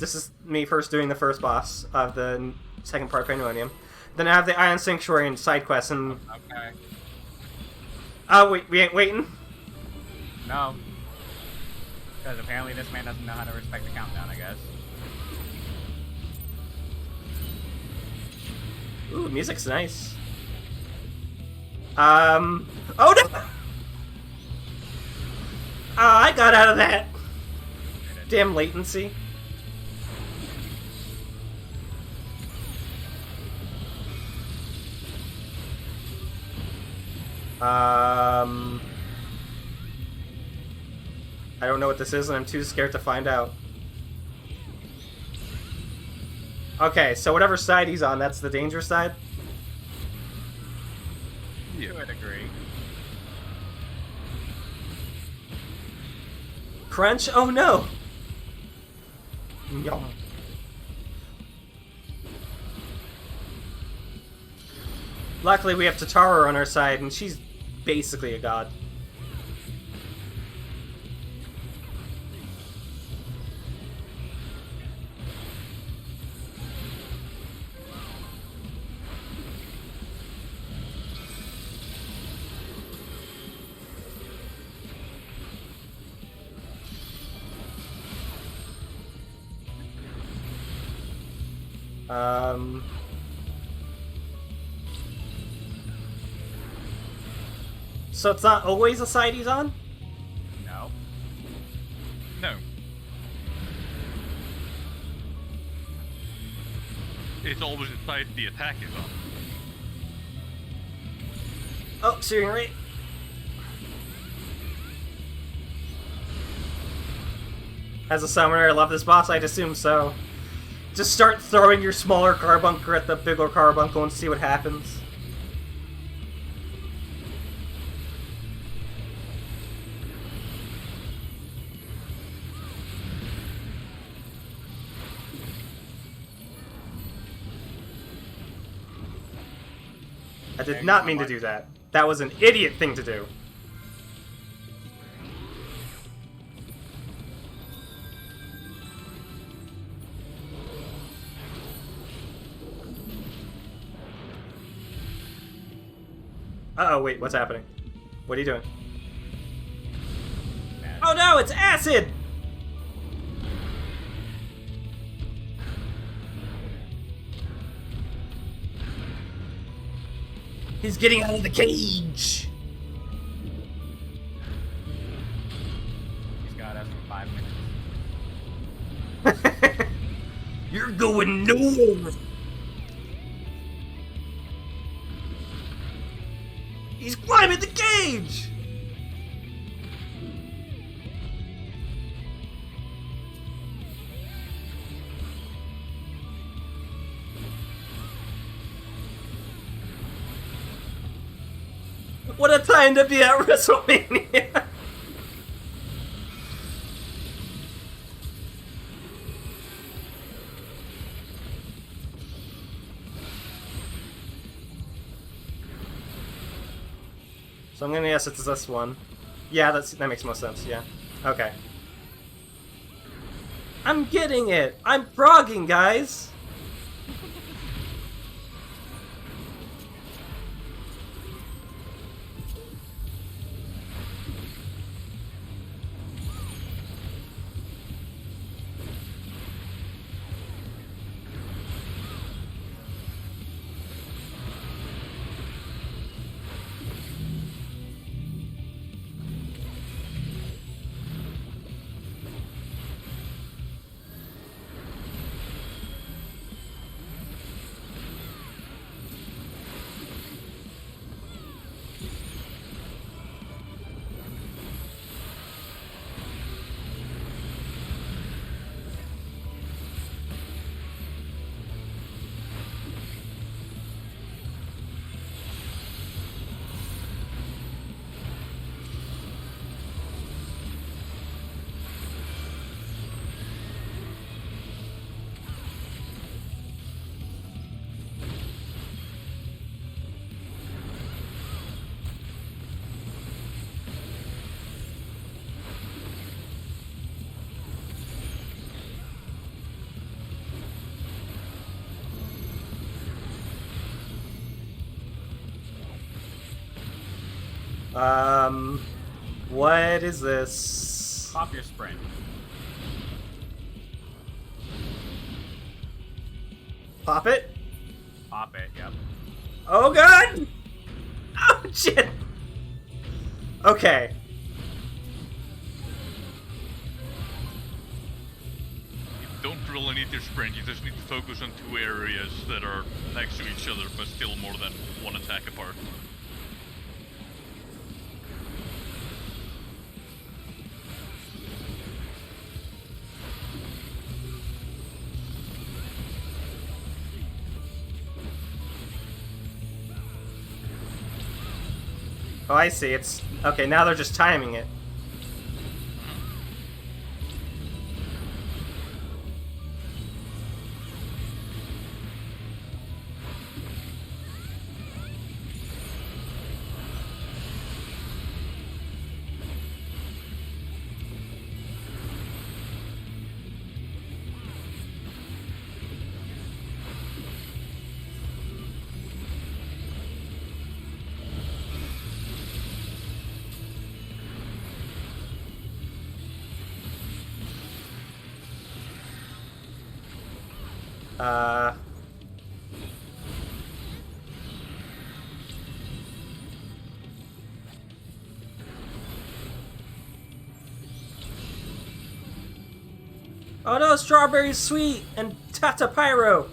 this is me first doing the first boss of the second part of Pandemonium. Then I have the Iron Sanctuary and side quests and... Okay. Oh, wait, we ain't waiting? No. Because apparently this man doesn't know how to respect the countdown, I guess. Ooh, music's nice. Oh no! I got out of that! Damn latency. I don't know what this is and I'm too scared to find out. Okay, so whatever side he's on, that's the dangerous side? To a degree. Crunch? Oh no! Yum. Luckily we have Tatara on our side, and she's basically a god. So it's not always the side he's on? No. No. It's always the side the attack is on. Oh, steering right. As a summoner, I love this boss, I'd assume so. Just start throwing your smaller carbuncle at the bigger carbuncle and see what happens. I did not mean to do that. That was an idiot thing to do. Uh-oh, wait, what's happening? What are you doing? Oh no, it's acid! He's getting out of the cage! He's got us for 5 minutes. You're going nowhere! He's climbing the cage! What a time to be at WrestleMania! So I'm gonna guess it's this one. Yeah, that makes most sense, yeah. Okay. I'm getting it! I'm frogging, guys! What is this? Pop your sprint. Pop it? Pop it, yep. Oh god! Oh shit! Okay. You don't really need to sprint, you just need to focus on 2 areas that are next to each other, but still more than 1 attack apart. Oh, I see. It's... Okay, now they're just timing it. Oh no, strawberry's sweet and Tata Pyro.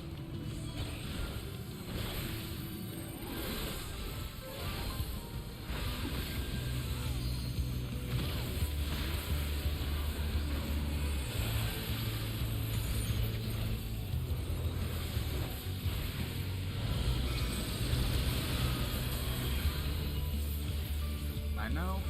I know.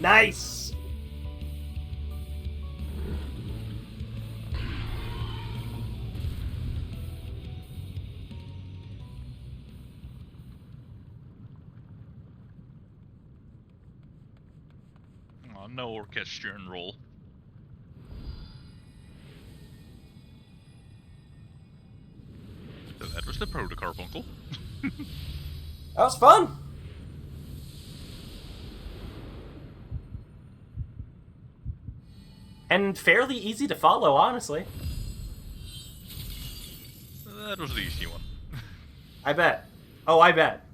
Nice! Oh, no orchestrion roll. So that was the Protocarbuncle. That was fun! And fairly easy to follow, honestly. That was the easy one. I bet. Oh, I bet.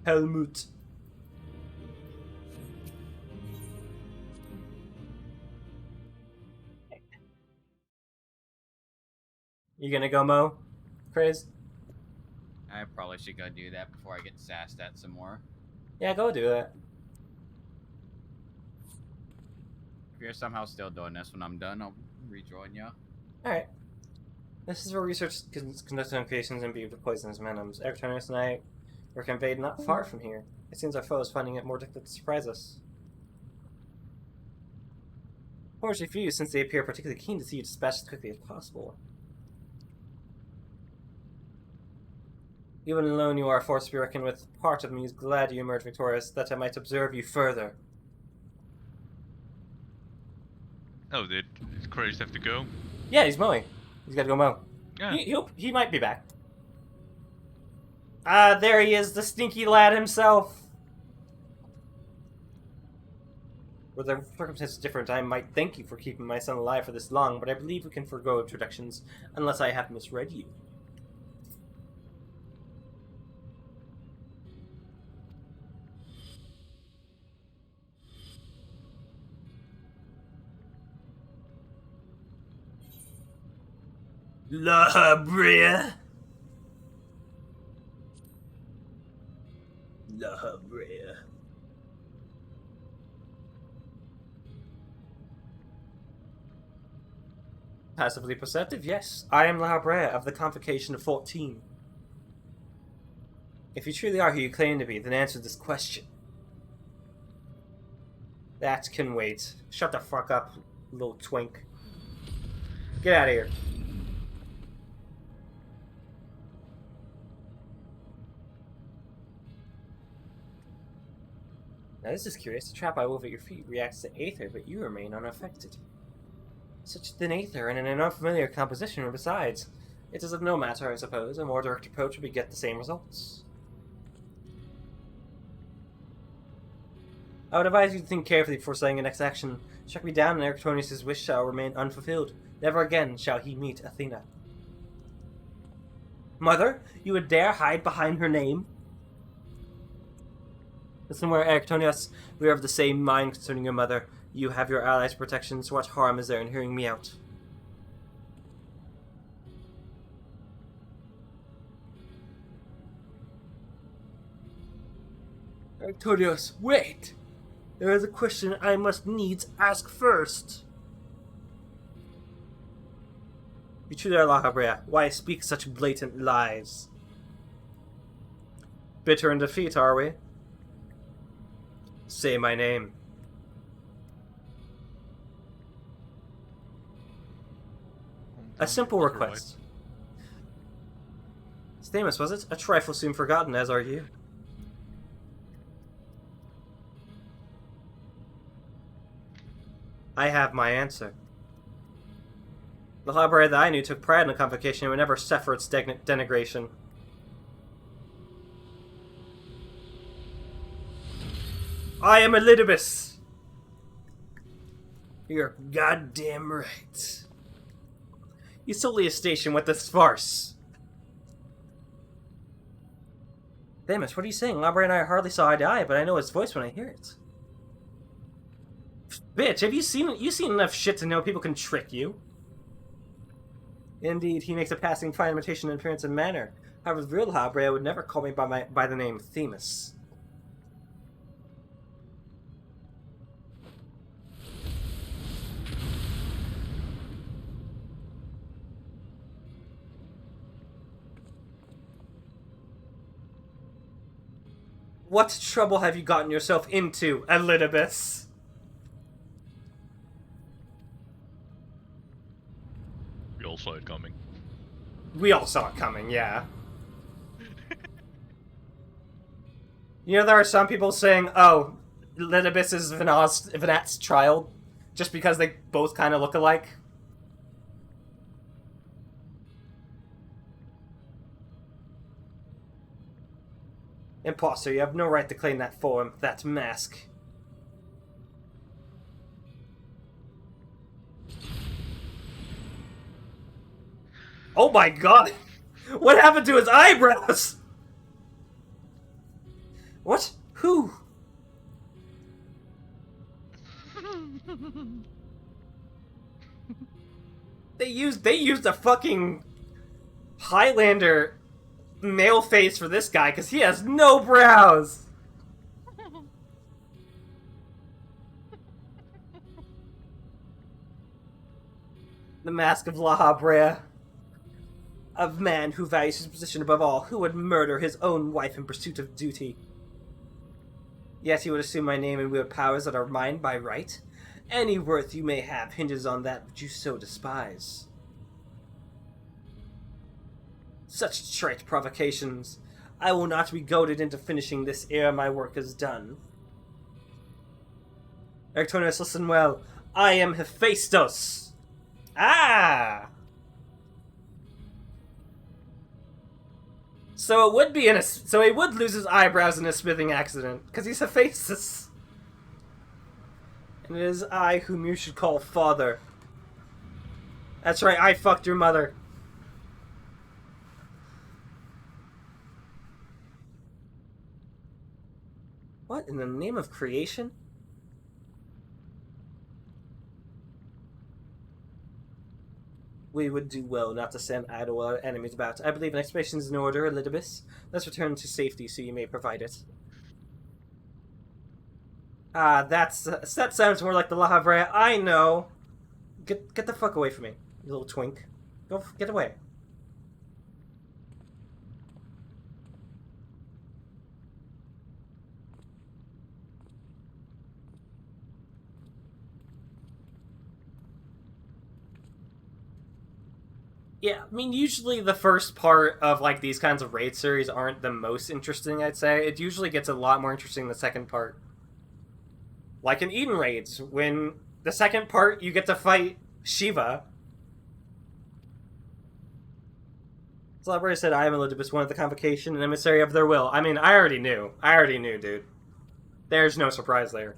Helmut. You gonna go, Mo? Craze? I probably should go do that before I get sassed at some more. Yeah, go do that. If you're somehow still doing this when I'm done, I'll rejoin you. Alright. This is where research conducted on creations imbued with poisonous venoms. Erecturnus and I were conveyed not far from here. It seems our foe is finding it more difficult to surprise us. Fortunately for you, since they appear particularly keen to see you dispatched as quickly as possible. Even alone you are a force to be reckoned with. Part of me is glad you emerged victorious, that I might observe you further. Oh, did Kratos have to go? Yeah, he's mowing. He's got to go mow. Yeah. He might be back. Ah, there he is, the stinky lad himself. Were the circumstances different, I might thank you for keeping my son alive for this long, but I believe we can forego introductions unless I have misread you. La Brea. La Brea. Passively perceptive, yes. I am La Brea of the Convocation of 14. If you truly are who you claim to be, then answer this question. That can wait. Shut the fuck up, little twink. Get out of here. Now this is curious. The trap I wove at your feet reacts to aether, but you remain unaffected. Such thin aether and an unfamiliar composition, and besides, it is of no matter, I suppose. A more direct approach would get the same results. I would advise you to think carefully before saying your next action. Strike me down, and Erictonius' wish shall remain unfulfilled. Never again shall he meet Athena. Mother, you would dare hide behind her name? Listen, where Erictonius, we are of the same mind concerning your mother. You have your allies' protection, so what harm is there in hearing me out? Erictonius, wait! There is a question I must needs ask first. You truly are La Brea. Why speak such blatant lies? Bitter in defeat, are we? Say my name. A simple request. Stamus, was it? A trifle soon forgotten, as are you. I have my answer. The library that I knew took pride in the convocation and would never suffer its denigration. I am Elidibus! You're goddamn right. You sully a station with this farce. Damus, what are you saying? Labra and I hardly saw eye to eye, but I know his voice when I hear it. Bitch, have you seen enough shit to know people can trick you? Indeed, he makes a passing fine imitation in appearance and manner. However, the real Labra would never call me by the name Themis. What trouble have you gotten yourself into, Elidibus? We all saw it coming. We all saw it coming, yeah. You know, there are some people saying, oh, Elidibus is Vanat's child, just because they both kind of look alike. Imposter, you have no right to claim that form, that mask. Oh my god! What happened to his eyebrows? What? Who? They used a fucking Highlander male face for this guy because he has no brows. The mask of La Brea. A man who values his position above all, who would murder his own wife in pursuit of duty. Yet he would assume my name and wield powers that are mine by right. Any worth you may have hinges on that which you so despise. Such trite provocations. I will not be goaded into finishing this ere my work is done. Erictonius, listen well. I am Hephaestus. Ah! So it would be so he would lose his eyebrows in a smithing accident, because he's Hephaestus. And it is I whom you should call father. That's right, I fucked your mother. What in the name of creation? We would do well not to send idle our enemies about. I believe an expedition is in order, Elidibus. Let's return to safety so you may provide it. Ah, that sounds more like the La Habrea. I know. Get the fuck away from me, you little twink. Go get away. Yeah, I mean, usually the first part of, like, these kinds of raid series aren't the most interesting, I'd say. It usually gets a lot more interesting in the second part. Like in Eden raids, when the second part you get to fight Shiva. Celebrity said, I am Elidibus, one of the convocation, an emissary of their will. I mean, I already knew, dude. There's no surprise there.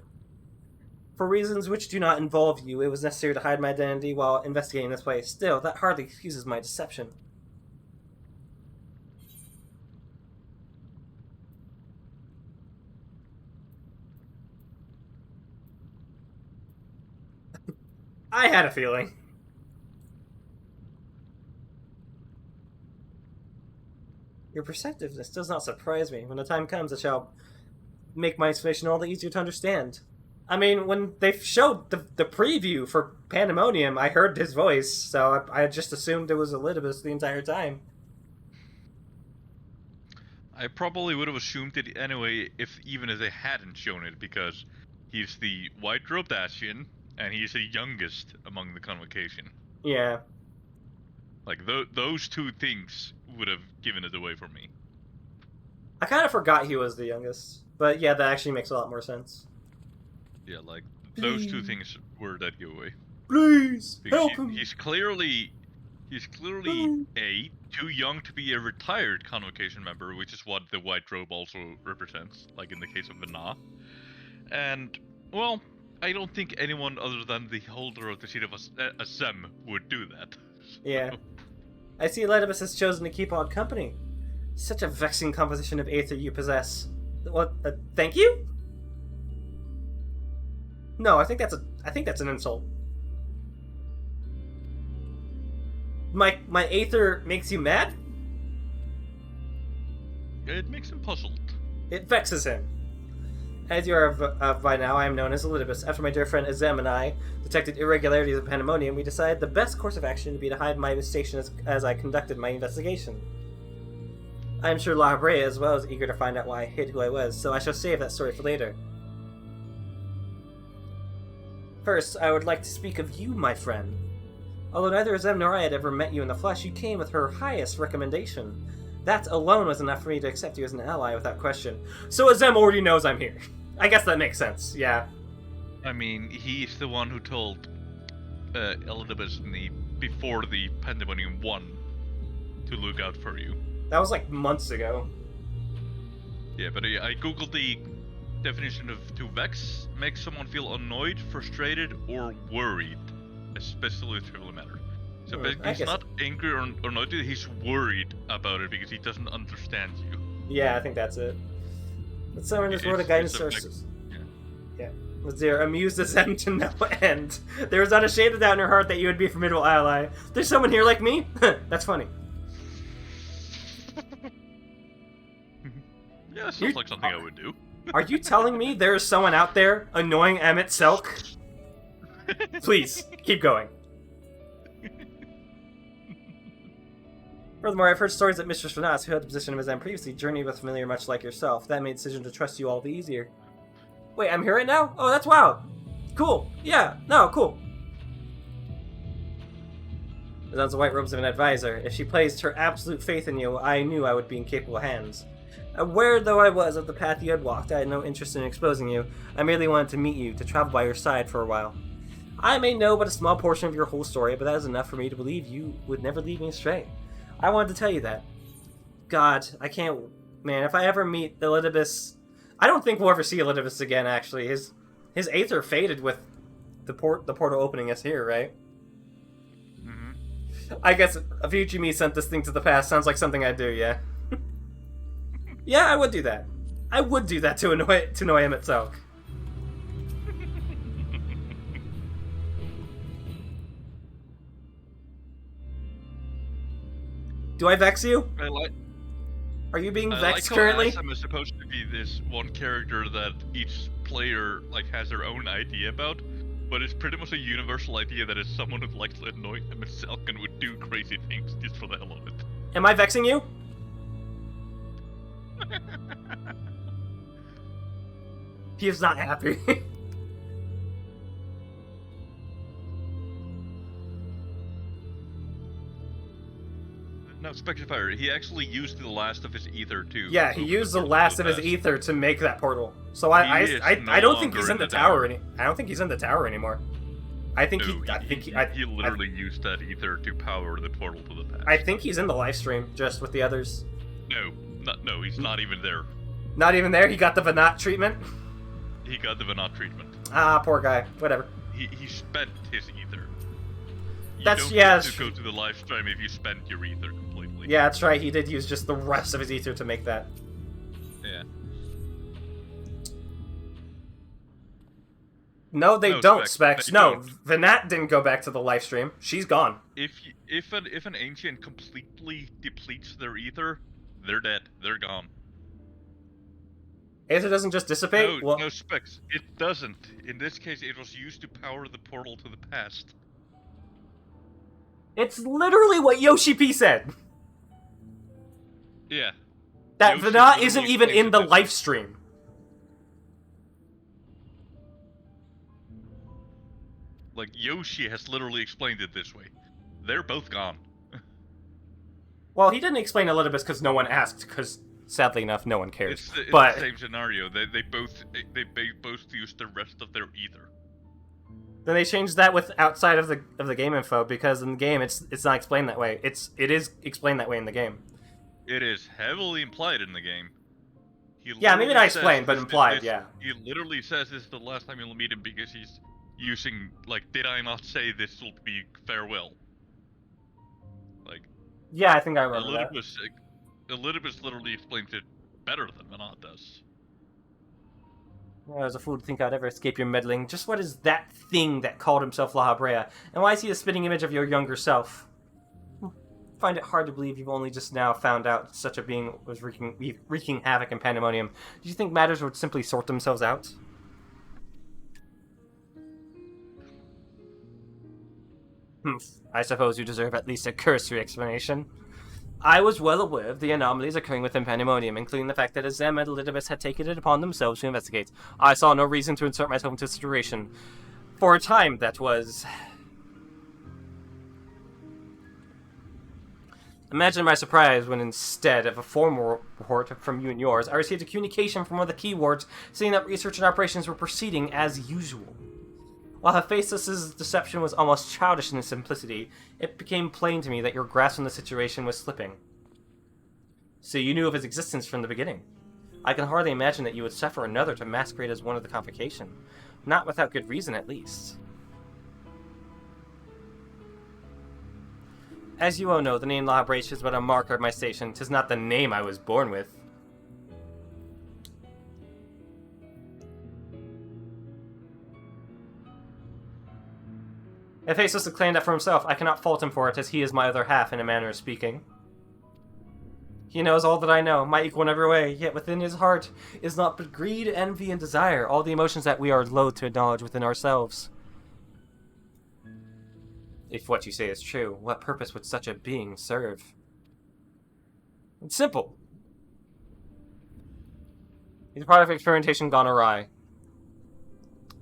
For reasons which do not involve you, it was necessary to hide my identity while investigating this place. Still, that hardly excuses my deception. I had a feeling. Your perceptiveness does not surprise me. When the time comes, it shall make my explanation all the easier to understand. I mean, when they showed the preview for Pandemonium, I heard his voice, so I just assumed it was Elidibus the entire time. I probably would have assumed it anyway, even if they hadn't shown it, because he's the white-robed Ascian, and he's the youngest among the convocation. Yeah. Like, those two things would have given it away for me. I kind of forgot he was the youngest, but yeah, that actually makes a lot more sense. Yeah, like, those two things were that giveaway. Please, because help him! He's clearly too young to be a retired convocation member, which is what the white robe also represents, like in the case of Vana. And, well, I don't think anyone other than the holder of the seat of Assem would do that. Yeah. I see Elidibus has chosen to keep on company. Such a vexing composition of aether you possess. What? Thank you? No, I think that's an insult. My aether makes you mad? It makes him puzzled. It vexes him. As you are by now, I am known as Elidibus. After my dear friend Azem and I detected irregularities of Pandemonium, we decided the best course of action would be to hide my station as I conducted my investigation. I am sure La Brea as well is eager to find out why I hid who I was, so I shall save that story for later. First, I would like to speak of you, my friend. Although neither Azem nor I had ever met you in the flesh, you came with her highest recommendation. That alone was enough for me to accept you as an ally without question. So Azem already knows I'm here. I guess that makes sense, yeah. I mean, he's the one who told Elidibus before the Pandemonium 1 to look out for you. That was like months ago. Yeah, but I googled the definition of to vex: makes someone feel annoyed, frustrated, or worried, especially with trivial matter. So basically, he's not angry or annoyed, he's worried about it because he doesn't understand you. Yeah, I think that's it. But someone just wrote a guidance sources. Yeah. Was there amused as them to no end? There was not a shade of doubt in her heart that you would be a formidable ally. There's someone here like me? That's funny. Yeah, sounds like something I would do. Are you telling me there is someone out there annoying Emmett Selk? Please, keep going. Furthermore, I've heard stories that Mistress Renas, who had the position of Azem previously, journeyed with a familiar much like yourself. That made the decision to trust you all the easier. Wait, I'm here right now? Oh, that's wild. Cool. Yeah, no, cool. Azem's white robes of an advisor. If she placed her absolute faith in you, I knew I would be in capable hands. Aware though I was of the path you had walked, I had no interest in exposing you. I merely wanted to meet you, to travel by your side for a while. I may know but a small portion of your whole story, but that is enough for me to believe you would never lead me astray. I wanted to tell you that. God, I can't... Man, if I ever meet Elidibus... I don't think we'll ever see Elidibus again, actually. His aether faded with the portal opening us here, right? Mm-hmm. I guess a future me sent this thing to the past. Sounds like something I'd do, yeah. Yeah, I would do that. I would do that to annoy him itself. Do I vex you? Are you being vexed currently? SM is supposed to be this one character that each player has their own idea about, but it's pretty much a universal idea that it's someone who likes to annoy himself and would do crazy things just for the hell of it. Am I vexing you? He is not happy. No, Spectrifier, he actually used the last of his ether too. Yeah, he used the last of his ether to make that portal. So I don't think he's in the tower I don't think he's in the tower anymore. I think he literally used that ether to power the portal to the past. I think he's in the live stream just with the others. No, he's not even there. Not even there? He got the Venat treatment? He got the Venat treatment. Ah, poor guy. Whatever. He spent his ether. You don't get to go to the live stream if you spent your ether completely. Yeah, that's right. He did use just the rest of his ether to make that. Yeah. No, they don't, Specs. No, Venat didn't go back to the live stream. She's gone. If an ancient completely depletes their ether, they're dead. They're gone. Aether doesn't just dissipate? No, Specs. It doesn't. In this case, it was used to power the portal to the past. It's literally what Yoshi P said. Yeah. That Venat isn't even in the live stream. Yoshi has literally explained it this way. They're both gone. Well, he didn't explain Elidibus because no one asked, because sadly enough, no one cares. It's but the same scenario. They both used the rest of their ether. Then they changed that with outside of the game info, because in the game it's not explained that way. It is explained that way in the game. It is heavily implied in the game. Yeah, maybe not explained, but implied. Yeah. He literally says this is the last time you'll meet him because he's using did I not say this will be farewell? Yeah, I think I remember that. Elidibus literally explains it better than Venat does. I was a fool to think I'd ever escape your meddling. Just what is that thing that called himself La Habrea? And why is he a spitting image of your younger self? Find it hard to believe you've only just now found out such a being was wreaking havoc in Pandemonium. Do you think matters would simply sort themselves out? I suppose you deserve at least a cursory explanation. I was well aware of the anomalies occurring within Pandemonium, including the fact that Azem and Elidibus had taken it upon themselves to investigate. I saw no reason to insert myself into the situation. For a time, that was... Imagine my surprise when instead of a formal report from you and yours, I received a communication from one of the key wards saying that research and operations were proceeding as usual. While Hephaestus' deception was almost childish in its simplicity, it became plain to me that your grasp on the situation was slipping. So you knew of his existence from the beginning. I can hardly imagine that you would suffer another to masquerade as one of the convocation. Not without good reason, at least. As you all know, the name La Habrea is but a marker of my station. 'Tis not the name I was born with. If Hephaestus claimed that for himself, I cannot fault him for it, as he is my other half, in a manner of speaking. He knows all that I know, my equal in every way, yet within his heart is naught but greed, envy, and desire, all the emotions that we are loath to acknowledge within ourselves. If what you say is true, what purpose would such a being serve? It's simple. He's a product of experimentation gone awry.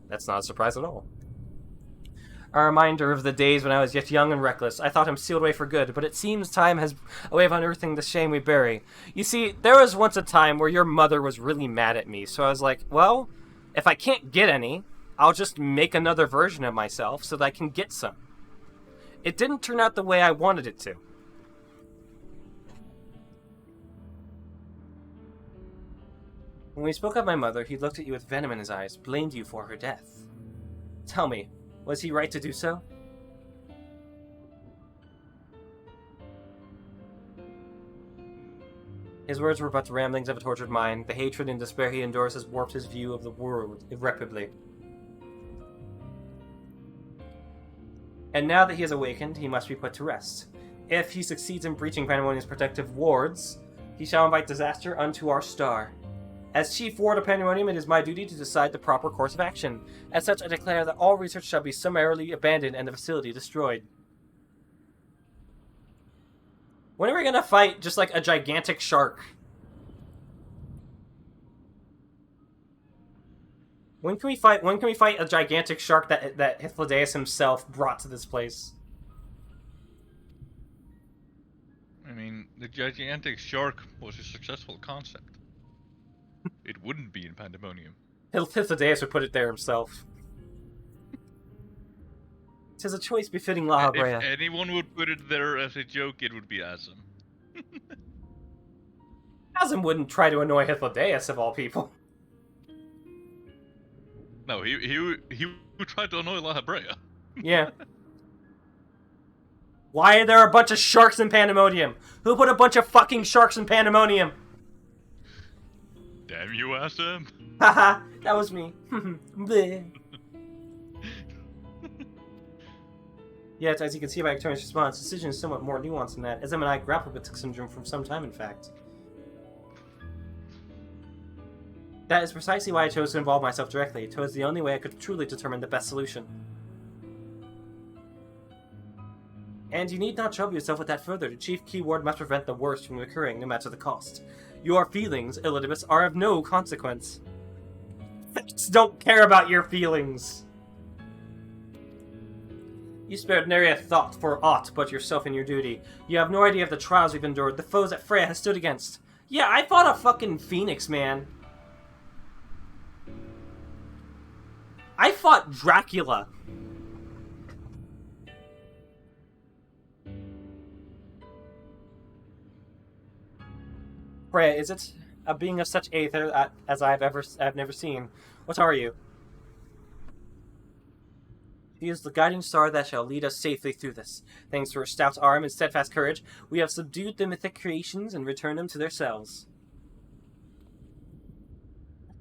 That's not a surprise at all. A reminder of the days when I was yet young and reckless. I thought him sealed away for good, but it seems time has a way of unearthing the shame we bury. You see, there was once a time where your mother was really mad at me, so I was like, well, if I can't get any, I'll just make another version of myself so that I can get some. It didn't turn out the way I wanted it to. When we spoke of my mother, he looked at you with venom in his eyes, blamed you for her death. Tell me, was he right to do so? His words were but the ramblings of a tortured mind. The hatred and despair he endures has warped his view of the world irreparably. And now that he has awakened, he must be put to rest. If he succeeds in breaching Pandemonium's protective wards, he shall invite disaster unto our star. As Chief Ward of Pandemonium, it is my duty to decide the proper course of action. As such, I declare that all research shall be summarily abandoned and the facility destroyed. When are we gonna fight just like a gigantic shark? When can we fight a gigantic shark that Hythlodaeus himself brought to this place? I mean, the gigantic shark was a successful concept. It wouldn't be in Pandemonium. Hythlodaeus would put it there himself. Tis a choice befitting La Habrea. If anyone would put it there as a joke, it would be Azim. Azim wouldn't try to annoy Hythlodaeus of all people. No, he would try to annoy La Habrea. Yeah. Why are there a bunch of sharks in Pandemonium? Who put a bunch of fucking sharks in Pandemonium? Damn you, Azim. Haha, that was me. Bleh. Yet, as you can see by Victoria's response, the decision is somewhat more nuanced than that. Azim and I grappled with the syndrome for some time, in fact. That is precisely why I chose to involve myself directly. It was the only way I could truly determine the best solution. And you need not trouble yourself with that further. The Chief Keyword must prevent the worst from occurring, no matter the cost. Your feelings, Elidibus, are of no consequence. Facts don't care about your feelings. You spared nary a thought for aught but yourself and your duty. You have no idea of the trials we've endured, the foes that Freya has stood against. Yeah, I fought a fucking phoenix, man. I fought Dracula. Freya, is it a being of such aether as I've never seen? What are you? She is the guiding star that shall lead us safely through this. Thanks to her stout arm and steadfast courage, we have subdued the mythic creations and returned them to their cells.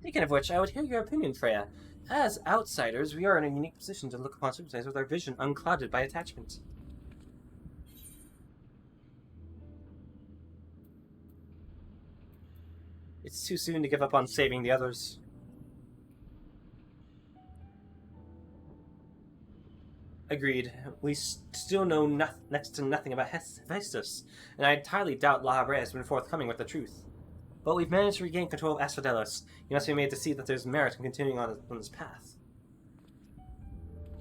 Speaking of which, I would hear your opinion, Freya. As outsiders, we are in a unique position to look upon circumstances with our vision unclouded by attachment. It's too soon to give up on saving the others. Agreed. We still know next to nothing about Hephaestus, and I entirely doubt La Habrea has been forthcoming with the truth. But we've managed to regain control of Asphodelos. You must be made to see that there's merit in continuing on this path.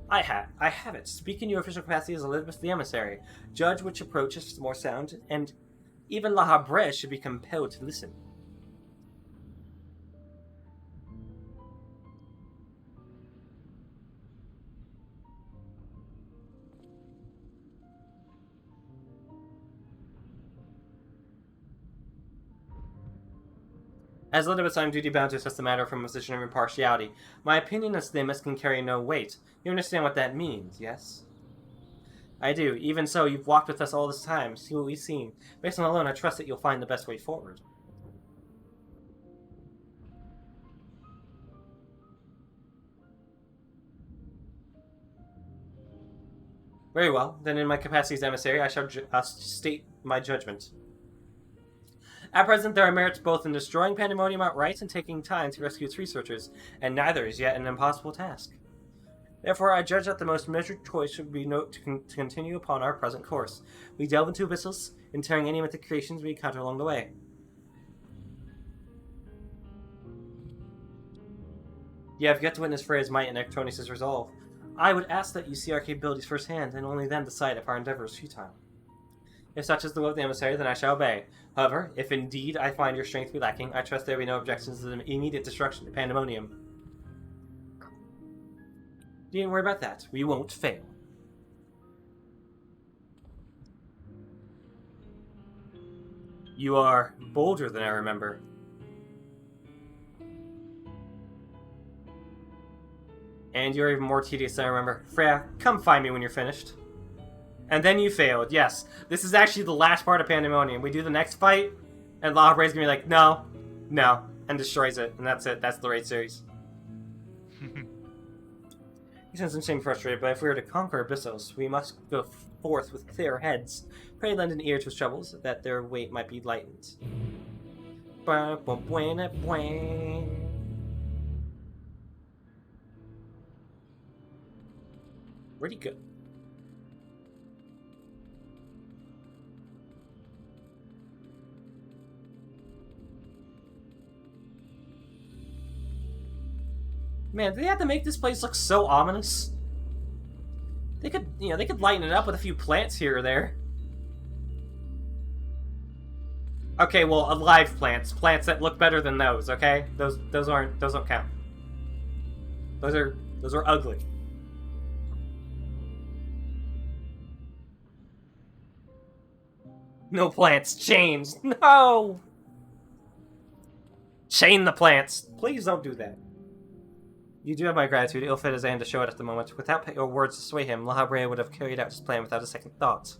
I have it. Speak in your official capacity as Elizabeth the Emissary. Judge which approach is more sound, and even La Habrea should be compelled to listen. As Elizabeth, I am duty-bound to assess the matter from a position of impartiality. My opinion as Themis can carry no weight. You understand what that means, yes? I do. Even so, you've walked with us all this time. See what we've seen. Based on that alone, I trust that you'll find the best way forward. Very well. Then in my capacity as emissary, I shall state my judgment. At present, there are merits both in destroying Pandemonium outright and taking time to rescue its researchers, and neither is yet an impossible task. Therefore, I judge that the most measured choice should be to continue upon our present course. We delve into abysses, interring any mythic creations we encounter along the way. You have yet to witness Freya's might and Ectronus' resolve. I would ask that you see our capabilities firsthand, and only then decide if our endeavor is futile. If such is the will of the emissary, then I shall obey. However, if indeed I find your strength to be lacking, I trust there will be no objections to the immediate destruction of Pandemonium. Don't worry about that. We won't fail. You are bolder than I remember. And you're even more tedious than I remember. Freya, come find me when you're finished. And then you failed. Yes, this is actually the last part of Pandemonium. We do the next fight, and La Habrae's gonna be like, no, and destroys it. And that's it. That's the raid series. He sounds insane frustrated, but if we are to conquer Abyssos, we must go forth with clear heads. Pray lend an ear to his troubles, that their weight might be lightened. Where'd he go? Man, do they have to make this place look so ominous? They could, they could lighten it up with a few plants here or there. Okay, well, alive plants that look better than those. Okay, those don't count. Those are ugly. No plants, chains. No. Chain the plants. Please don't do that. You do have my gratitude. Ill-fit as I am to show it at the moment. Without your words to sway him, La Habrae would have carried out his plan without a second thought.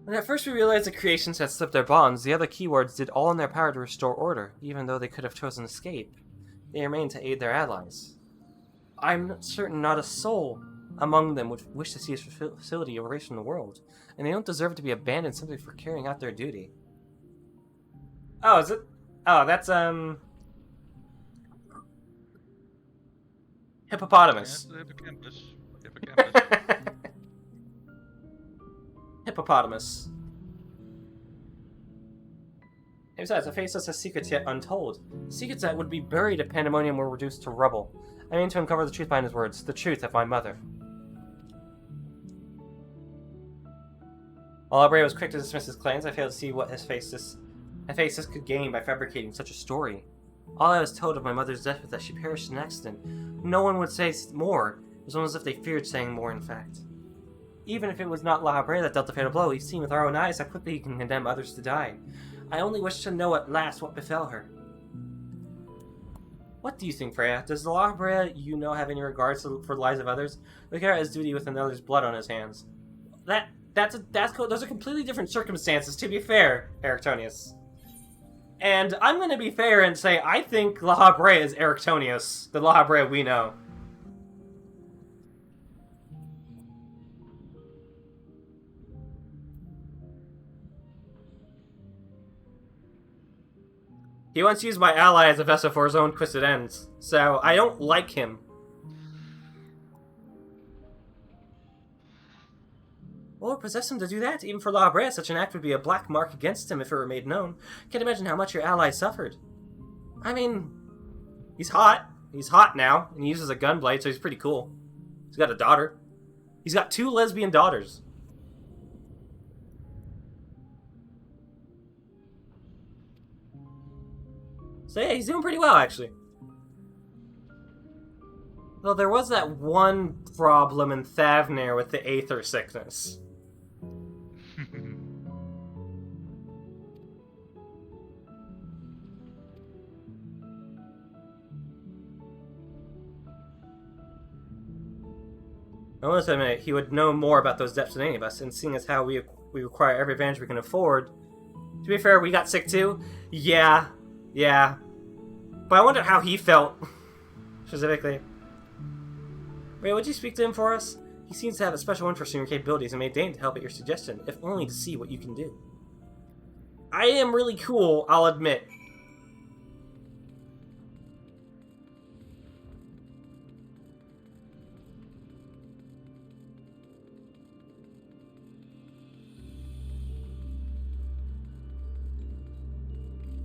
When at first we realized the creations had slipped their bonds, the other keywords did all in their power to restore order, even though they could have chosen escape. They remained to aid their allies. I'm certain not a soul among them would wish to see his facility erased from the world, and they don't deserve to be abandoned simply for carrying out their duty. Oh, is it? Oh, that's, Hippopotamus. Yeah, hippocampus. Hippopotamus. And besides, Abyssos has secrets yet untold. Secrets that would be buried if Pandemonium were reduced to rubble. I mean to uncover the truth behind his words, the truth of my mother. While Habrae was quick to dismiss his claims, I failed to see what Abyssos could gain by fabricating such a story. All I was told of my mother's death was that she perished in an accident. No one would say more. It was almost as if they feared saying more, in fact. Even if it was not La Habrae that dealt the fatal blow, we've seen with our own eyes how quickly he can condemn others to die. I only wish to know at last what befell her. What do you think, Freya? Does the La Habrae you know have any regards for the lives of others? Look at his duty with another's blood on his hands. Those are completely different circumstances, to be fair, Erictonius. And I'm going to be fair and say I think La Habrae is Erictonius, the La Habrae we know. He wants to use my ally as a vessel for his own twisted ends, so I don't like him. What would possess him to do that? Even for La Habrae, such an act would be a black mark against him if it were made known. Can't imagine how much your ally suffered. I mean, he's hot. He's hot now, and he uses a gunblade, so he's pretty cool. He's got a daughter. He's got 2 lesbian daughters. So yeah, he's doing pretty well, actually. Though there was that one problem in Thavnir with the Aether sickness. I want to admit, he would know more about those depths than any of us, and seeing as how we require every advantage we can afford. To be fair, we got sick too. Yeah. But I wonder how he felt, specifically. Ray, would you speak to him for us? He seems to have a special interest in your capabilities and may deign to help at your suggestion, if only to see what you can do. I am really cool, I'll admit.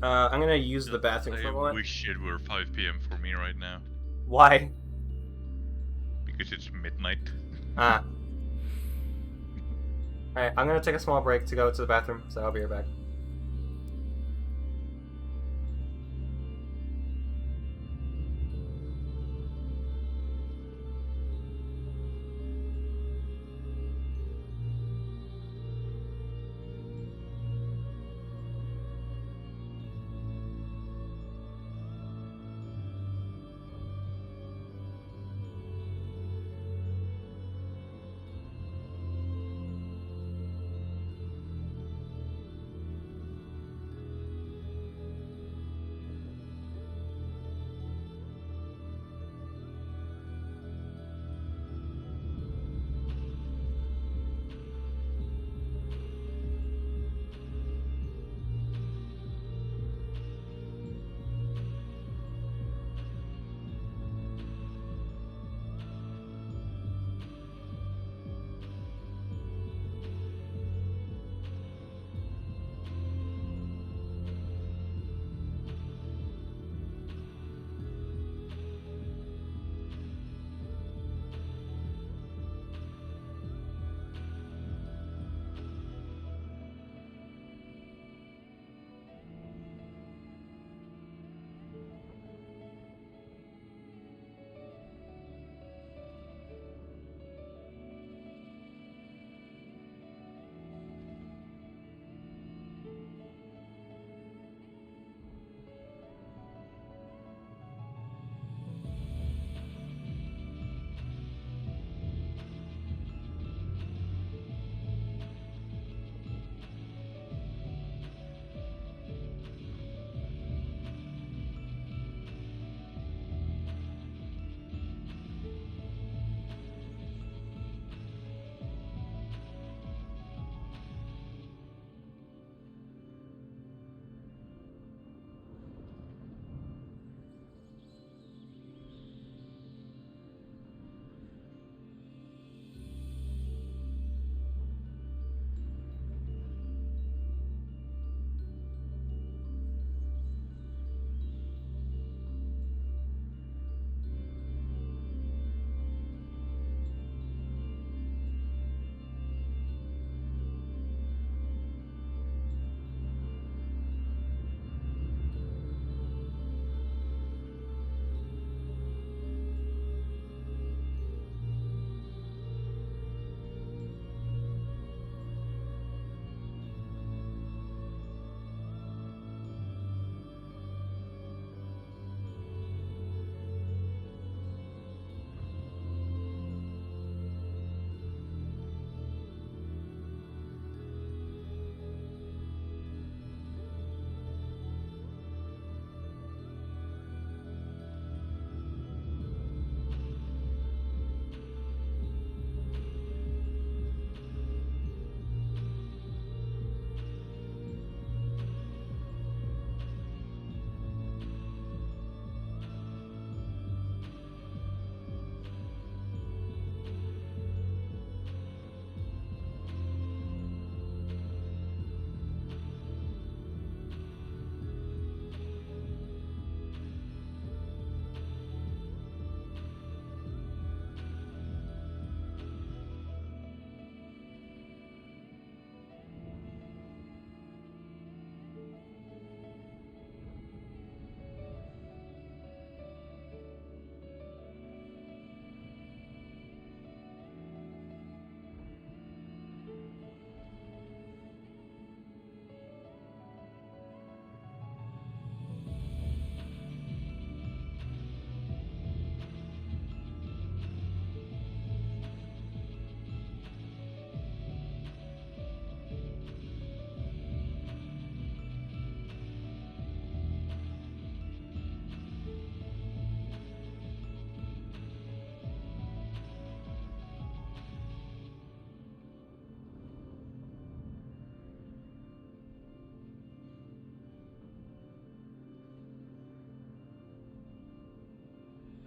I'm gonna use the bathroom for a moment. I wish it were 5 p.m. for me right now. Why? Because it's midnight. Ah. Alright, I'm gonna take a small break to go to the bathroom, so I'll be right back.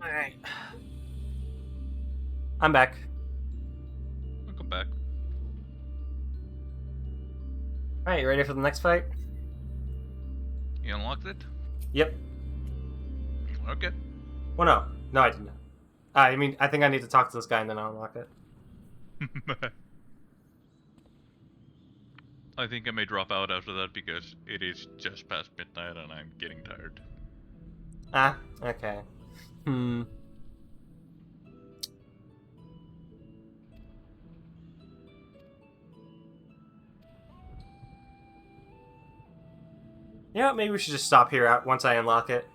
Alright. I'm back. Welcome back. Alright, you ready for the next fight? You unlocked it? Yep. Okay. Well, no. No, I didn't. I mean, I think I need to talk to this guy and then I'll unlock it. I think I may drop out after that because it is just past midnight and I'm getting tired. Ah, okay. Yeah, maybe we should just stop here once I unlock it.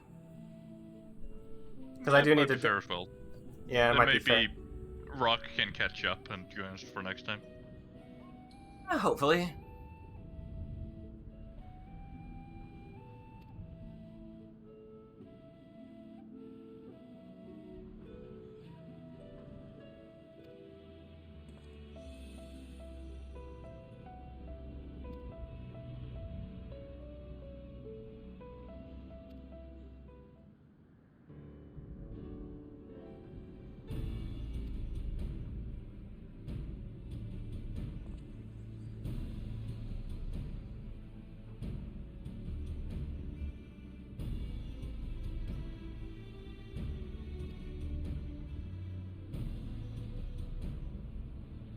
Because I do need to. Fair as well. Yeah, it then might maybe be fair. Rock can catch up and join us for next time. Hopefully.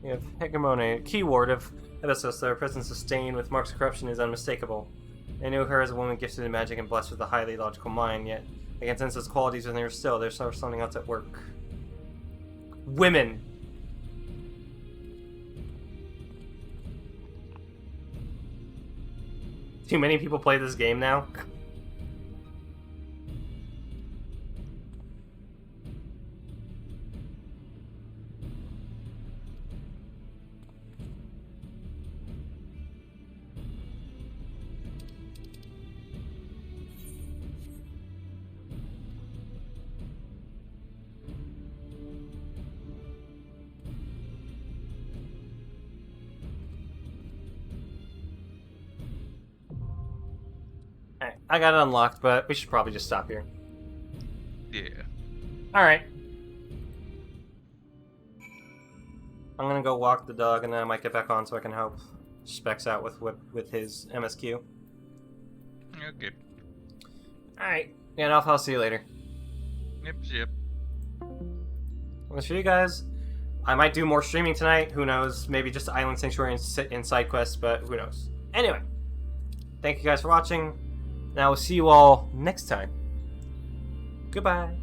We have Hegemony, keyword of Edessos. Their presence sustained with marks of corruption is unmistakable. They knew her as a woman gifted in magic and blessed with a highly logical mind, yet I can sense those qualities within her still. There's something else at work. Women! Too many people play this game now? Alright, I got it unlocked, but we should probably just stop here. Yeah. Alright. I'm gonna go walk the dog and then I might get back on so I can help Specs out with his MSQ. Okay. Alright. Yeah, I'll see you later. Yep. As for you guys, I might do more streaming tonight. Who knows? Maybe just Island Sanctuary and side quests, but who knows? Anyway, thank you guys for watching. Now we'll see you all next time. Goodbye.